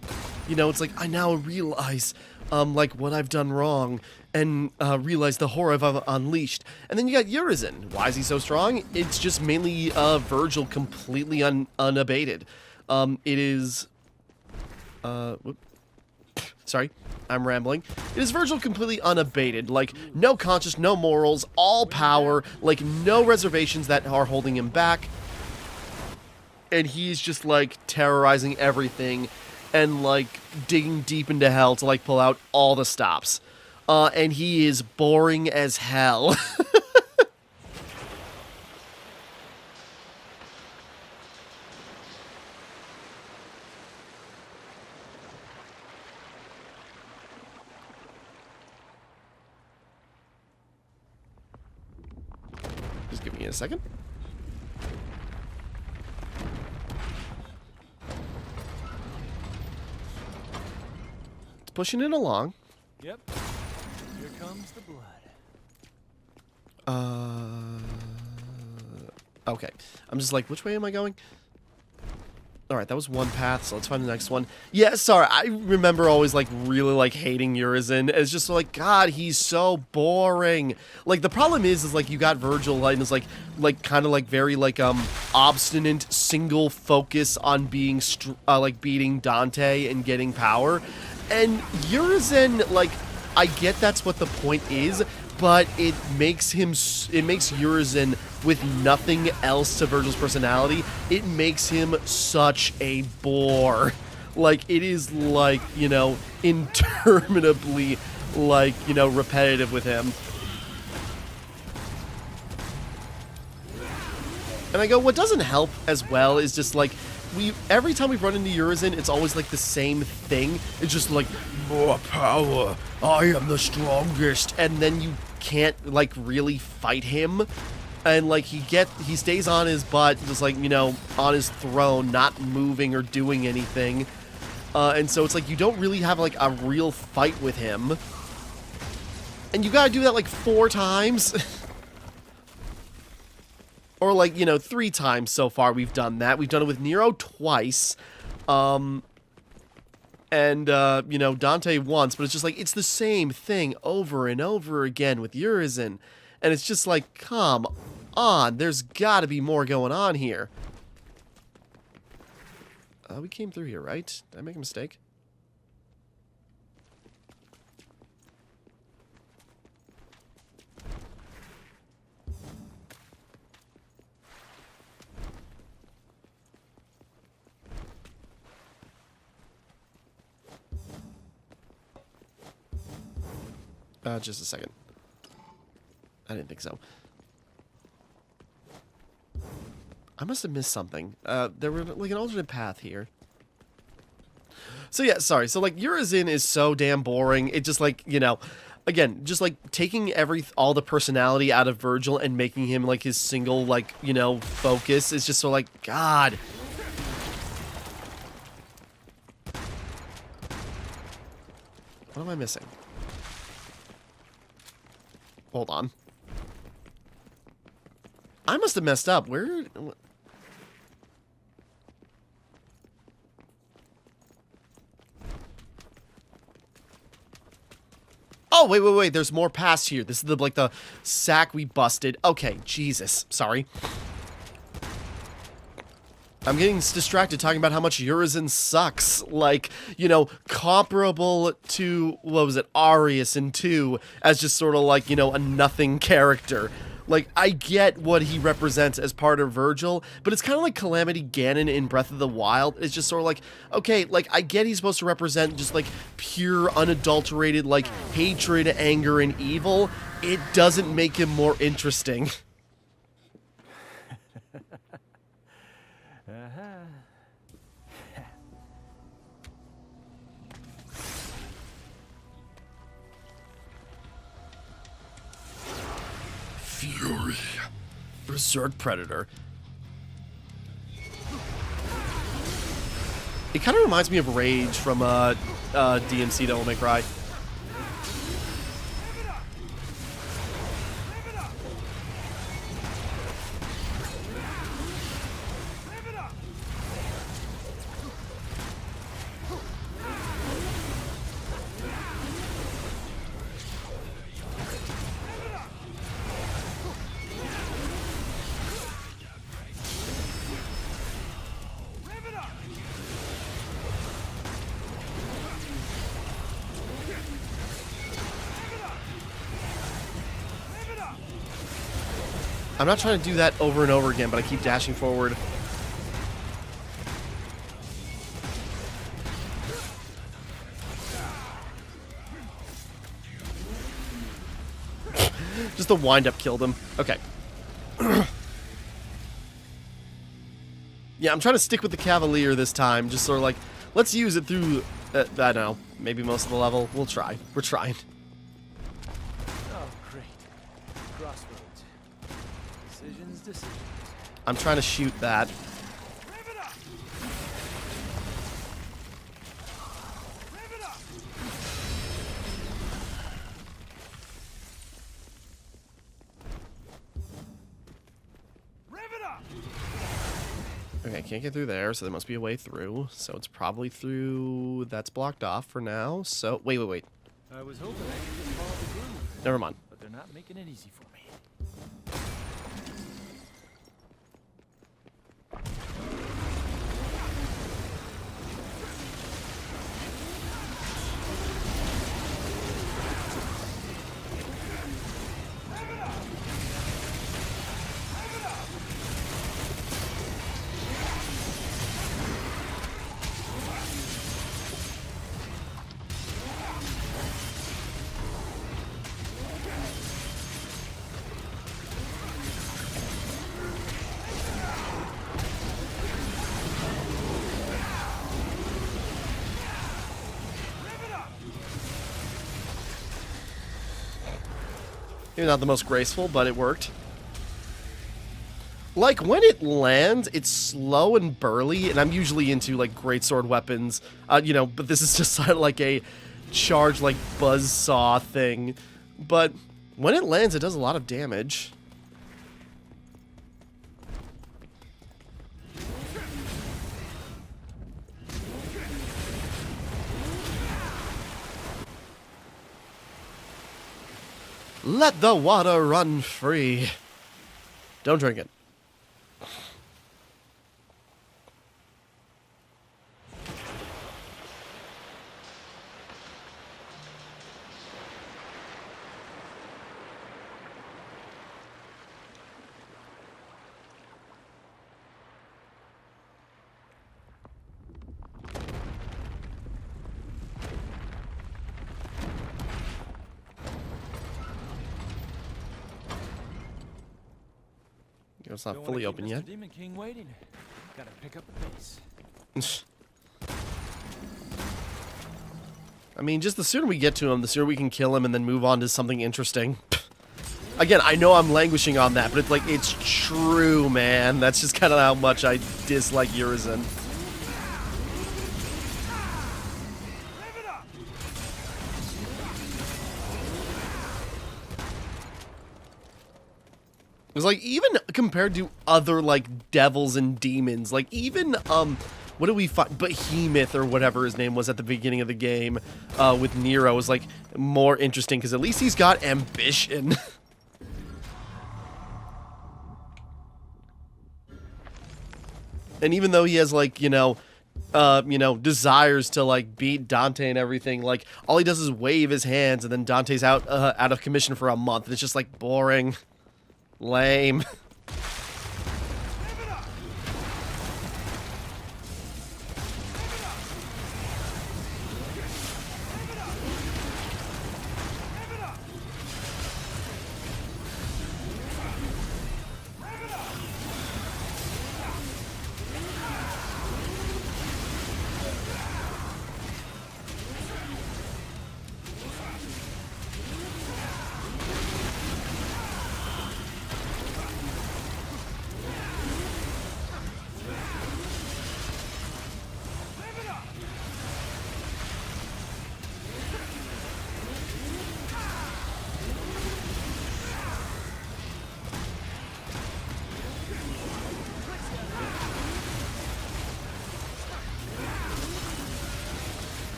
you know, it's like, I now realize like what I've done wrong and realize the horror I've unleashed. And then you got Urizen. Why is he so strong? It's just mainly Virgil completely unabated. It is sorry, I'm rambling. It is Virgil completely unabated, like, no conscience, no morals, all power, like, no reservations that are holding him back. And he's just, like, terrorizing everything and, like, digging deep into hell to, like, pull out all the stops. And he is boring as hell. Just give me a second. It's pushing it along. Yep. Here comes the blood. Okay. I'm just like, which way am I going? Alright, that was one path, so let's find the next one. Yeah, sorry, I remember always, like, really, like, hating Urizen. It's just like, God, he's so boring. Like, the problem is like, you got Virgil, and is, like, kind of, like, very, like, obstinate, single focus on being, like, beating Dante and getting power. And Urizen, like, I get that's what the point is, but it makes Urizen, with nothing else to Virgil's personality, it makes him such a bore. Like, it is, like, you know, interminably, like, you know, repetitive with him. And I go, what doesn't help as well is just, like, every time we run into Urizen, it's always, like, the same thing. It's just, like, more power, I am the strongest, and then you can't, like, really fight him. And, like, he stays on his butt, just, like, you know, on his throne, not moving or doing anything. And so it's like, you don't really have, like, a real fight with him. And you gotta do that, like, 4 times. Or, like, you know, 3 times so far we've done that. We've done it with Nero twice. And, you know, Dante once. But it's just, like, it's the same thing over and over again with Urizen. And it's just like, come on, there's got to be more going on here. We came through here, right? Did I make a mistake? Just a second. I didn't think so. I must have missed something. There were, like, an alternate path here. So, yeah, sorry. So, like, Urizen is so damn boring. It just, like, you know, again, just, like, taking all the personality out of Virgil and making him, like, his single, like, you know, focus is just so, like, God. What am I missing? Hold on. I must have messed up. Where? Oh, wait. There's more past here. This is like the sack we busted. Okay, Jesus. Sorry. I'm getting distracted talking about how much Urizen sucks. Like, you know, comparable to, what was it, Arius in 2, as just sort of like, you know, a nothing character. Like, I get what he represents as part of Virgil, but it's kind of like Calamity Ganon in Breath of the Wild. It's just sort of like, okay, like, I get he's supposed to represent just, like, pure, unadulterated, like, hatred, anger, and evil. It doesn't make him more interesting. Fury. Berserk Predator. It kind of reminds me of Rage from DMC Devil May Cry. I'm not trying to do that over and over again, but I keep dashing forward. Just the wind-up killed him. Okay. Yeah, I'm trying to stick with the Cavalier this time. Just sort of like, let's use it through, I don't know, maybe most of the level. We'll try. We're trying. Oh, great. Crossroads. Decisions. I'm trying to shoot that. Okay, can't get through there, so there must be a way through. So it's probably through... That's blocked off for now. So, wait. I was hoping I could just follow the groove. Never mind. But they're not making it easy for me. Maybe not the most graceful, but it worked. Like, when it lands, it's slow and burly, and I'm usually into, like, greatsword weapons, you know, but this is just sort of like a charge, like, buzzsaw thing. But when it lands, it does a lot of damage. Let the water run free. Don't drink it. It's not fully open yet. Demon King waiting. Gotta pick up the pace. I mean, just the sooner we get to him, the sooner we can kill him and then move on to something interesting. Again, I know I'm languishing on that, but it's like, it's true, man. That's just kind of how much I dislike Urizen. It's like, even compared to other, like, devils and demons, like, even, what do we find? Behemoth, or whatever his name was at the beginning of the game, with Nero, was, like, more interesting, because at least he's got ambition. And even though he has, like, you know, desires to, like, beat Dante and everything, like, all he does is wave his hands, and then Dante's out of commission for a month, and it's just, like, boring. Lame.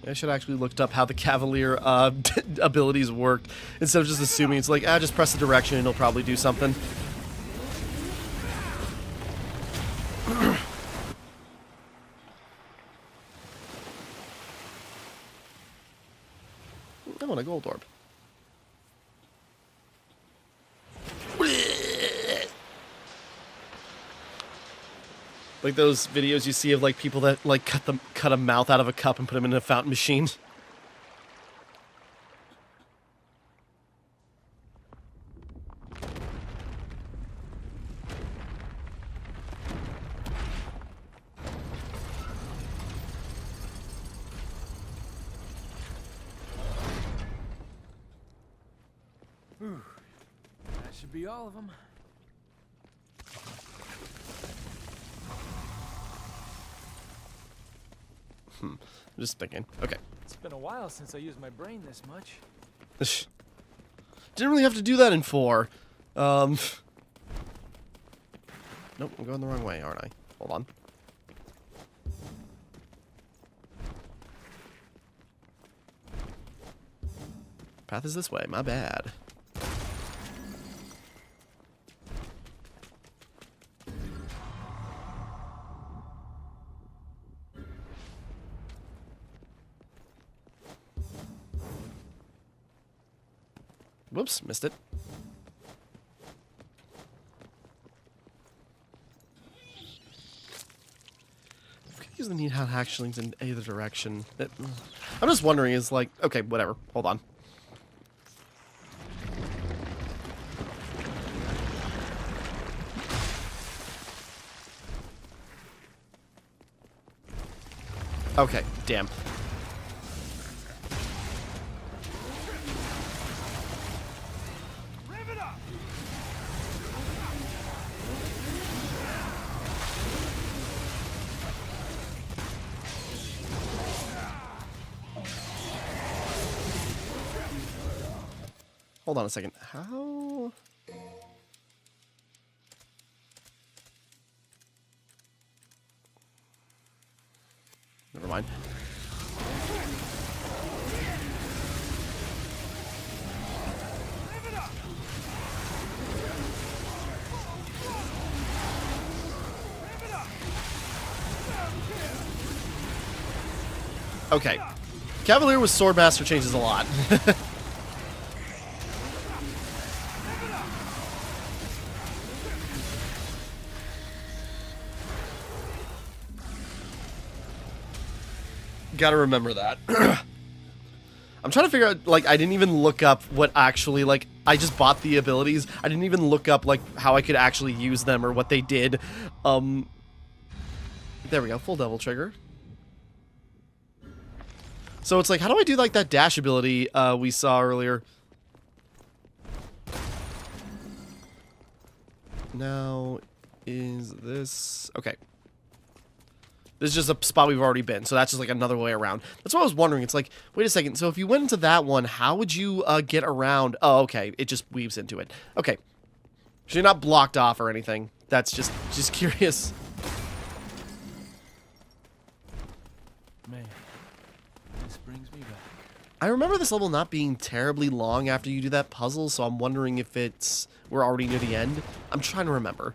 I should actually looked up how the Cavalier abilities worked instead of just assuming it's like, just press the direction and it'll probably do something. I want a gold orb. Like those videos you see of like people that like cut a mouth out of a cup and put them in a fountain machine. Whew. That should be all of them. I'm just thinking. Okay. It's been a while since I used my brain this much. Didn't really have to do that in 4. Nope, I'm going the wrong way, aren't I? Hold on. Path is this way, my bad. Whoops, missed it. I could use the neat hat hatchlings in either direction. I'm just wondering, is like, okay, whatever. Hold on. Okay, damn. Hold on a second. How? Never mind. Okay. Cavalier with Swordmaster changes a lot. Gotta remember that. I'm trying to figure out, like, I didn't even look up what actually, like, I just bought the abilities. I didn't even look up, like, how I could actually use them or what they did. There we go, full double trigger. So it's like, how do I do, like, that dash ability we saw earlier? Now, is this... Okay. This is just a spot we've already been, so that's just like another way around. That's what I was wondering. It's like, wait a second. So if you went into that one, how would you get around? Oh, okay. It just weaves into it. Okay. So you're not blocked off or anything. That's just curious. Man, this brings me back. I remember this level not being terribly long after you do that puzzle, so I'm wondering if we're already near the end. I'm trying to remember.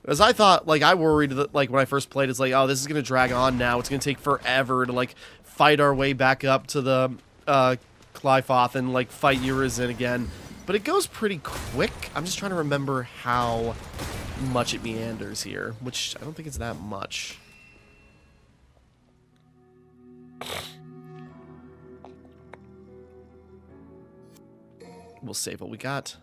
As I thought, like, I worried that, like, when I first played, it's like, oh, this is going to drag on now. It's going to take forever to, like, fight our way back up to the, Glyphoth and, like, fight Urizen again. But it goes pretty quick. I'm just trying to remember how much it meanders here, which I don't think it's that much. We'll save what we got.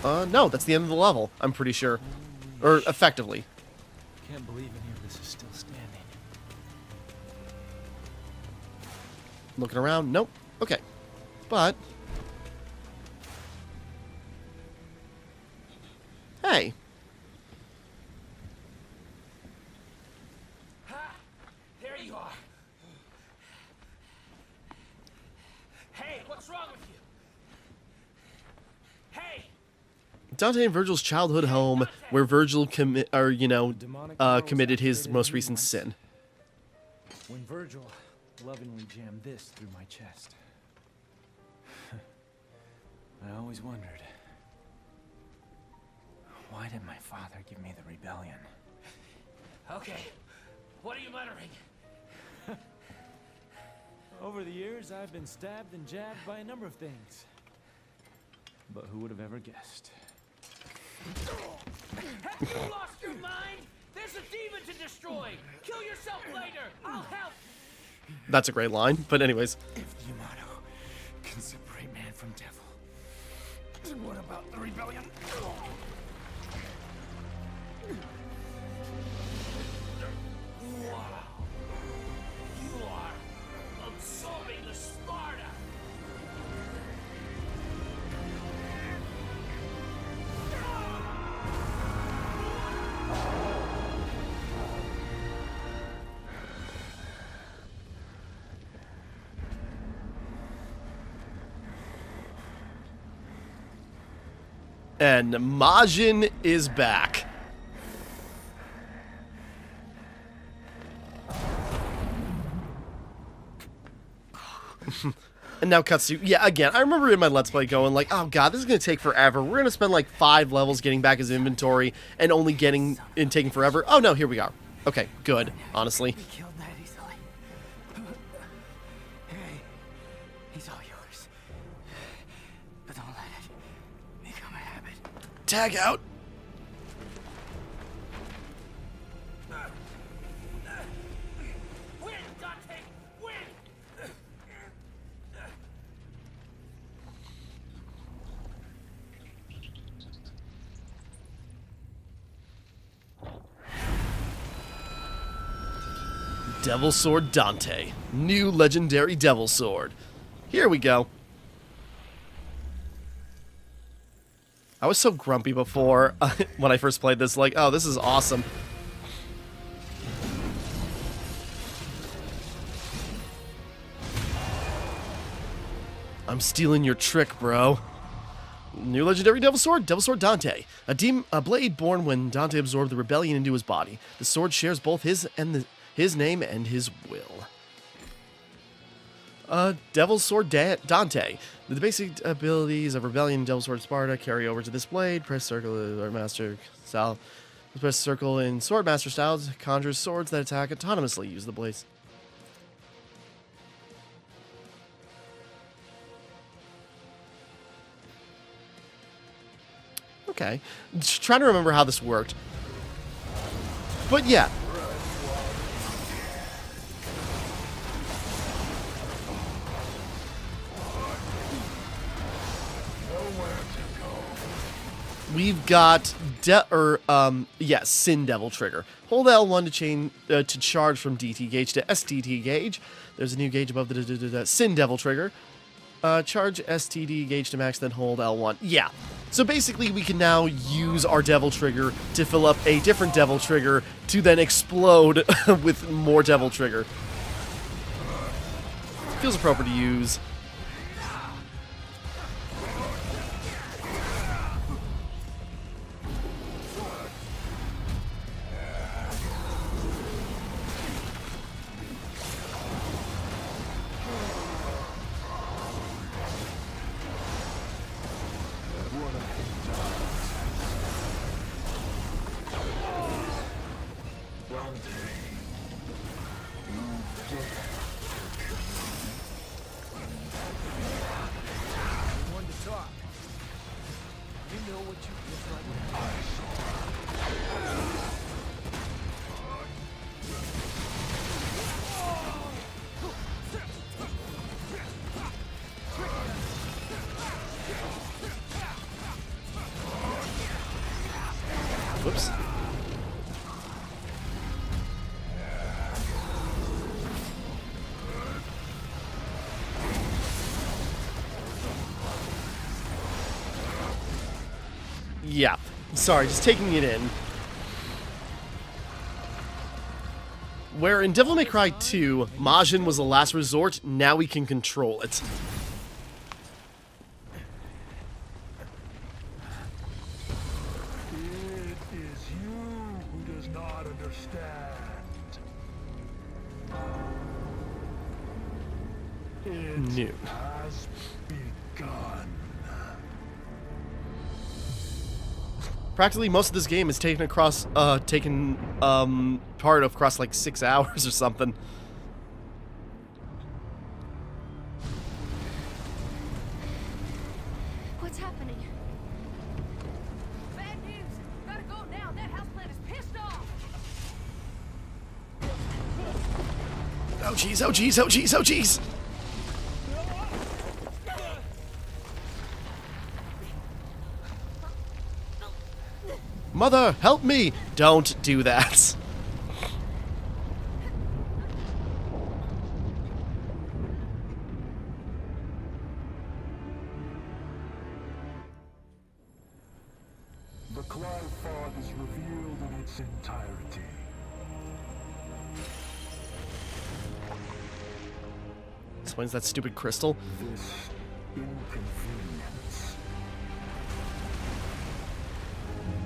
No, that's the end of the level, I'm pretty sure. Or effectively. Can't believe any of this is still standing. Looking around, nope. Okay. But... Hey. Ha! There you are. Hey, what's wrong with you? Hey! Dante and Virgil's childhood home, where Virgil committed his most recent sin. When Virgil lovingly jammed this through my chest, I always wondered, why did my father give me the rebellion? Okay, what are you muttering? Over the years, I've been stabbed and jabbed by a number of things. But who would have ever guessed? Have you lost your mind? There's a demon to destroy. Kill yourself later. I'll help. That's a great line, but anyways. If Timmara can separate man from devil, then what about the rebellion? Wow. You are absorbing the Sparta. And Majin is back. And now Katsu, yeah, again, I remember in my Let's Play going like, oh god, this is going to take forever. We're going to spend like 5 levels getting back his inventory and only getting and taking forever. Oh no, here we are. Okay, good, honestly. We killed that easily. Hey, he's all yours. But don't let it become a habit. Tag out. Win, Dante! Win! Devil Sword Dante. New legendary Devil Sword. Here we go. I was so grumpy before when I first played this, like, oh, this is awesome. I'm stealing your trick, bro. New legendary Devil Sword Dante. A blade born when Dante absorbed the rebellion into his body. The sword shares both his name and his will. Devil Sword Dante. The basic abilities of Rebellion and Devil Sword Sparta carry over to this blade. Press circle or master style. Press circle in Sword Master styles conjures swords that attack autonomously. Use the blades. Okay. Just trying to remember how this worked. But yeah. We've got Sin Devil Trigger. Hold L1 to charge from DT gauge to STT gauge. There's a new gauge above the Sin Devil Trigger. Charge STD gauge to max, then hold L1. Yeah. So basically, we can now use our Devil Trigger to fill up a different Devil Trigger to then explode with more Devil Trigger. Feels appropriate to use. Whoops. Yeah. Sorry, just taking it in. Where in Devil May Cry 2, Majin was the last resort, now we can control it. New. Practically most of this game is taken across, part of across like 6 hours or something. What's happening? Oh jeez, oh jeez, oh jeez, oh jeez. Mother, help me! Don't do that. The Clive fog is revealed in its entirety. Explains that stupid crystal. This inconvenience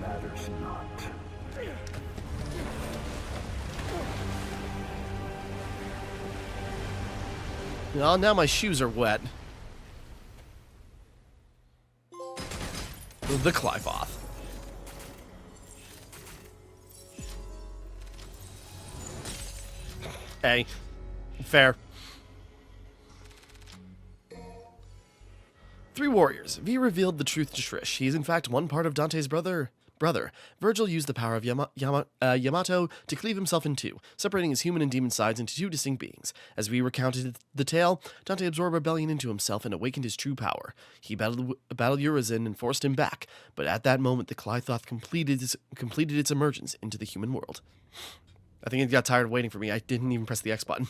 matters not. Oh, now my shoes are wet. The Clivoth. Hey, fair. Three warriors. V revealed the truth to Trish. He is in fact one part of Dante's brother. Virgil used the power of Yamato to cleave himself in two, separating his human and demon sides into two distinct beings. As V recounted the tale, Dante absorbed rebellion into himself and awakened his true power. He battled Urizen and forced him back, but at that moment the Clivoth completed its emergence into the human world. I think it got tired of waiting for me. I didn't even press the X button.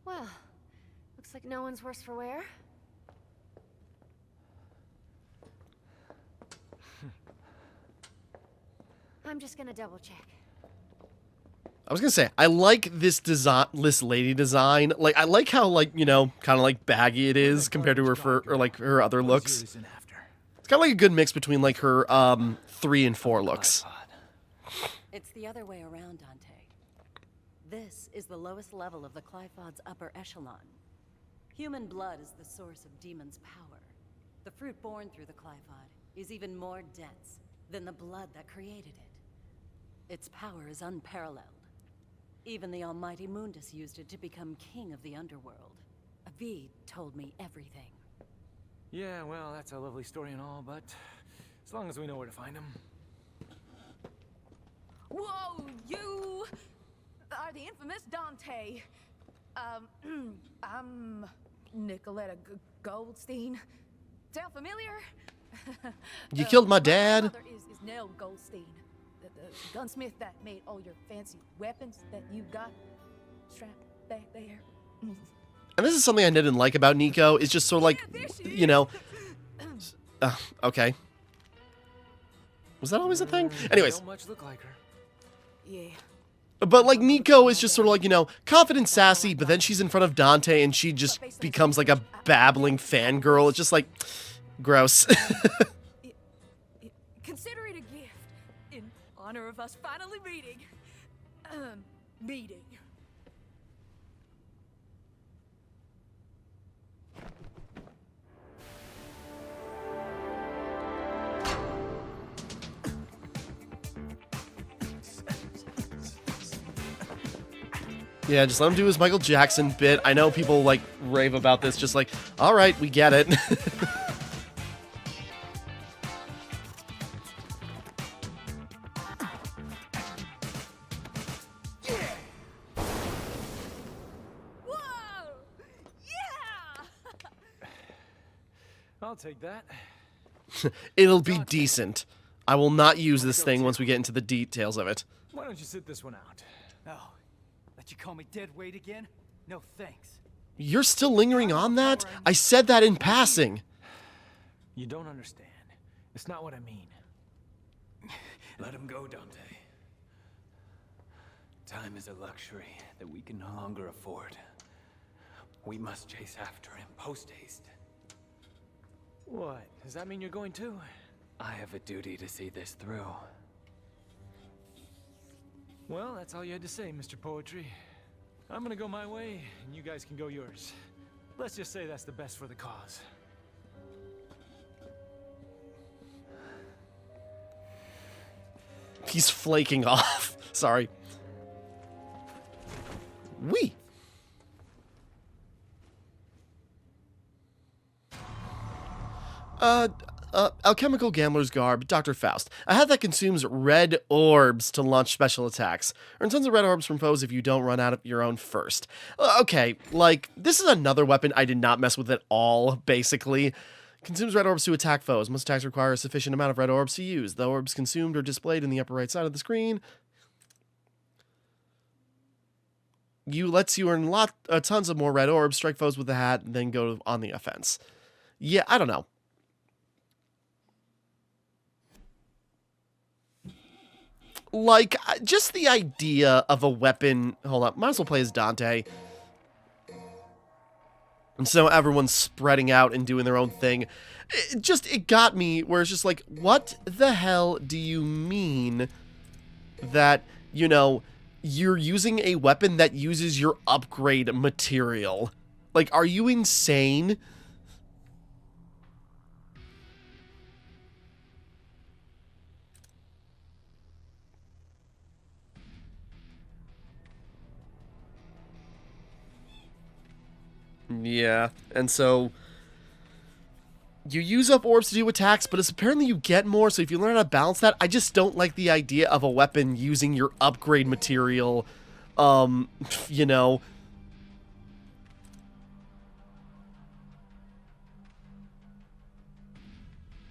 Well, looks like no one's worse for wear. I'm just gonna double check. I was gonna say, I like this design, this lady design. Like, I like how, like, you know, kind of like baggy it is compared to her other looks. It's kind of like a good mix between like her 3 and 4 looks. It's the other way around, Dante. This is the lowest level of the Clivod's upper echelon. Human blood is the source of demon's power. The fruit born through the Clivod is even more dense than the blood that created it. Its power is unparalleled. Even the almighty Mundus used it to become king of the underworld. Avid told me everything. Yeah, well, that's a lovely story and all, but as long as we know where to find him. Whoa, you are the infamous Dante. I'm Nicoletta Goldstein. Sound familiar? You killed my dad. My mother is Nell Goldstein, the gunsmith that made all your fancy weapons that you got strapped back there. And this is something I didn't like about Nico. It's just sort of like, you know. Okay. Was that always a thing? Anyways. Don't much look like her. Yeah. But like Nico is just sort of like, you know, confident, sassy, but then she's in front of Dante and she just becomes like a babbling fangirl. It's just like gross. Consider it a gift in honor of us finally meeting. Meeting. Yeah, just let him do his Michael Jackson bit. I know people like rave about this, just like, all right, we get it. Whoa! Yeah! I'll take that. It'll be decent. I will not use this thing once we get into the details of it. Why don't you sit this one out? Oh, let you call me dead weight again? No thanks. You're still lingering on that? I said that in passing. You don't understand. It's not what I mean. Let him go, Dante. Time is a luxury that we can no longer afford. We must chase after him post-haste. What? Does that mean you're going too? I have a duty to see this through. Well, that's all you had to say, Mr. Poetry. I'm gonna go my way, and you guys can go yours. Let's just say that's the best for the cause. He's flaking off. Sorry. Alchemical Gambler's Garb, Dr. Faust. A hat that consumes red orbs to launch special attacks. Earn tons of red orbs from foes if you don't run out of your own first. Okay, like, this is another weapon I did not mess with at all, basically. Consumes red orbs to attack foes. Most attacks require a sufficient amount of red orbs to use. The orbs consumed are displayed in the upper right side of the screen. Lets you earn tons of more red orbs, strike foes with the hat, and then go on the offense. Yeah, I don't know. Like, just the idea of a weapon... Hold up, might as well play as Dante. And so everyone's spreading out and doing their own thing. It got me where it's just like, what the hell do you mean that, you know, you're using a weapon that uses your upgrade material? Like, are you insane? Yeah, and so you use up orbs to do attacks, but it's apparently you get more, so if you learn how to balance that, I just don't like the idea of a weapon using your upgrade material, you know.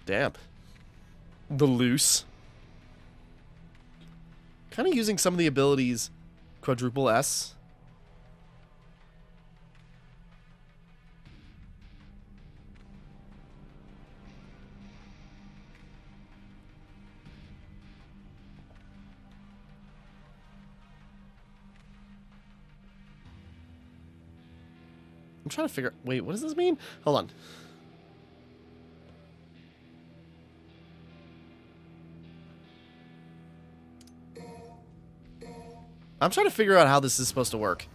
Damn. The loose. Kind of using some of the abilities. Quadruple S. I'm trying to figure... Wait, what does this mean? Hold on. I'm trying to figure out how this is supposed to work.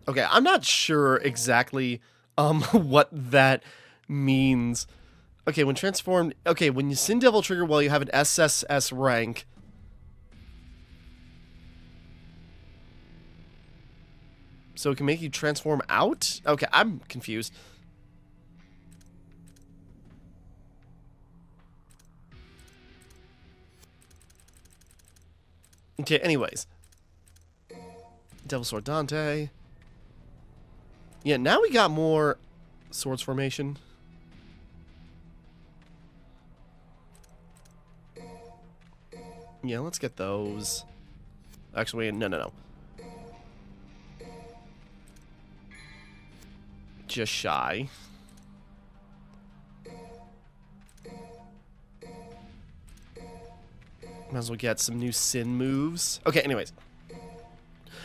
Okay, I'm not sure exactly what that means. Okay, when transformed... Okay, when you Sin Devil trigger while you have an SSS rank... So it can make you transform out? Okay, I'm confused. Okay, anyways. Devil Sword Dante... Yeah, now we got more swords formation. Yeah, let's get those. Actually, no. Just shy. Might as well get some new Sin moves. Okay, anyways.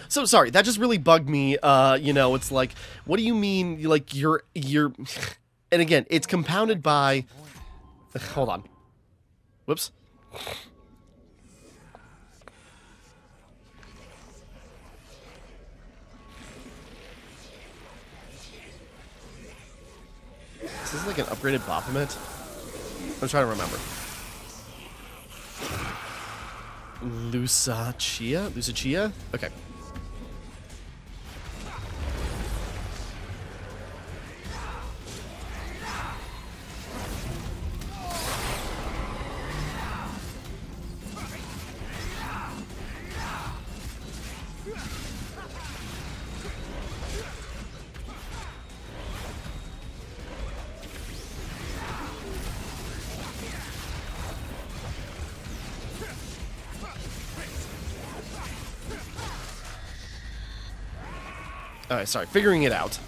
So, sorry, that just really bugged me, you know, it's like, what do you mean, like, you're, and again, it's compounded by, hold on, whoops, is this like an upgraded Baphomet? I'm trying to remember. Lusacia? Okay. Alright, sorry, figuring it out.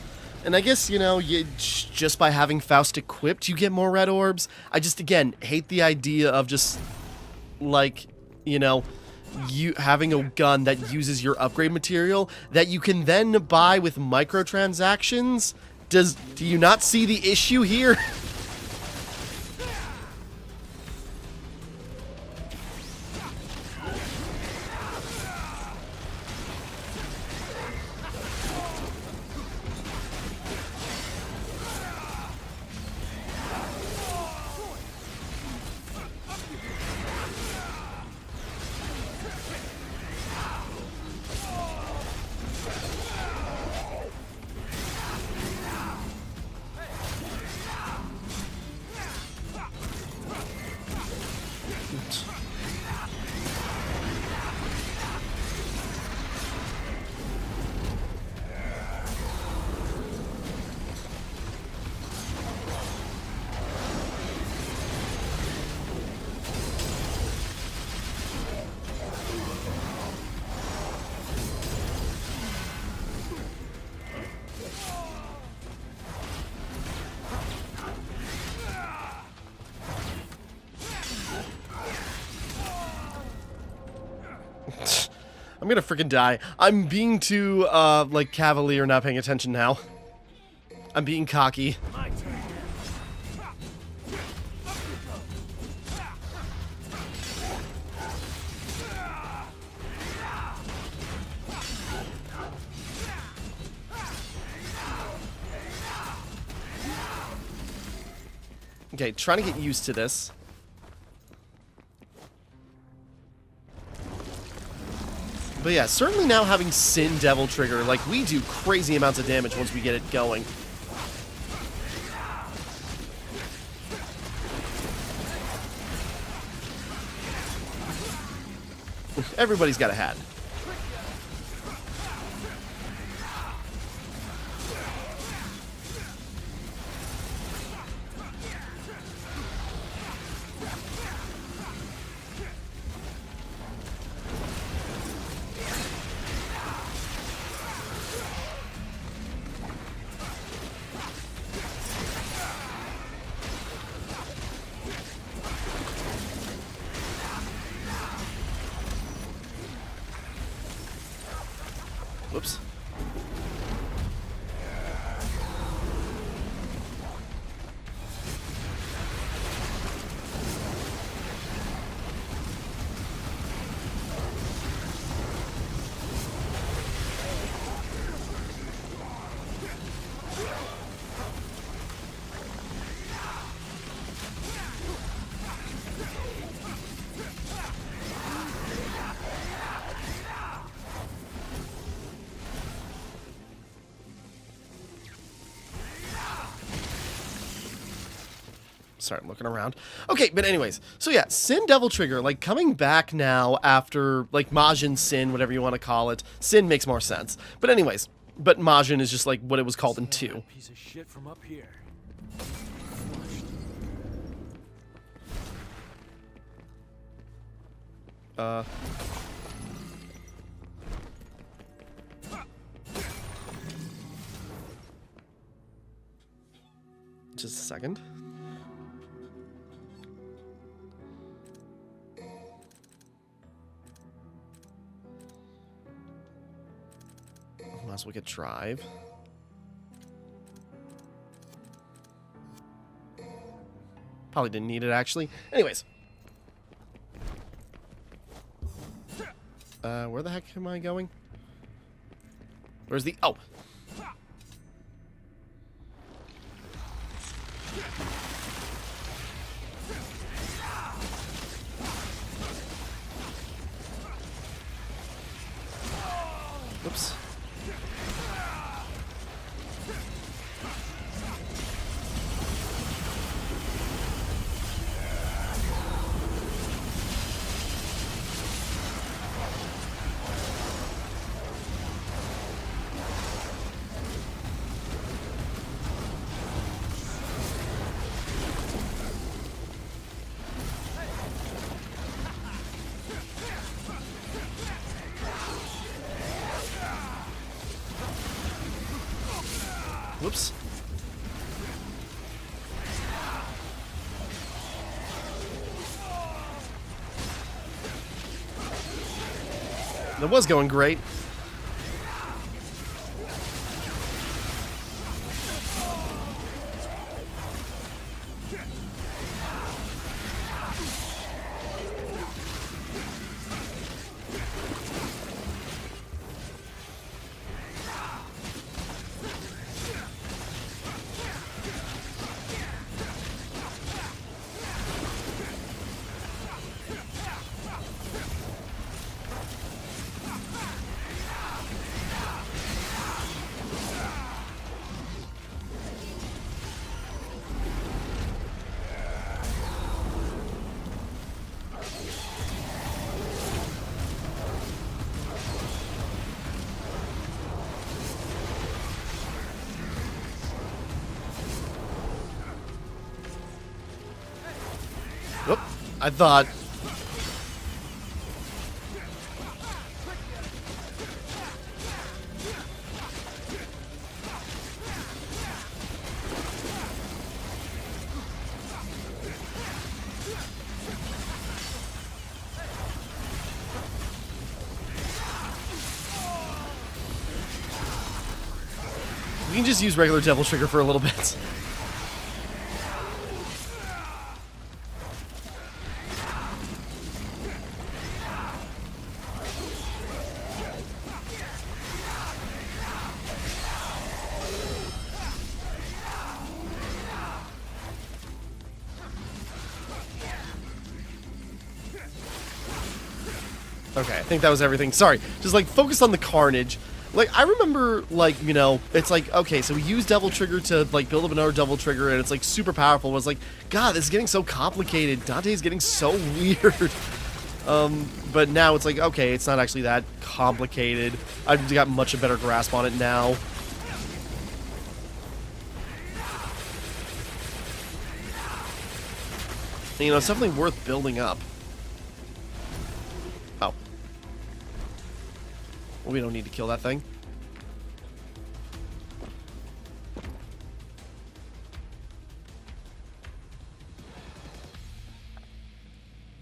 And I guess, you know, just by having Faust equipped, you get more red orbs. I just, again, hate the idea of just, like, you know, you having a gun that uses your upgrade material that you can then buy with microtransactions. Do you not see the issue here? I'm gonna freaking die. I'm being too, like, cavalier, not paying attention now. I'm being cocky. My turn. Okay, trying to get used to this. But yeah, certainly now having Sin Devil Trigger, like, we do crazy amounts of damage once we get it going. Everybody's got a hat. Whoops. Start looking around. Okay, but anyways, so yeah, Sin Devil Trigger, like, coming back now after, like, Majin Sin, whatever you want to call it. Sin makes more sense. But anyways, but Majin is just, like, what it was called in 2. Piece of shit from up here. Just a second. Might as well get drive. Probably didn't need it, actually. Anyways. Where the heck am I going? Where's the... Oh! Whoops. Whoops. That was going great. Whoop. I thought... We can just use regular Devil Trigger for a little bit. Okay, I think that was everything. Sorry, just like focus on the carnage. Like, I remember, like, you know, it's like, okay, so we use Devil Trigger to, like, build up another Devil Trigger, and it's, like, super powerful. It was like, God, this is getting so complicated. Dante's getting so weird. But now it's like, okay, it's not actually that complicated. I've got much a better grasp on it now. And, you know, it's definitely worth building up. Oh. We don't need to kill that thing.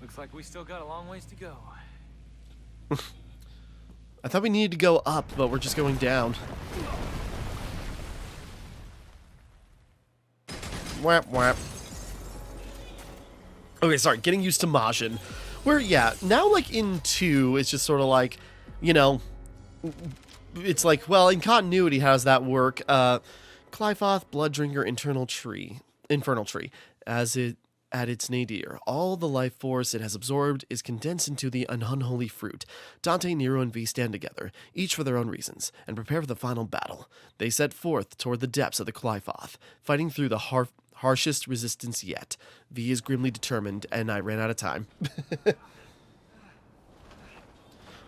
Looks like we still got a long ways to go. I thought we needed to go up, but we're just going down. Whap, whap. Okay, sorry, getting used to Majin. Where, yeah, now, like, in 2, it's just sort of like, you know, it's like, well, in continuity, how does that work? Clifoth, Blooddrinker, Infernal Tree, as it at its nadir. All the life force it has absorbed is condensed into the unholy fruit. Dante, Nero, and V stand together, each for their own reasons, and prepare for the final battle. They set forth toward the depths of the Clifoth, fighting through the harshest resistance yet. V is grimly determined, and I ran out of time.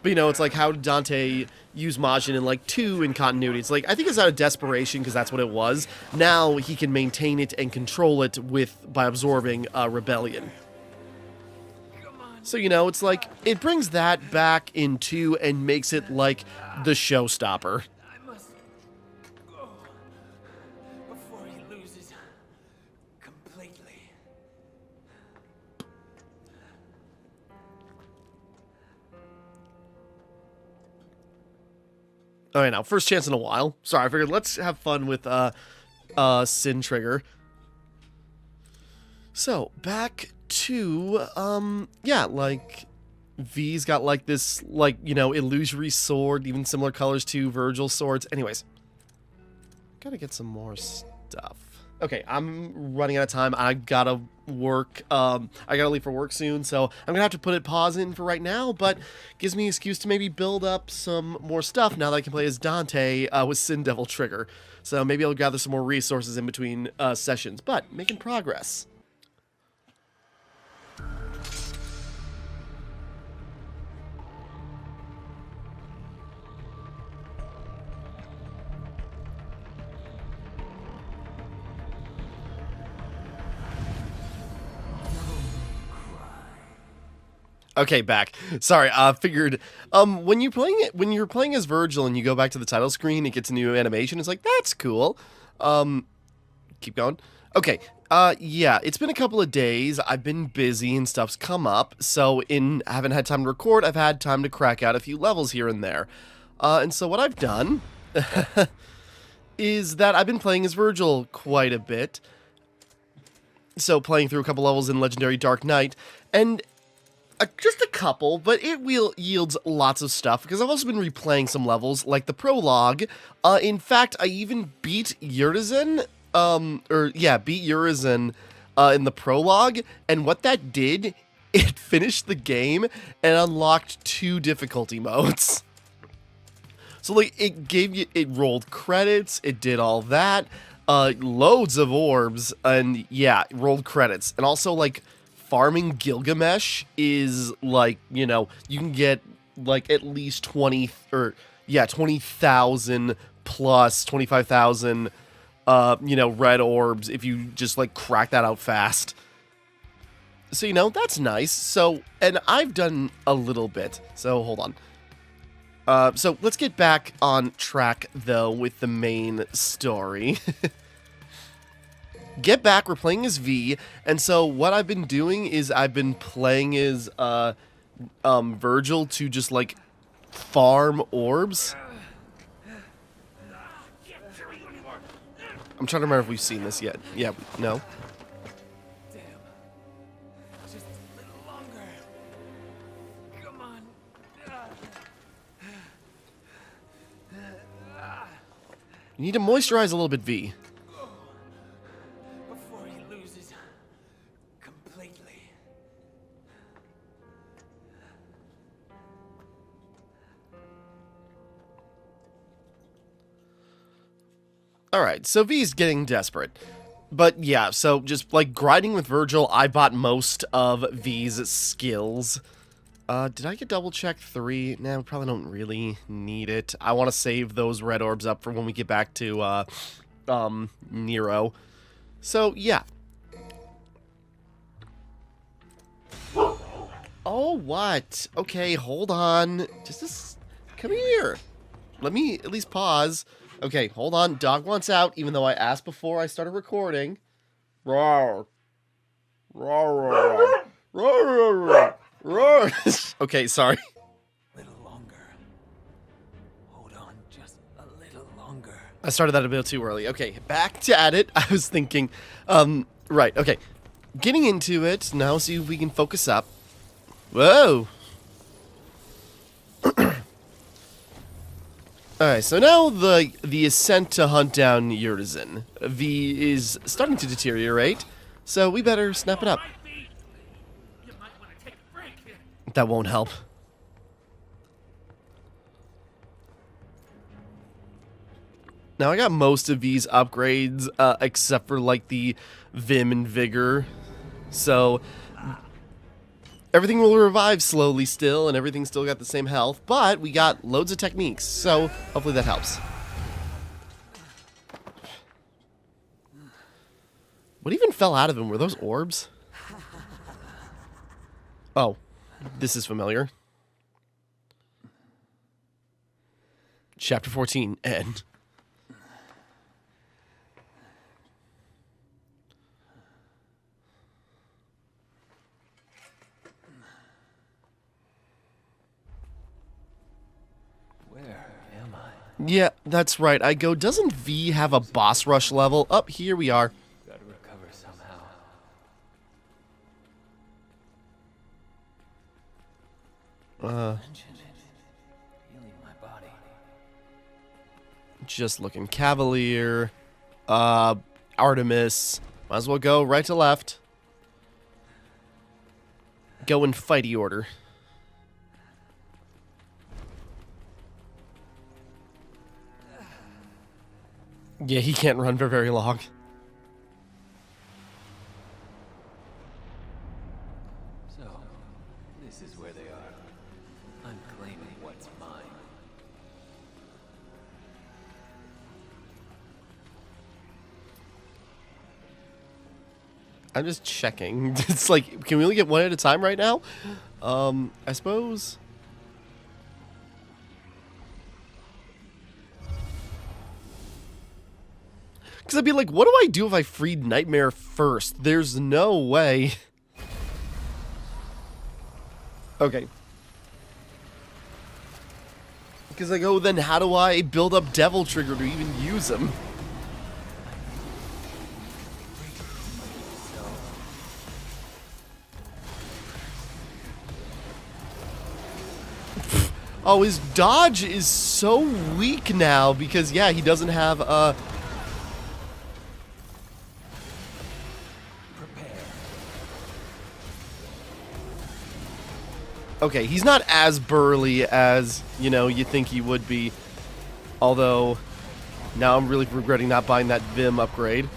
But, you know, it's like, how did Dante use Majin in, like, 2 in continuity? It's like, I think it's out of desperation, because that's what it was. Now he can maintain it and control it by absorbing Rebellion. So, you know, it's like, it brings that back in 2 and makes it, like, the showstopper. I must go before he loses completely. Alright, now, first chance in a while. Sorry, I figured let's have fun with Sin Trigger. So, back to, yeah, like, V's got, like, this, like, you know, illusory sword, even similar colors to Virgil's swords. Anyways, gotta get some more stuff. Okay, I'm running out of time. I gotta work. I gotta leave for work soon, so I'm gonna have to put it pause in for right now, but gives me an excuse to maybe build up some more stuff now that I can play as Dante with Sin Devil Trigger. So maybe I'll gather some more resources in between sessions, but making progress. Okay, back. Sorry, figured when you're playing as Virgil and you go back to the title screen, it gets a new animation. It's like, that's cool. Keep going. Okay. Yeah, it's been a couple of days. I've been busy and stuff's come up, so I haven't had time to record. I've had time to crack out a few levels here and there. And so what I've done is that I've been playing as Virgil quite a bit. So playing through a couple levels in Legendary Dark Knight, and just a couple, but it yields lots of stuff, because I've also been replaying some levels, like the prologue. In fact, I even beat Urizen, beat Urizen in the prologue, and what that did, it finished the game and unlocked 2 difficulty modes. So, like, it rolled credits, it did all that, loads of orbs, and yeah, it rolled credits, and also, like, farming Gilgamesh is, like, you know, you can get, like, at least 20,000 plus 25,000, you know, red orbs if you just, like, crack that out fast. So, you know, that's nice. So, and I've done a little bit. So, hold on. So, let's get back on track, though, with the main story. Get back, we're playing as V, and so what I've been doing is I've been playing as Virgil to just, like, farm orbs. I'm trying to remember if we've seen this yet. Yeah, no. Damn. Just a little longer. Come on. You need to moisturize a little bit, V. Before he loses completely. Alright, so V's getting desperate. But yeah, so just like grinding with Virgil, I bought most of V's skills. Did I get double check 3? Nah, we probably don't really need it. I want to save those red orbs up for when we get back to, Nero. So, yeah. Oh, what? Okay, hold on. Come here. Let me at least pause. Okay, hold on. Dog wants out, even though I asked before I started recording. Roar. Roar, roar, roar, roar, roar. Roar. Okay, sorry. Little longer. Hold on just a little longer. I started that a bit too early. Okay, back to at it. I was thinking, right, okay. Getting into it, now see if we can focus up. Whoa. Alright, so now the ascent to hunt down Urizen. V is starting to deteriorate, so we better snap it up. That won't help. Now I got most of these upgrades, except for like the Vim and Vigor. So everything will revive slowly still, and everything's still got the same health, but we got loads of techniques, so hopefully that helps. What even fell out of him? Were those orbs? Oh. This is familiar. Chapter 14, end. Where am I? Yeah, that's right. I go, doesn't V have a boss rush level? Up here we are. Gotta recover somehow. Healing my body. Just looking. Cavalier. Artemis. Might as well go right to left. Go in fighty order. Yeah, he can't run for very long. So, this is where they are. I'm claiming what's mine. I'm just checking. It's like, can we only get one at a time right now? I suppose. Because I'd be like, what do I do if I freed Nightmare first? There's no way. Okay. Because I go, then how do I build up Devil Trigger to even use him? Oh, his dodge is so weak now because, yeah, he doesn't have Okay, he's not as burly as, you know, you think he would be. Although, now I'm really regretting not buying that Vim upgrade.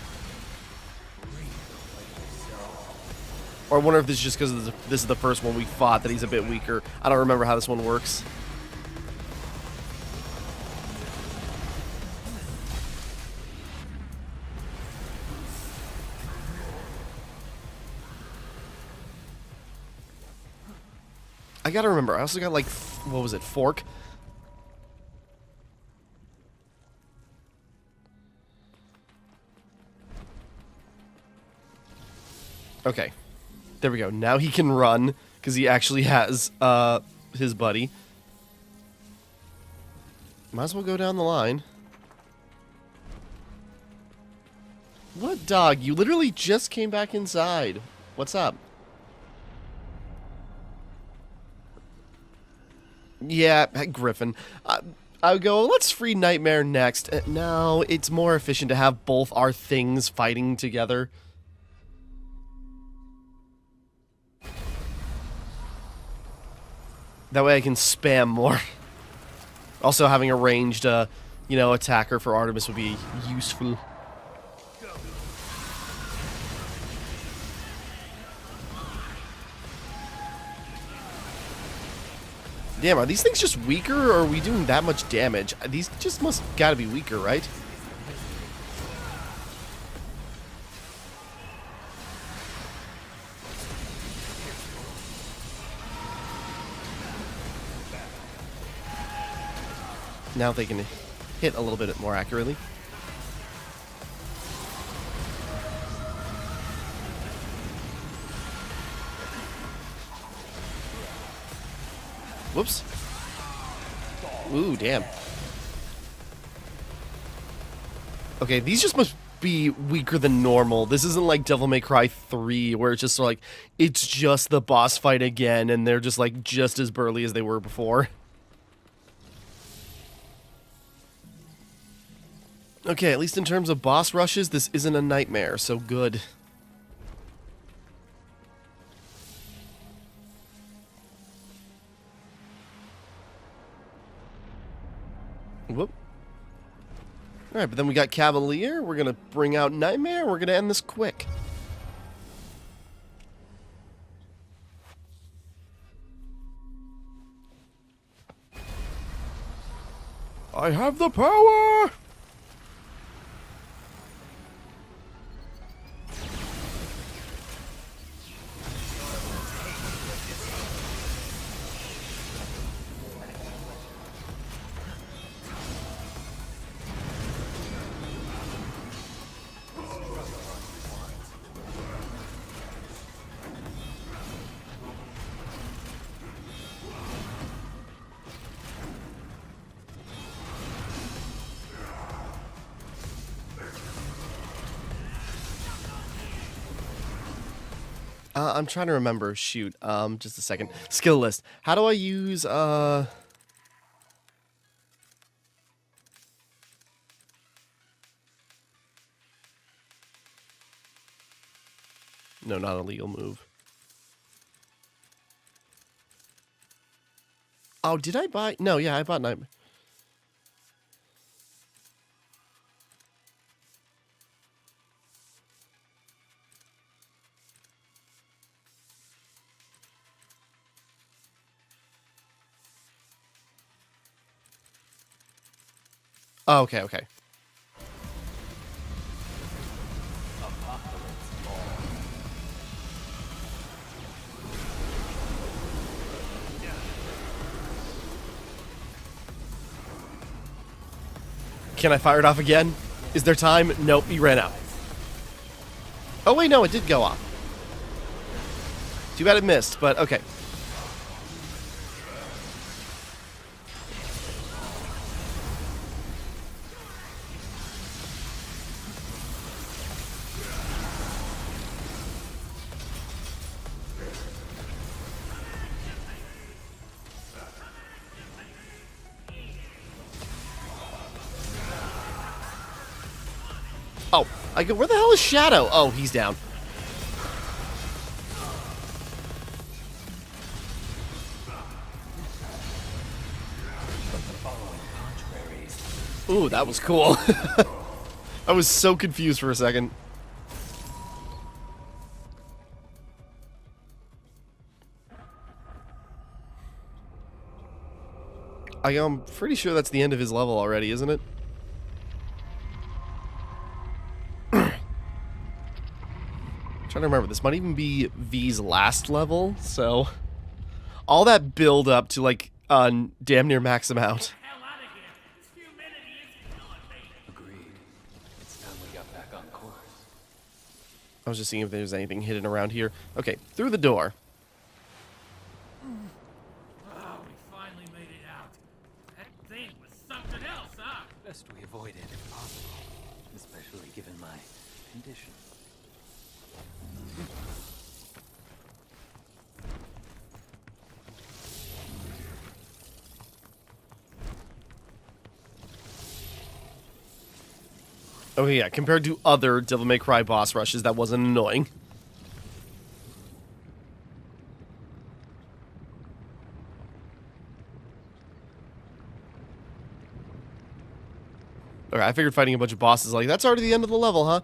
Or I wonder if this is just because this is the first one we fought that he's a bit weaker. I don't remember how this one works. I gotta remember, I also got like, what was it, Fork? Okay. There we go. Now he can run, because he actually has, his buddy. Might as well go down the line. What dog? You literally just came back inside. What's up? Yeah, Griffin. I would go, let's free Nightmare next. No, it's more efficient to have both our things fighting together. That way I can spam more. Also, having a ranged, attacker for Artemis would be useful. Damn, are these things just weaker, or are we doing that much damage? These just must gotta be weaker, right? Now they can hit a little bit more accurately. Whoops. Ooh, damn. Okay, these just must be weaker than normal. This isn't like Devil May Cry 3, where it's just like, it's just the boss fight again, and they're just like, just as burly as they were before. Okay, at least in terms of boss rushes, this isn't a nightmare, so good. Whoop. Alright, but then we got Cavalier. We're gonna bring out Nightmare. We're gonna end this quick. I have the power! I'm trying to remember. Shoot. Just a second. Skill list. How do I use, No, not a legal move. Oh, did I buy? No, yeah, I bought Nightmare. Oh, okay, okay. Can I fire it off again? Is there time? Nope, he ran out. Oh, wait, no, it did go off. Too bad it missed, but okay. Oh, I go, where the hell is Shadow? Oh, he's down. Ooh, that was cool. I was so confused for a second. I'm pretty sure that's the end of his level already, isn't it? Trying to remember, this might even be V's last level, so all that build up to like damn near max amount. Agreed. It's time we got back on course. I was just seeing if there's anything hidden around here. Okay, through the door. Oh, we finally made it out. That thing was something else, huh? Best we avoid it if possible, especially given my condition. Oh yeah, compared to other Devil May Cry boss rushes, that wasn't annoying. Okay, I figured fighting a bunch of bosses like that's already the end of the level, huh?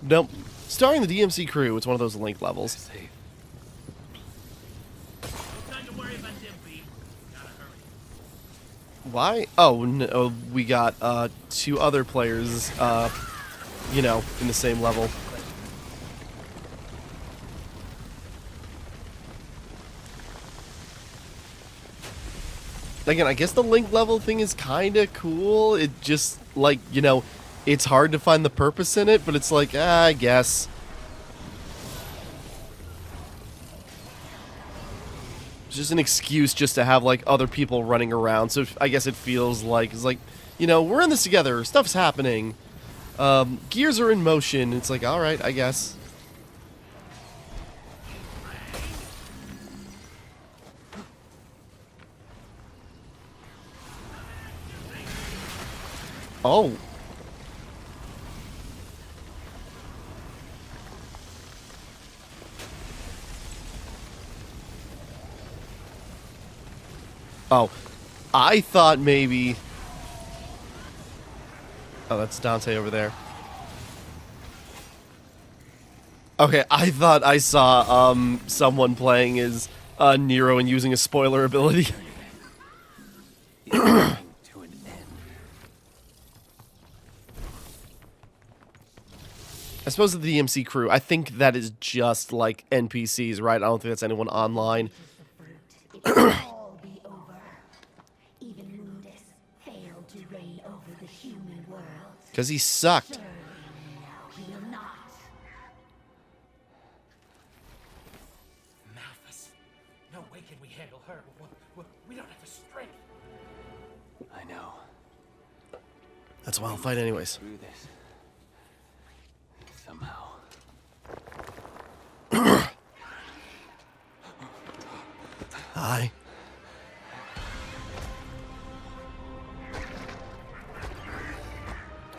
Nope. Starring the DMC crew, it's one of those Link levels. Why? Oh, no, we got 2 other players, you know, in the same level. Again, I guess the Link level thing is kind of cool. It just, like, you know, it's hard to find the purpose in it, but it's like, I guess. It's just an excuse just to have, like, other people running around. So I guess it feels like, it's like, you know, we're in this together. Stuff's happening. Gears are in motion. It's like, alright, I guess. Oh. Oh. I thought maybe... Oh, that's Dante over there. Okay, I thought I saw, someone playing as, Nero and using a spoiler ability. I suppose the DMC crew, I think that is just like NPCs, right? I don't think that's anyone online. All be over. Even Mundus failed to reign over the human world. Because he sucked. Surely now he will not. Malphus. No way can we handle her. We don't have the strength. I know. That's why I'll fight anyways. Through this. Somehow. Hi.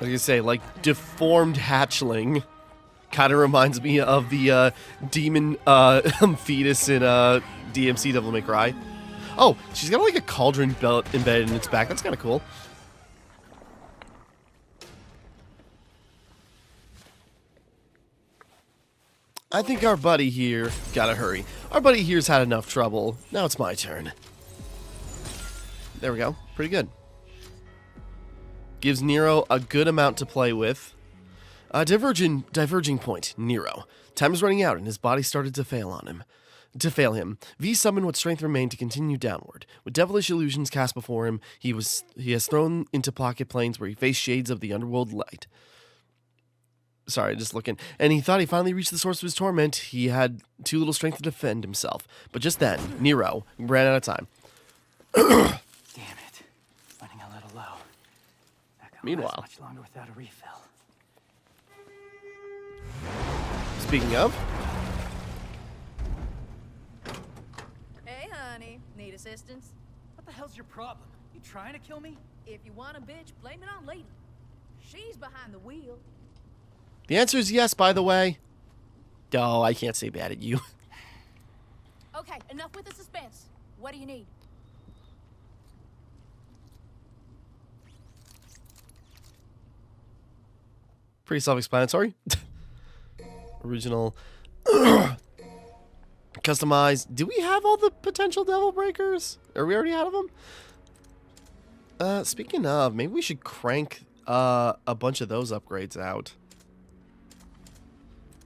Like you say, like, deformed hatchling. Kind of reminds me of the demon fetus in DMC Devil May Cry. Oh, she's got like a cauldron belt embedded in its back. That's kind of cool. I think our buddy here... Gotta hurry. Our buddy here's had enough trouble. Now it's my turn. There we go. Pretty good. Gives Nero a good amount to play with. Diverging point. Nero. Time is running out and his body started to fail him. V summoned what strength remained to continue downward. With devilish illusions cast before him, he has thrown into pocket planes where he faced shades of the underworld light. Sorry, just looking. And he thought he finally reached the source of his torment. He had too little strength to defend himself. But just then, Nero ran out of time. Damn it. Running a little low. Not gonna Meanwhile, last much longer without a refill. Speaking of, Hey, honey. Need assistance? What the hell's your problem? You trying to kill me? If you want a bitch, blame it on Lady. She's behind the wheel. the answer is yes, by the way. Oh, I can't say bad at you. Okay, enough with the suspense. What do you need? Pretty self-explanatory. Original. Customized. Do we have all the potential devil breakers? Are we already out of them? Speaking of, maybe we should crank a bunch of those upgrades out.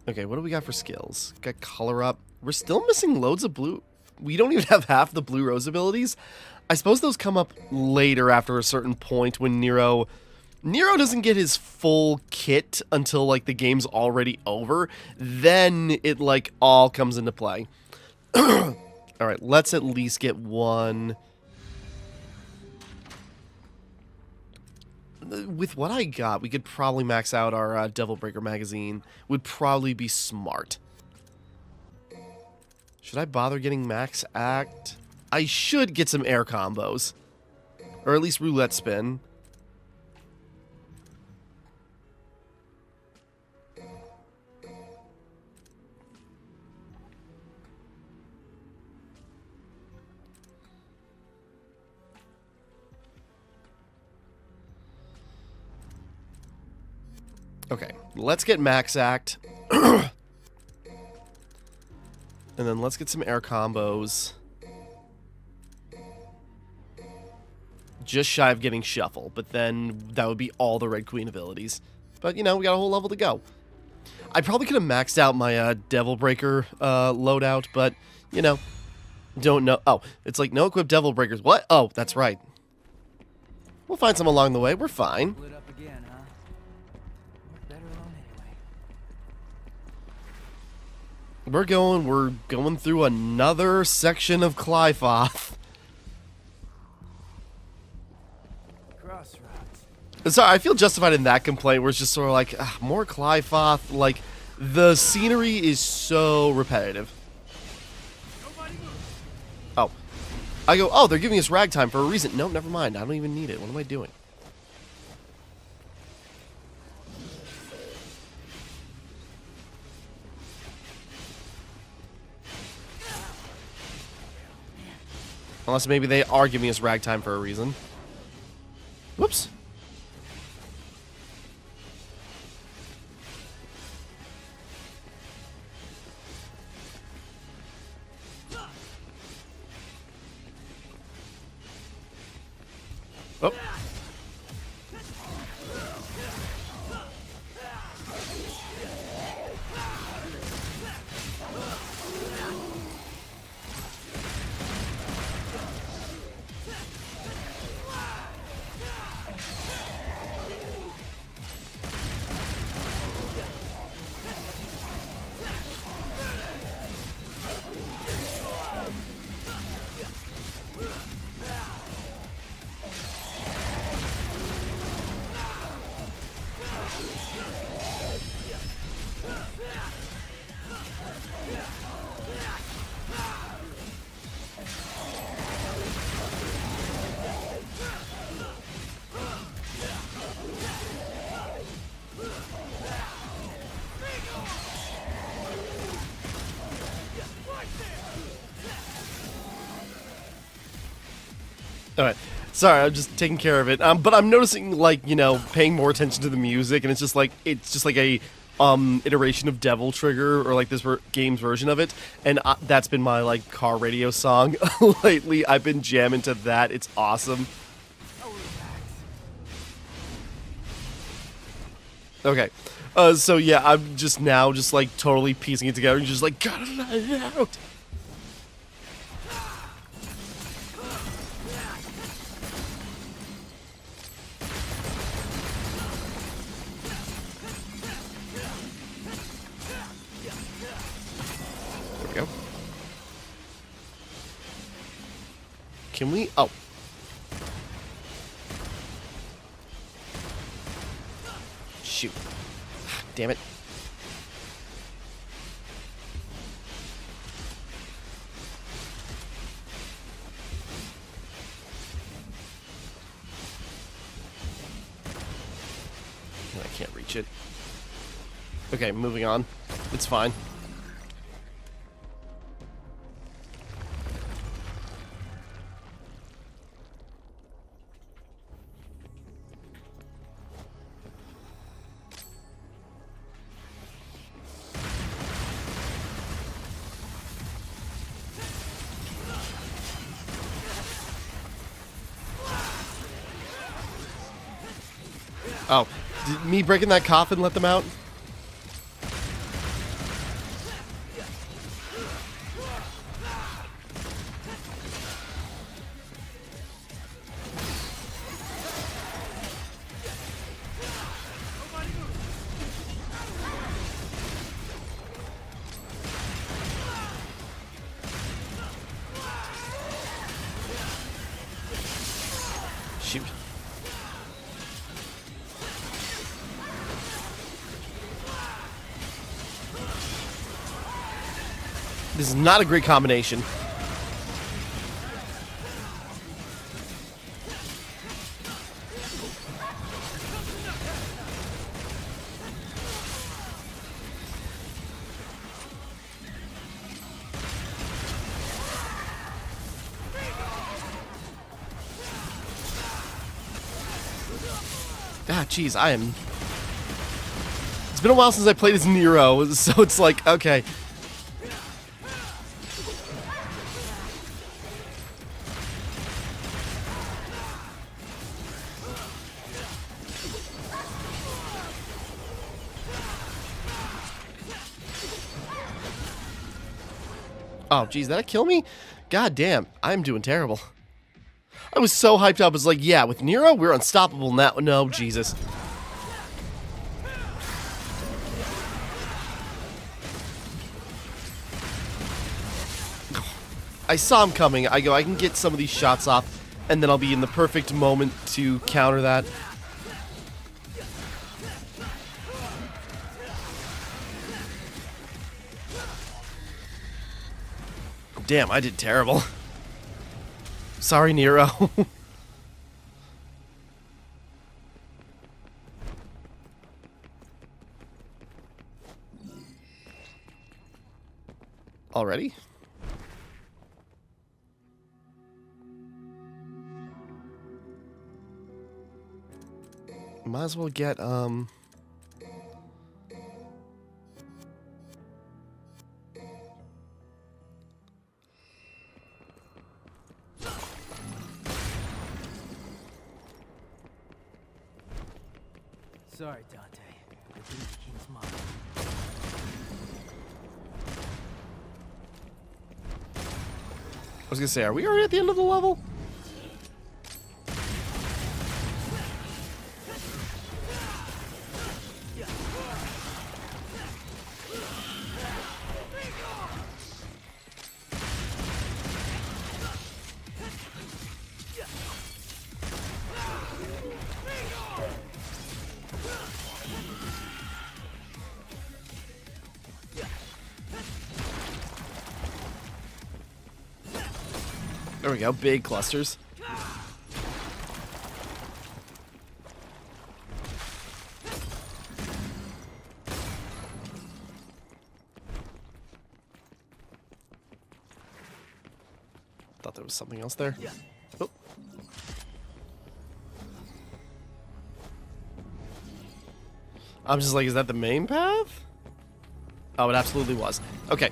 Okay, what do we got for skills? Got color up. We're still missing loads of blue. We don't even have half the blue rose abilities. I suppose those come up later after a certain point when Nero doesn't get his full kit until, like, the game's already over. Then it, like, all comes into play. Alright, let's at least get one. with what I got, we could probably max out our Devil Breaker magazine. Would probably be smart. Should I bother getting max act? I should get some air combos. Or at least roulette spin. Okay, let's get max act. And then let's get some air combos. Just shy of getting shuffle, but then that would be all the Red Queen abilities. But, you know, we got a whole level to go. I probably could have maxed out my Devil Breaker loadout, but, you know, don't know. Oh, it's like no equipped Devil Breakers. What? Oh, that's right. We'll find some along the way. We're fine. Split up again, huh? Better alone anyway. We're going through another section of Clifoth. Sorry, I feel justified in that complaint where it's just sort of like, more Clifoth. Like, the scenery is so repetitive. Oh. I go, oh, they're giving us ragtime for a reason. No, never mind. I don't even need it. What am I doing? Unless maybe they are giving us ragtime for a reason. Whoops. Oh. Alright. Sorry, I'm just taking care of it. But I'm noticing, like, you know, paying more attention to the music, and it's just like a iteration of Devil Trigger, or like this game's version of it, and that's been my, like, car radio song lately. I've been jamming to that. It's awesome. Okay. So yeah, I'm just now just, like, totally piecing it together and just, like, gotta let it out. Go. Can we? Oh. Shoot. Damn it. I can't reach it. Okay, moving on. It's fine. Oh, did me breaking that coffin let them out? Shoot. This is not a great combination. Ah, jeez, I am... It's been a while since I played as Nero, so it's like, okay. Oh, geez, did that kill me? God damn, I'm doing terrible. I was so hyped up. I was like, yeah, with Nero, we're unstoppable now. No, Jesus. I saw him coming. I go, I can get some of these shots off, and then I'll be in the perfect moment to counter that. Damn, I did terrible. Sorry, Nero. Already? Might as well get, Sorry, Dante. The Demon King's mine. I was gonna say, are we already at the end of the level? There we go, big clusters. Thought there was something else there. Oh. I'm just like, is that the main path? Oh, it absolutely was. Okay.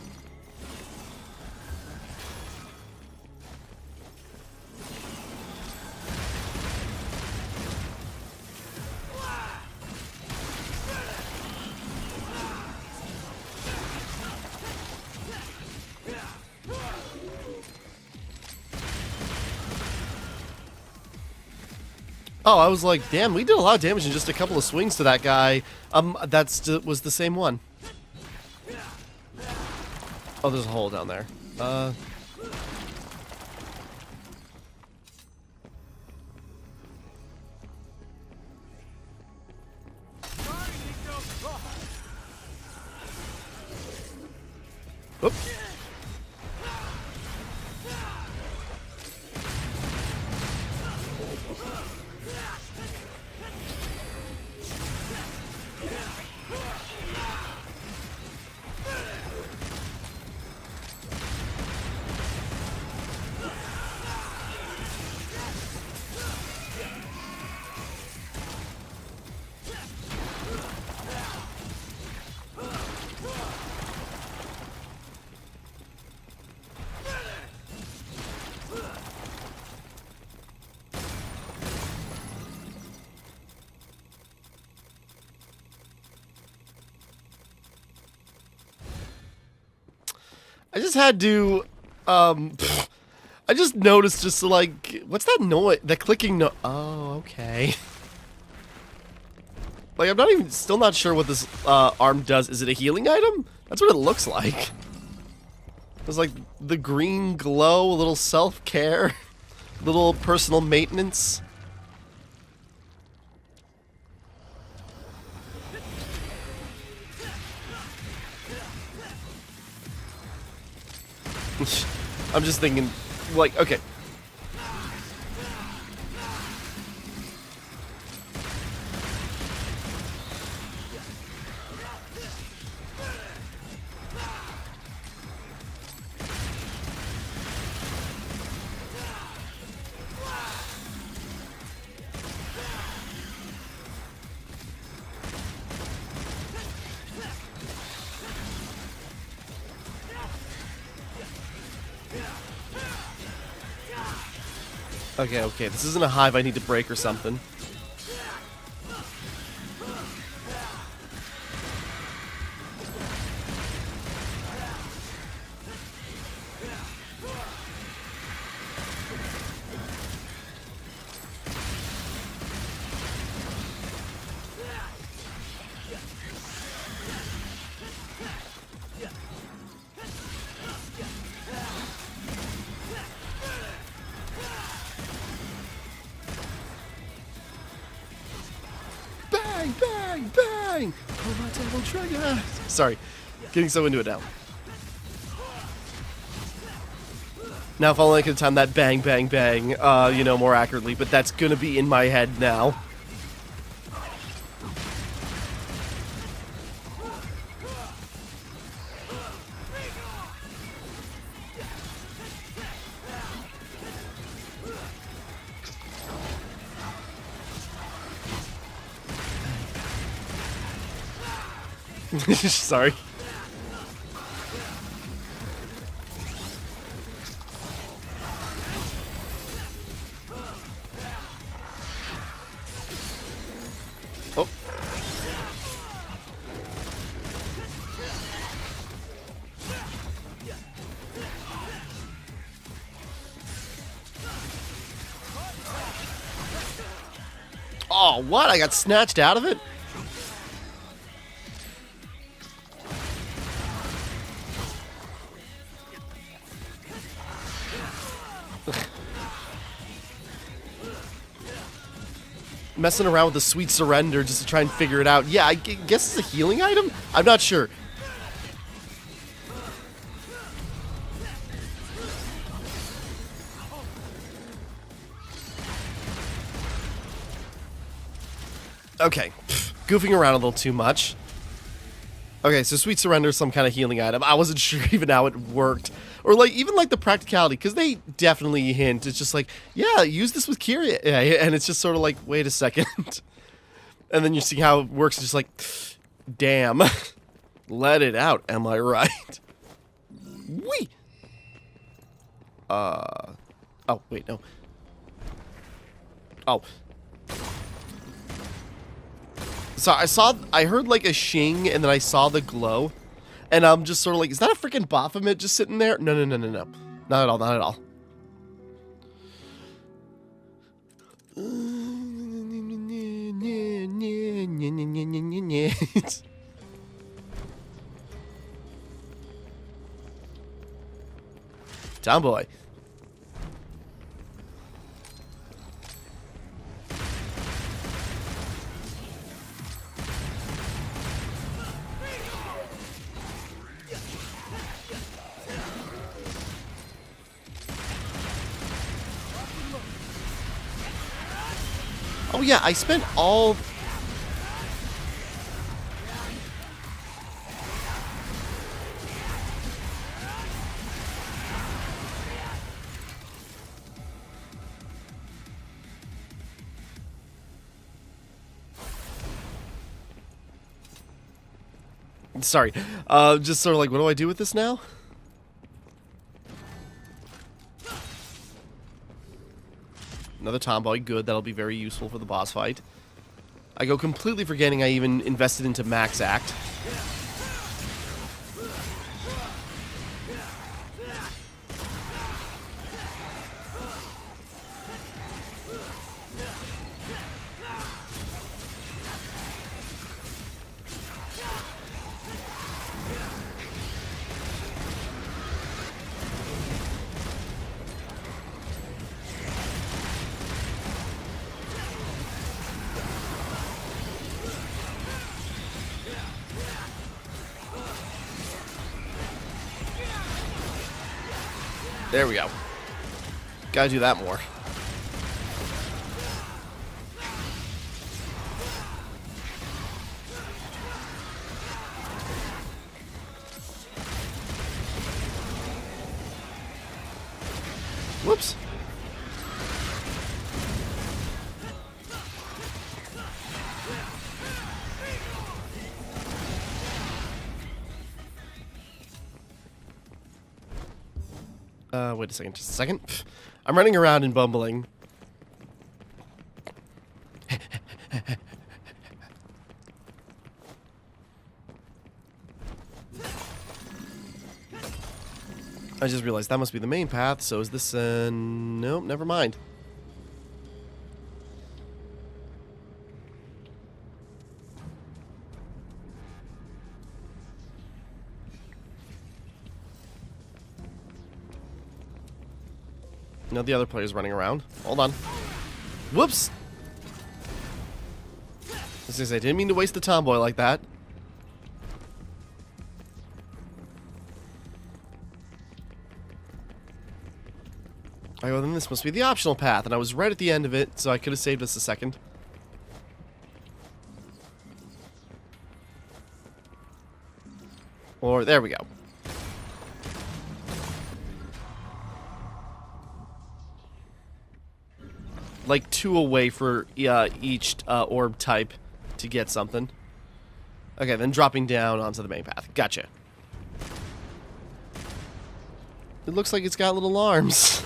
Oh, I was like, damn, we did a lot of damage in just a couple of swings to that guy. Was the same one. Oh, there's a hole down there. Oops. I just had to, I just noticed just like, what's that noise? That clicking no- Oh, okay. Like, I'm not even, still not sure what this, arm does. Is it a healing item? That's what it looks like. It's like the green glow, a little self-care, little personal maintenance. I'm just thinking, like, okay. Okay, this isn't a hive I need to break or something. Bang, bang, bang! Oh, my devil trigger! Sorry, getting so into it now. Now, if only I could time that bang, bang, bang, you know, more accurately, but that's gonna be in my head now. Sorry. Oh. Oh, what? I got snatched out of it? Messing around with the sweet surrender just to try and figure it out. Yeah, I guess it's a healing item? I'm not sure. Okay, goofing around a little too much. Okay, so sweet surrender is some kind of healing item. I wasn't sure even how it worked. Or like even like the practicality, because they definitely hint. It's just like, yeah, use this with Kyria. And it's just sort of like, wait a second. And then you see how it works, just like, damn. Let it out, am I right? Wee! Oh, wait, no. Oh. So I heard like a shing, and then I saw the glow. And I'm just sort of like, is that a freaking Baphomet just sitting there? No. Not at all, not at all. Tomboy. Oh yeah, I spent all... Sorry, just sort of like, what do I do with this now? Another tomboy, good, that'll be very useful for the boss fight. I go completely forgetting I even invested into Max Act. There we go. Gotta do that more. Whoops. Wait a second, just a second. I'm running around and bumbling. I just realized that must be the main path, so is this, nope, never mind. No, the other player's running around. Hold on. Whoops! I didn't mean to waste the tomboy like that. Alright, well then this must be the optional path, and I was right at the end of it, so I could have saved us a second. Or, there we go. Like 2 away for each orb type to get something. Okay, then dropping down onto the main path. Gotcha. It looks like it's got little arms.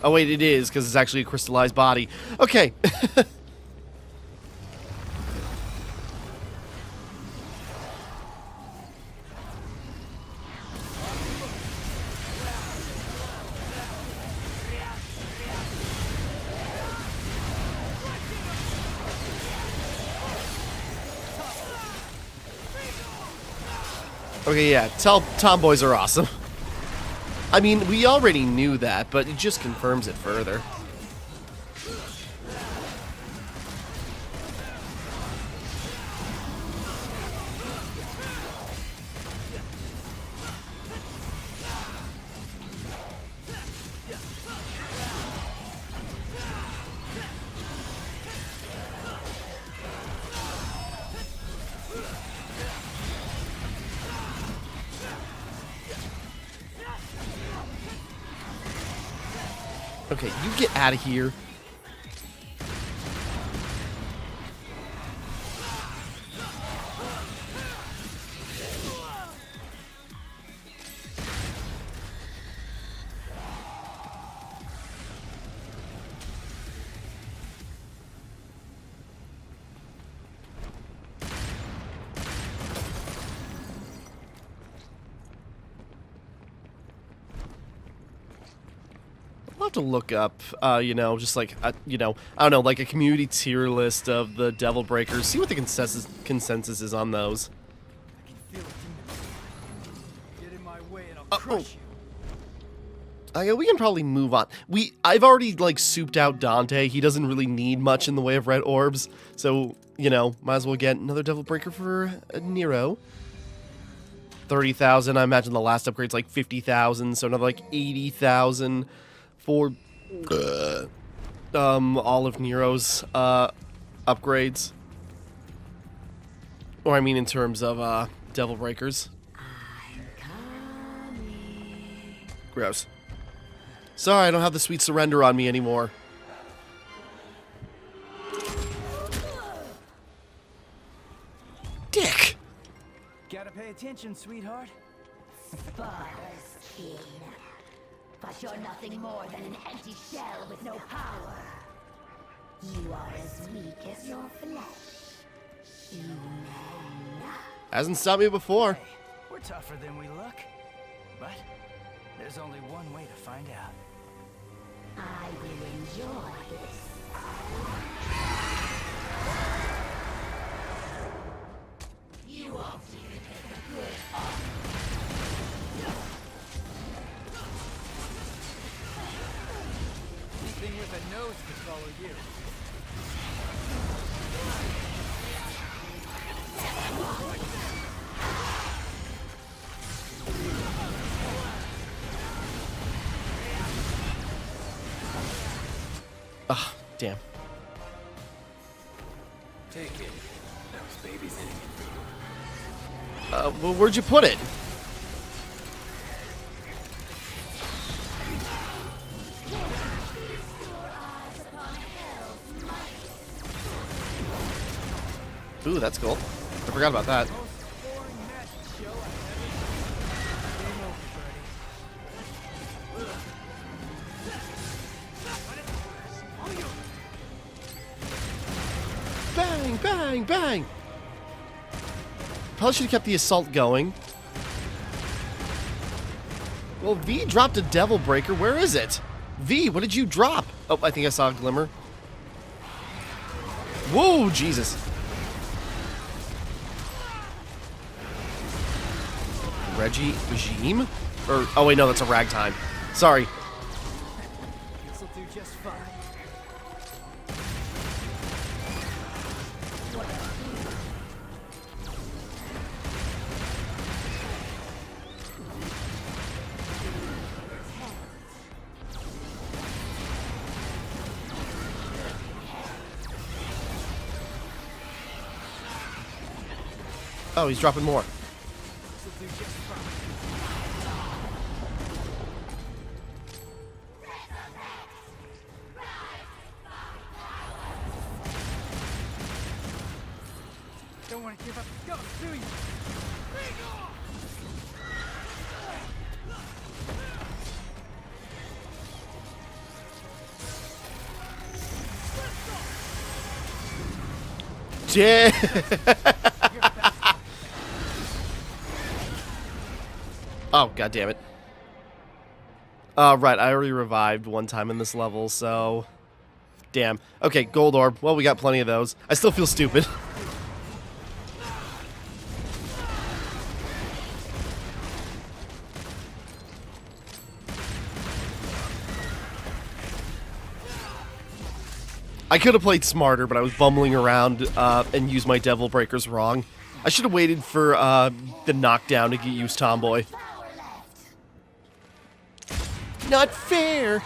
Oh wait, it is, because it's actually a crystallized body. Okay. Okay, yeah, tomboys are awesome. I mean, we already knew that, but it just confirms it further. Okay, you get out of here. I'll have to look up, you know, just like, you know, I don't know, like a community tier list of the Devil Breakers. See what the consensus is on those. I can feel it. Get in my way and I'll crush you. We can probably move on. I've already, like, souped out Dante. He doesn't really need much in the way of red orbs. So, you know, might as well get another Devil Breaker for Nero. 30,000. I imagine the last upgrade's like 50,000. So another, like, 80,000 for all of Nero's upgrades. Or I mean in terms of Devil Breakers. Gross. Sorry, I don't have the sweet surrender on me anymore. Dick! Gotta pay attention, sweetheart. Sparta's king. But you're nothing more than an empty shell with no power. You are as weak as your flesh. Human. Hasn't stopped me before. Hey, we're tougher than we look. But there's only one way to find out. I will enjoy this. You won't even take a good off. Anything with a nose could follow you. Ah, damn. Take it. Those babies in it. Well, where'd you put it? Ooh, that's cool. I forgot about that. Bang, bang, bang! Probably should have kept the assault going. Well, V dropped a Devil Breaker. Where is it? V, what did you drop? Oh, I think I saw a glimmer. Whoa, Jesus. Regime? Or, oh wait, no, that's a ragtime. Sorry. This'll do just fine. Oh, he's dropping more. Don't want to give up the ghost, do you? Yeah. Oh, god damn it. Right, I already revived one time in this level, so... Damn. Okay, gold orb. Well, we got plenty of those. I still feel stupid. I could have played smarter, but I was bumbling around and used my Devil Breakers wrong. I should have waited for the knockdown to get used Tomboy. Not fair!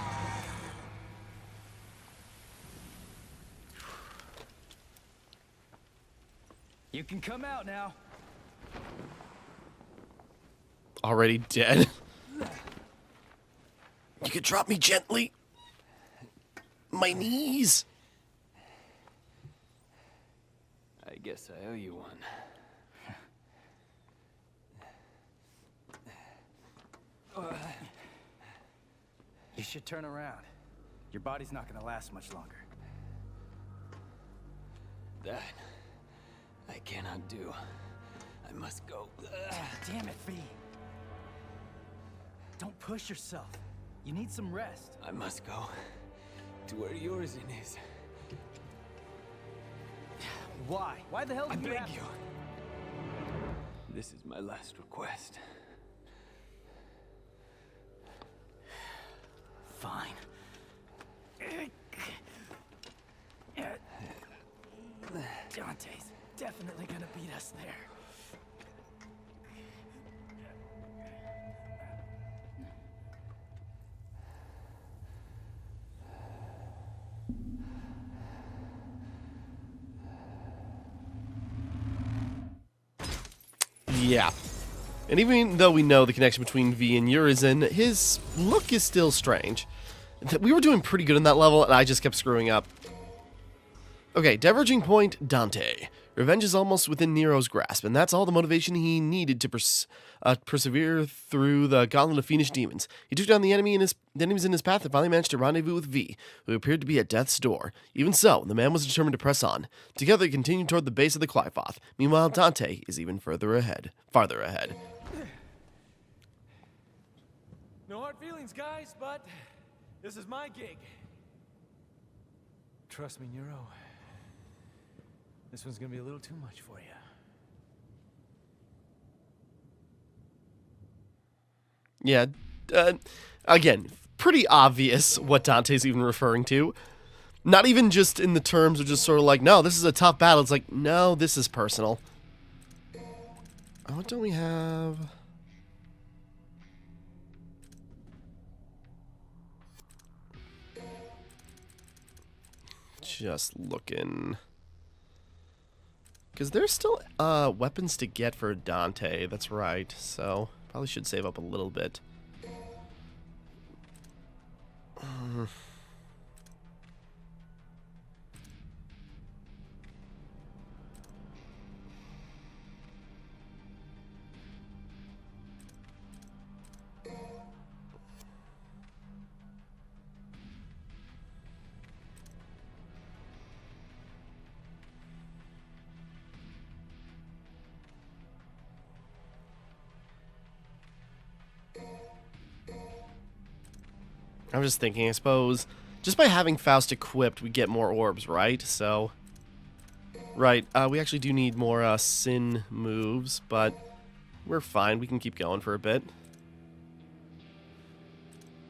You can come out now. Already dead. You could drop me gently. My knees. I guess I owe you one. You should turn around. Your body's not gonna last much longer. That I cannot do. I must go. Damn it, V. Don't push yourself. You need some rest. I must go to where yours is. Why? Why the hell I do you beg have you. This is my last request. Fine. Dante's definitely gonna beat us there. Yeah. And even though we know the connection between V and Urizen, his look is still strange. We were doing pretty good in that level, and I just kept screwing up. Okay, diverging point, Dante. Revenge is almost within Nero's grasp, and that's all the motivation he needed to persevere through the gauntlet of fiendish demons. He took down the enemies in his path and finally managed to rendezvous with V, who appeared to be at death's door. Even so, the man was determined to press on. Together they continued toward the base of the Qliphoth. Meanwhile, Dante is even farther ahead. No hard feelings, guys, but this is my gig. Trust me, Nero. This one's gonna be a little too much for you. Yeah, again, pretty obvious what Dante's even referring to. Not even just in the terms of just sort of like, no, this is a tough battle. It's like, no, this is personal. What don't we have? Just looking. Because there's still weapons to get for Dante. That's right. So probably should save up a little bit. I'm just thinking, I suppose, just by having Faust equipped, we get more orbs, right? So, right, we actually do need more Sin moves, but we're fine. We can keep going for a bit.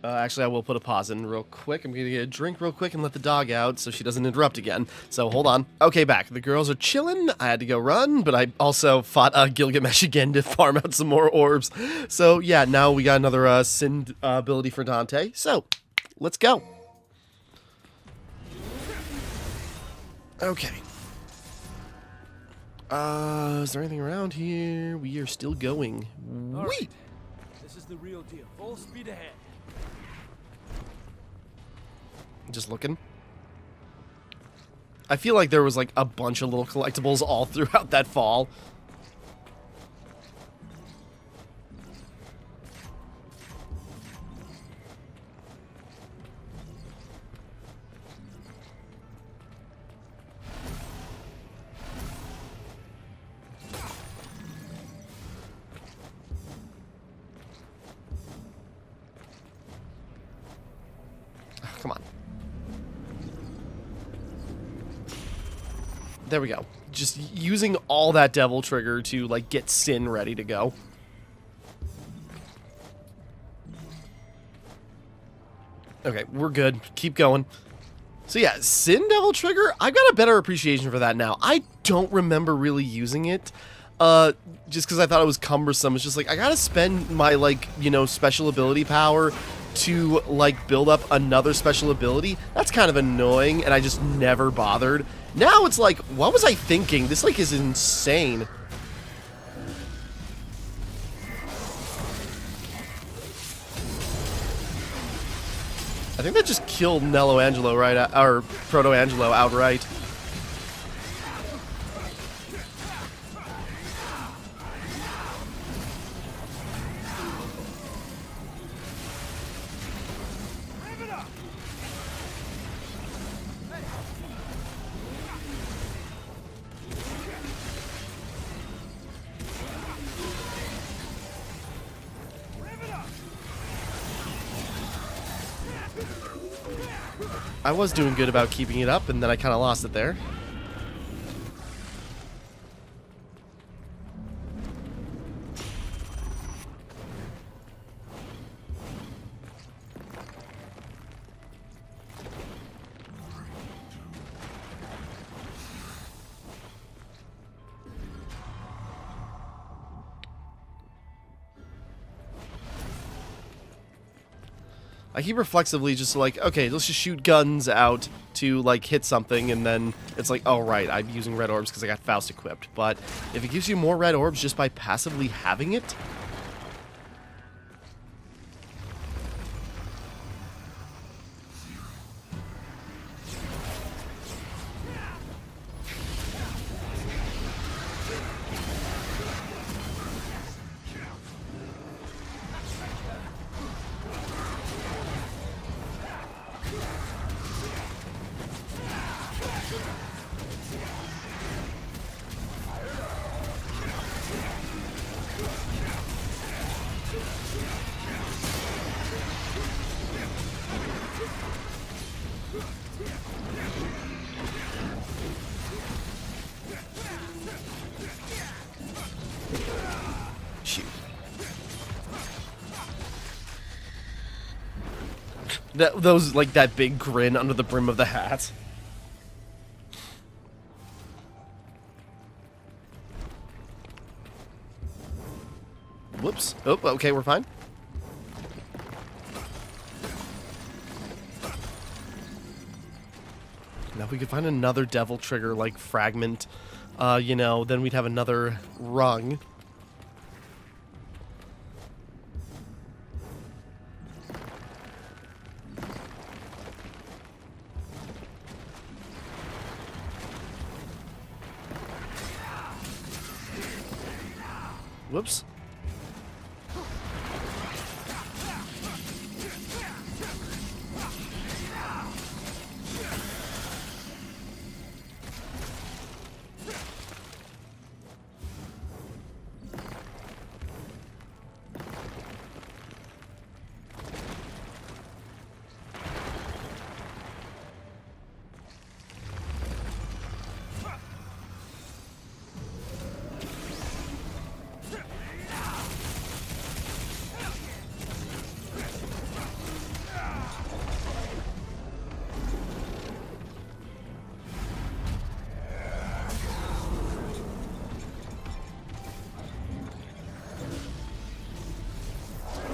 Actually, I will put a pause in real quick. I'm going to get a drink real quick and let the dog out so she doesn't interrupt again. So, hold on. Okay, back. The girls are chilling. I had to go run, but I also fought Gilgamesh again to farm out some more orbs. So, yeah, now we got another Sin ability for Dante. So, let's go. Okay. Is there anything around here? We are still going. All right. This is the real deal. Full speed ahead. Just looking. I feel like there was like a bunch of little collectibles all throughout that fall. Come on. There we go. Just using all that devil trigger to, like, get Sin ready to go. Okay, we're good. Keep going. So yeah, Sin devil trigger, I've got a better appreciation for that now. I don't remember really using it. Just because I thought it was cumbersome. It's just like, I gotta spend my, like, you know, special ability power to, like, build up another special ability. That's kind of annoying, and I just never bothered. Now it's like, what was I thinking? This, like, is insane. I think that just killed Nello Angelo right out, or Proto Angelo outright. I was doing good about keeping it up, and then I kind of lost it there. I keep reflexively just like, okay, let's just shoot guns out to, like, hit something, and then it's like, oh, right, I'm using red orbs because I got Faust equipped. But if it gives you more red orbs just by passively having it... Those, like, that big grin under the brim of the hat. Whoops. Oh, okay, we're fine. Now if we could find another devil trigger like fragment, you know, then we'd have another rung. Whoops.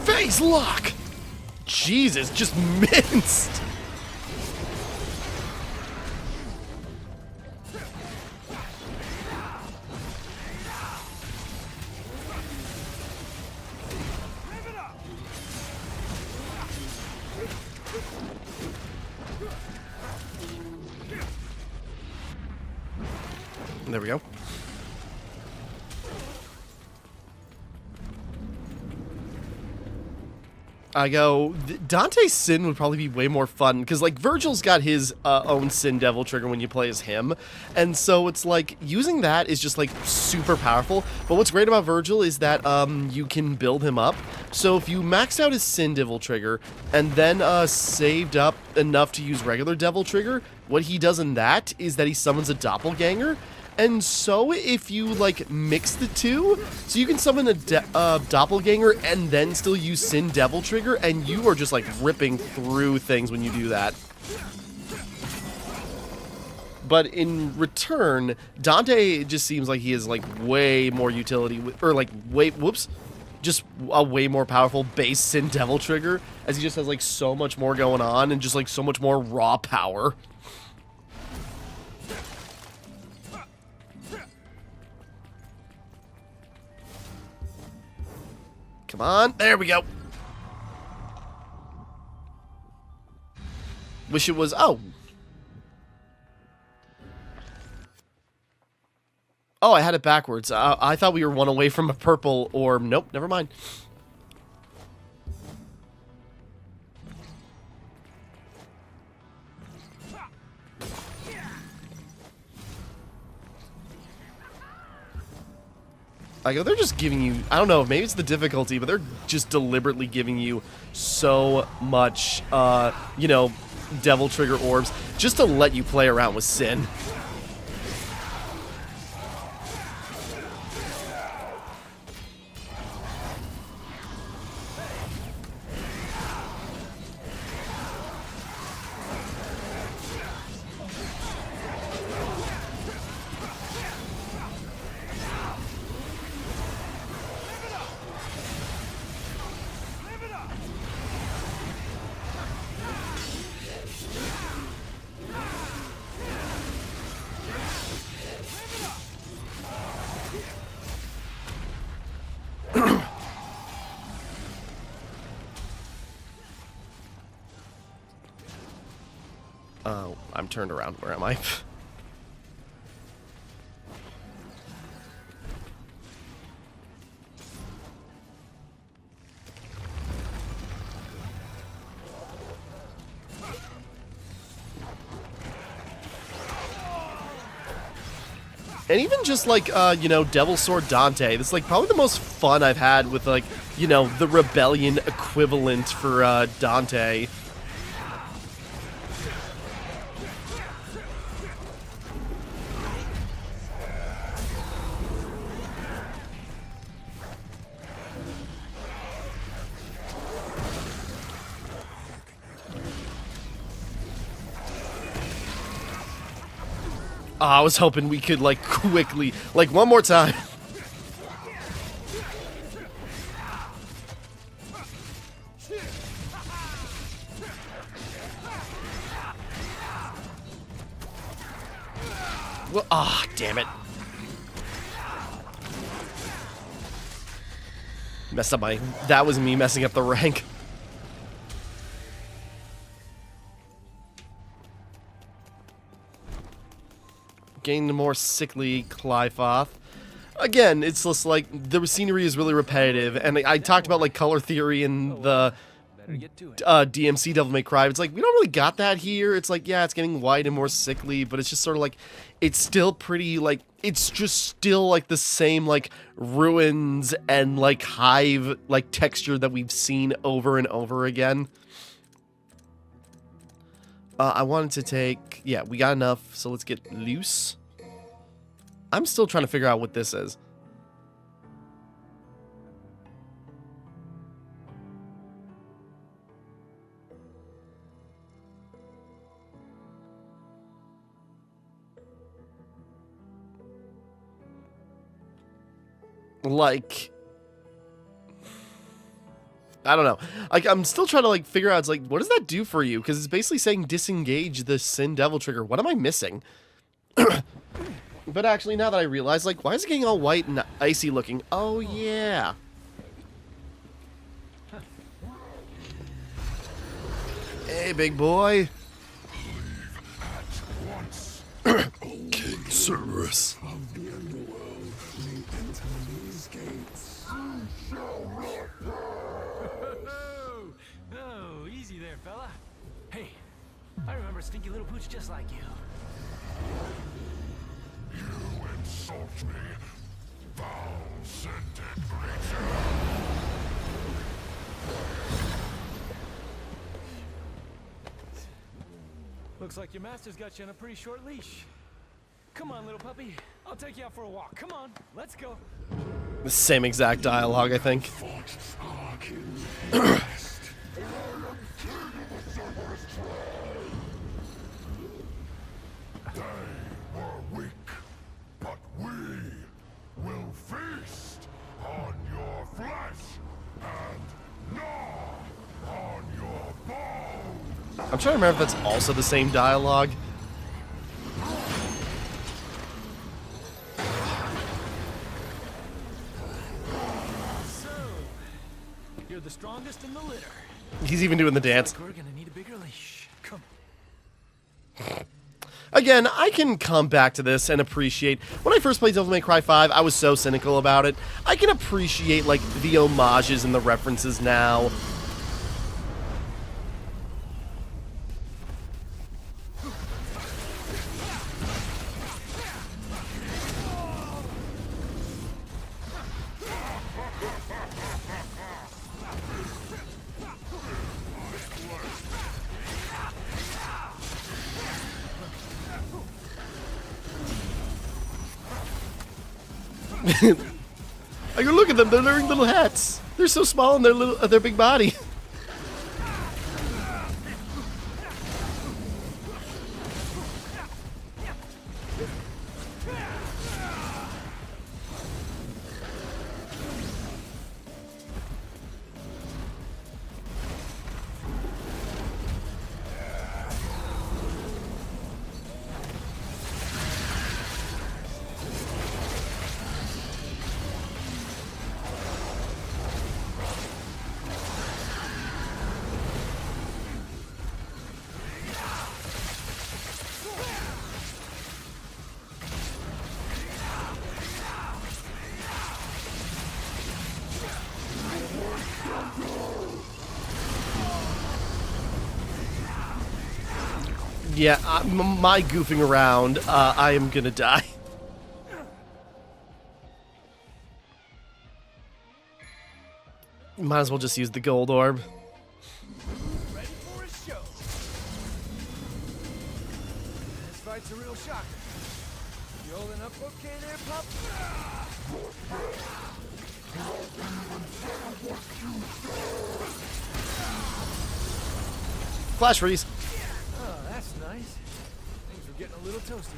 Phase lock! Jesus, just minced! There we go. I go, Dante's Sin would probably be way more fun, because, like, Virgil's got his own Sin Devil trigger when you play as him, and so it's like, using that is just, like, super powerful, but what's great about Virgil is that you can build him up, so if you maxed out his Sin Devil trigger, and then saved up enough to use regular Devil trigger, what he does in that is that he summons a Doppelganger. And so, if you, like, mix the two, so you can summon a Doppelganger and then still use Sin Devil trigger, and you are just, like, ripping through things when you do that. But in return, Dante just seems like he has, like, way more utility, or, like, just a way more powerful base Sin Devil trigger, as he just has, like, so much more going on, and just, like, so much more raw power. Come on, there we go. Wish it was, oh, I had it backwards. I thought we were one away from a purple orb. Nope, never mind. I go, they're just giving you, I don't know, maybe it's the difficulty, but they're just deliberately giving you so much, you know, Devil Trigger orbs, just to let you play around with Sin. Oh, I'm turned around. Where am I? And even just like, you know, Devil Sword Dante, this is like probably the most fun I've had with, like, you know, the Rebellion equivalent for Dante. Oh, I was hoping we could, like, quickly, like, one more time. Well, ah, damn it. Messed up my... That was me messing up the rank. Getting the more sickly Clifoth. Again, it's just like the scenery is really repetitive, and I talked about like color theory in the DMC Devil May Cry. It's like we don't really got that here. It's like, yeah, it's getting white and more sickly, but it's just sort of like it's still pretty like it's just still like the same like ruins and like hive like texture that we've seen over and over again. I wanted to take... Yeah, we got enough, so let's get loose. I'm still trying to figure out what this is. Like... I don't know. Like, I'm still trying to, like, figure out, it's like, what does that do for you? Because it's basically saying disengage the Sin Devil trigger. What am I missing? But actually, now that I realize, like, why is it getting all white and icy looking? Oh, yeah. Hey, big boy. King Cerberus. Oh, easy there, fella. Hey, I remember a stinky little pooch just like you. You insult me, foul-scented creature. Looks like your master's got you on a pretty short leash. Come on, little puppy. I'll take you out for a walk. Come on, let's go. The same exact dialogue, I think. They were weak, but we will feast on your flesh and gnaw on your bones. I'm trying to remember if that's also the same dialogue. So, you're the strongest in the litter. He's even doing the dance. Like we're gonna need a bigger leash. Come. Again, I can come back to this and appreciate... When I first played Devil May Cry 5, I was so cynical about it. I can appreciate, like, the homages and the references now. Like, look at them, they're wearing little hats. They're so small in their big body. Yeah, my goofing around, I am gonna die. Might as well just use the gold orb. Ready for a show. This fight's a real shocker. You holding up okay there, pup? Flash freeze. Oh, that's nice. Things are getting a little toasty.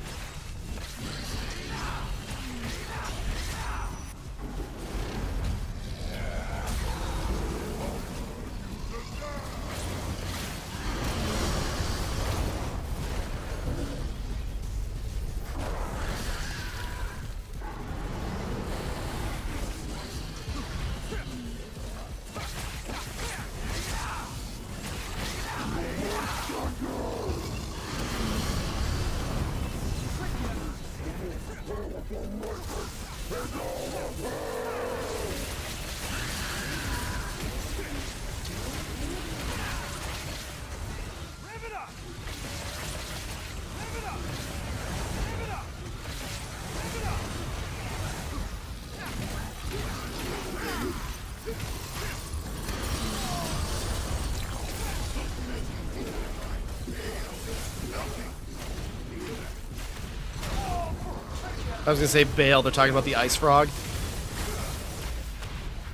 I was gonna say bail. They're talking about the ice frog.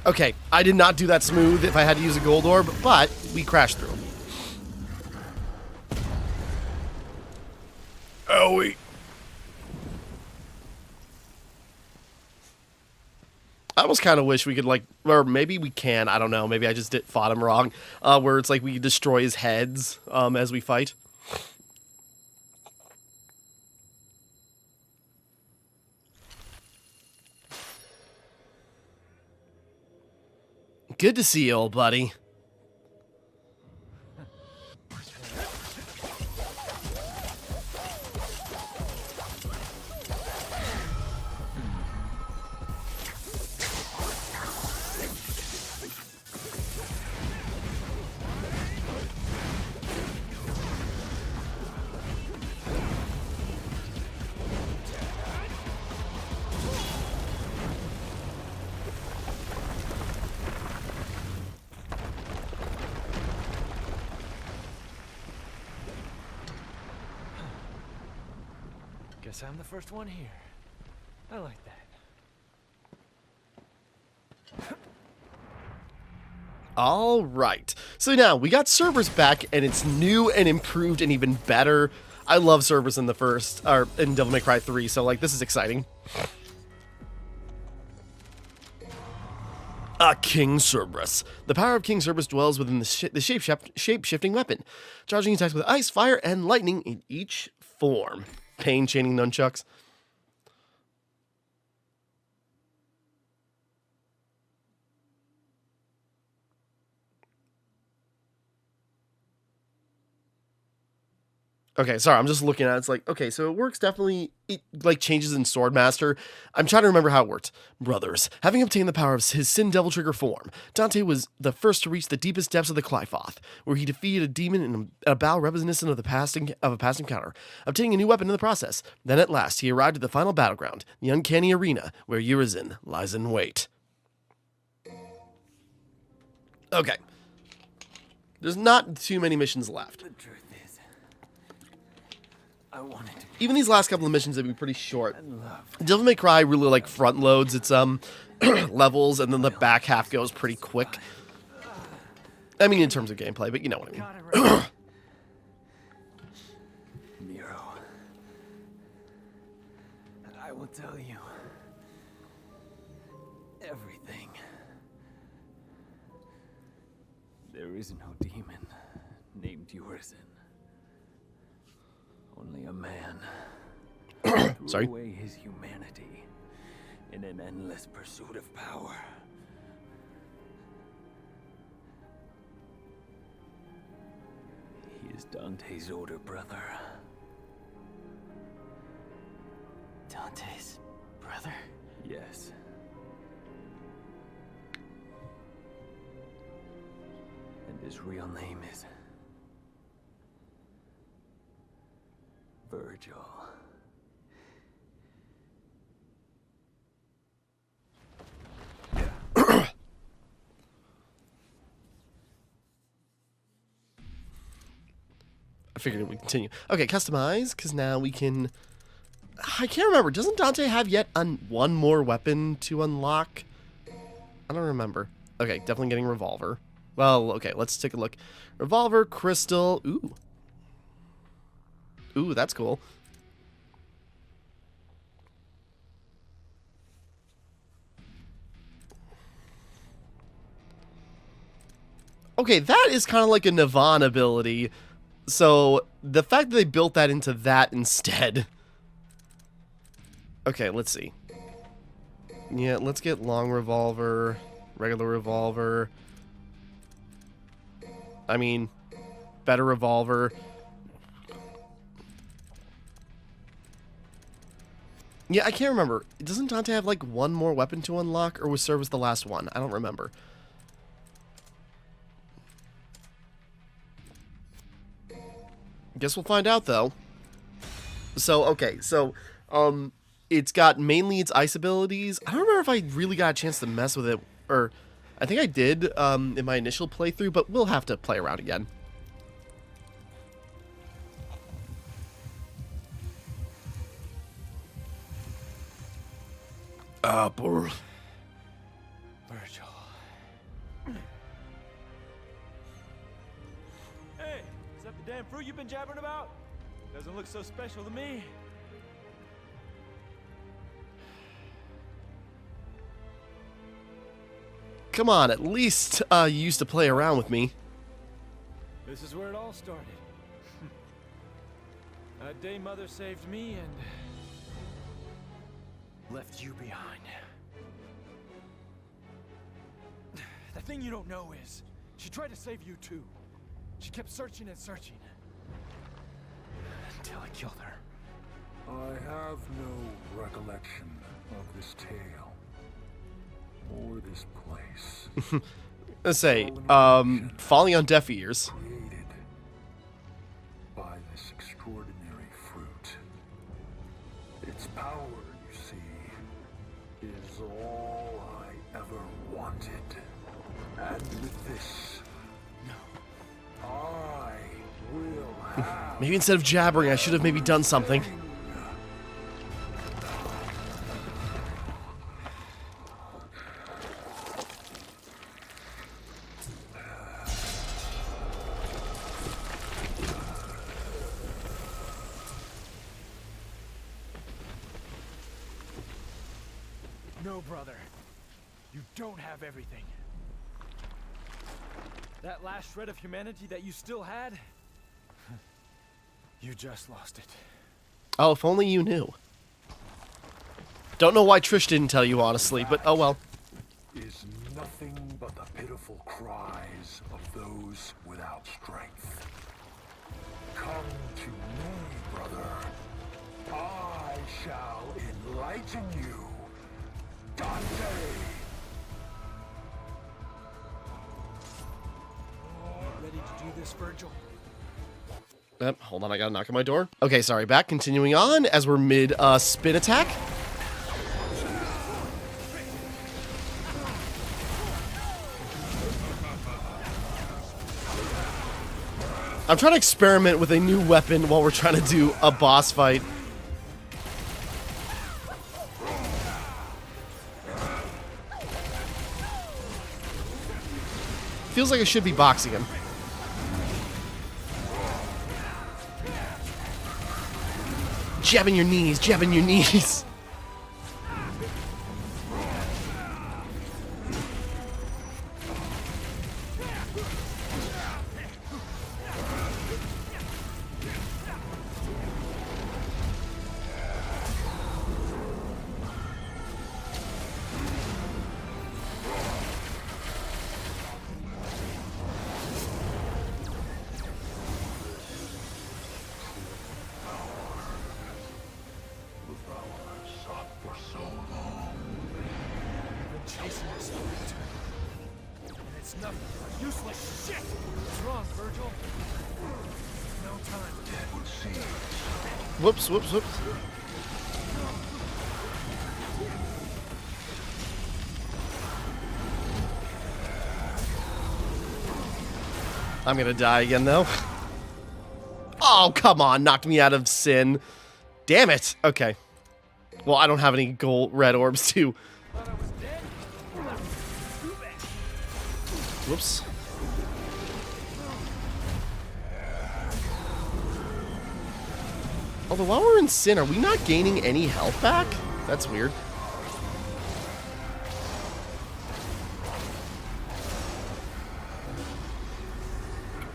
Okay, I did not do that smooth if I had to use a gold orb, but we crashed through them. Owie. I almost kind of wish we could, like, or maybe we can, I don't know, maybe I just fought him wrong, where it's like we destroy his heads as we fight. Good to see you, old buddy. Guess I'm the first one here. I like that. All right. So now we got Cerberus back, and it's new and improved and even better. I love Cerberus in the first, or in Devil May Cry 3, so like this is exciting. King Cerberus. The power of King Cerberus dwells within the shape-shifting weapon, charging attacks with ice, fire, and lightning in each form. Pain chaining nunchucks. Okay, sorry, I'm just looking at it. It's like, okay, so it works definitely, it like changes in Swordmaster. I'm trying to remember how it worked. Brothers, having obtained the power of his Sin Devil Trigger form, Dante was the first to reach the deepest depths of the Clyfoth, where he defeated a demon in a battle reminiscent of a past encounter, obtaining a new weapon in the process. Then at last, he arrived at the final battleground, the uncanny arena, where Urizen lies in wait. Okay. There's not too many missions left. Even these last couple of missions have been pretty short. Devil May Cry really like front loads its levels, and then the back half goes pretty quick. I mean, in terms of gameplay, but you know what I mean. Nero, I will tell you everything. There is no demon named Urizen. Only a man threw away his humanity in an endless pursuit of power. He is Dante's older brother. Dante's brother? Yes. And his real name is Virgil. I figured it would continue. Okay, customize, because now we can... I can't remember. Doesn't Dante have yet one more weapon to unlock? I don't remember. Okay, definitely getting revolver. Well, okay, let's take a look. Revolver, crystal. Ooh. Ooh, that's cool. Okay, that is kind of like a Nirvana ability. So, the fact that they built that into that instead. Okay, let's see. Yeah, let's get long revolver, regular revolver. I mean, better revolver. Yeah, I can't remember. Doesn't Dante have like one more weapon to unlock, or was Service the last one? I don't remember. Guess we'll find out though. So, okay, so it's got mainly its ice abilities. I don't remember if I really got a chance to mess with it, or I think I did in my initial playthrough, but we'll have to play around again. Apple. Virgil. Hey, is that the damn fruit you've been jabbering about? Doesn't look so special to me. Come on, at least you used to play around with me. This is where it all started. That day Mother saved me and left you behind. The thing you don't know is, she tried to save you too. She kept searching and searching. Until I killed her. I have no recollection of this tale. Or this place. Let's say, falling on deaf ears. Created by this extraordinary fruit. Its power, you see, is all I ever wanted. And with this, I will have... Maybe instead of jabbering, I should have maybe done something. No, brother. You don't have everything. That last shred of humanity that you still had, you just lost it. Oh, if only you knew. Don't know why Trish didn't tell you, honestly, but oh well. Is nothing but the pitiful cries of those without strength. Come to me, brother. I shall enlighten you. Dante! Ready to do this, Virgil? Hold on, I gotta knock on my door. Okay, sorry, back. Continuing on as we're mid spin attack. I'm trying to experiment with a new weapon while we're trying to do a boss fight. Feels like I should be boxing him. Jabbing your knees, jabbing your knees. Chasing this fruit. And it's nothing but useless shit! What's wrong, Virgil? No time. Whoops, whoops, whoops. I'm gonna die again, though. Oh, come on. Knocked me out of sin. Damn it. Okay. Well, I don't have any gold red orbs, too. Whoops. Although, while we're in sin, are we not gaining any health back? That's weird.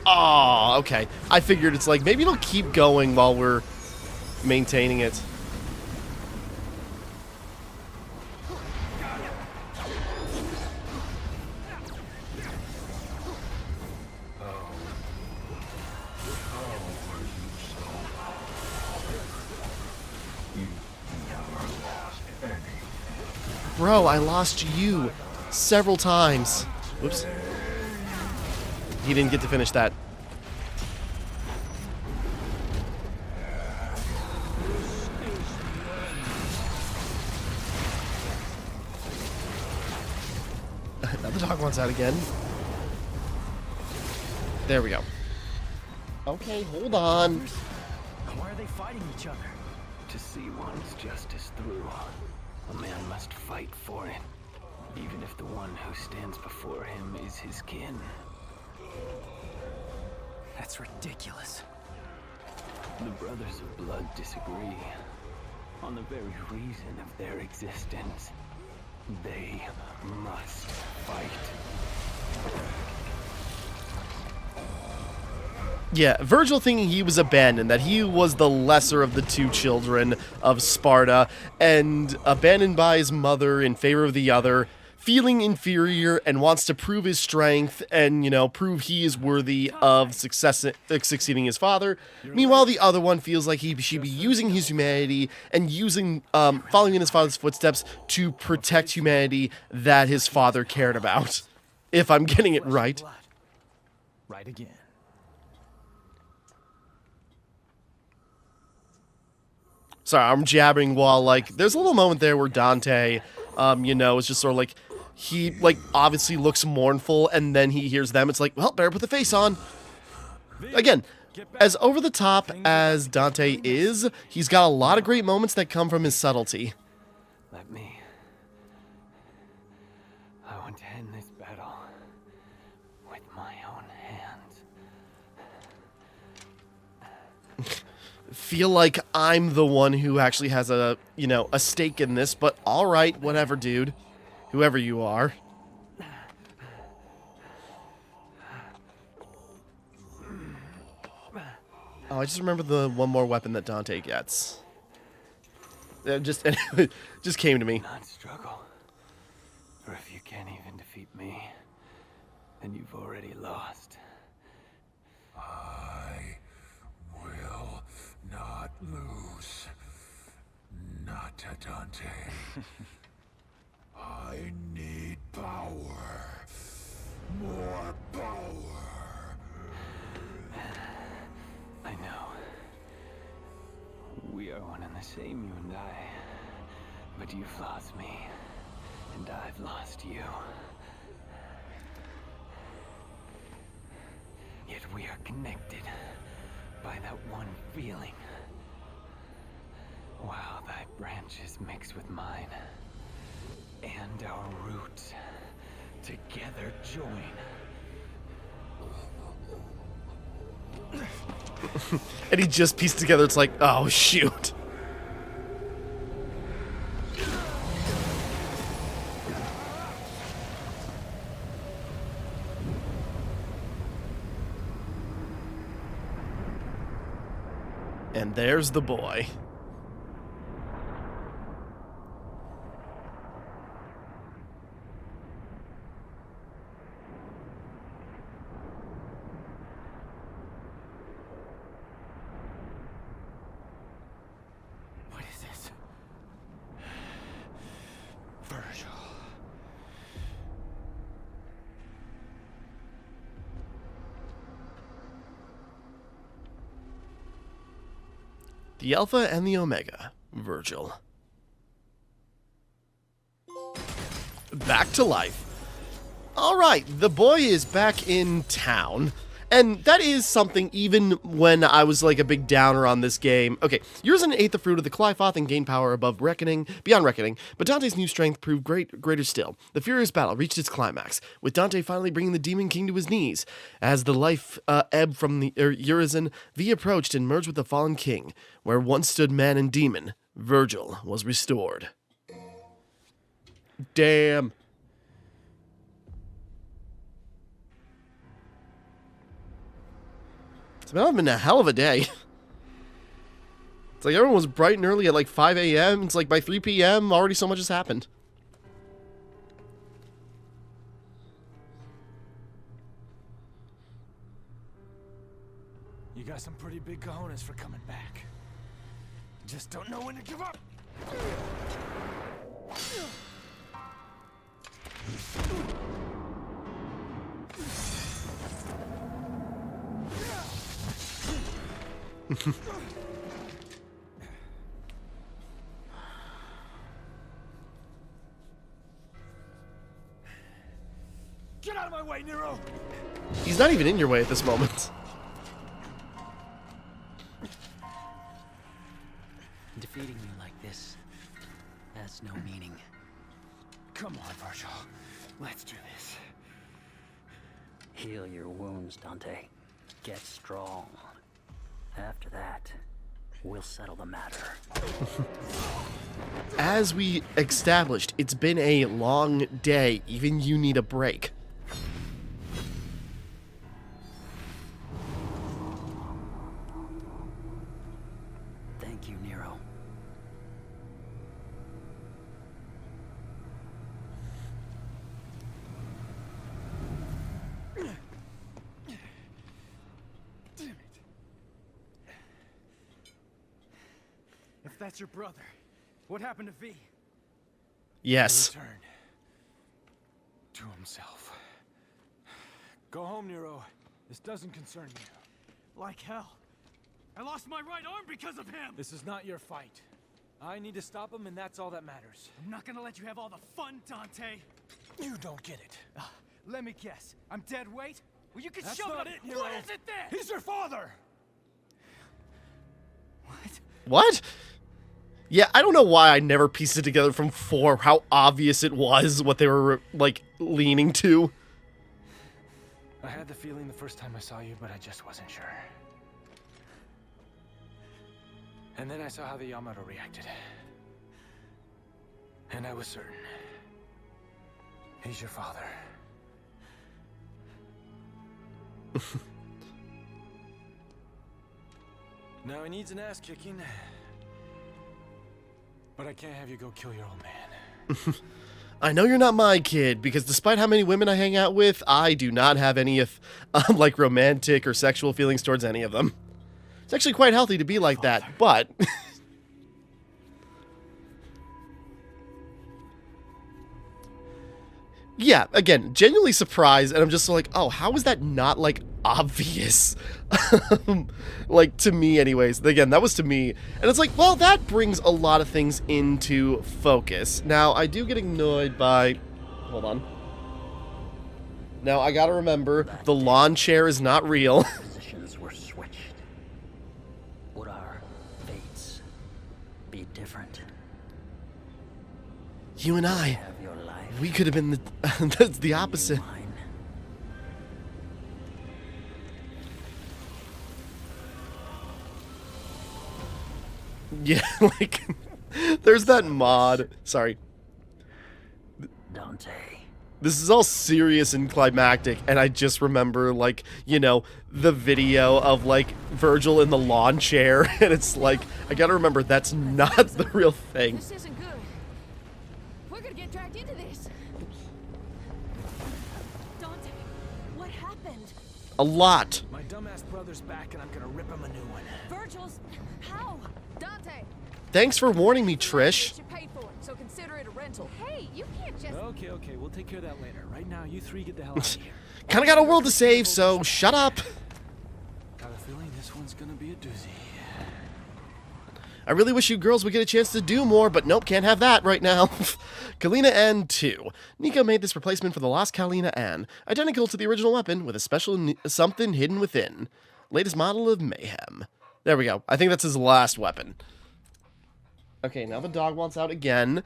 Oh, okay. I figured it's like, maybe it'll keep going while we're maintaining it. Bro, I lost you several times. Whoops. He didn't get to finish that. Now the dog wants out again. There we go. Okay, hold on. Why are they fighting each other? To see one's justice through. A man must fight for it, even if the one who stands before him is his kin. That's ridiculous. The Brothers of Blood disagree on the very reason of their existence. They must fight. Yeah, Virgil thinking he was abandoned, that he was the lesser of the two children of Sparta, and abandoned by his mother in favor of the other, feeling inferior and wants to prove his strength and, you know, prove he is worthy of succeeding his father. Meanwhile, the other one feels like he should be using his humanity and using, following in his father's footsteps to protect humanity that his father cared about. If I'm getting it right. Right again. Sorry, I'm jabbering while, like, there's a little moment there where Dante, you know, is just sort of like, he, like, obviously looks mournful, and then he hears them. It's like, well, better put the face on. Again, as over the top as Dante is, he's got a lot of great moments that come from his subtlety. Let me. I want to end this battle with my own hands. Feel like I'm the one who actually has a, you know, a stake in this, but alright, whatever, dude. Whoever you are. Oh, I just remember the one more weapon that Dante gets. It just came to me. Not struggle. Or if you can't even defeat me, then you've already lost. I will not lose. Not to Dante. I need power. More power. I know. We are one and the same, you and I. But you've lost me, and I've lost you. Yet we are connected by that one feeling. While thy branches mix with mine, and our roots together join. And he just pieced together, it's like, oh, shoot. And there's the boy. What is this? Virgil. The Alpha and the Omega, Virgil. Back to life. Alright, the boy is back in town. And that is something even when I was like a big downer on this game. Okay, yours and ate the fruit of the Clyfoth and gained power beyond reckoning, but Dante's new strength proved greater still. The furious battle reached its climax, with Dante finally bringing the Demon King to his knees. As the life ebbed from the Urizen, V approached and merged with the fallen king. Where once stood man and demon, Virgil was restored. Damn. It's been a hell of a day. It's like everyone was bright and early at like 5 a.m. It's like by 3 p.m. already so much has happened. You got some pretty big cojones for coming back. Just don't know when to give up. Get out of my way, Nero! He's not even in your way at this moment. Defeating you like this, has no meaning. Come on, Virgil. Let's do this. Heal your wounds, Dante. Get strong. After that, we'll settle the matter. As we established, it's been a long day. Even you need a break. Thank you, Nero. If that's your brother, what happened to V? Yes. He returned to himself. Go home, Nero. This doesn't concern you. Like hell. I lost my right arm because of him! This is not your fight. I need to stop him, and that's all that matters. I'm not gonna let you have all the fun, Dante! You don't get it. Let me guess. I'm dead weight? Well, you can That's show not them. it, Nero. What is it then? He's your father! What? Yeah, I don't know why I never pieced it together from 4, how obvious it was what they were, like, leaning to. I had the feeling the first time I saw you, but I just wasn't sure. And then I saw how the Yamato reacted. And I was certain. He's your father. Now he needs an ass kicking. But I can't have you go kill your old man. I know you're not my kid, because despite how many women I hang out with, I do not have any of, like, romantic or sexual feelings towards any of them. It's actually quite healthy to be like that, but... yeah, again, genuinely surprised, and I'm just like, oh, how is that not, like, obvious? Like, to me anyways. Again, that was to me. And it's like, well, that brings a lot of things into focus. Now, I do get annoyed by... Hold on. Now, I gotta remember, the lawn chair is not real. Positions were switched. Would our fates be different? You and I, Have your life. we could have been the, that's the opposite. Mine. Yeah, like, there's that mod. Sorry. Dante. This is all serious and climactic, and I just remember, like, you know, the video of, like, Virgil in the lawn chair, and it's like, I gotta remember, that's not the real thing. This isn't good. We're gonna get dragged into this. Dante, what happened? A lot. My dumbass brother's back, and I'm gonna rip him a new one. Virgil's... How? Dante! Thanks for warning me, Trish. You paid for it, so consider it a rental. Hey, you can't just... Okay, we'll take care of that later. Right now, you three get the hell out of here. Kinda got a world to save, so shut up. Got a feeling this one's gonna be a doozy. I really wish you girls would get a chance to do more, but nope, can't have that right now. Kalina Ann 2. Nico made this replacement for the lost Kalina Ann, identical to the original weapon, with a special something hidden within. Latest model of Mayhem. There we go. I think that's his last weapon. Okay, now the dog wants out again.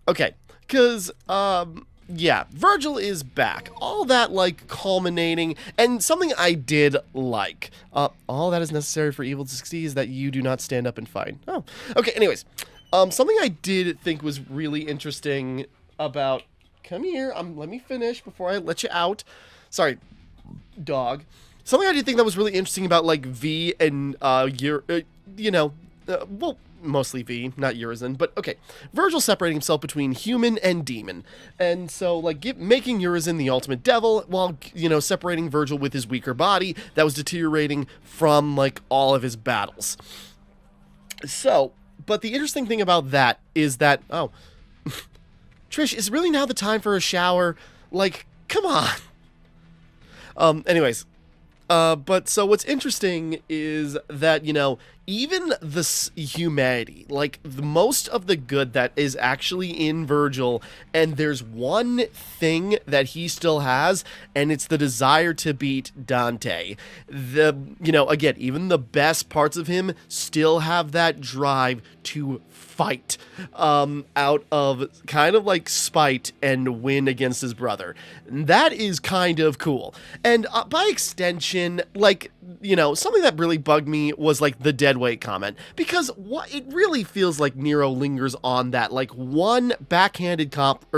Okay, because, yeah, Virgil is back. All that, like, culminating, and something I did like. All that is necessary for evil to succeed is that you do not stand up and fight. Oh, okay, anyways. Something I did think was really interesting about... Come here, let me finish before I let you out. Sorry, dog. Something I did think that was really interesting about, like, V and, you know, well, mostly V, not Urizen, but okay. Virgil separating himself between human and demon. And so, like, making Urizen the ultimate devil, while, you know, separating Virgil with his weaker body that was deteriorating from, like, all of his battles. So, but the interesting thing about that is that, oh, Trish, is really now the time for a shower? Like, come on. Anyways. But so what's interesting is that, you know, even the humanity, like most of the good that is actually in Virgil, and there's one thing that he still has, and it's the desire to beat Dante. Again, even the best parts of him still have that drive to fight out of kind of like spite and win against his brother. That is kind of cool. And by extension, like, something that really bugged me was like the deadweight comment, because it really feels like Nero lingers on that like one backhanded line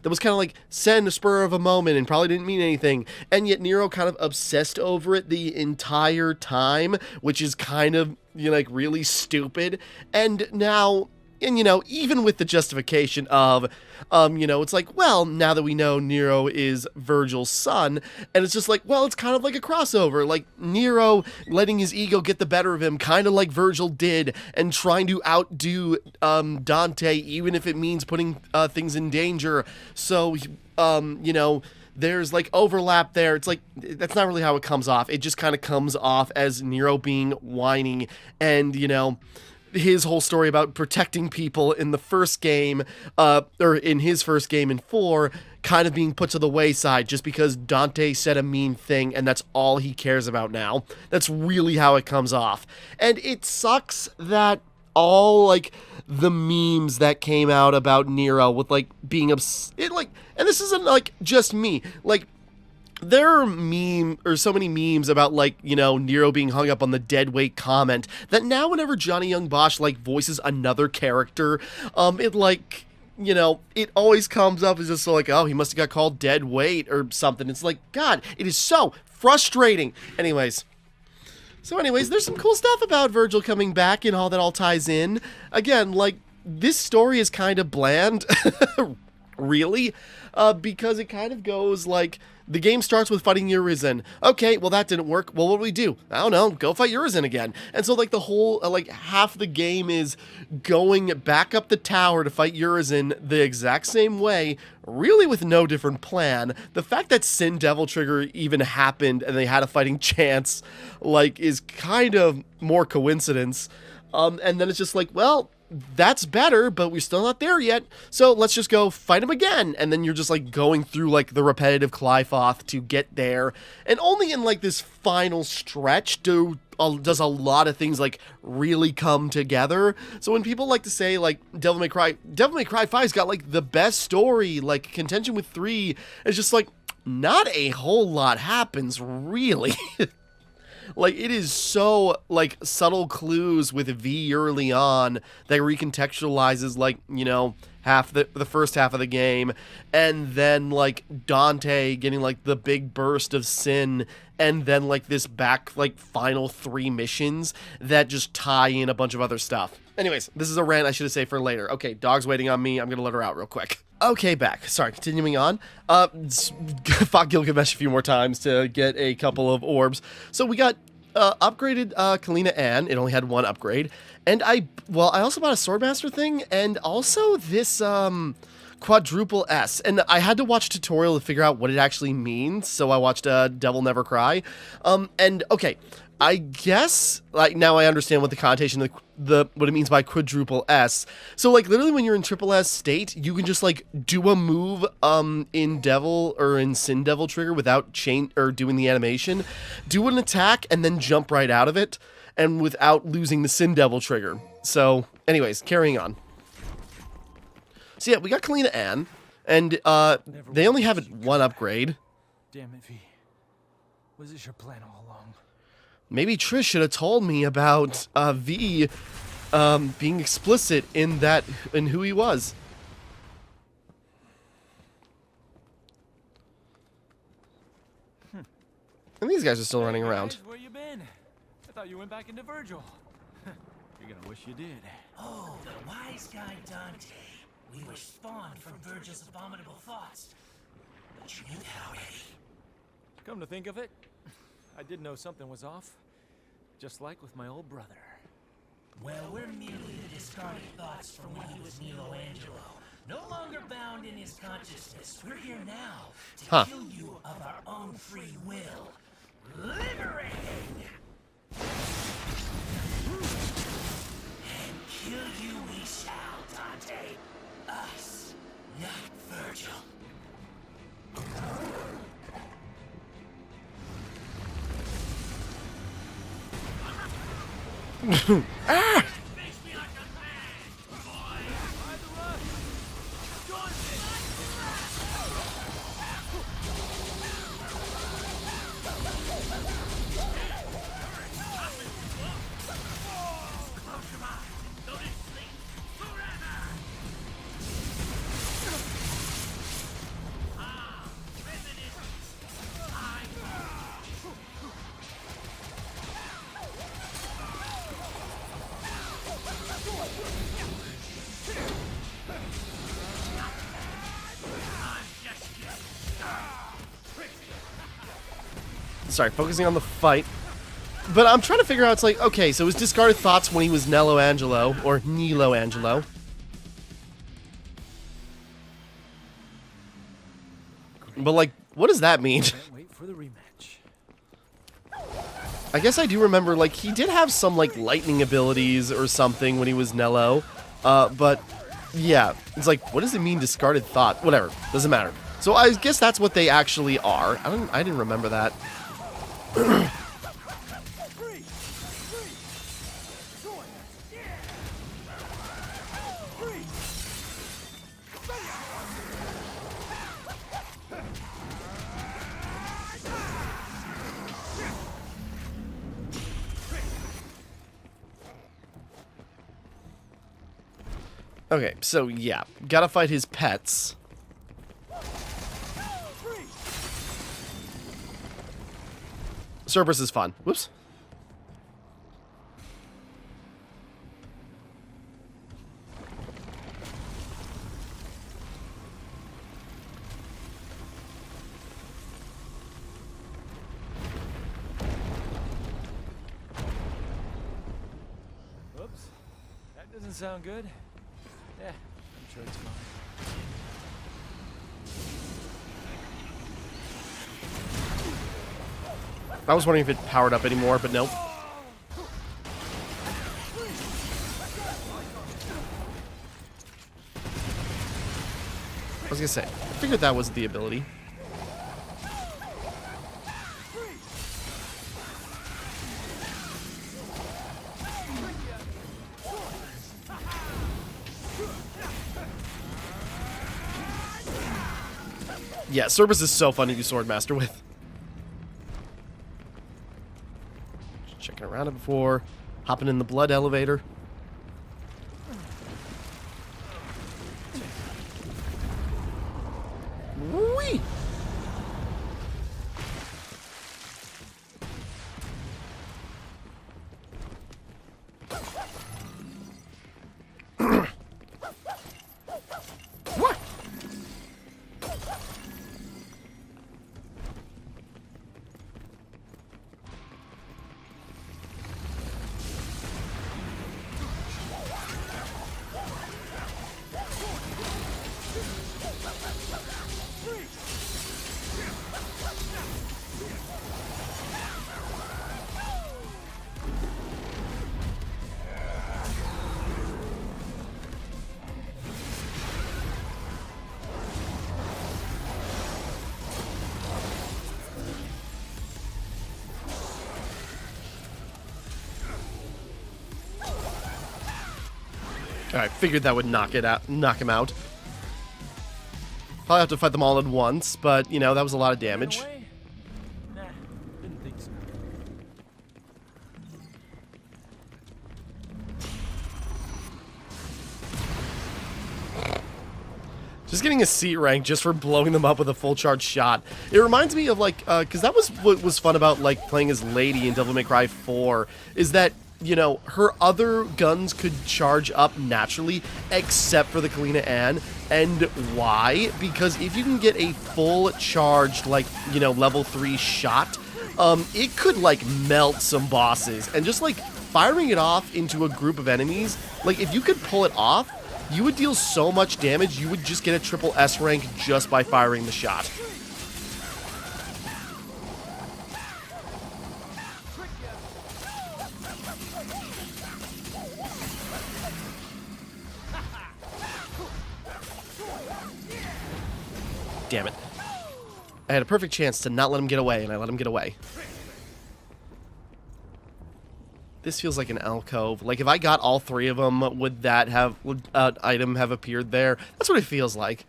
that was kind of like said in a spur of a moment and probably didn't mean anything, and yet Nero kind of obsessed over it the entire time, which is kind of like really stupid. And now, even with the justification of it's like, well, now that we know Nero is Virgil's son, and it's just like, well, it's kind of like a crossover, like Nero letting his ego get the better of him, kind of like Virgil did, and trying to outdo Dante, even if it means putting things in danger. So, there's like overlap there. It's like, that's not really how it comes off. It just kind of comes off as Nero being whining, and, his whole story about protecting people in the first game, or in his first game in 4, kind of being put to the wayside just because Dante said a mean thing, and that's all he cares about now. That's really how it comes off. And it sucks that all, like, the memes that came out about Nero with, like, being and this isn't, like, just me, like, there are so many memes about, like, Nero being hung up on the deadweight comment that now whenever Johnny Young Bosch, like, voices another character, it always comes up as just so like, oh, he must have got called dead weight or something. It's like, God, it is so frustrating. Anyways, there's some cool stuff about Virgil coming back and how that all ties in. Again, like, this story is kind of bland, really, because it kind of goes like, the game starts with fighting Urizen. Okay, well, that didn't work. Well, what do we do? I don't know. Go fight Urizen again. And so, like, the whole, half the game is going back up the tower to fight Urizen the exact same way, really with no different plan. The fact that Sin Devil Trigger even happened and they had a fighting chance, like, is kind of more coincidence. And then it's just like, well, that's better, but we're still not there yet, so let's just go fight him again. And then you're just like going through like the repetitive Clifoth to get there, and only in like this final stretch does a lot of things like really come together. So when people like to say like Devil May Cry 5's got like the best story, like contention with 3, it's just like not a whole lot happens really. Like, it is so, like, subtle clues with V early on that recontextualizes, like, half the first half of the game, and then, like, Dante getting, like, the big burst of Sin, and then, like, this final 3 missions that just tie in a bunch of other stuff. Anyways, this is a rant I should have saved for later. Okay, dog's waiting on me. I'm gonna let her out real quick. Okay, back. Sorry, continuing on. Fought Gilgamesh a few more times to get a couple of orbs. So we got upgraded Kalina Ann. It only had 1 upgrade. And I also bought a Swordmaster thing, and also this quadruple S. And I had to watch a tutorial to figure out what it actually means, so I watched Devil Never Cry. And okay, I guess like now I understand what the connotation of what it means by quadruple S. So like literally when you're in triple S state, you can just like do a move in Devil or in Sin Devil Trigger without doing the animation, do an attack and then jump right out of it, and without losing the Sin Devil Trigger. So anyways, carrying on. So yeah, we got Kalina Ann, and they only have 1 upgrade. Damn it, V. Was this your plan all along? Maybe Trish should have told me about V being explicit in who he was. And these guys are still running around. Where you been? I thought you went back into Virgil. You're gonna wish you did. Oh, the wise guy Dante. We were spawned from Virgil's abominable thoughts. But you knew that already. Come to think of it, I did know something was off. Just like with my old brother. Well, we're merely the discarded thoughts from when he was Michelangelo. No longer bound in his consciousness. We're here now to kill you of our own free will. Liberate! Sorry, focusing on the fight. But I'm trying to figure out, it's like, okay, so his discarded thoughts when he was Nello Angelo, or Nilo Angelo. But, like, what does that mean? Wait for the rematch. I guess I do remember, like, he did have some, like, lightning abilities or something when he was Nello. But, yeah, it's like, what does it mean, discarded thought? Whatever, doesn't matter. So I guess that's what they actually are. I didn't remember that. Okay, so yeah, gotta fight his pets. Cerberus is fun. Whoops. Oops. That doesn't sound good. Yeah, I'm sure it's fine. I was wondering if it powered up anymore, but nope. I was gonna say, I figured that was the ability. Yeah, Cerberus is so fun to do Swordmaster with. Checking around it before hopping in the blood elevator. Whee! What? I figured that would knock him out. Probably have to fight them all at once, but you know, that was a lot of damage. Nah, didn't think so. Just getting a C rank just for blowing them up with a full charge shot. It reminds me of like, because that was what was fun about like playing as Lady in Devil May Cry 4, is that, you know, her other guns could charge up naturally, except for the Kalina Ann. And why? Because if you can get a full charged, like, you know, level 3 shot, it could, like, melt some bosses. And just, like, firing it off into a group of enemies, like, if you could pull it off, you would deal so much damage, you would just get a triple S rank just by firing the shot. Damn it. I had a perfect chance to not let him get away, and I let him get away. This feels like an alcove. Like, if I got all 3 of them, would an item have appeared there? That's what it feels like.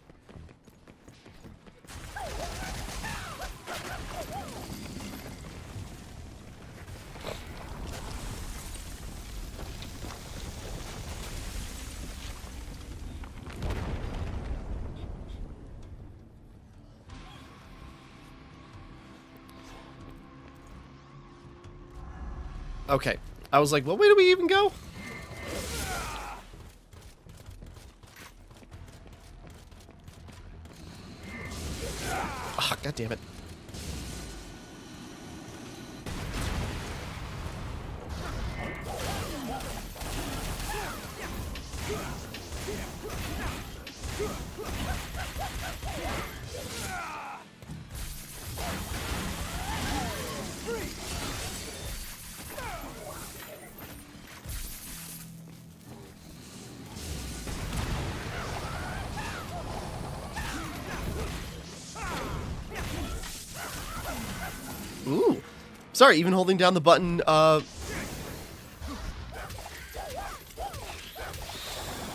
Okay. I was like, well, where do we even go? Ah, God damn it. Ooh. Sorry, even holding down the button,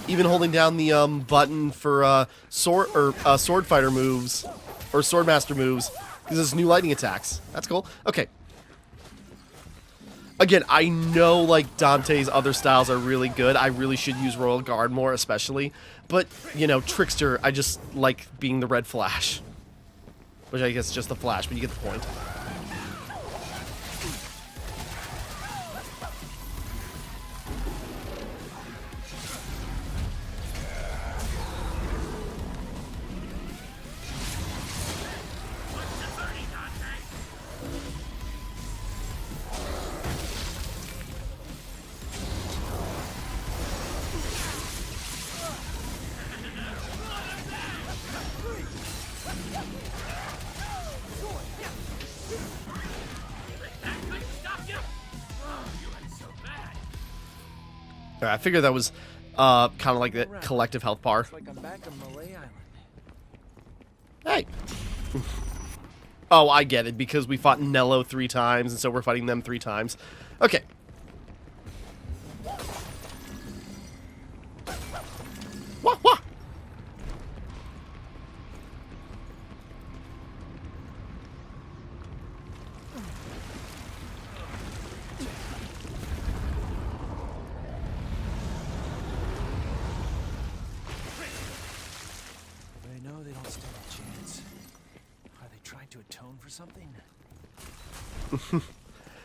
even holding down the, button for, sword fighter moves, or sword master moves, because there's new lightning attacks. That's cool. Okay. Again, I know, like, Dante's other styles are really good. I really should use Royal Guard more, especially. But, you know, Trickster, I just like being the Red Flash. Which I guess is just the Flash, but you get the point. I figured that was kind of like the collective health bar. Like I'm back on Malay Island. Hey. Oh, I get it, because we fought Nello 3 times, and so we're fighting them 3 times. Okay. Wah, wah. They know they don't stand a chance. Are they trying to atone for something?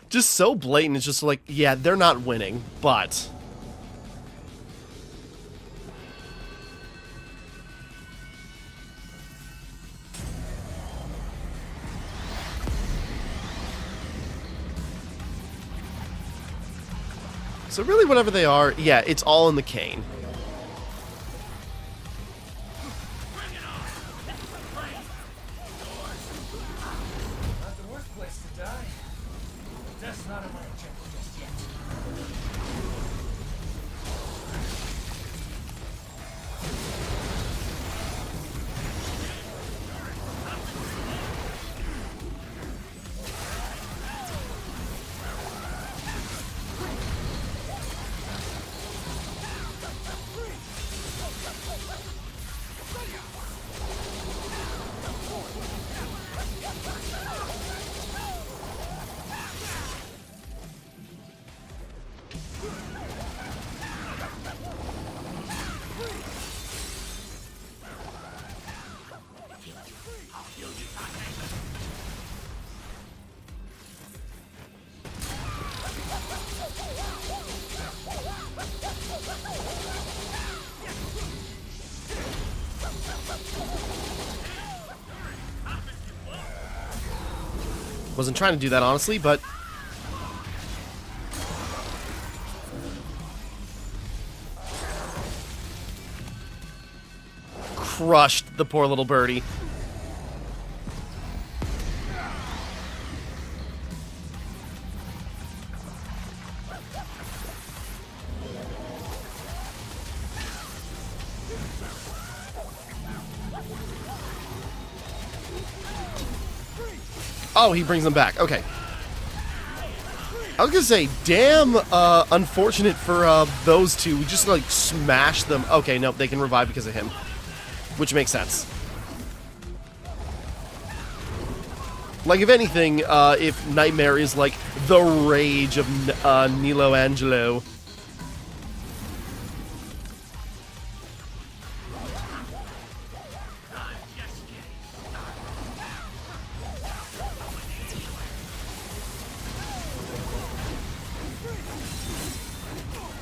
Just so blatant. It's just like, yeah, they're not winning, but... So really, whatever they are, yeah, it's all in the cane. Not the worst place to die. That's not on my agenda just yet. Wasn't trying to do that, honestly, but... Crushed the poor little birdie. Oh, he brings them back. Okay. I was gonna say, damn unfortunate for those two. We just like smashed them. Okay, no, they can revive because of him, which makes sense. Like, if anything, if Nightmare is like the rage of Nilo Angelo.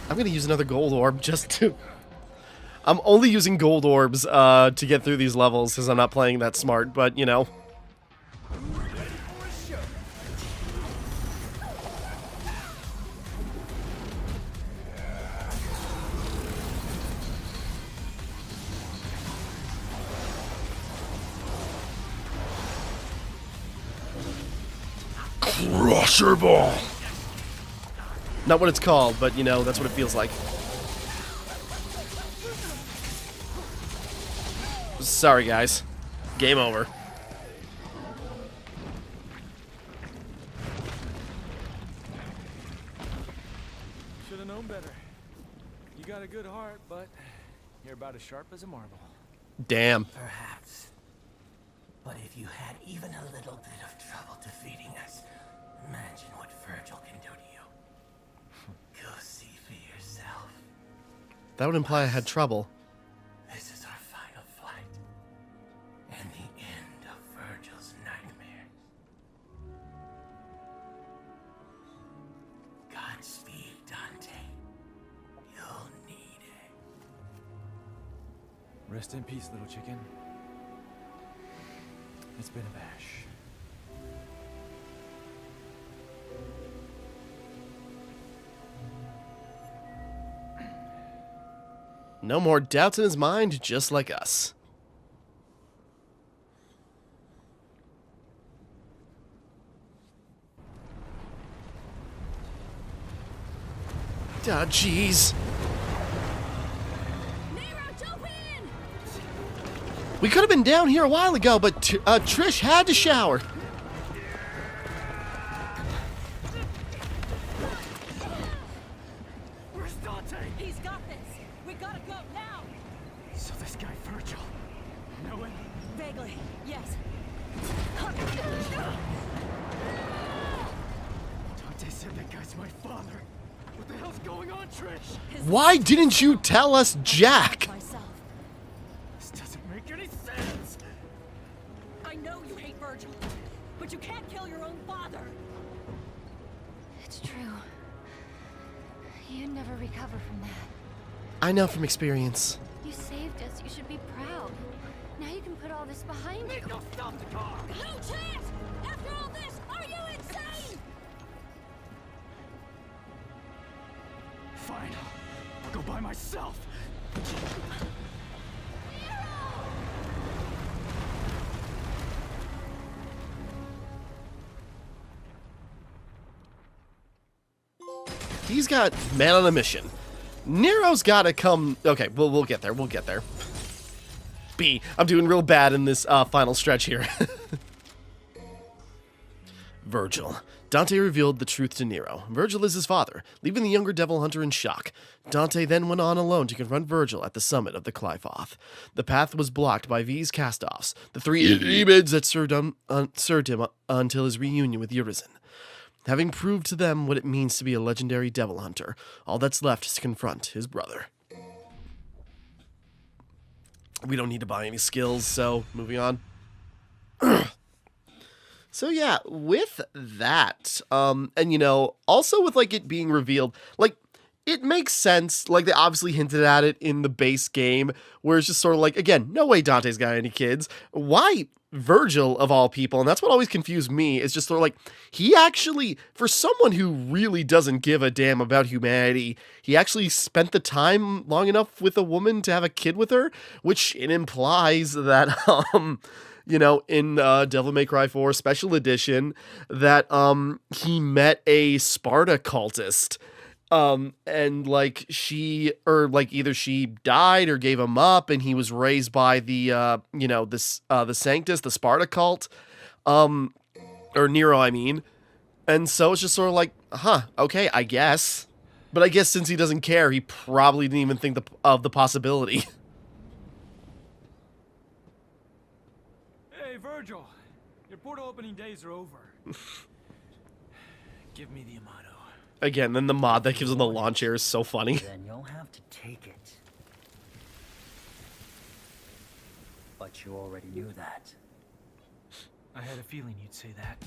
I'm gonna use another gold orb just to... I'm only using gold orbs to get through these levels because I'm not playing that smart, but, you know. Crusher Ball! Not what it's called, but, you know, that's what it feels like. Sorry, guys. Game over. Should have known better. You got a good heart, but you're about as sharp as a marble. Damn. Perhaps. But if you had even a little bit of trouble defeating us, imagine what Virgil can do to you. Go see for yourself. That would imply I had trouble. This is our final flight. And the end of Virgil's nightmares. Godspeed, Dante. You'll need it. Rest in peace, little chicken. It's been a bash. No more doubts in his mind, just like us. Ah, jeez. We could have been down here a while ago, but Trish had to shower. Where's Dante? He's got this. We gotta go now. So this guy Virgil. Know him? Vaguely, yes. Dante said that guy's my father. What the hell's going on, Trish? Why didn't you tell us, Jack? This doesn't make any sense. I know you hate Virgil, but you can't kill your own father. It's true. You'd never recover from that. I know from experience. You saved us. You should be proud. Now you can put all this behind you. Go stop the car! No chance! After all this, are you insane? Fine. I'll go by myself. He's got man on a mission. Nero's gotta come... Okay, we'll get there. We'll get there. B. I'm doing real bad in this final stretch here. Virgil. Dante revealed the truth to Nero. Virgil is his father, leaving the younger devil hunter in shock. Dante then went on alone to confront Virgil at the summit of the Clifoth. The path was blocked by V's cast-offs, the three demons that served him until his reunion with Urizen. Having proved to them what it means to be a legendary devil hunter, all that's left is to confront his brother. We don't need to buy any skills, so moving on. So yeah, with that, and you know, also with like it being revealed, like it makes sense. Like they obviously hinted at it in the base game, where it's just sort of like, again, no way Dante's got any kids. Why Virgil of all people? And that's what always confused me. Is just sort of like he actually, for someone who really doesn't give a damn about humanity, he actually spent the time long enough with a woman to have a kid with her, which it implies that you know, in Devil May Cry 4 Special Edition, that he met a Sparta cultist. And like she, or like either she died or gave him up, and he was raised by the you know, this the Sanctus, the Sparta cult, or Nero, I mean. And so it's just sort of like, huh, okay, I guess. But I guess since he doesn't care, he probably didn't even think of the possibility. Hey, Virgil. Your portal opening days are over. Give me the Amato. Again, then the mod that gives him the lawn chair is so funny. Then you'll have to take it. But you already knew that. I had a feeling you'd say that.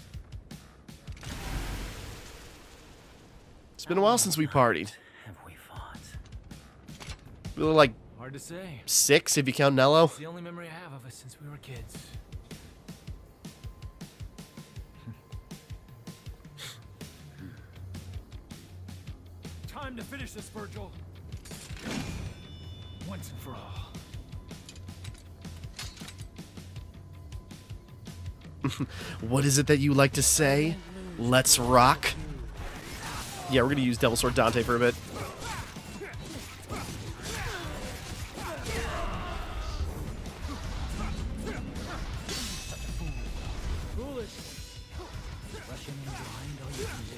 It's been a while since we partied. Have we fought? We were like Hard to say. 6 if you count Nello. It's the only memory I have of us since we were kids. Time to finish this, Virgil. Once and for all. What is it that you like to say? Let's rock. Yeah, we're gonna use Devil Sword Dante for a bit. Foolish. Rushing in behind all you can do.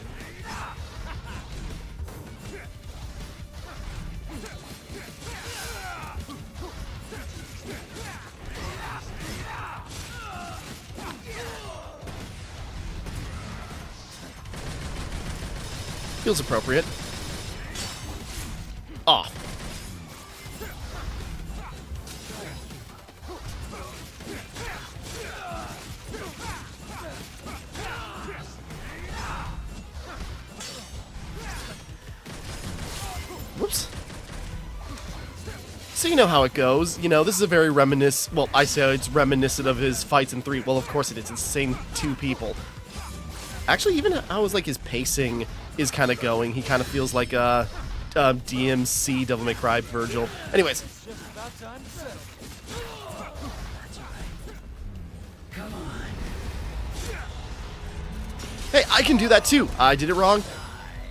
Feels appropriate. Aw. Whoops. So you know how it goes. You know, this is a very well, I say it's reminiscent of his fights in 3. Well, of course it is. It's the same 2 people. Actually, even how like his pacing is kind of going. He kind of feels like DMC Devil May Cry Virgil. Anyways. Hey, I can do that too. I did it wrong.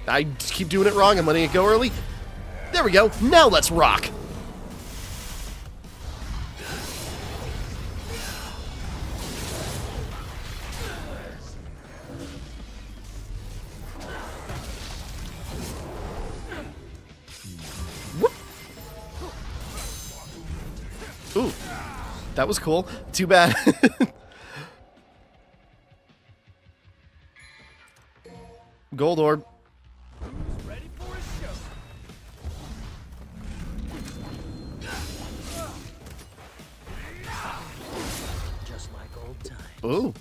I keep doing it wrong. I'm letting it go early. There we go. Now let's rock. Ooh, that was cool. Too bad. Gold orb. Ready for a show. Just like old times. Ooh.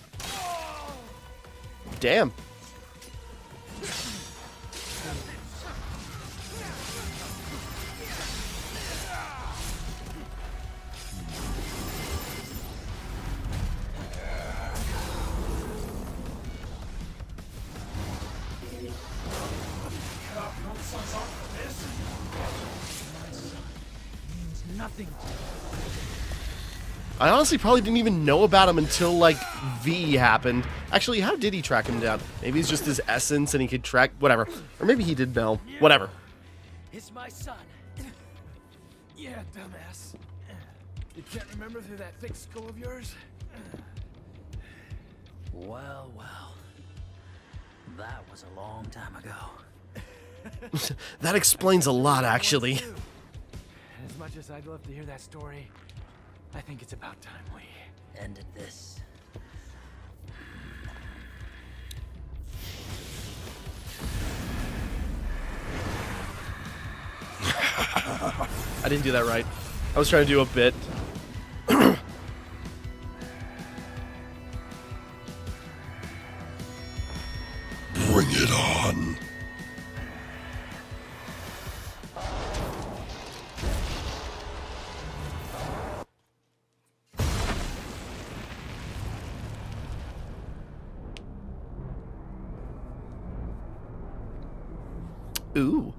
Damn. Nothing. I honestly probably didn't even know about him until, like, V happened. Actually, how did he track him down? Maybe it's just his essence and he could track... whatever. Or maybe he did know. Whatever. It's my son. Yeah, dumbass. You can't remember through that thick skull of yours? Well, well. That was a long time ago. That explains a lot, actually. As much as I'd love to hear that story, I think it's about time we ended this. I didn't do that right. I was trying to do a bit. Bring it on. Ooh.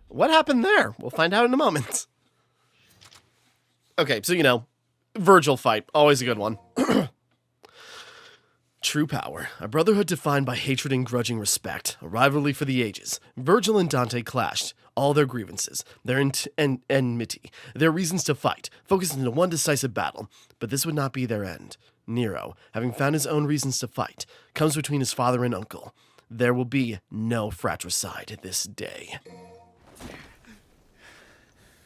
What happened there? We'll find out in a moment. Okay, so, you know, Virgil fight. Always a good one. True power, a brotherhood defined by hatred and grudging respect, a rivalry for the ages. Virgil and Dante clashed, all their grievances, their enmity, their reasons to fight, focused into one decisive battle. But this would not be their end. Nero, having found his own reasons to fight, comes between his father and uncle. There will be no fratricide this day.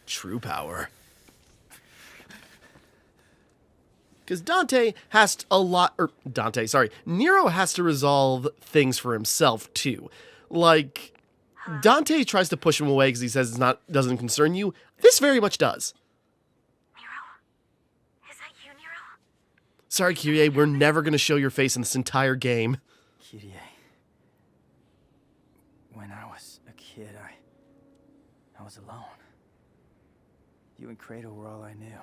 True power. Because Nero has to resolve things for himself, too. Like, Dante tries to push him away because he says doesn't concern you. This very much does. Nero? Is that you, Nero? Sorry, Kyrie, we're never going to show your face in this entire game. Kyrie. When I was a kid, I was alone. You and Kratos were all I knew.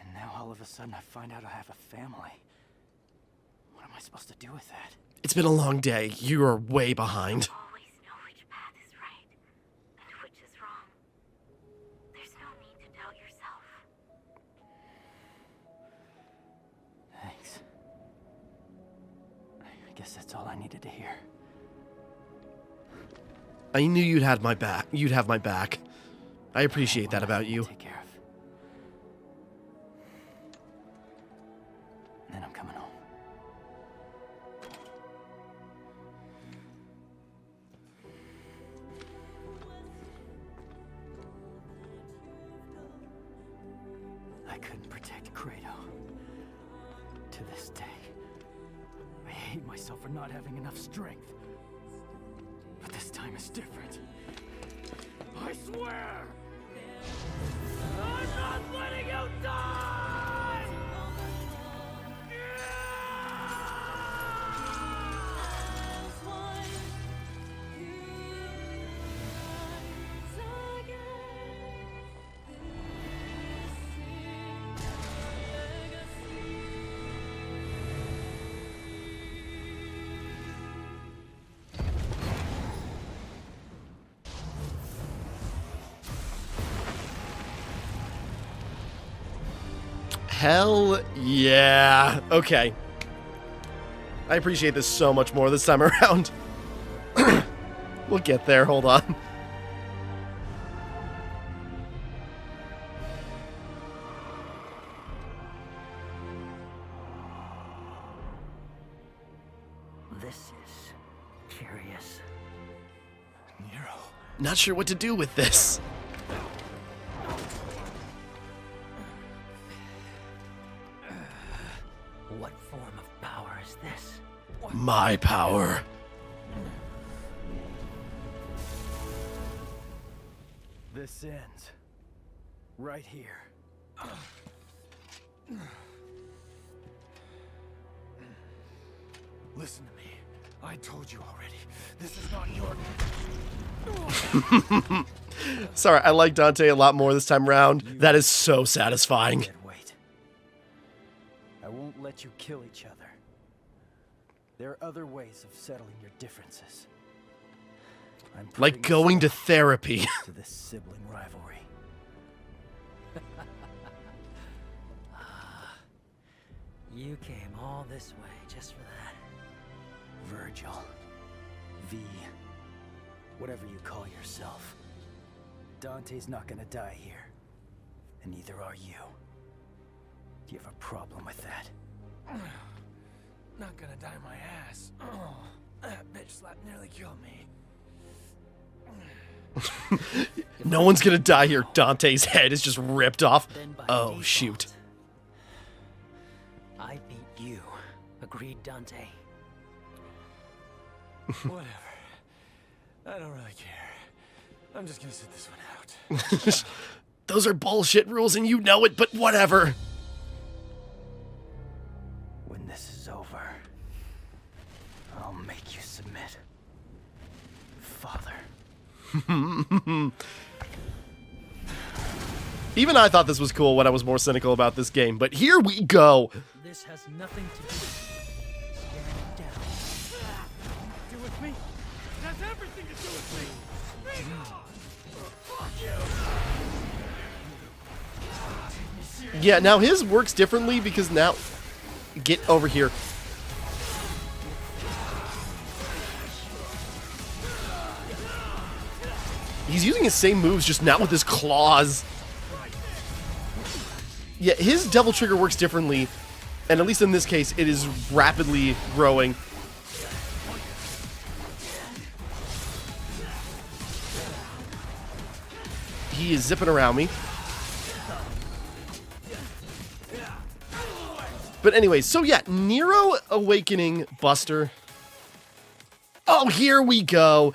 And now all of a sudden I find out I have a family. What am I supposed to do with that? It's been a long day. You are way behind. Always know which path is right and which is wrong. There's no need to doubt yourself. Thanks. I guess that's all I needed to hear. I knew you'd have my back. I appreciate that about you. Take care of. And then I'm coming home. I couldn't protect Kratos. To this day, I hate myself for not having enough strength. But this time is different. I swear! I'm not letting you die! Hell yeah. Okay. I appreciate this so much more this time around. We'll get there. Hold on. This is curious. Nero. Not sure what to do with this. What form of power is this? My power. This ends right here. Listen to me. I told you already. This is not your... Sorry, I like Dante a lot more this time around. That is so satisfying. Wait. I won't let you kill each other. There are other ways of settling your differences. I'm Like going to therapy. to this sibling rivalry. You came all this way just for that. Virgil. V. Whatever you call yourself. Dante's not gonna die here. And neither are you. Do you have a problem with that? Not gonna die my ass. Oh, that bitch slap nearly killed me. No one's gonna die here. Dante's head is just ripped off. Oh, default, shoot. I beat you. Agreed, Dante? Whatever. I don't really care. I'm just gonna sit this one out. Those are bullshit rules and you know it, but whatever. When this is over, I'll make you submit. Father. Even I thought this was cool when I was more cynical about this game, but here we go. This has nothing to do with stand down. Do with me? It has everything to do with me. Yeah, now his works differently because now... Get over here. He's using his same moves, just not with his claws. Yeah, his devil trigger works differently, and at least in this case, it is rapidly growing. He is zipping around me. But anyways, so yeah, Nero Awakening Buster. Oh, here we go.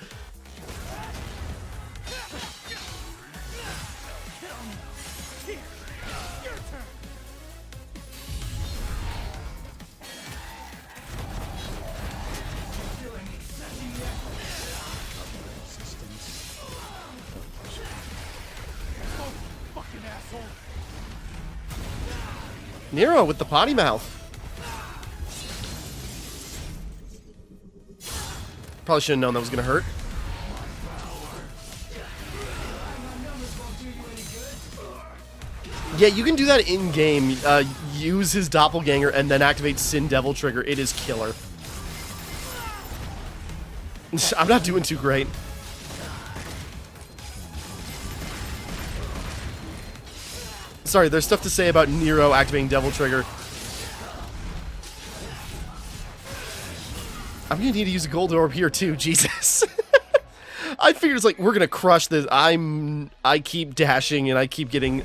Nero with the potty mouth. Probably should have known that was going to hurt. Yeah, you can do that in-game. Use his doppelganger and then activate Sin Devil Trigger. It is killer. I'm not doing too great. Sorry, there's stuff to say about Nero activating Devil Trigger. I'm gonna need to use a gold orb here too, Jesus. I figured it's like, we're gonna crush this. I keep dashing and I keep getting...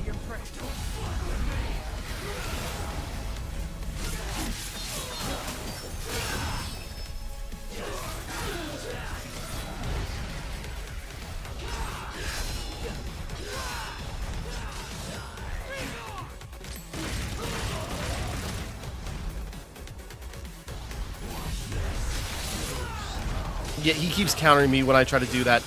Yeah, he keeps countering me when I try to do that.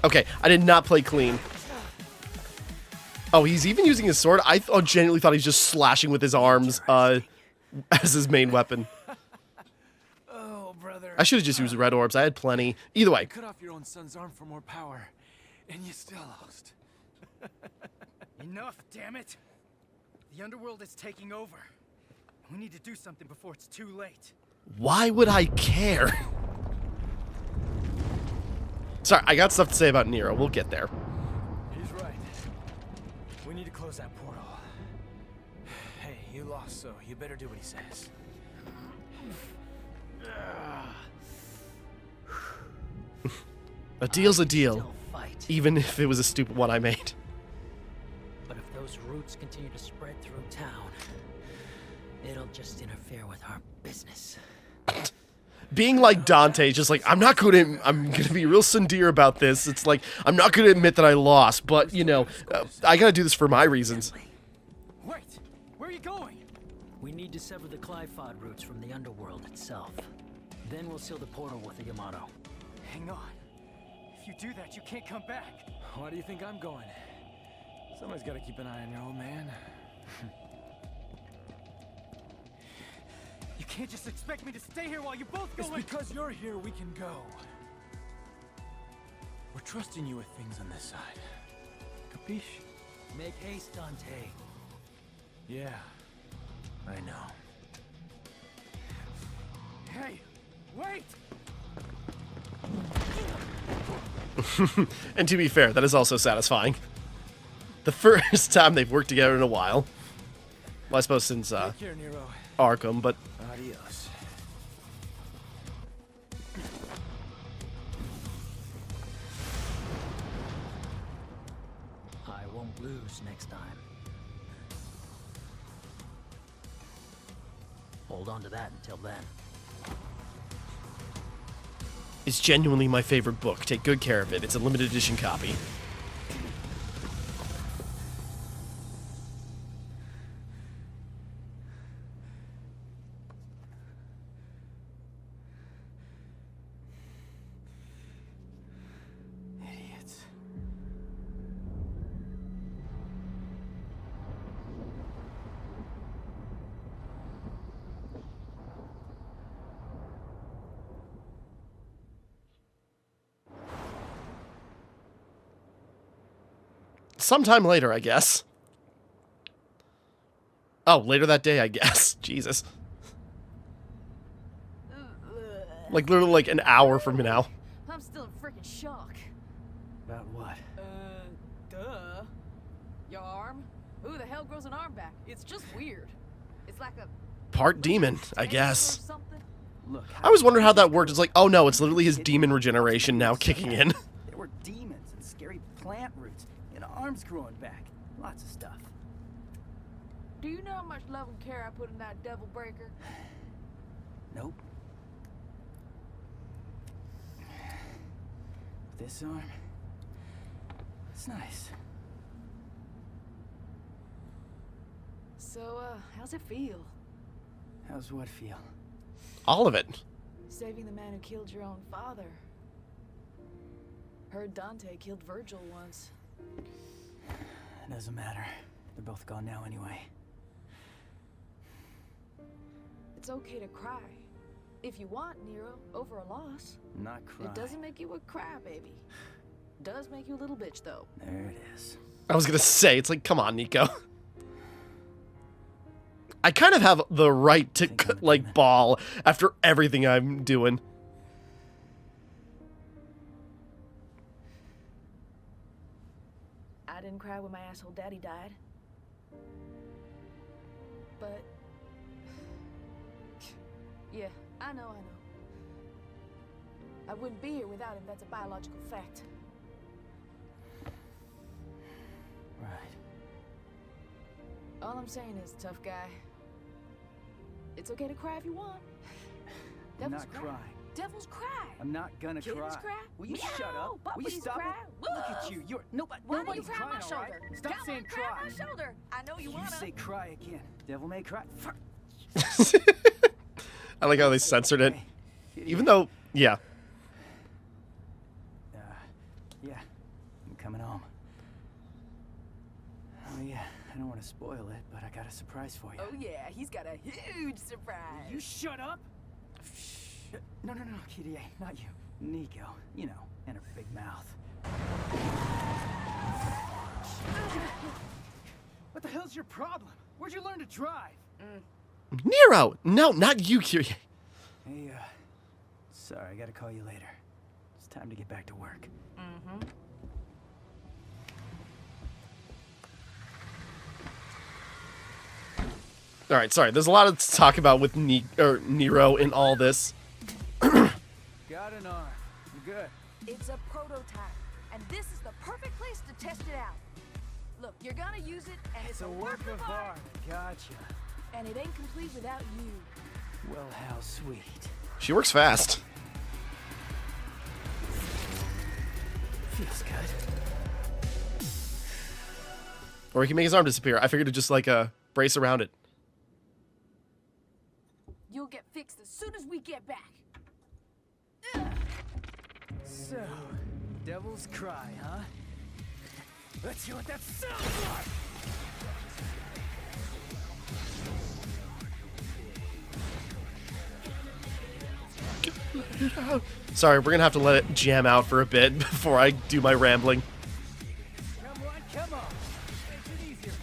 Okay, I did not play clean. Oh, he's even using his sword? I genuinely thought he was just slashing with his arms as his main weapon. I should have just used red orbs. I had plenty. Either way. Cut off your own son's arm for more power, and you still lost. Enough, damn it! The underworld is taking over. We need to do something before it's too late. Why would I care? Sorry, I got stuff to say about Nero. We'll get there. He's right. We need to close that portal. Hey, you lost, so you better do what he says. A deal's a deal, even if it was a stupid one I made. But if those roots continue to spread through town, it'll just interfere with our business. Being like Dante, just like, I'm gonna be real sincere about this. It's like, I'm not gonna admit that I lost, but, you know, I gotta do this for my reasons. Wait, where are you going? We need to sever the Clifod roots from the underworld itself. Then we'll seal the portal with the Yamato. Hang on. If you do that, you can't come back. Why do you think I'm going? Somebody's got to keep an eye on your old man. You can't just expect me to stay here while you both go. It's because you're here we can go. We're trusting you with things on this side. Capiche? Make haste, Dante. Yeah, I know. Hey, wait! And to be fair, that is also satisfying. The first time they've worked together in a while. Well, I suppose since Arkham, but... Adios. I won't lose next time. Hold on to that until then. It's genuinely my favorite book. Take good care of it. It's a limited edition copy. Idiots. Sometime later, I guess. Oh, later that day, I guess. Jesus. Like, literally, like, an hour from now. I'm still in freaking shock. About what? Duh. Your arm? Who the hell grows an arm back? It's just weird. It's like a Part demon, I guess. something. Look, I was wondering how that worked. It's like, oh no, it's literally his demon regeneration now kicking in. There were demons and scary plant roots and arms growing back. Lots of stuff. Do you know how much love and care I put in that devil breaker? Nope. This arm, it's nice. So, how's it feel? How's what feel? All of it. Saving the man who killed your own father. Heard Dante killed Virgil once. It doesn't matter. They're both gone now anyway. It's okay to cry. If you want, Nero, over a loss. I'm not crying. It doesn't make you a crybaby. Does make you a little bitch, though. There it is. I was gonna say, it's like, come on, Nico. I kind of have the right to, like, bawl after everything I'm doing. I didn't cry when my asshole daddy died. But... yeah, I know. I wouldn't be here without him, that's a biological fact. Right. All I'm saying is, tough guy, it's okay to cry if you want. I'm Devils not cry. crying. Devils cry. I'm not gonna Kittens cry. cry. Will you Meow. shut up? Will you Puppies stop cry. it? Look at you. You're Why do you nobody's cry on crying, my all shoulder? right? Stop Come saying on, cry on cry. my shoulder. I know you wanna. You say cry again. Devil may cry. Fuck. I like how they censored it. Even though, yeah. Yeah, I'm coming home. Oh yeah, I don't want to spoil it, but I got a surprise for you. Oh yeah, he's got a huge surprise. You shut up! No, Kitty, not you. Nico, you know, and her big mouth. What the hell's your problem? Where'd you learn to drive? Nero! No, not you, Kyrie. Hey, sorry, I gotta call you later. It's time to get back to work. Mm-hmm. Alright, sorry. There's a lot to talk about with Nero in all this. Got an arm. I'm good. It's a prototype, and this is the perfect place to test it out. Look, you're gonna use it, and it's a work of art. Gotcha. And it ain't complete without you. Well, how sweet. She works fast. Feels good. Or he can make his arm disappear. I figured to just, like, brace around it. You'll get fixed as soon as we get back. So, devil's cry, huh? Let's see what that sounds like! Sorry, we're gonna have to let it jam out for a bit before I do my rambling. Come on. Makes it easier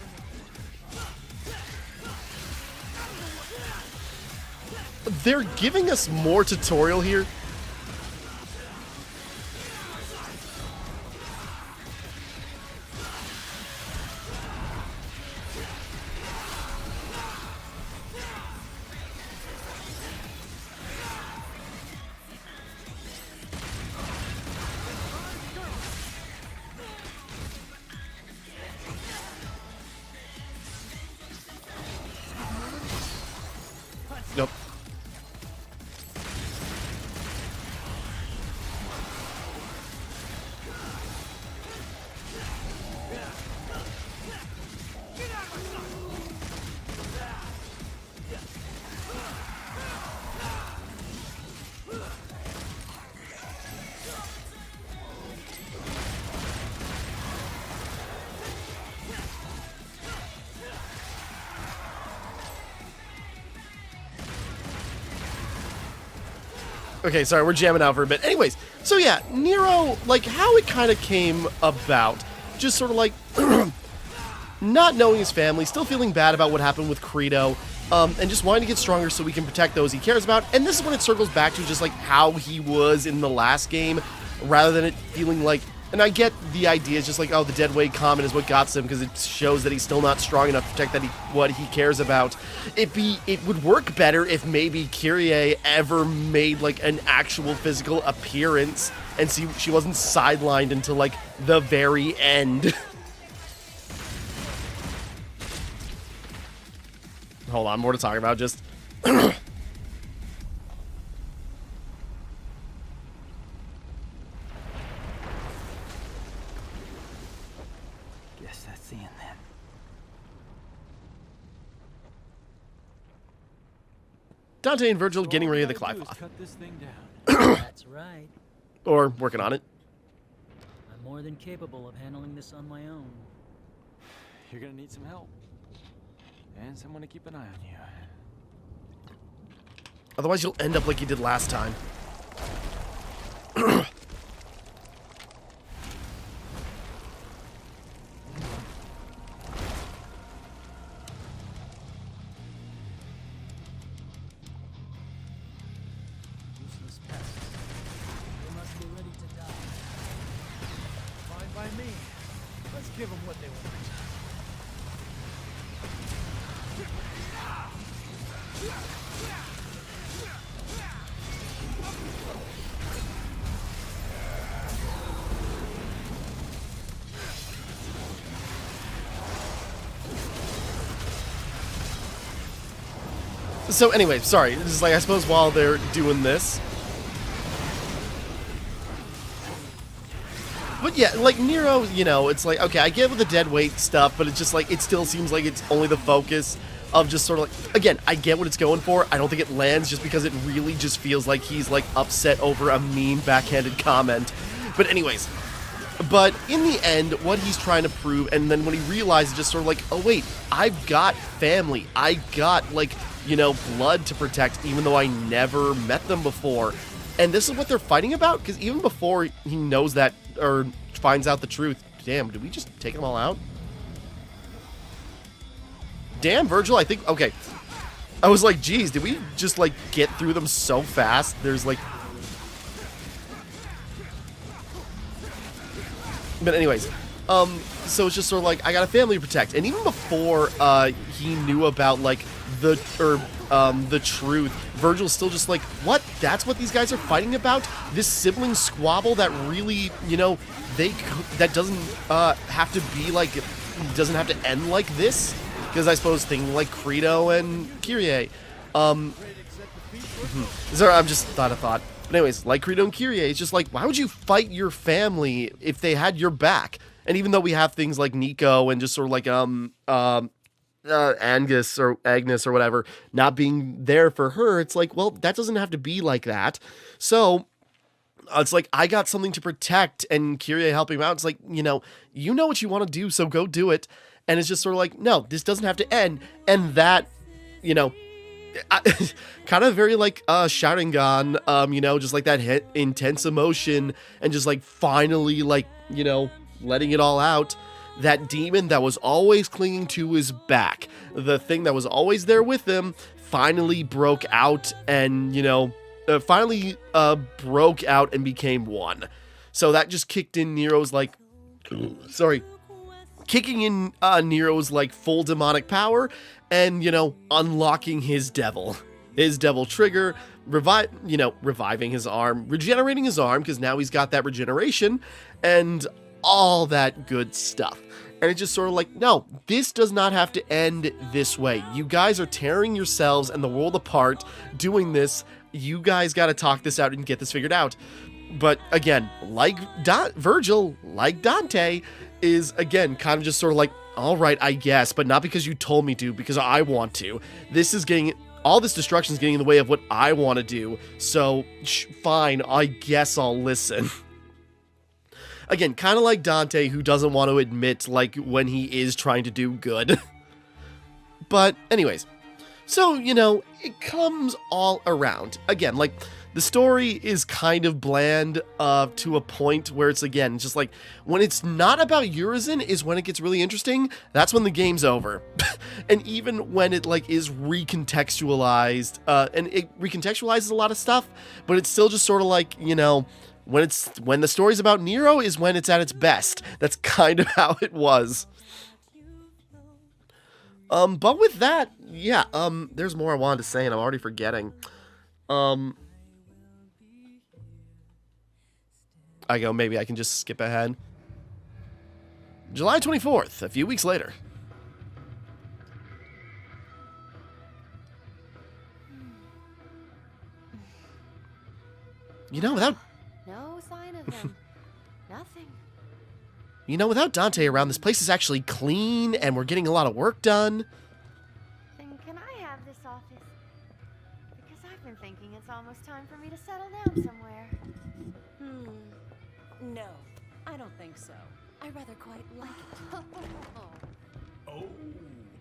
for me. They're giving us more tutorial here. Nope. Okay, sorry, we're jamming out for a bit. Anyways, so yeah, Nero, like, how it kind of came about just sort of like not knowing his family, still feeling bad about what happened with Credo, and just wanting to get stronger so he can protect those he cares about. And this is when it circles back to just like how he was in the last game, rather than it feeling like, and I get the idea, it's just like, oh, the deadweight comment is what got him, because it shows that he's still not strong enough to protect what he cares about. It would work better if maybe Kyrie ever made like an actual physical appearance, and see she wasn't sidelined until like the very end. Hold on, more to talk about, just... Guess that's the end then. Dante and Virgil getting rid of the Clive-Off. Cut this thing down. That's right. Or working on it. I'm more than capable of handling this on my own. You're gonna need some help. And someone to keep an eye on you. Otherwise you'll end up like you did last time. Useless pests. They must be ready to die. Fine by me. Let's give them what they want. So anyway, sorry, this is like, I suppose while they're doing this. But yeah, like Nero, you know, it's like, okay, I get with the dead weight stuff, but it's just like, it still seems like it's only the focus of just sort of like, again, I get what it's going for. I don't think it lands just because it really just feels like he's like upset over a mean backhanded comment. But anyways, but in the end, what he's trying to prove, and then when he realizes just sort of like, oh wait, I've got family. I got like, you know, blood to protect, even though I never met them before. And this is what they're fighting about? Because even before he knows that, or finds out the truth, damn, did we just take them all out? Damn, Virgil, I think, okay. I was like, geez, did we just, like, get through them so fast? There's, like... But anyways, so it's just sort of like, I got a family to protect. And even before he knew about, like, the truth, Virgil's still just like, what? That's what these guys are fighting about? This sibling squabble that really, you know, that doesn't have to be like, doesn't have to end like this? Because I suppose things like Credo and Kyrie. Sorry, I'm just thought a thought. But anyways, like Credo and Kyrie, it's just like, why would you fight your family if they had your back? And even though we have things like Nico and just sort of like Angus or Agnes or whatever not being there for her, it's like, well, that doesn't have to be like that. So it's like, I got something to protect, and Kyrie helping him out. It's like, you know what you want to do, so go do it. And it's just sort of like, no, this doesn't have to end. And that, you know, kind of very like Sharingan, you know, just like that intense emotion and just like finally like, you know, letting it all out. That demon that was always clinging to his back, the thing that was always there with him, finally broke out and, you know, broke out and became one. So that just kicked in Nero's like, kicking in Nero's like full demonic power and, you know, unlocking his devil trigger, reviving his arm, regenerating his arm, because now he's got that regeneration and all that good stuff. And it's just sort of like, no, this does not have to end this way. You guys are tearing yourselves and the world apart doing this. You guys got to talk this out and get this figured out. But again, like Virgil, like Dante, is again kind of just sort of like, all right, I guess, but not because you told me to, because I want to. All this destruction is getting in the way of what I want to do. So fine, I guess I'll listen. Again, kind of like Dante, who doesn't want to admit, like, when he is trying to do good. But anyways, so, you know, it comes all around. Again, like, The story is kind of bland to a point where it's, again, just like, when it's not about Urizen is when it gets really interesting. That's when the game's over. And even when it, like, is recontextualized, and it recontextualizes a lot of stuff, but it's still just sort of like, you know, when the story's about Nero is when it's at its best. That's kind of how it was. But with that, yeah, there's more I wanted to say and I'm already forgetting. Maybe I can just skip ahead. July 24th, a few weeks later. You know, without No sign of him. Nothing. You know, without Dante around, this place is actually clean, and we're getting a lot of work done. Then can I have this office? Because I've been thinking it's almost time for me to settle down somewhere. No, I don't think so. I rather quite like it. Oh,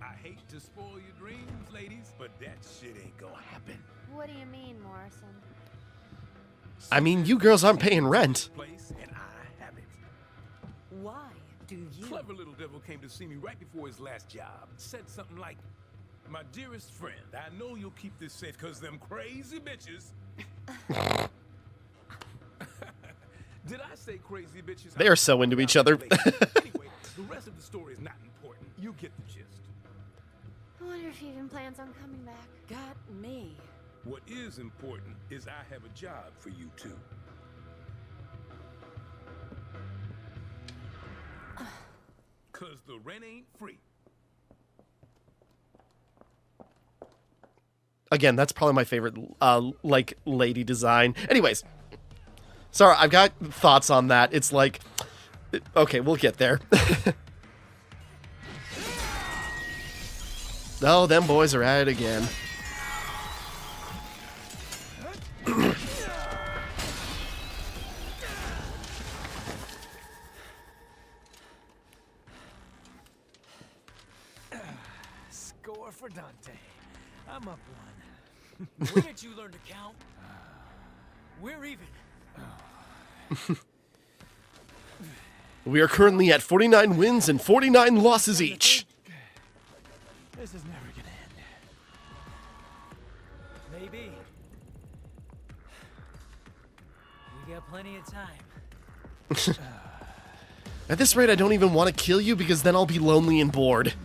I hate to spoil your dreams, ladies, but that shit ain't gonna happen. What do you mean, Morrison? I mean, you girls aren't paying rent. Place and I have it. Why do you? Clever little devil came to see me right before his last job. Said something like, "My dearest friend, I know you'll keep this safe because them crazy bitches." Did I say crazy bitches? They are so into each other. Anyway, the rest of the story is not important. You get the gist. I wonder if he even plans on coming back. Got me. What is important is I have a job for you too. Cause the rent ain't free. Again, that's probably my favorite, like, lady design. Anyways. Sorry, I've got thoughts on that. It's like... Okay, we'll get there. Oh, them boys are at it again. Score for Dante. I'm up one. When did you learn to count? We're even. We are currently at 49 wins and 49 losses each. This is never gonna end. Maybe. We got plenty of time. At this rate, I don't even want to kill you because then I'll be lonely and bored.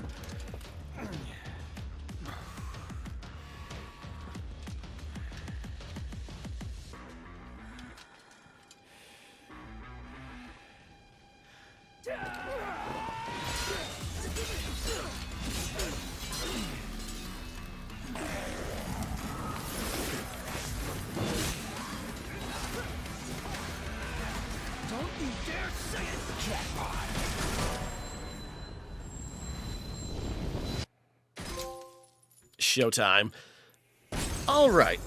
Showtime. Alright.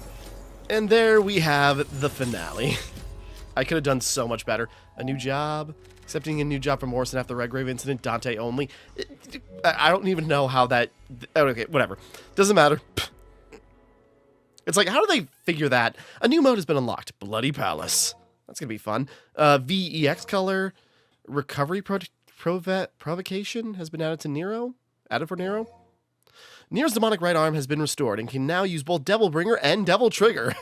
And there we have the finale. I could have done so much better. A new job. Accepting a new job from Morrison after the Redgrave incident. Dante only. I don't even know how that... Okay, whatever. Doesn't matter. It's like, how do they figure that? A new mode has been unlocked. Bloody Palace. That's going to be fun. VEX color. Recovery provocation has been added to Nero. Added for Nero. Nero's demonic right arm has been restored and can now use both Devil Bringer and Devil Trigger.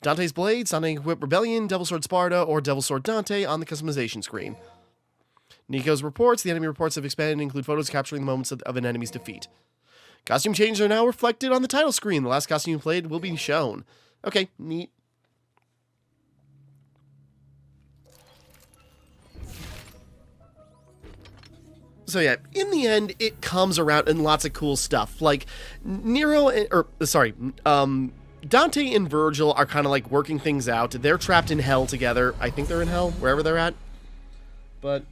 Dante's Blades, Dante Whip Rebellion, Devil Sword Sparta, or Devil Sword Dante on the customization screen. Nico's reports. The enemy reports have expanded and include photos capturing the moments of an enemy's defeat. Costume changes are now reflected on the title screen. The last costume you played will be shown. Okay, neat. So yeah, in the end, it comes around in lots of cool stuff. Like, Dante and Virgil are kind of like working things out. They're trapped in hell together. I think they're in hell, wherever they're at. But,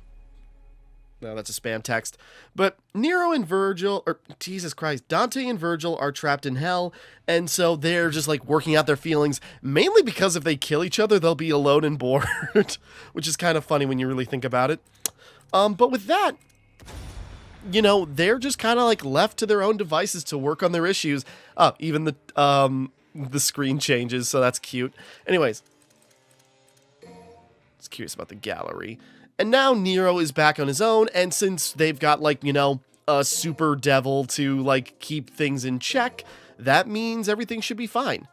no, that's a spam text. But Dante and Virgil are trapped in hell. And so they're just like working out their feelings, mainly because if they kill each other, they'll be alone and bored. Which is kind of funny when you really think about it. But with that, you know, they're just kind of like left to their own devices to work on their issues. Even the the screen changes, so that's cute. Anyways, I was curious about the gallery. And now Nero is back on his own, and since they've got, like, you know, a super devil to, like, keep things in check, that means everything should be fine.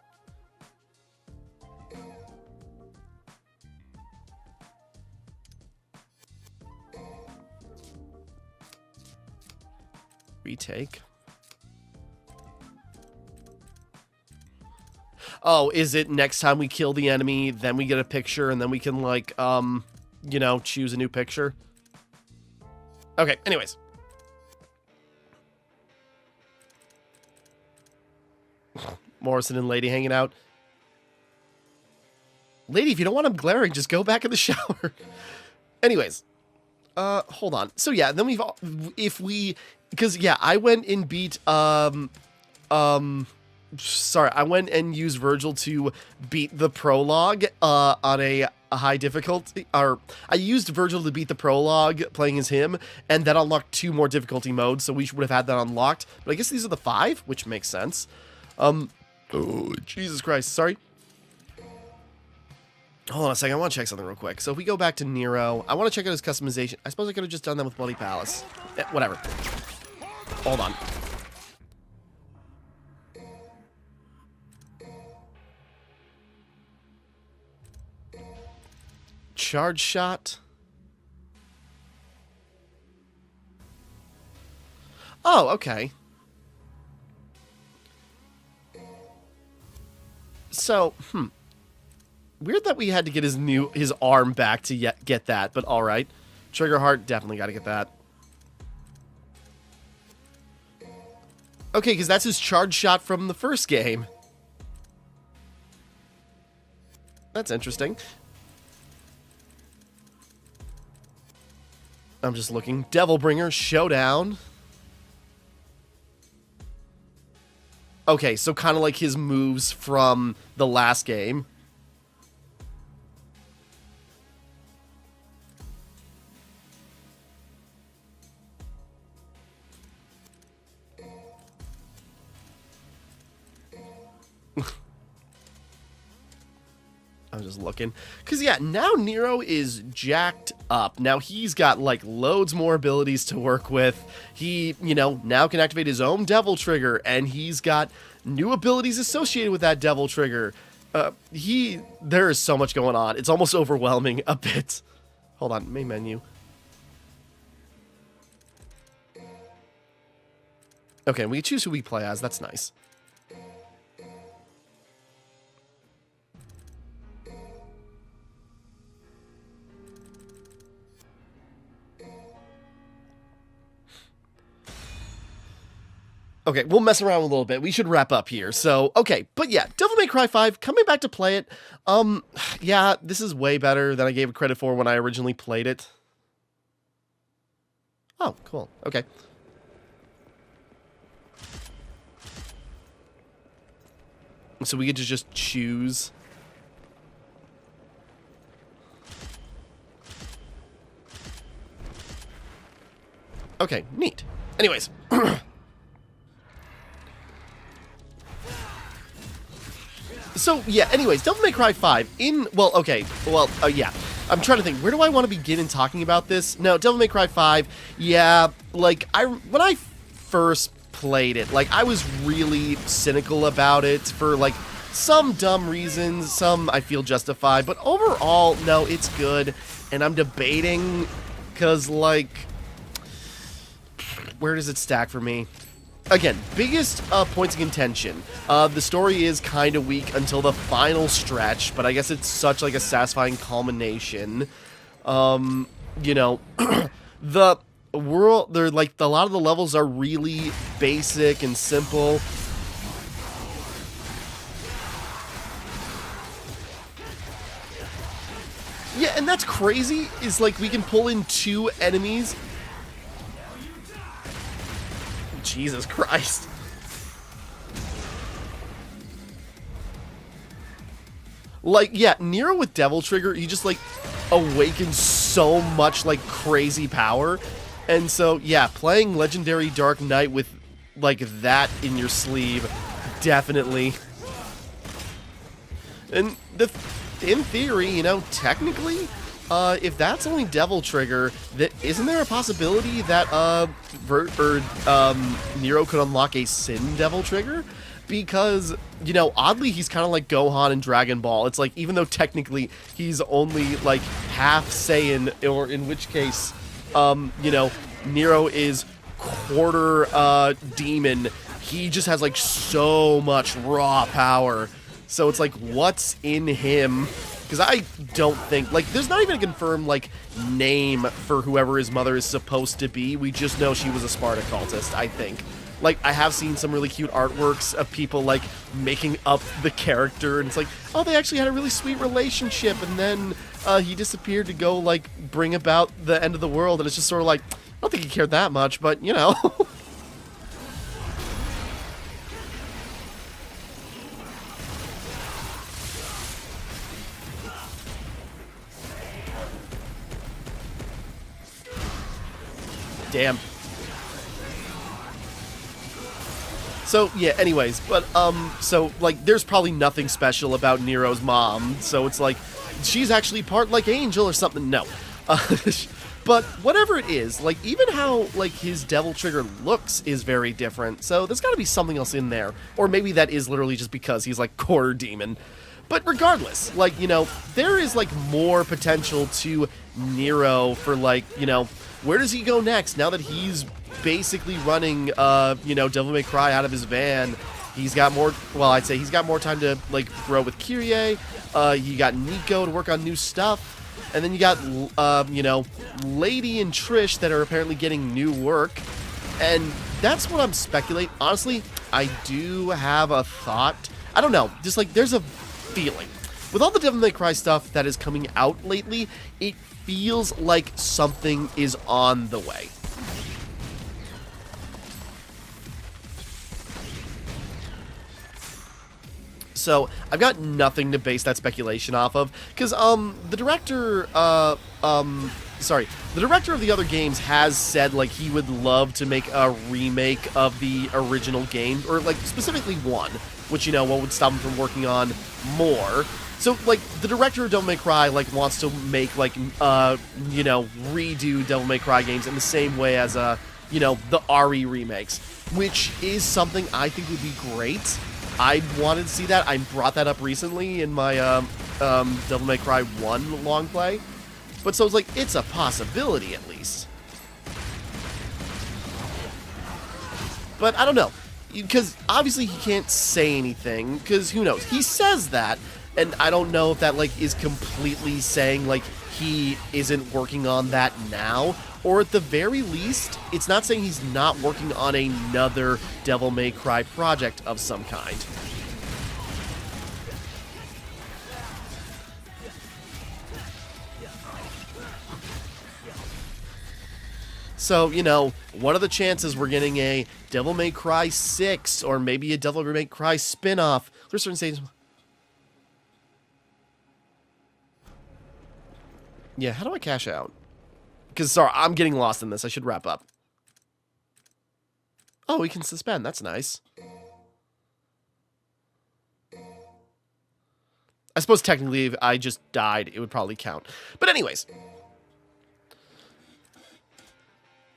Retake. Oh, is it next time we kill the enemy, then we get a picture, and then we can, like, you know, choose a new picture? Okay, anyways. Morrison and Lady hanging out. Lady, if you don't want him glaring, just go back in the shower. Anyways. Hold on. So, yeah, then because, yeah, I went and beat, sorry, I went and used Virgil to beat the prologue on a high difficulty. Or I used Virgil to beat the prologue playing as him, and that unlocked 2 more difficulty modes, so we would have had that unlocked. But I guess these are the 5, which makes sense. Oh, Jesus Christ, sorry. Hold on a second, I want to check something real quick. So if we go back to Nero, I want to check out his customization. I suppose I could have just done that with Bloody Palace. Whatever. Hold on. Charge shot. Oh, okay. So, weird that we had to get his arm back to get that, but all right. Trigger heart, definitely got to get that. Okay, because that's his charge shot from the first game. That's interesting. I'm just looking. Devilbringer, Showdown. Okay, so kind of like his moves from the last game. I'm just looking. Because, yeah, now Nero is jacked up. Now he's got, like, loads more abilities to work with. He, you know, now can activate his own Devil Trigger, and he's got new abilities associated with that Devil Trigger. There is so much going on. It's almost overwhelming a bit. Hold on, main menu. Okay, we can choose who we play as. That's nice. Okay, we'll mess around a little bit. We should wrap up here. So, okay, but yeah, Devil May Cry 5, coming back to play it. Yeah, this is way better than I gave it credit for when I originally played it. Oh, cool. Okay. So we get to just choose. Okay, neat. Anyways. So, yeah, anyways, Devil May Cry 5 yeah. I'm trying to think, where do I want to begin in talking about this? No, Devil May Cry 5, yeah, like, when I first played it, like, I was really cynical about it for, like, some dumb reasons, some I feel justified, but overall, no, it's good, and I'm debating, because, like, where does it stack for me? Again, biggest points of contention. The story is kind of weak until the final stretch, but I guess it's such like a satisfying culmination. You know, the world, they're like a lot of the levels are really basic and simple. Yeah, and that's crazy, is like we can pull in 2 enemies. Jesus Christ. Like, yeah, Nero with Devil Trigger, he just, like, awakens so much, like, crazy power. And so, yeah, playing Legendary Dark Knight with, like, that in your sleeve, definitely. And in theory, you know, technically, if that's only Devil Trigger, isn't there a possibility that Nero could unlock a Sin Devil Trigger? Because, you know, oddly, he's kind of like Gohan in Dragon Ball. It's like, even though technically he's only like half Saiyan, or in which case, you know, Nero is quarter demon, he just has like so much raw power. So it's like, what's in him? Because I don't think, like, there's not even a confirmed, like, name for whoever his mother is supposed to be. We just know she was a Sparta cultist, I think. Like, I have seen some really cute artworks of people, like, making up the character, and it's like, oh, they actually had a really sweet relationship, and then he disappeared to go, like, bring about the end of the world, and it's just sort of like, I don't think he cared that much, but, you know. Damn. So, yeah, anyways, but, so, like, there's probably nothing special about Nero's mom, so it's like, she's actually part, like, Angel or something, no. But whatever it is, like, even how, like, his Devil Trigger looks is very different, so there's gotta be something else in there. Or maybe that is literally just because he's, like, quarter demon. But regardless, like, you know, there is, like, more potential to Nero for, like, you know, where does he go next now that he's basically running, you know, Devil May Cry out of his van? He's got more, well, I'd say he's got more time to, like, grow with Kyrie. You got Nico to work on new stuff. And then you got, you know, Lady and Trish that are apparently getting new work. And that's what I'm speculating. Honestly, I do have a thought. I don't know. Just, like, there's a feeling. With all the Devil May Cry stuff that is coming out lately, it feels like something is on the way. So, I've got nothing to base that speculation off of, because, the director, the director of the other games has said, like, he would love to make a remake of the original game, or, like, specifically one, which, you know, what would stop him from working on more. So, like, the director of Devil May Cry, like, wants to make, like, you know, redo Devil May Cry games in the same way as, you know, the RE remakes, which is something I think would be great. I wanted to see that. I brought that up recently in my, Devil May Cry 1 long play. But so it's like, it's a possibility at least. But I don't know. Because obviously he can't say anything, because who knows? He says that, and I don't know if that, like, is completely saying, like, he isn't working on that now, or at the very least, it's not saying he's not working on another Devil May Cry project of some kind. So, you know, what are the chances we're getting a Devil May Cry 6, or maybe a Devil May Cry spin-off? There's certain stages. Yeah, how do I cash out? Because, sorry, I'm getting lost in this. I should wrap up. Oh, we can suspend. That's nice. I suppose technically if I just died, it would probably count. But anyways.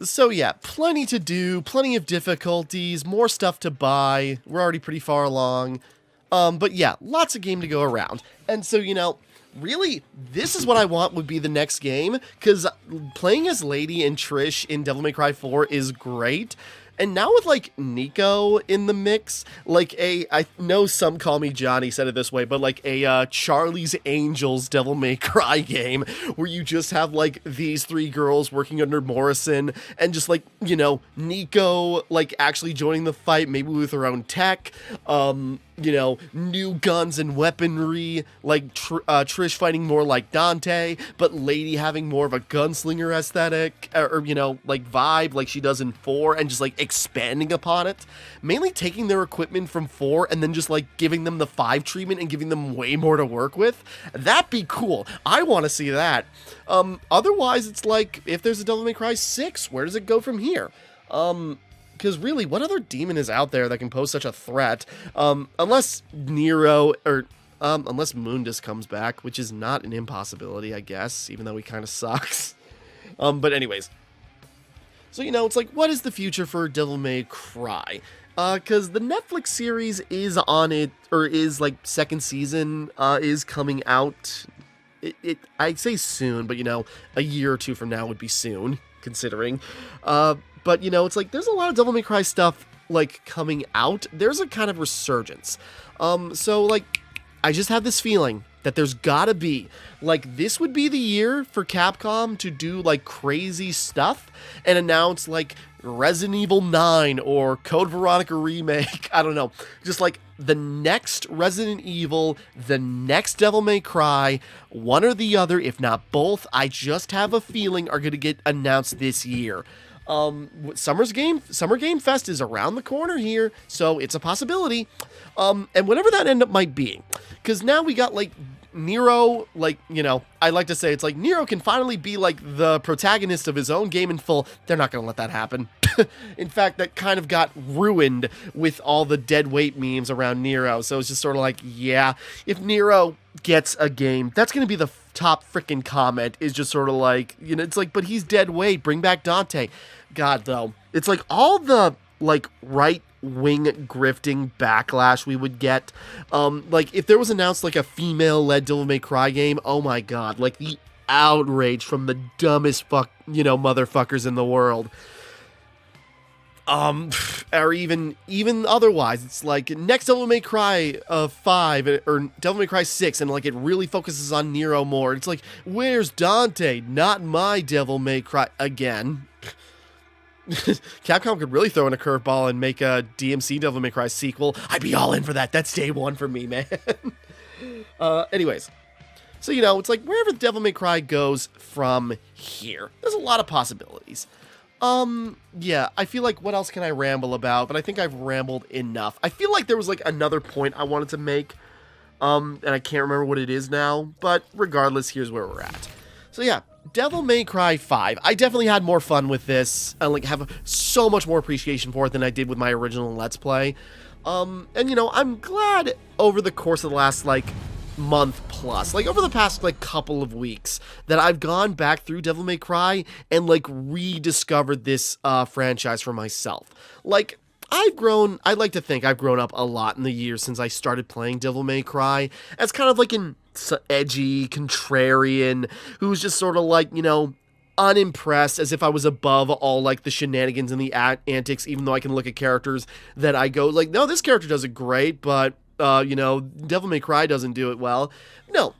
So yeah, plenty to do, plenty of difficulties, more stuff to buy. We're already pretty far along. But yeah, lots of game to go around. And so, you know, really, this is what I want would be the next game, because playing as Lady and Trish in Devil May Cry 4 is great. And now with, like, Nico in the mix, like I know some call me Johnny said it this way, but like a Charlie's Angels Devil May Cry game, where you just have, like, these three girls working under Morrison, and just, like, you know, Nico, like, actually joining the fight, maybe with her own tech, you know, new guns and weaponry, like Trish fighting more like Dante, but Lady having more of a gunslinger aesthetic, or, you know, like, vibe, like she does in 4, and just, like, expanding upon it. Mainly taking their equipment from 4 and then just, like, giving them the 5 treatment and giving them way more to work with. That'd be cool. I want to see that. Otherwise, it's like, if there's a Devil May Cry 6, where does it go from here? Because really, what other demon is out there that can pose such a threat? Unless Nero, or Unless Mundus comes back, which is not an impossibility, I guess, even though he kind of sucks. But anyways. So, you know, it's like, what is the future for Devil May Cry? Because the Netflix series is on it, or is, like, second season, is coming out. I'd say soon, but, you know, a year or two from now would be soon, considering. But, you know, it's like, there's a lot of Devil May Cry stuff, like, coming out. There's a kind of resurgence. So, like, I just have this feeling that there's gotta be, like, this would be the year for Capcom to do, like, crazy stuff and announce, like, Resident Evil 9 or Code Veronica Remake. I don't know. Just, like, the next Resident Evil, the next Devil May Cry, one or the other, if not both, I just have a feeling are gonna get announced this year. Summer Game Fest is around the corner here, so it's a possibility. And whatever that end up might be, because now we got, like, Nero, like, you know, I like to say it's like Nero can finally be, like, the protagonist of his own game in full. They're not gonna let that happen. In fact, that kind of got ruined with all the dead weight memes around Nero, so it's just sort of like, yeah, if Nero gets a game, that's gonna be the top freaking comment, is just sort of like, you know, it's like, but he's dead weight, bring back Dante. God, though, it's like all the, like, right-wing grifting backlash we would get. Like, if there was announced, like, a female-led Devil May Cry game, oh my god, like, the outrage from the dumbest motherfuckers in the world. Or even otherwise, it's like, next Devil May Cry 5, or Devil May Cry 6, and, like, it really focuses on Nero more. It's like, where's Dante? Not my Devil May Cry. Again. Capcom could really throw in a curveball and make a DMC Devil May Cry sequel. I'd be all in for that. That's day one for me, man. Anyways. So, you know, it's like, wherever Devil May Cry goes from here, there's a lot of possibilities. Yeah, I feel like, what else can I ramble about? But I think I've rambled enough. I feel like there was, like, another point I wanted to make, and I can't remember what it is now, but regardless, here's where we're at. So yeah, Devil May Cry 5. I definitely had more fun with this, and, like, have so much more appreciation for it than I did with my original Let's Play. And, you know, I'm glad over the course of the last, like, month plus, like, over the past, like, couple of weeks, that I've gone back through Devil May Cry and, like, rediscovered this franchise for myself. Like, I'd like to think I've grown up a lot in the years since I started playing Devil May Cry, as kind of like an edgy contrarian who's just sort of, like, you know, unimpressed, as if I was above all, like, the shenanigans and the antics, even though I can look at characters that I go, like, no, this character does it great, but you know, Devil May Cry doesn't do it well. No,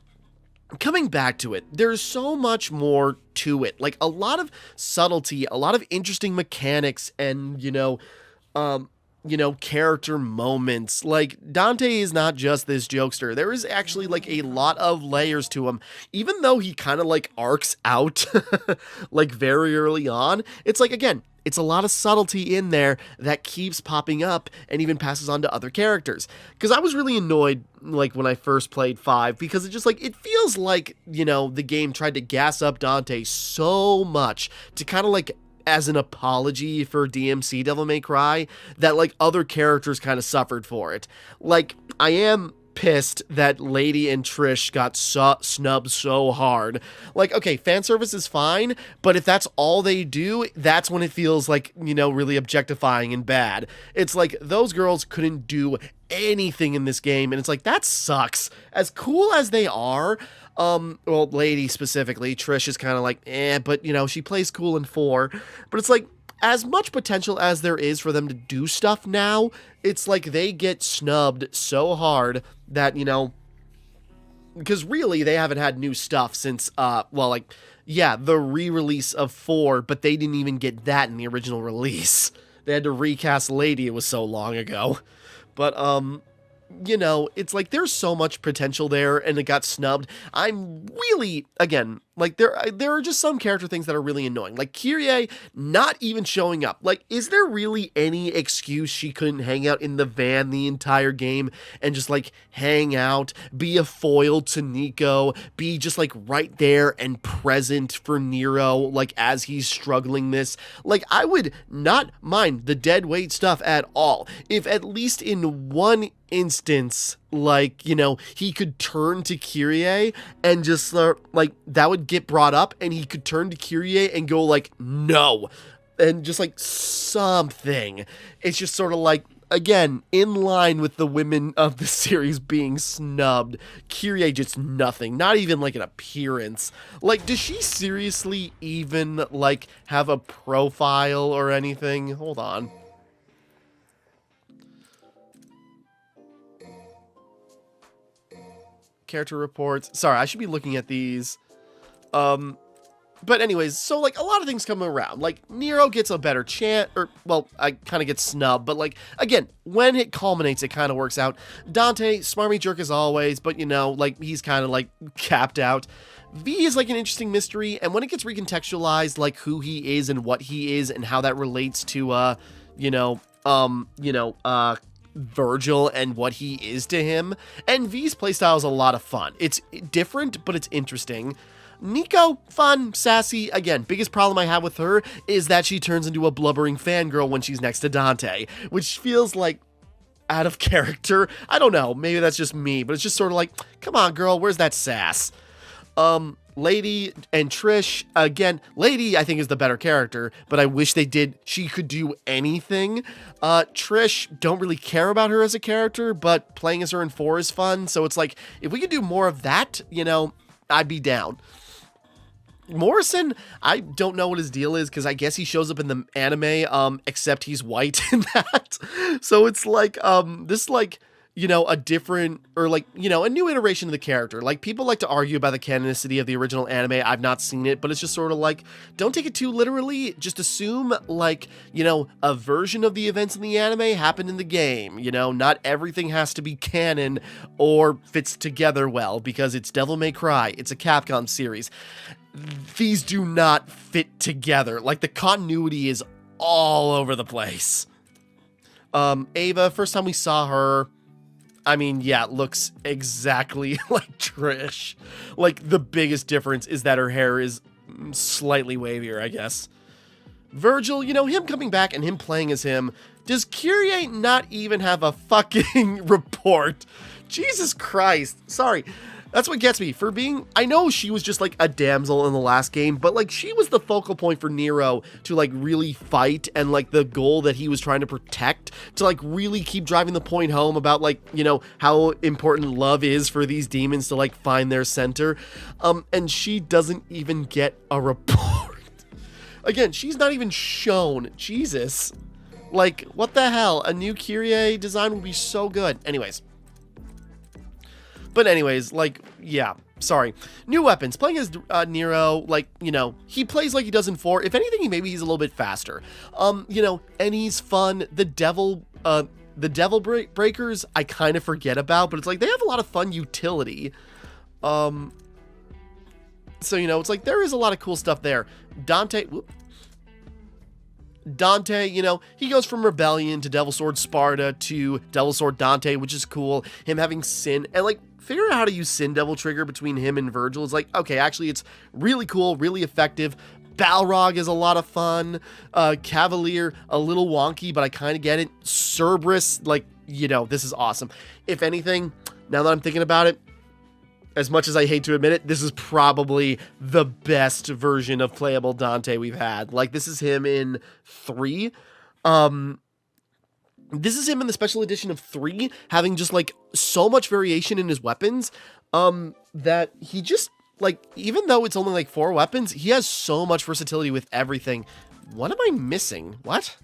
coming back to it, there's so much more to it. Like, a lot of subtlety, a lot of interesting mechanics, and, you know, character moments. Like, Dante is not just this jokester. There is actually, like, a lot of layers to him. Even though he kind of, like, arcs out, like, very early on, it's like, again, it's a lot of subtlety in there that keeps popping up and even passes on to other characters. Because I was really annoyed, like, when I first played 5, because it just, like, it feels like, you know, the game tried to gas up Dante so much to kind of, like, as an apology for DMC Devil May Cry, that, like, other characters kind of suffered for it. Like, I am pissed that Lady and Trish got snubbed so hard. Like, okay, fan service is fine, but if that's all they do, that's when it feels like, you know, really objectifying and bad. It's like, those girls couldn't do anything in this game, and it's like, that sucks. As cool as they are, well, Lady specifically, Trish is kind of like, but, you know, she plays cool in 4, but it's like, as much potential as there is for them to do stuff now, it's like they get snubbed so hard that, you know, because really they haven't had new stuff since, well, like, yeah, the re-release of 4, but they didn't even get that in the original release. They had to recast Lady, it was so long ago. But, you know, it's like there's so much potential there, and it got snubbed. I'm really, again, like, there are just some character things that are really annoying. Like, Kyrie not even showing up. Like, is there really any excuse she couldn't hang out in the van the entire game and just, like, hang out, be a foil to Nico, be just, like, right there and present for Nero, like, as he's struggling this? Like, I would not mind the dead weight stuff at all if at least in one instance, like, you know, he could turn to Kyrie and just like that would get brought up and he could turn to Kyrie and go like, no, and just like something. It's just sort of like, again, in line with the women of the series being snubbed. Kyrie just nothing, not even like an appearance. Like, does she seriously even like have a profile or anything? Hold on. Character reports. Sorry, I should be looking at these. But anyways, so like a lot of things come around. Like Nero gets a better chance, or well, I kind of get snubbed. But like again, when it culminates, it kind of works out. Dante, smarmy jerk as always, but you know, like he's kind of like capped out. V is like an interesting mystery, and when it gets recontextualized, like who he is and what he is and how that relates to Virgil and what he is to him. And V's playstyle is a lot of fun. It's different, but it's interesting. Nico, fun, sassy. Again, biggest problem I have with her is that she turns into a blubbering fangirl when she's next to Dante, which feels like out of character. I don't know, maybe that's just me, but it's just sort of like, come on, girl, where's that sass? Lady and Trish, again, Lady I think is the better character, but I wish she could do anything. Trish, don't really care about her as a character, but playing as her in 4 is fun, so it's like, if we could do more of that, you know, I'd be down. Morrison, I don't know what his deal is, because I guess he shows up in the anime, except he's white in that. So it's like, this like, you know, a different, or like, you know, a new iteration of the character. Like, people like to argue about the canonicity of the original anime. I've not seen it, but it's just sort of like, don't take it too literally. Just assume, like, you know, a version of the events in the anime happened in the game. You know, not everything has to be canon or fits together well, because it's Devil May Cry. It's a Capcom series. These do not fit together. Like, the continuity is all over the place. Ava, first time we saw her, I mean, yeah, looks exactly like Trish. Like, the biggest difference is that her hair is slightly wavier, I guess. Virgil, you know, him coming back and him playing as him. Does Kyrie not even have a fucking report? Jesus Christ. Sorry. That's what gets me. For being, I know she was just like a damsel in the last game, but like she was the focal point for Nero to like really fight, and like the goal that he was trying to protect, to like really keep driving the point home about like, you know, how important love is for these demons to like find their center. And she doesn't even get a report. Again, she's not even shown. Jesus. Like, what the hell? A new Kyrie design would be so good. Anyways. But anyways, like, yeah, sorry. New weapons. Playing as Nero, like, you know, he plays like he does in 4. If anything, maybe he's a little bit faster. You know, and he's fun. The devil breakers, I kind of forget about, but it's like, they have a lot of fun utility. So, you know, it's like, there is a lot of cool stuff there. Dante, you know, he goes from Rebellion to Devil Sword Sparta to Devil Sword Dante, which is cool. Him having Sin, and like, figuring out how to use Sin Devil Trigger between him and Virgil is like, okay, actually it's really cool, really effective. Balrog is a lot of fun. Cavalier, a little wonky, but I kind of get it. Cerberus, like, you know, this is awesome. If anything, now that I'm thinking about it, as much as I hate to admit it, this is probably the best version of playable Dante we've had. Like, this is him in 3. This is him in the special edition of 3, having just, like, so much variation in his weapons, that he just, like, even though it's only, like, 4 weapons, he has so much versatility with everything. What am I missing? What?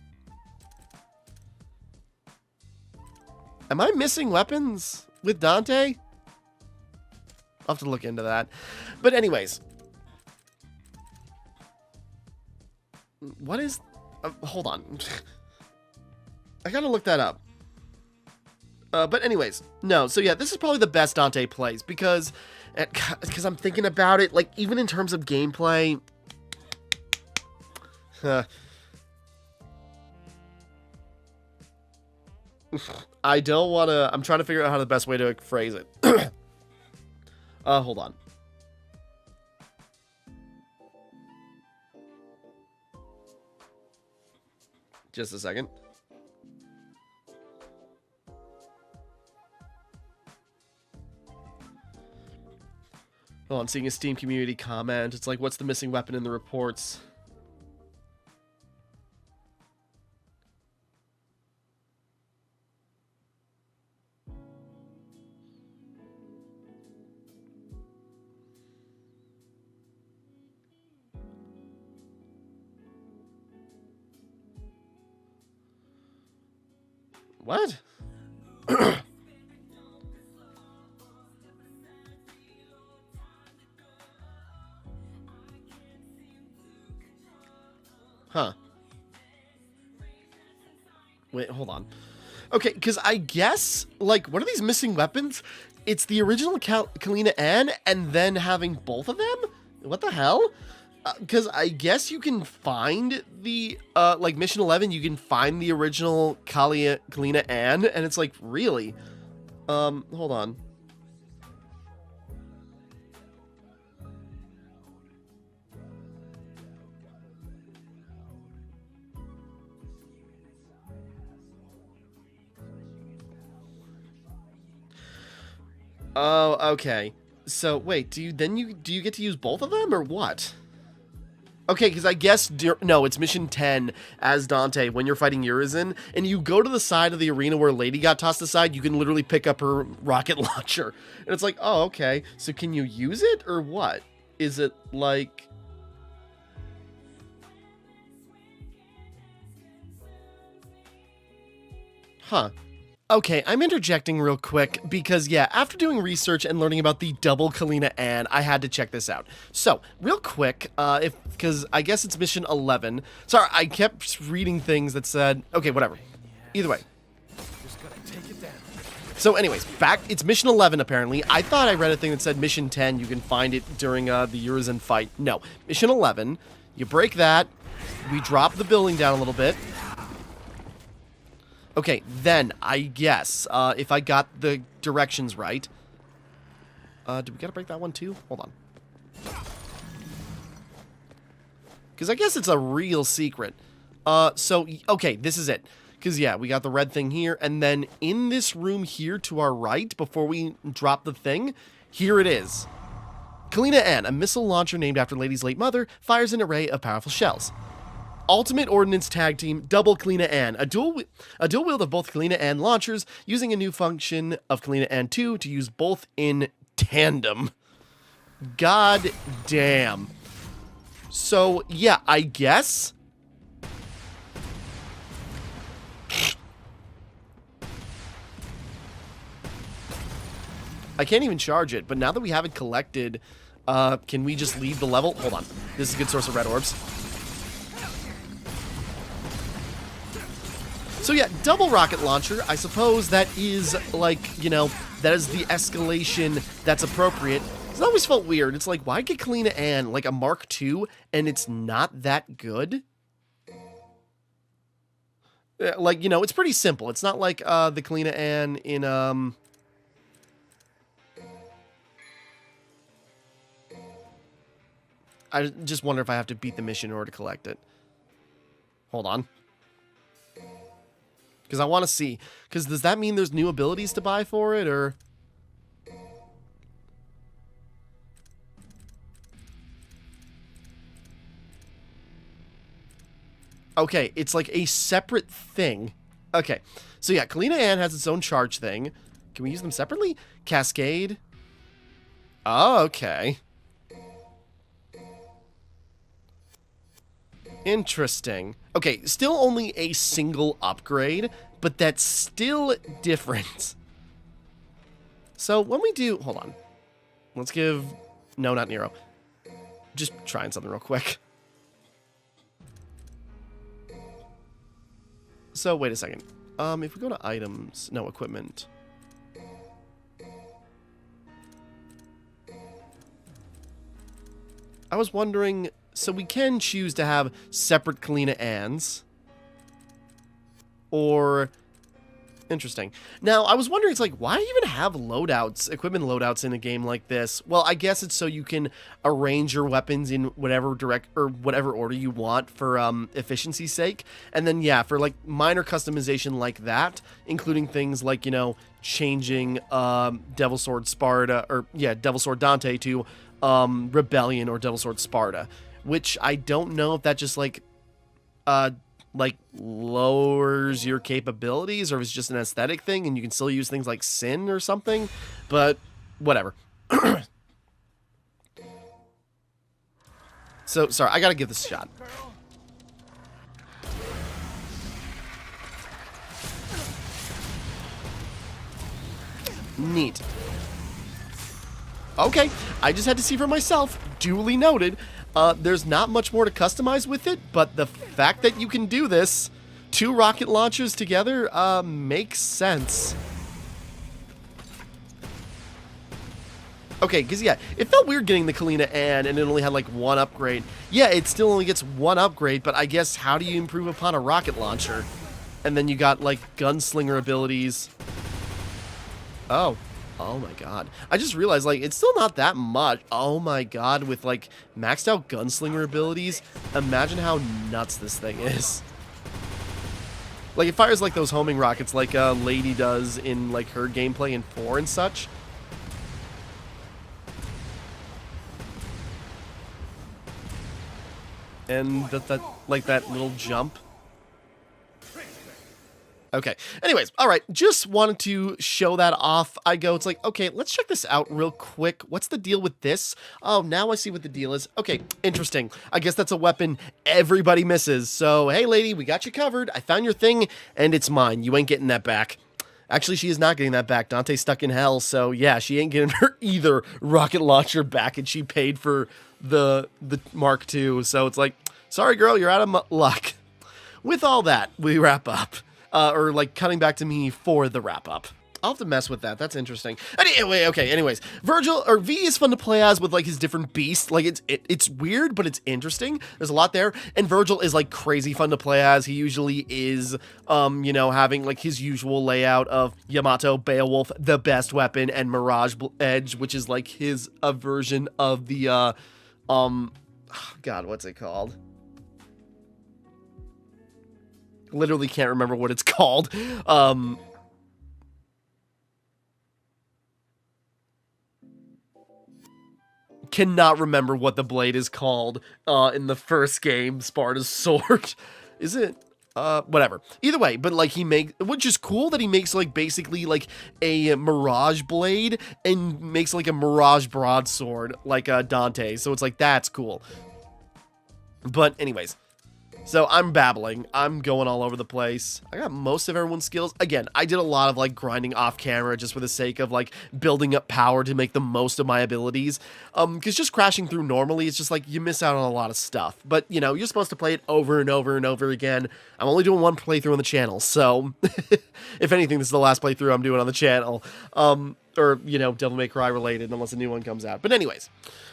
Am I missing weapons with Dante? I'll have to look into that. But anyways. What is... hold on. I gotta look that up. But anyways, no. So yeah, this is probably the best Dante plays, because I'm thinking about it, like, even in terms of gameplay. I don't want to... I'm trying to figure out how the best way to phrase it. Hold on. Just a second. Hold on, seeing a Steam community comment. It's like, what's the missing weapon in the reports? What? Huh. Wait, hold on. Okay, because I guess, like, what are these missing weapons? It's the original Kalina Ann and then having both of them? What the hell? Because I guess you can find the, like, Mission 11, you can find the original Kalina Ann, and it's like, really? Hold on. Oh, okay. So, wait, do you get to use both of them, or what? Okay, because I guess, no, it's Mission 10 as Dante when you're fighting Urizen, and you go to the side of the arena where Lady got tossed aside, you can literally pick up her rocket launcher. And it's like, oh, okay, so can you use it, or what? Is it, like... Huh. Okay, I'm interjecting real quick because, yeah, after doing research and learning about the double Kalina Ann, I had to check this out. So, real quick, because I guess it's Mission 11. Sorry, I kept reading things that said, okay, whatever. Either way. Just gotta take it down. So anyways, it's Mission 11 apparently. I thought I read a thing that said Mission 10, you can find it during the Urizen fight. No, Mission 11, you break that, we drop the building down a little bit. Okay, then, I guess, if I got the directions right... do we gotta break that one too? Hold on. Because I guess it's a real secret. So, okay, this is it. Because, yeah, we got the red thing here, and then in this room here to our right, before we drop the thing, here it is. Kalina Ann, a missile launcher named after Lady's late mother, fires an array of powerful shells. Ultimate Ordnance Tag Team, Double Kalina Ann. A dual wield of both Kalina Ann launchers, using a new function of Kalina Ann 2 to use both in tandem. God damn. So, yeah, I guess... I can't even charge it, but now that we have it collected, can we just leave the level? Hold on. This is a good source of red orbs. So yeah, double rocket launcher, I suppose that is, like, you know, that is the escalation that's appropriate. It's always felt weird. It's like, why get Kalina Ann, like, a Mark II, and it's not that good? Like, you know, it's pretty simple. It's not like, the Kalina Ann in, I just wonder if I have to beat the mission in order to collect it. Hold on. Because I want to see. Because does that mean there's new abilities to buy for it, or... Okay, it's like a separate thing. Okay, so yeah, Kalina Ann has its own charge thing. Can we use them separately? Cascade. Oh, okay. Interesting. Okay, still only a single upgrade, but that's still different. So when we do... Hold on. Let's give... No, not Nero. Just trying something real quick. So, wait a second. If we go to items... No, equipment. I was wondering... So we can choose to have separate Kalina Anns. Or... Interesting. Now, I was wondering, it's like, why even have loadouts, equipment loadouts in a game like this? Well, I guess it's so you can arrange your weapons in whatever whatever order you want for efficiency's sake. And then, yeah, for like minor customization like that, including things like, you know, changing Devil Sword Sparta, or yeah, Devil Sword Dante to Rebellion or Devil Sword Sparta, which I don't know if that just like lowers your capabilities or if it's just an aesthetic thing and you can still use things like Sin or something, but whatever. So, sorry, I gotta give this a shot. Neat. Okay, I just had to see for myself. Duly noted. There's not much more to customize with it, but the fact that you can do this, 2 rocket launchers together, makes sense. Okay, because, yeah, it felt weird getting the Kalina and it only had, like, 1 upgrade. Yeah, it still only gets 1 upgrade, but I guess how do you improve upon a rocket launcher? And then you got, like, gunslinger abilities. Oh. Oh my god. I just realized, like, it's still not that much. Oh my god, with, like, maxed out gunslinger abilities, imagine how nuts this thing is. Like, it fires, like, those homing rockets like Lady does in, like, her gameplay in 4 and such. And that like, that little jump. Okay. Anyways, all right. Just wanted to show that off. It's like, okay, let's check this out real quick. What's the deal with this? Oh, now I see what the deal is. Okay, interesting. I guess that's a weapon everybody misses. So, hey, lady, we got you covered. I found your thing, and it's mine. You ain't getting that back. Actually, she is not getting that back. Dante's stuck in hell, so yeah, she ain't getting her either rocket launcher back, and she paid for the Mark II. So it's like, sorry, girl, you're out of luck. With all that, we wrap up. Or like cutting back to me for the wrap up. I'll have to mess with that. That's interesting. Anyway, okay, anyways. V is fun to play as with like his different beasts. Like it's weird, but it's interesting. There's a lot there. And Virgil is like crazy fun to play as. He usually is, you know, having like his usual layout of Yamato, Beowulf, the best weapon, and Mirage Edge, which is like his version of the, God, what's it called? Literally can't remember what it's called. Cannot remember what the blade is called in the first game, Sparta's sword. Is it? Whatever. Either way, but like which is cool that he makes like basically like a Mirage blade and makes like a Mirage broadsword like Dante. So it's like, that's cool. But anyways. So I'm babbling. I'm going all over the place. I got most of everyone's skills. Again, I did a lot of like grinding off camera just for the sake of like building up power to make the most of my abilities. Because just crashing through normally, it's just like you miss out on a lot of stuff. But you know, you're supposed to play it over and over and over again. I'm only doing 1 playthrough on the channel. So if anything, this is the last playthrough I'm doing on the channel. Or, you know, Devil May Cry related, unless a new one comes out. But anyways,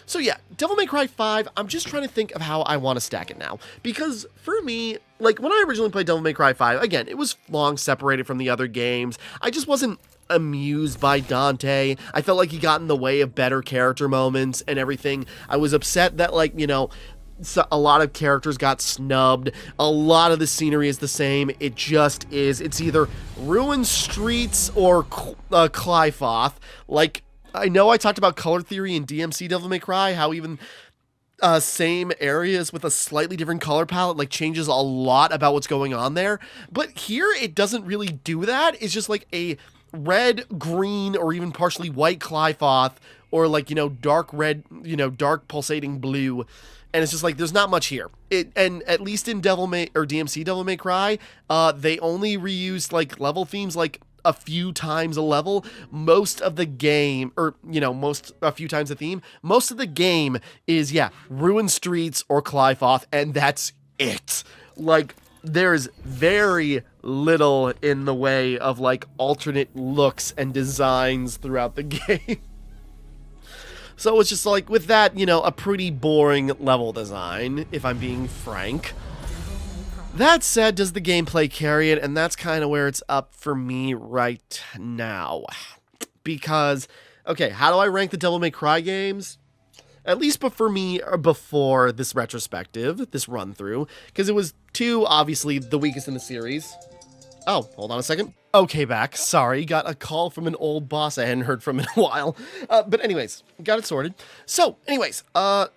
so yeah, Devil May Cry 5, I'm just trying to think of how I want to stack it now. Because for me, like, when I originally played Devil May Cry 5, again, it was long separated from the other games. I just wasn't amused by Dante. I felt like he got in the way of better character moments and everything. I was upset that, like, you know, so a lot of characters got snubbed. A lot of the scenery is the same. It just is. It's either ruined streets or Clifoth. Like, I know I talked about color theory in DMC Devil May Cry, how even same areas with a slightly different color palette like changes a lot about what's going on there. But here it doesn't really do that. It's just like a red, green, or even partially white Clifoth, or like, you know, dark red, you know, dark pulsating blue. And it's just like, there's not much here. And at least in DMC Devil May Cry, they only reused like level themes like a few times a level. Most of the game, or, you know, a few times a theme. Most of the game is, yeah, ruined streets or Clifoth, and that's it. Like, there's very little in the way of like alternate looks and designs throughout the game. So it's just like, with that, you know, a pretty boring level design, if I'm being frank. That said, does the gameplay carry it? And that's kind of where it's up for me right now. Because, okay, how do I rank the Devil May Cry games? At least for me, before this retrospective, this run-through. Because it was 2, obviously, the weakest in the series. Oh, hold on a second. Okay, back. Sorry, got a call from an old boss I hadn't heard from in a while. But anyways, got it sorted. So, anyways, what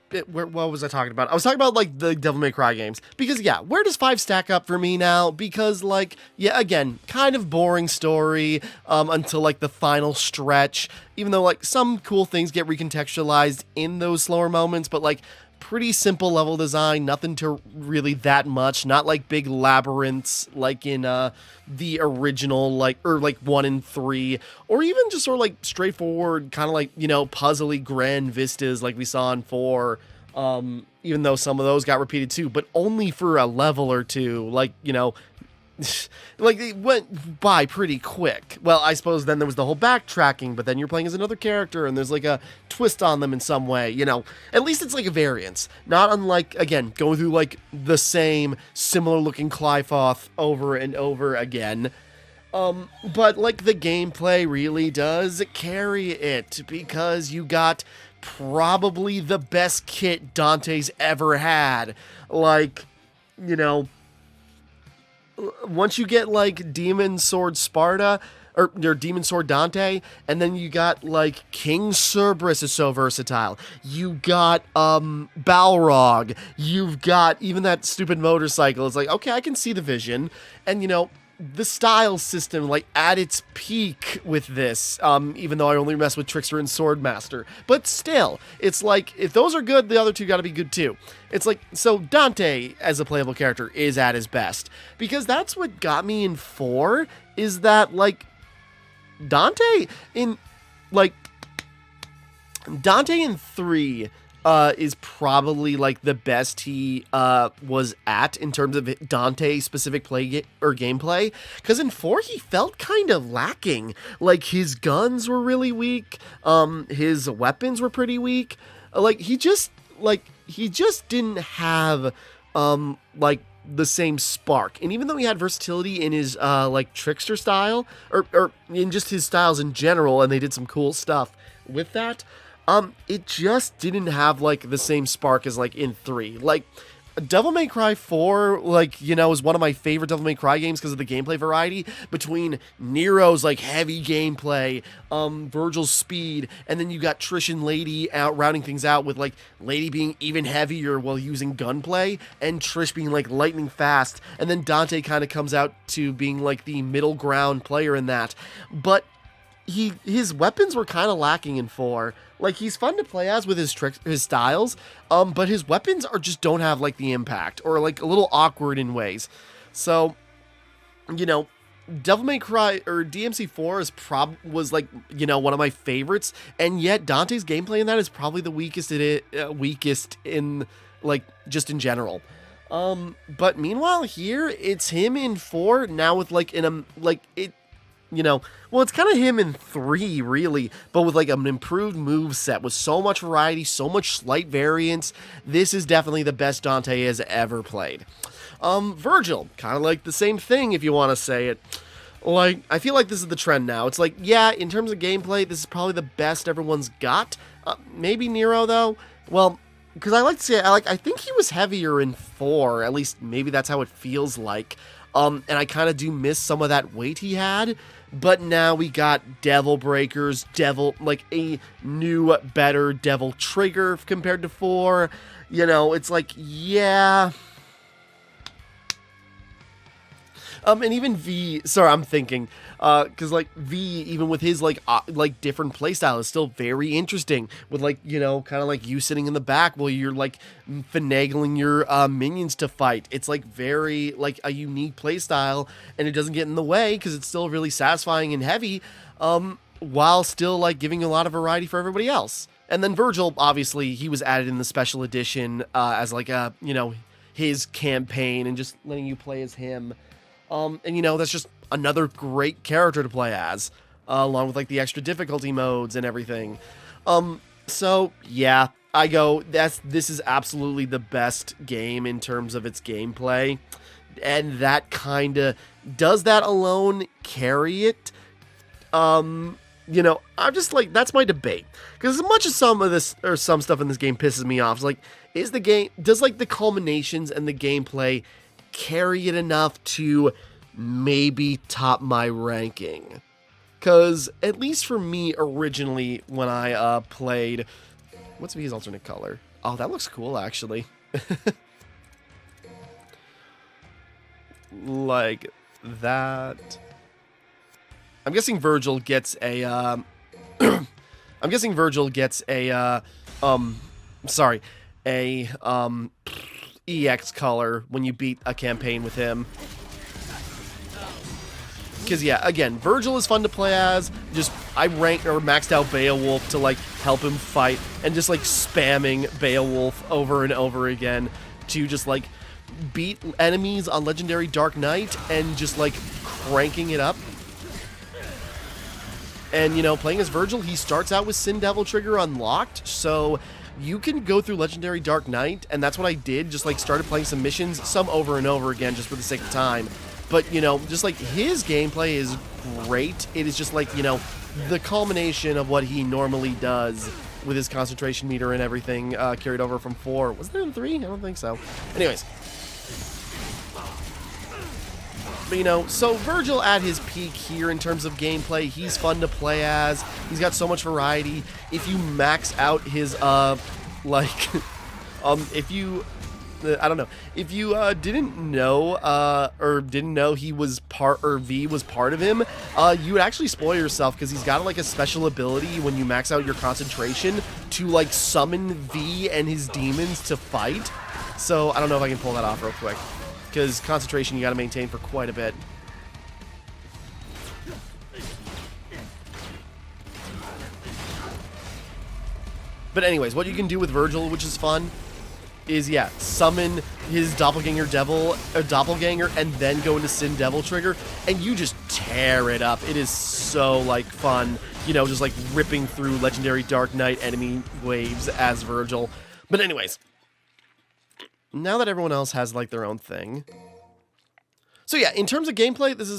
was I talking about? I was talking about, like, the Devil May Cry games. Because, yeah, where does 5 stack up for me now? Because, like, yeah, again, kind of boring story until, like, the final stretch. Even though, like, some cool things get recontextualized in those slower moments, but, like, pretty simple level design, nothing to really that much, not like big labyrinths like in the original, like, or like 1 and 3, or even just sort of like straightforward, kind of like, you know, puzzly grand vistas like we saw in 4, even though some of those got repeated too, but only for a level or two, like, you know, like, it went by pretty quick. Well, I suppose then there was the whole backtracking, but then you're playing as another character, and there's, like, a twist on them in some way, you know. At least it's, like, a variance. Not unlike, again, going through, like, the same similar-looking Clifoth over and over again. But, like, the gameplay really does carry it, because you got probably the best kit Dante's ever had. Like, you know, once you get, like, Demon Sword Sparta, or Demon Sword Dante, and then you got, like, King Cerberus is so versatile. You got, Balrog. You've got even that stupid motorcycle. It's like, okay, I can see the vision. And, you know, the style system, like, at its peak with this, even though I only mess with Trickster and Swordmaster. But still, it's like, if those are good, the other two gotta be good too. It's like, so Dante, as a playable character, is at his best. Because that's what got me in 4, is that, like, Dante in 3 is probably, like, the best he was at in terms of Dante-specific gameplay. Because in 4, he felt kind of lacking. Like, his guns were really weak. His weapons were pretty weak. He just didn't have, like, the same spark. And even though he had versatility in his, like, trickster style, or in just his styles in general, and they did some cool stuff with that, it just didn't have, like, the same spark as, like, in 3. Like, Devil May Cry 4, like, you know, is one of my favorite Devil May Cry games because of the gameplay variety between Nero's, like, heavy gameplay, Virgil's speed, and then you got Trish and Lady out rounding things out with, like, Lady being even heavier while using gunplay, and Trish being, like, lightning fast, and then Dante kind of comes out to being, like, the middle ground player in that. But his weapons were kind of lacking in 4. Like, he's fun to play as with his tricks, his styles, but his weapons just don't have, like, the impact, or, like, a little awkward in ways. So, you know, Devil May Cry, or DMC4 was, like, you know, one of my favorites, and yet Dante's gameplay in that is probably the weakest in, like, just in general. But meanwhile, here, it's him in 4, now with, like, you know, well, it's kind of him in 3, really, but with, like, an improved move set, with so much variety, so much slight variance. This is definitely the best Dante has ever played. Virgil, kind of like the same thing, if you want to say it. Like, I feel like this is the trend now. It's like, yeah, in terms of gameplay, this is probably the best everyone's got. Maybe Nero, though. Well, because I like to say, I think he was heavier in 4, at least maybe that's how it feels like. And I kind of do miss some of that weight he had. But now we got Devil Breakers, like a new, better Devil Trigger compared to 4. You know, it's like, yeah. And even V, sorry, I'm thinking, because, like, V, even with his, like different playstyle, is still very interesting, with, like, you know, kind of like you sitting in the back while you're, like, finagling your minions to fight. It's, like, very, like, a unique playstyle, and it doesn't get in the way, because it's still really satisfying and heavy, while still, like, giving a lot of variety for everybody else. And then Virgil, obviously, he was added in the special edition, as, like, a, you know, his campaign, and just letting you play as him. And, you know, that's just another great character to play as, along with, like, the extra difficulty modes and everything. So, yeah, this is absolutely the best game in terms of its gameplay, and that kind of, does that alone carry it? You know, I'm just, like, that's my debate, because as much as some stuff in this game pisses me off, it's like, does, like, the culminations and the gameplay carry it enough to maybe top my ranking. Because, at least for me, originally, when I played... What's V's alternate color? Oh, that looks cool, actually. Like that. I'm guessing Virgil gets a, I'm guessing Virgil gets a, EX color when you beat a campaign with him. Because, yeah, again, Virgil is fun to play as. Just, I ranked or maxed out Beowulf to, like, help him fight. And just, like, spamming Beowulf over and over again to just, like, beat enemies on Legendary Dark Knight and just, like, cranking it up. And, you know, playing as Virgil, he starts out with Sin Devil Trigger unlocked, so you can go through Legendary Dark Knight, and that's what I did, just, like, started playing some missions, some over and over again, just for the sake of time. But, you know, just, like, his gameplay is great. It is just, like, you know, the culmination of what he normally does with his concentration meter and everything carried over from 4. Was there in 3? I don't think so. Anyways. But, you know, so Virgil at his peak here in terms of gameplay, he's fun to play as. He's got so much variety. If you max out his, if you... I don't know. If you didn't know he was V was part of him, you would actually spoil yourself because he's got like a special ability when you max out your concentration to like summon V and his demons to fight. So I don't know if I can pull that off real quick because concentration you got to maintain for quite a bit. But anyways, what you can do with Virgil, which is fun, is, yeah, summon his doppelganger and then go into Sin Devil Trigger, and you just tear it up. It is so, like, fun, you know, just, like, ripping through Legendary Dark Knight enemy waves as Virgil. But anyways, now that everyone else has, like, their own thing... So yeah, in terms of gameplay, this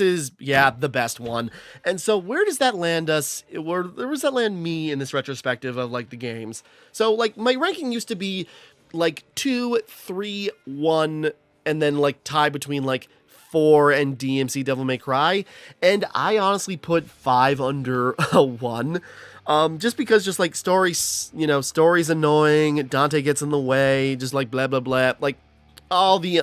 is the best one. And so where does that land us? Where does that land me in this retrospective of like the games? So like my ranking used to be like 2, 3, 1, and then like tie between like 4 and DMC Devil May Cry. And I honestly put 5 under a 1. Just because just like story's annoying, Dante gets in the way, just like blah blah blah, like all the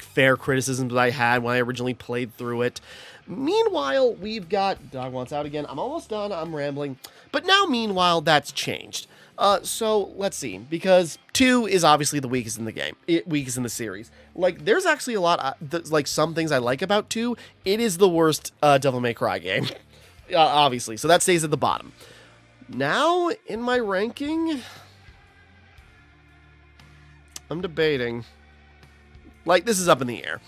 fair criticisms that I had when I originally played through it. Meanwhile, we've got Dog Wants Out again. I'm almost done. I'm rambling. But now, meanwhile, that's changed. So let's see, because 2 is obviously the weakest in the game, weakest in the series. Like, there's actually a lot, like some things I like about 2. It is the worst Devil May Cry game, obviously. So that stays at the bottom. Now, in my ranking, I'm debating. Like, this is up in the air.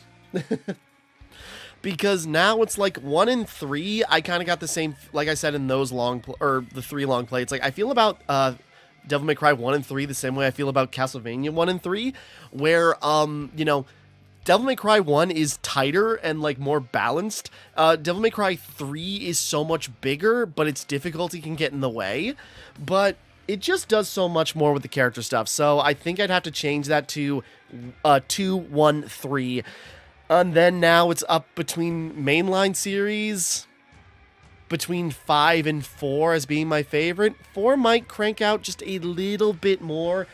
Because now it's like 1 and 3, I kind of got the same, like I said, in those the 3 long play. It's like, I feel about Devil May Cry 1 and 3 the same way I feel about Castlevania 1 and 3, where, you know, Devil May Cry 1 is tighter and, like, more balanced. Devil May Cry 3 is so much bigger, but its difficulty can get in the way. But it just does so much more with the character stuff. So I think I'd have to change that to 2, 1, 3. And then now it's up between mainline series, between 5 and 4 as being my favorite. 4 might crank out just a little bit more,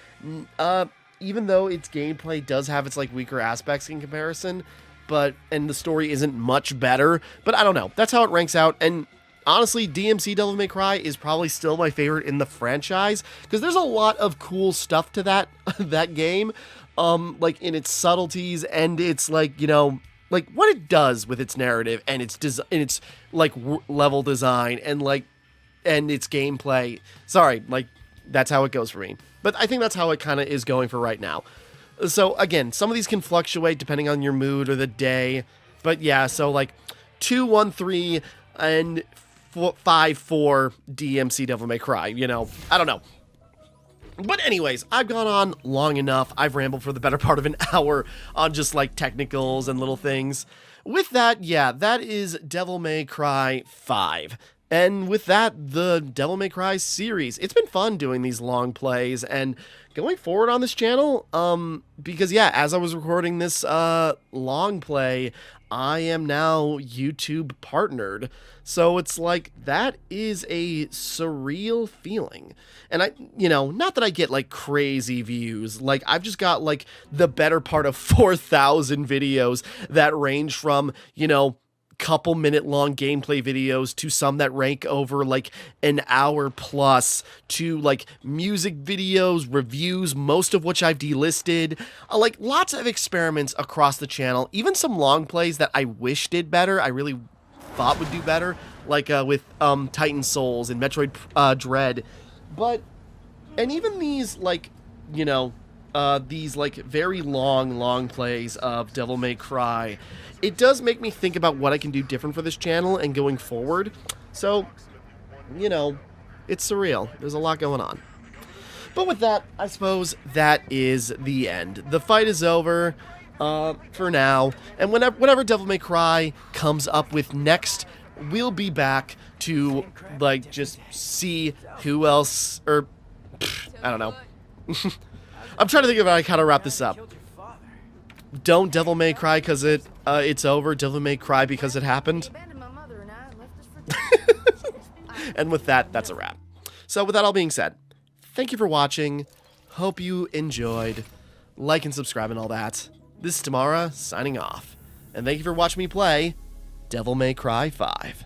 even though its gameplay does have its like weaker aspects in comparison, and the story isn't much better. But I don't know. That's how it ranks out. And honestly, DMC Devil May Cry is probably still my favorite in the franchise, because there's a lot of cool stuff to that game, like in its subtleties and its like, you know, like what it does with its narrative and its like level design and its gameplay. Sorry, like that's how it goes for me. But I think that's how it kind of is going for right now. So again, some of these can fluctuate depending on your mood or the day. But yeah, so like 2, 1, 3 and 5, 4 DMC Devil May Cry, you know, I don't know. But anyways, I've gone on long enough. I've rambled for the better part of an hour on just like technicals and little things. With that, yeah, that is Devil May Cry 5. And with that, the Devil May Cry series. It's been fun doing these long plays and going forward on this channel, because yeah, as I was recording this long play, I am now YouTube partnered. So it's like, that is a surreal feeling. And I, you know, not that I get like crazy views, like I've just got like the better part of 4,000 videos that range from, you know, couple minute long gameplay videos to some that rank over like an hour plus, to like music videos, reviews, most of which I've delisted, like lots of experiments across the channel, even some long plays that I wish did better, I really thought would do better, like with Titan Souls and Metroid Dread. But, and even these like, you know, these like very long plays of Devil May Cry, it does make me think about what I can do different for this channel and going forward. So, you know, it's surreal. There's a lot going on. But with that, I suppose that is the end. The fight is over for now. And whatever Devil May Cry comes up with next, we'll be back to, like, just see who else, or, I don't know. I'm trying to think of how to kind of wrap this up. Don't Devil May Cry because it's over. Devil May Cry because it happened. And with that, that's a wrap. So with that all being said, thank you for watching. Hope you enjoyed. Like and subscribe and all that. This is Timmara signing off. And thank you for watching me play Devil May Cry 5.